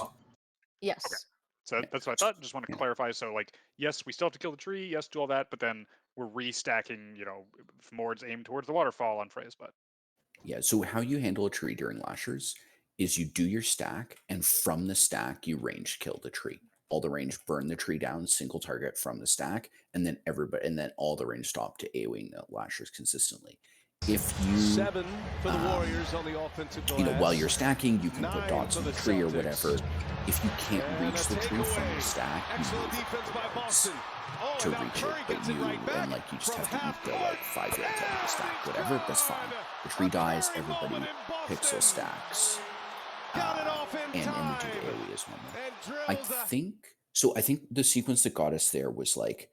S7: Yes.
S6: Okay. So that's what I thought. Just want to clarify. So like, yes, we still have to kill the tree. Yes, do all that, but then we're restacking, more aimed towards the waterfall on Freya's butt.
S1: Yeah, so how you handle a tree during lashers is you do your stack, and from the stack, you range kill the tree. All the range burn the tree down, single target from the stack, and then all the range stop to AoEing the lashers consistently. If you
S14: 7 for the Warriors on the offensive glass.
S1: while you're stacking, you can put
S14: 9
S1: dots
S14: for
S1: on the
S14: the
S1: tree or
S14: Celtics.
S1: whatever. If you can't
S14: And
S1: reach the tree from the stack, you
S14: Excellent
S1: move
S14: defense by Boston.
S1: to reach it, but you just have to eat the like 5 yards out of the stack, whatever. That's fine. The tree dies, everybody pixel stacks, and we do the AoE as normal. I think so. I think the sequence that got us there was like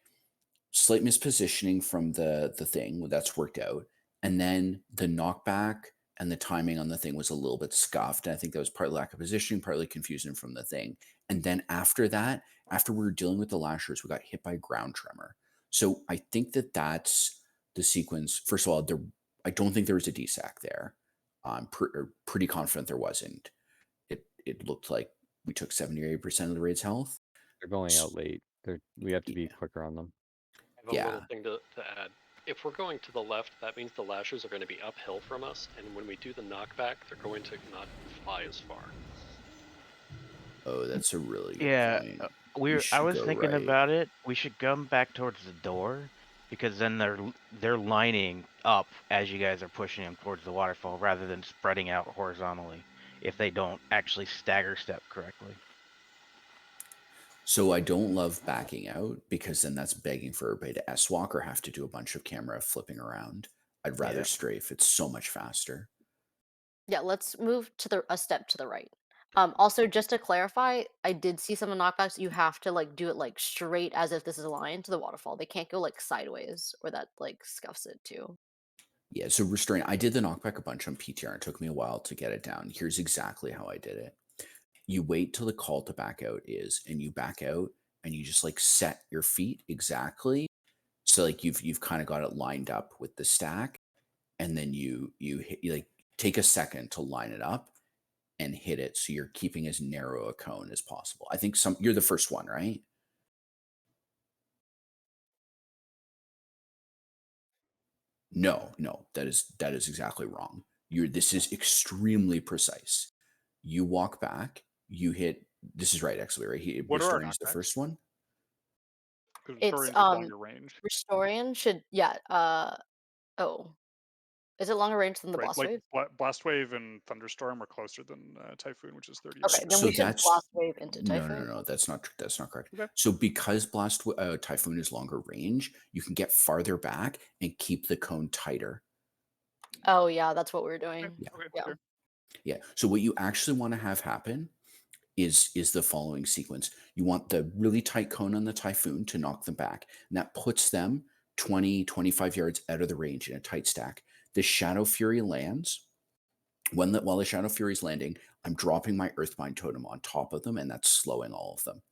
S1: slight mispositioning from the thing that's worked out, and then the knockback and the timing on the thing was a little bit scuffed. And I think that was partly lack of positioning, partly confusion from the thing. And then after that, after we were dealing with the lashers, we got hit by ground tremor. So I think that's the sequence. First of all, I don't think there was a DSAC there. I'm pretty confident there wasn't. It looked like we took 70 or 80% of the raid's health.
S2: They're going out late. We have to be quicker on them.
S11: I have a little thing to add. If we're going to the left, that means the lashers are going to be uphill from us, and when we do the knockback, they're going to not fly as far.
S1: Oh, that's a really good point.
S3: I was thinking about it. We should come back towards the door, because then they're lining up as you guys are pushing them towards the waterfall, rather than spreading out horizontally. If they don't actually stagger step correctly.
S1: So I don't love backing out, because then that's begging for everybody to S-walk or have to do a bunch of camera flipping around. I'd rather strafe. It's so much faster.
S7: Yeah, let's move to a step to the right. Also, just to clarify, I did see some of the knockbacks. You have to like do it like straight as if this is a line to the waterfall. They can't go like sideways, or that like scuffs it too.
S1: Yeah, so restrain. I did the knockback a bunch on PTR. It took me a while to get it down. Here's exactly how I did it. You wait till the call to back out is, and you back out, and you just like set your feet exactly. So like you've kind of got it lined up with the stack, and then you like take a second to line it up and hit it, so you're keeping as narrow a cone as possible. I think you're the first one, right? No, that is exactly wrong. This is extremely precise. You walk back, you hit. This is right, actually, right?
S6: What are our
S1: Restorian's the first one.
S7: It's
S6: longer range.
S7: Restorian should oh. Is it longer range than the Blast Wave?
S6: Blast Wave and Thunderstorm are closer than Typhoon, which is 30.
S7: Okay, then we should Blast Wave into Typhoon.
S1: No, that's not correct.
S6: Okay.
S1: So because Typhoon is longer range, you can get farther back and keep the cone tighter.
S7: Oh yeah, that's what we were doing.
S6: Okay,
S1: Yeah. So what you actually want to have happen is the following sequence. You want the really tight cone on the Typhoon to knock them back, and that puts them 20, 25 yards out of the range in a tight stack. The Shadow Fury lands. While the Shadow Fury is landing, I'm dropping my Earthbind Totem on top of them, and that's slowing all of them.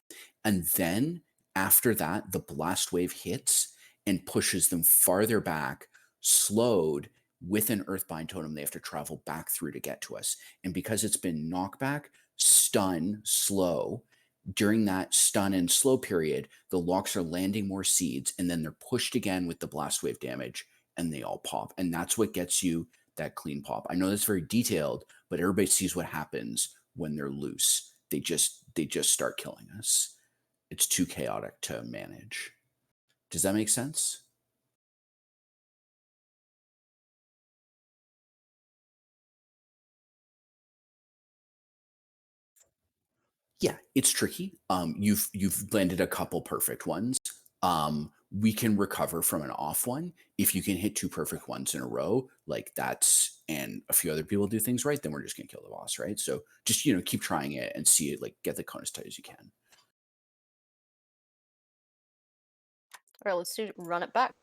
S1: And then after that, the Blast Wave hits and pushes them farther back, slowed with an Earthbind Totem they have to travel back through to get to us. And because it's been knockback, stun, slow, During that stun and slow period, the locks are landing more seeds, and then they're pushed again with the blast wave damage, and they all pop. And that's what gets you that clean pop. I know that's very detailed, but everybody sees what happens when they're loose. They just start killing us. It's too chaotic to manage. Does that make sense? Yeah, it's tricky. You've landed a couple perfect ones. We can recover from an off one. If you can hit 2 perfect ones in a row, like that's and a few other people do things right, then we're just gonna kill the boss, right? So just keep trying it and see it, like get the cone as tight as you can.
S7: All right, let's run it back.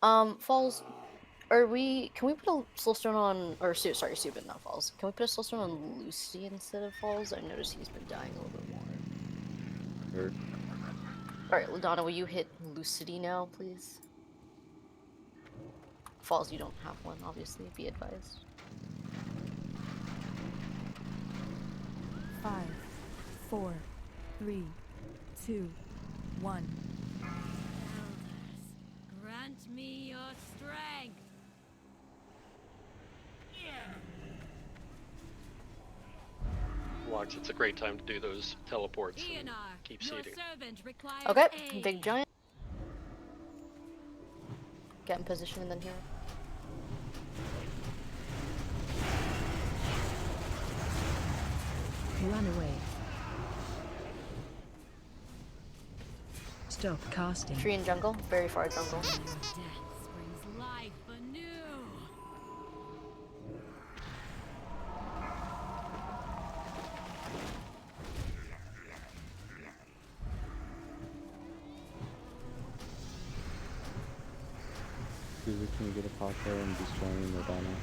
S7: Falls, can we put a soulstone on, or sorry, Subin, not Falls. Can we put a soulstone on Lucy instead of Falls? I noticed he's been dying a little bit more.
S2: Sure.
S7: All right, Ladonna, will you hit Lucidity now, please? Falls, you don't have one, obviously. Be advised.
S13: 5, 4, 3, 2, 1.
S18: Grant me your strength.
S11: Lux, it's a great time to do those teleports and keep seeding.
S7: Okay, big giant. Get in position and then here.
S13: Run away. Stop casting.
S7: Tree and jungle, very far jungle.
S2: Can you get a pop there and destroying Madonna?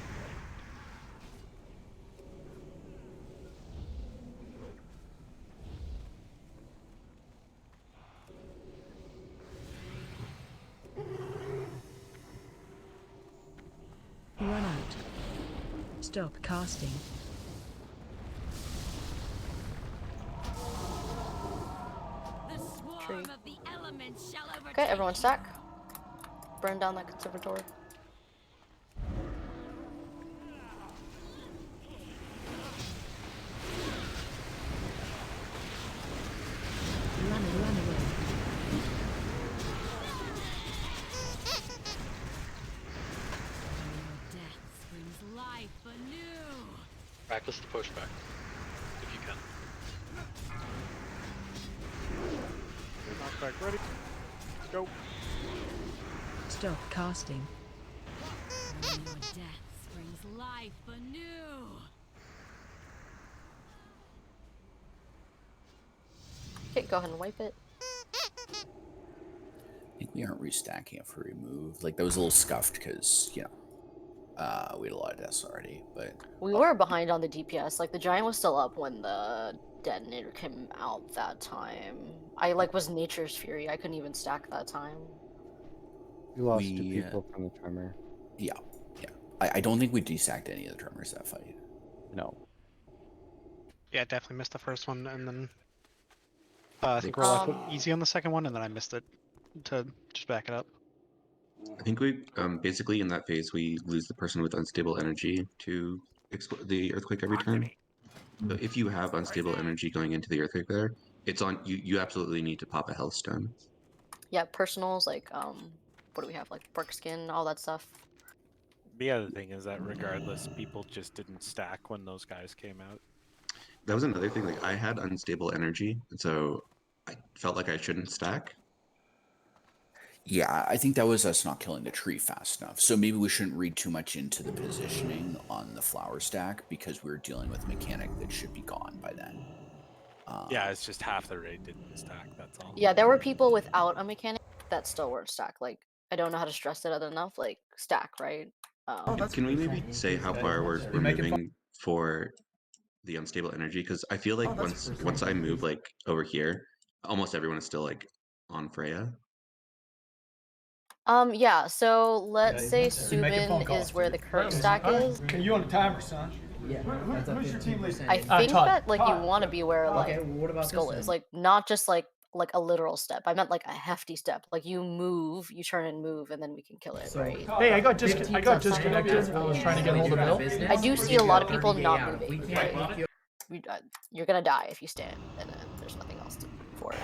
S13: Run out. Stop casting.
S7: Tree. Okay, everyone stack. Burn down that conservatory.
S13: Run away.
S11: Practice the pushback, if you can.
S6: Knockback ready. Let's go.
S13: Stop casting.
S18: Your death springs life anew.
S7: Okay, go ahead and wipe it.
S1: I think we aren't restacking it for remove. Like that was a little scuffed because we had a lot of deaths already, but
S7: We were behind on the DPS. Like the giant was still up when the detonator came out that time. I was Nature's Fury. I couldn't even stack that time.
S2: We lost 2 people from the tremor.
S1: Yeah. I don't think we destacked any of the tremors that fight.
S2: No.
S21: Yeah, definitely missed the first one, and then I think we're left easy on the second one, and then I missed it to just back it up.
S4: I think we basically in that phase we lose the person with unstable energy to the earthquake every turn. So if you have unstable energy going into the earthquake there, it's on you. You absolutely need to pop a health stone.
S7: Yeah, personals what do we have? Like Pork Skin, all that stuff.
S17: The other thing is that regardless, people just didn't stack when those guys came out.
S4: That was another thing. Like I had unstable energy, and so I felt like I shouldn't stack.
S1: Yeah, I think that was us not killing the tree fast enough. So maybe we shouldn't read too much into the positioning on the flower stack because we're dealing with a mechanic that should be gone by then.
S17: Yeah, it's just half the raid didn't stack, that's all.
S7: Yeah, there were people without a mechanic that still weren't stacked. Like, I don't know how to stress it enough. Like, stack, right?
S4: Can we maybe say how far we're moving for the unstable energy? Because I feel like once I move like over here, almost everyone is still like on Freya.
S7: Yeah, so let's say Subin is where the current stack is.
S8: You on the timer, son? Yeah, that's a 15%.
S7: I think
S8: Todd,
S7: that like you
S8: Todd.
S7: want to be where like
S8: Okay, well, what about
S7: skull
S8: this
S7: is,
S8: then?
S7: like not just like a literal step. I meant like a hefty step. Like you move, you turn and move, and then we can kill it,
S8: So,
S7: right?
S8: Hey, I got
S7: disconnected
S8: when I was trying to get hold of Bill.
S7: I do see a lot of people not moving. Right? You're gonna die if you stand, and there's nothing else for it.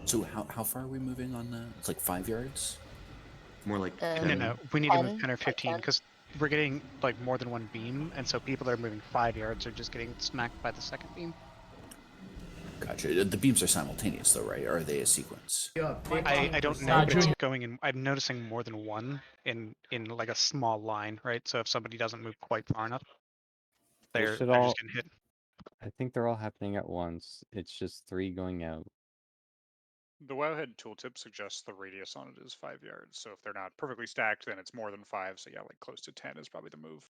S1: So how far are we moving on the? It's like 5 yards.
S4: More like
S21: No, we need to move 10 or 15 because we're getting like more than one beam, and so people that are moving 5 yards are just getting smacked by the second beam.
S1: Gotcha. The beams are simultaneous though, right? Or are they a sequence?
S21: I don't know, but it's going in. I'm noticing more than one in like a small line, right? So if somebody doesn't move quite far enough, they're
S2: should
S21: just
S2: all.
S21: getting hit.
S2: I think they're all happening at once. It's just 3 going out.
S6: The Wowhead tooltip suggests the radius on it is 5 yards. So if they're not perfectly stacked, then it's more than 5. So yeah, like close to 10 is probably the move.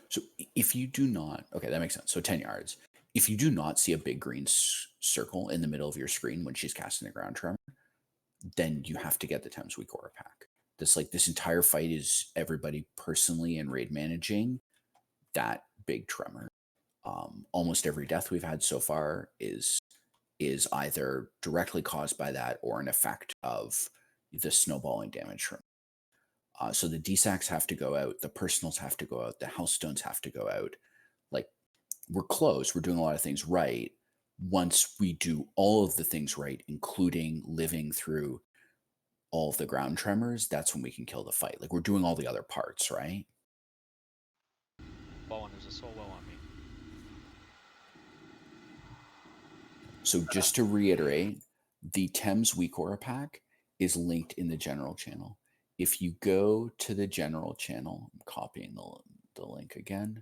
S1: So if you do not, okay, that makes sense. So 10 yards. If you do not see a big green circle in the middle of your screen when she's casting the ground tremor, then you have to get the Thames Weak Aura pack. This entire fight is everybody personally and raid managing that big tremor. Almost every death we've had so far is either directly caused by that or an effect of the snowballing damage tremor. So the DSACs have to go out, the personals have to go out, the house stones have to go out. Like, we're close, we're doing a lot of things right. Once we do all of the things right, including living through all of the ground tremors, that's when we can kill the fight. Like, we're doing all the other parts, right?
S10: Bowen, there's a solo on me.
S1: So just to reiterate, the Thames Weak Aura pack is linked in the general channel. If you go to the general channel, I'm copying the link again.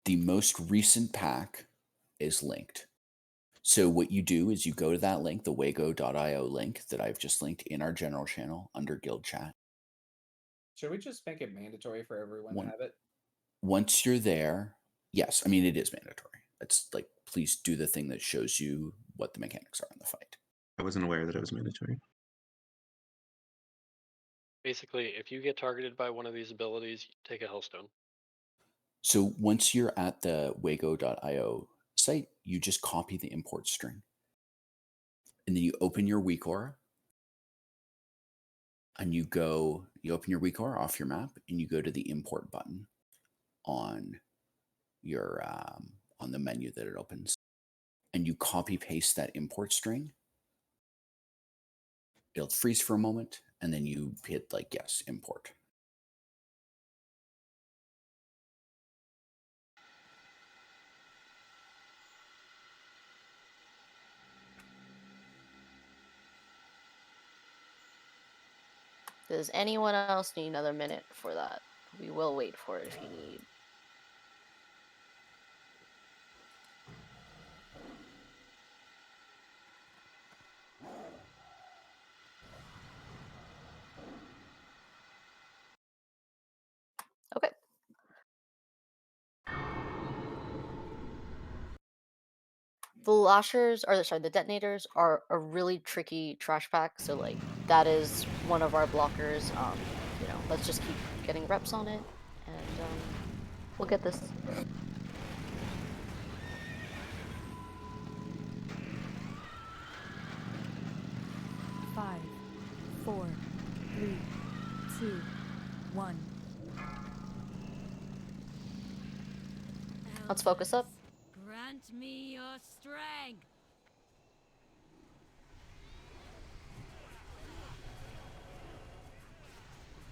S1: The most recent pack is linked. So what you do is you go to that link, the wago.io link that I've just linked in our general channel under guild chat.
S16: Should we just make it mandatory for everyone to have it?
S1: Once you're there, yes, I mean, it is mandatory. It's like, please do the thing that shows you what the mechanics are in the fight.
S4: I wasn't aware that it was mandatory.
S11: Basically, if you get targeted by one of these abilities, take a Hellstone.
S1: So once you're at the wago.io site, you just copy the import string. And then you open your Weak Aura. And you open your Weak Aura off your map, and you go to the import button on your on the menu that it opens. And you copy paste that import string. It'll freeze for a moment, and then you hit like, yes, import.
S7: Does anyone else need another minute for that? We will wait for it if you need. Okay. The lashers, or sorry, the detonators are a really tricky trash pack. So like that is one of our blockers. You know, let's just keep getting reps on it, and we'll get this.
S13: 5, 4, 3, 2, 1.
S7: Let's focus up.
S18: Grant me your strength.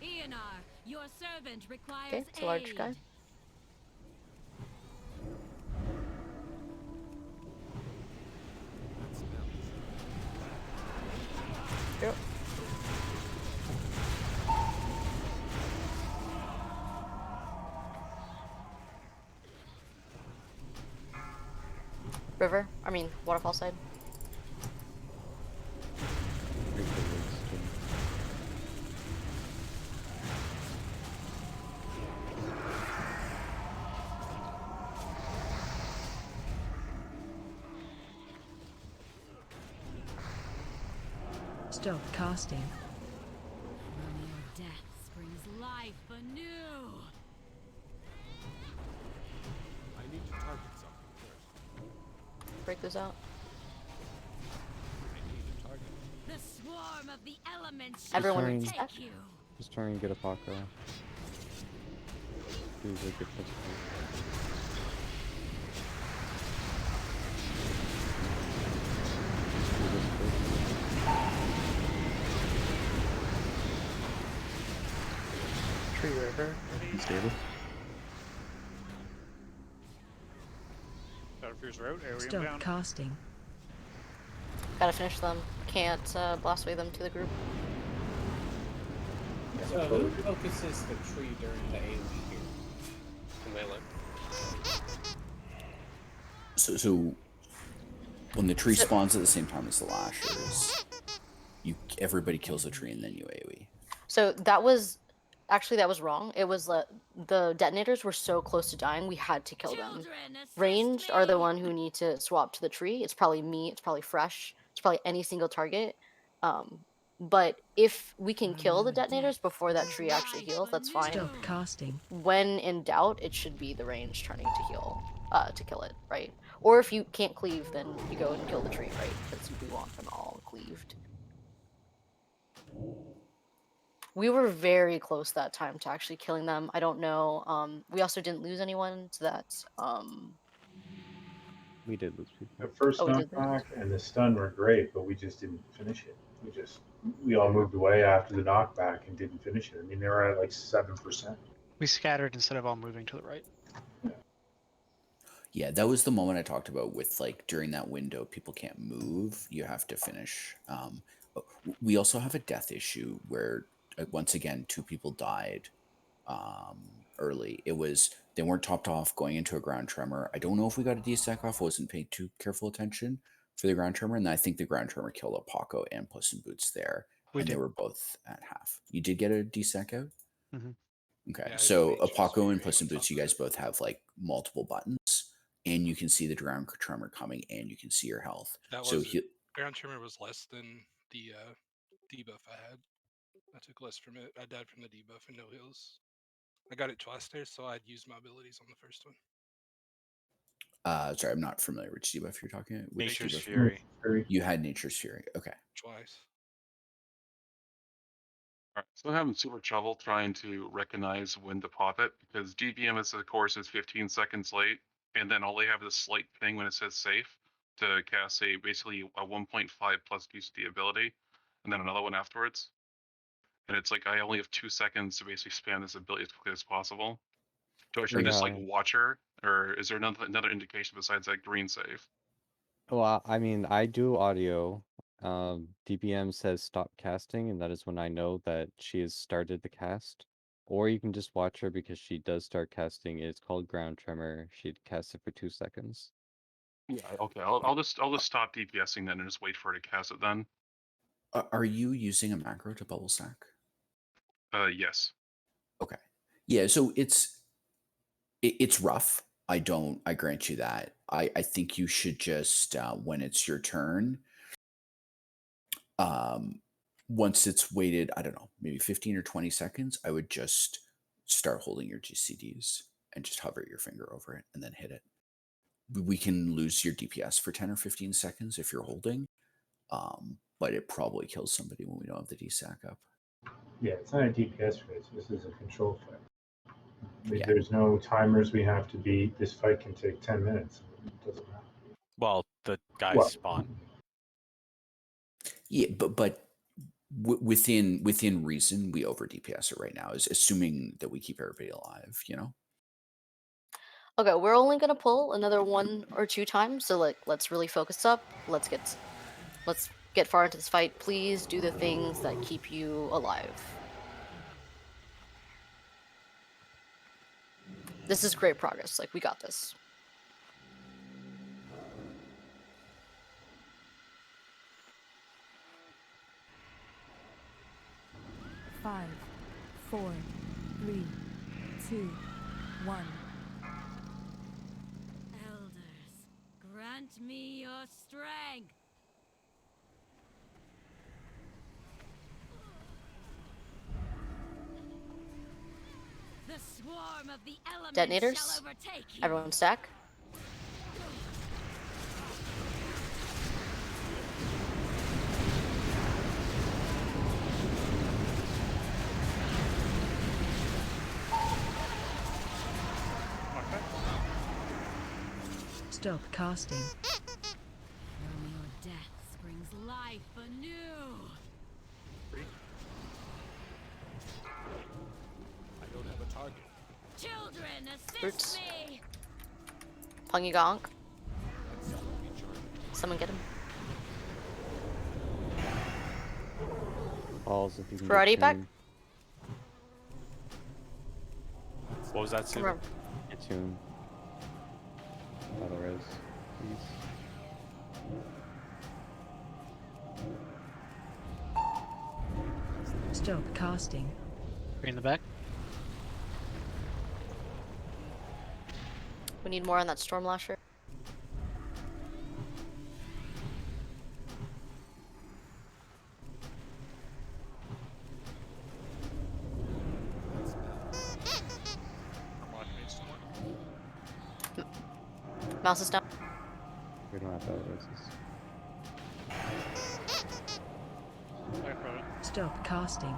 S18: Ionar, your servant requires
S7: Okay, it's a large
S18: aid.
S7: guy. Yep. River, I mean waterfall side.
S13: Stop casting.
S18: From your death springs life. life anew.
S14: I need to target something first.
S7: Break those out.
S14: I need to target.
S18: The swarm of the elements
S7: Everyone
S2: turn,
S7: stack.
S18: take you.
S2: just try and get a Paco. Do the good push.
S12: Tree River.
S4: Unstable.
S6: Battlefears are out. AoE
S13: Stop
S6: down.
S13: casting.
S7: Gotta finish them. Can't blast away them to the group.
S16: So who focuses the tree during the AoE here?
S11: The melee.
S1: So when the tree spawns at the same time as the lashers, everybody kills the tree and then you AoE.
S7: So that was wrong. It was the detonators were so close to dying, we had to kill them. Ranged are the one who need to swap to the tree. It's probably me. It's probably Fresh. It's probably any single target. But if we can kill the detonators before that tree actually heals, that's fine.
S13: Stop casting.
S7: When in doubt, it should be the range turning to heal, to kill it, right? Or if you can't cleave, then you go and kill the tree, right? Because we want them all cleaved. We were very close that time to actually killing them. I don't know. We also didn't lose anyone, so that's
S2: We did lose people.
S23: The first
S7: we did lose.
S23: knockback and the stun were great, but we just didn't finish it. We all moved away after the knockback and didn't finish it. I mean, they were at like 7%.
S21: We scattered instead of all moving to the right.
S1: Yeah, that was the moment I talked about with like during that window, people can't move. You have to finish. We also have a death issue where once again, 2 people died early. They weren't topped off going into a ground tremor. I don't know if we got a D-stack off. I wasn't paying too careful attention for the ground tremor, and I think the ground tremor killed a Paco and Puss in Boots there, they were both at half. You did get a D-stack out?
S21: Mm-hmm.
S1: Okay,
S14: Yeah,
S1: so a Paco and Puss in Boots, you guys both have like multiple buttons, and you can see the ground tremor coming, and you can see your health.
S14: That
S1: so
S14: was ground tremor was less than the debuff I had. I took less from it. I died from the debuff and no heals. I got it twice there, so I'd used my abilities on the first one.
S1: Sorry, I'm not familiar which debuff you're talking about.
S17: Nature's
S1: debuff?
S17: Fury.
S1: You had Nature's Fury. Okay.
S14: Twice.
S15: Alright, so I'm having super trouble trying to recognize when to pop it because DBM is of course is 15 seconds late, and then all they have is a slight ping when it says safe to cast basically a 1.5 plus DC ability, and then another one afterwards. And it's like I only have 2 seconds to basically spam this ability as quickly as possible. Do I should just like watch her, or is there another indication besides that green save?
S2: Well, I mean, I do audio. DPM says stop casting, and that is when I know that she has started the cast. Or you can just watch her because she does start casting. It's called ground tremor. She casts it for 2 seconds.
S15: Yeah, okay. I'll just stop DPSing then and just wait for her to cast it then.
S1: Are you using a macro to bubble stack?
S15: Yes.
S1: Okay. Yeah, so it's rough. I grant you that. I think you should just when it's your turn, once it's waited, I don't know, maybe 15 or 20 seconds, I would just start holding your GCDs and just hover your finger over it and then hit it. We can lose your DPS for 10 or 15 seconds if you're holding, but it probably kills somebody when we don't have the D-stack up.
S23: Yeah, it's not a DPS phase. This is a control fight. There's no timers we have to beat. This fight can take 10 minutes. It doesn't matter.
S17: Well, the guys spawn.
S1: Yeah, but within reason, we over DPS it right now, is assuming that we keep everybody alive.
S7: Okay, we're only gonna pull another 1 or 2 times, so like let's really focus up. Let's get far into this fight. Please do the things that keep you alive. This is great progress. Like, we got this.
S13: Five, 4, 3, 2, 1.
S18: Elders, grant me your strength. The swarm of the elements
S7: Detonators.
S18: shall overtake you.
S7: Everyone stack.
S13: Stop casting.
S18: From your death springs life anew.
S10: I don't have a target.
S18: Children, assist
S7: Roots.
S18: me.
S7: Pungy Gonk. Someone get him.
S2: Balls if you can
S7: Karate
S2: get
S7: back.
S2: tuned.
S17: What was that, Sue?
S7: Remember.
S2: Get tuned. Auto res, please.
S13: Stop casting.
S21: Three in the back.
S7: We need more on that Storm Lasher. Mouse is down.
S2: We don't have auto reses.
S13: Stop casting.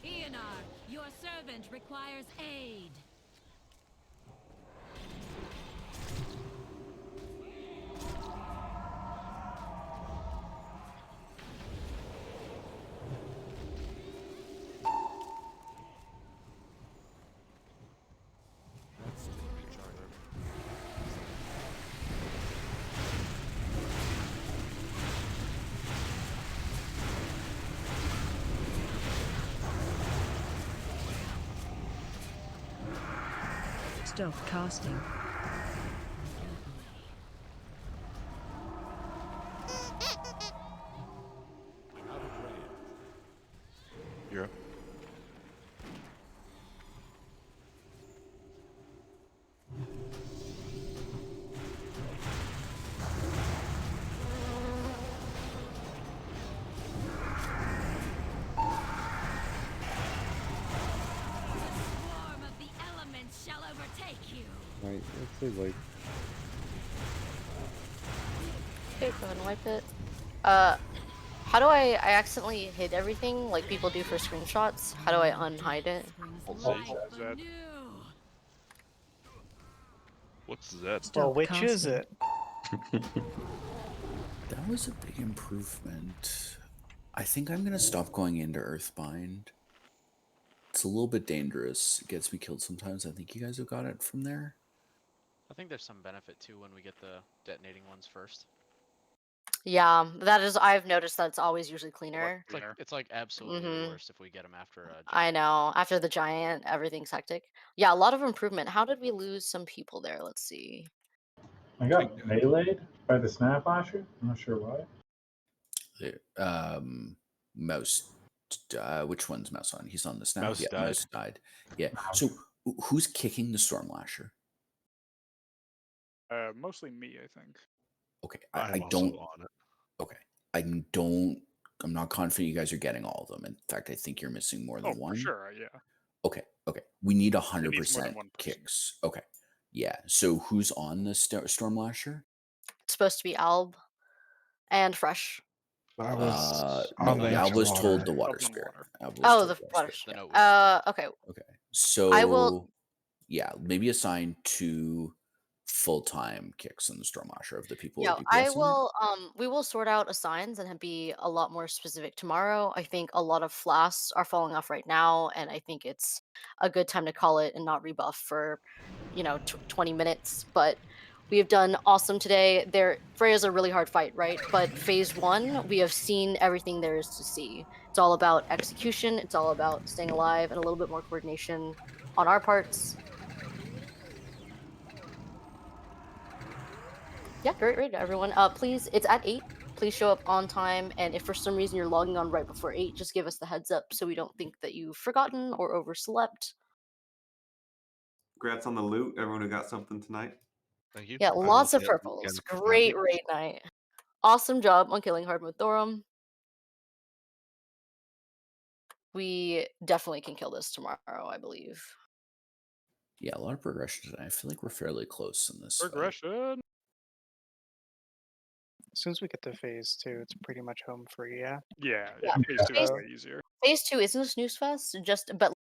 S18: Eonar, your servant requires aid.
S13: Stop casting.
S10: I'm out of range.
S17: You're up.
S18: Swarm of the elements shall overtake you.
S2: Right, let's say like
S7: Okay, go ahead and wipe it. How do I accidentally hid everything like people do for screenshots? How do I unhide it?
S5: What's that?
S12: Well, which is it?
S1: That was a big improvement. I think I'm gonna stop going into Earthbind. It's a little bit dangerous. It gets me killed sometimes. I think you guys have got it from there.
S10: I think there's some benefit too when we get the detonating ones first.
S7: Yeah, that is. I've noticed that's always usually cleaner.
S10: It's like absolutely the worst if we get them after a giant.
S7: I know. After the giant, everything's hectic. Yeah, a lot of improvement. How did we lose some people there? Let's see.
S23: I got meleeed by the Snap Lasher. I'm not sure why.
S1: Mouse. Which one's Mouse on? He's on the snap.
S17: Mouse
S1: Yeah,
S17: died.
S1: Mouse died. Yeah. So who's kicking the Storm Lasher?
S6: Mostly me, I think.
S1: Okay,
S5: I'm
S1: I
S5: also
S1: don't.
S5: on it.
S1: Okay, I don't. I'm not confident you guys are getting all of them. In fact, I think you're missing more than
S6: Oh,
S1: one.
S6: for sure, yeah.
S1: Okay. We need
S6: It needs more than
S1: 100%
S6: one person.
S1: kicks. Okay. Yeah. So who's on the Storm Lasher?
S7: It's supposed to be Alb and Fresh.
S9: I was
S1: No,
S9: on the
S1: Al
S9: extra
S1: was
S9: water.
S1: told the water
S6: Elven
S1: spirit.
S6: water.
S1: Al was
S7: Oh,
S1: told
S7: the water
S1: spirit.
S7: spirit. Okay.
S1: Okay. So
S7: I will.
S1: Yeah, maybe assign 2 full-time kicks in the Storm Lasher of the people
S7: Yeah,
S1: who are
S7: I
S1: DPSing it.
S7: will. We will sort out assigns and be a lot more specific tomorrow. I think a lot of flasks are falling off right now, and I think it's a good time to call it and not rebuff for, 20 minutes. But we have done awesome today. Freya's a really hard fight, right? But phase 1, we have seen everything there is to see. It's all about execution. It's all about staying alive and a little bit more coordination on our parts. Yeah, great raid, everyone. Please, it's at 8. Please show up on time, and if for some reason you're logging on right before 8, just give us the heads up so we don't think that you've forgotten or overslept.
S19: Congrats on the loot, everyone who got something tonight.
S5: Thank you.
S7: Yeah,
S5: I will
S7: lots of
S5: get
S7: purples.
S5: again
S7: Great
S5: tonight.
S7: raid night. Awesome job on killing Hard Mode Thorum. We definitely can kill this tomorrow, I believe.
S1: Yeah, a lot of progression today. I feel like we're fairly close in this fight.
S6: Progression.
S12: As soon as we get to phase 2, it's pretty much home free, yeah?
S6: Yeah,
S7: Yeah.
S6: phase 2 is way easier.
S7: Phase 2 isn't a snooze fest, but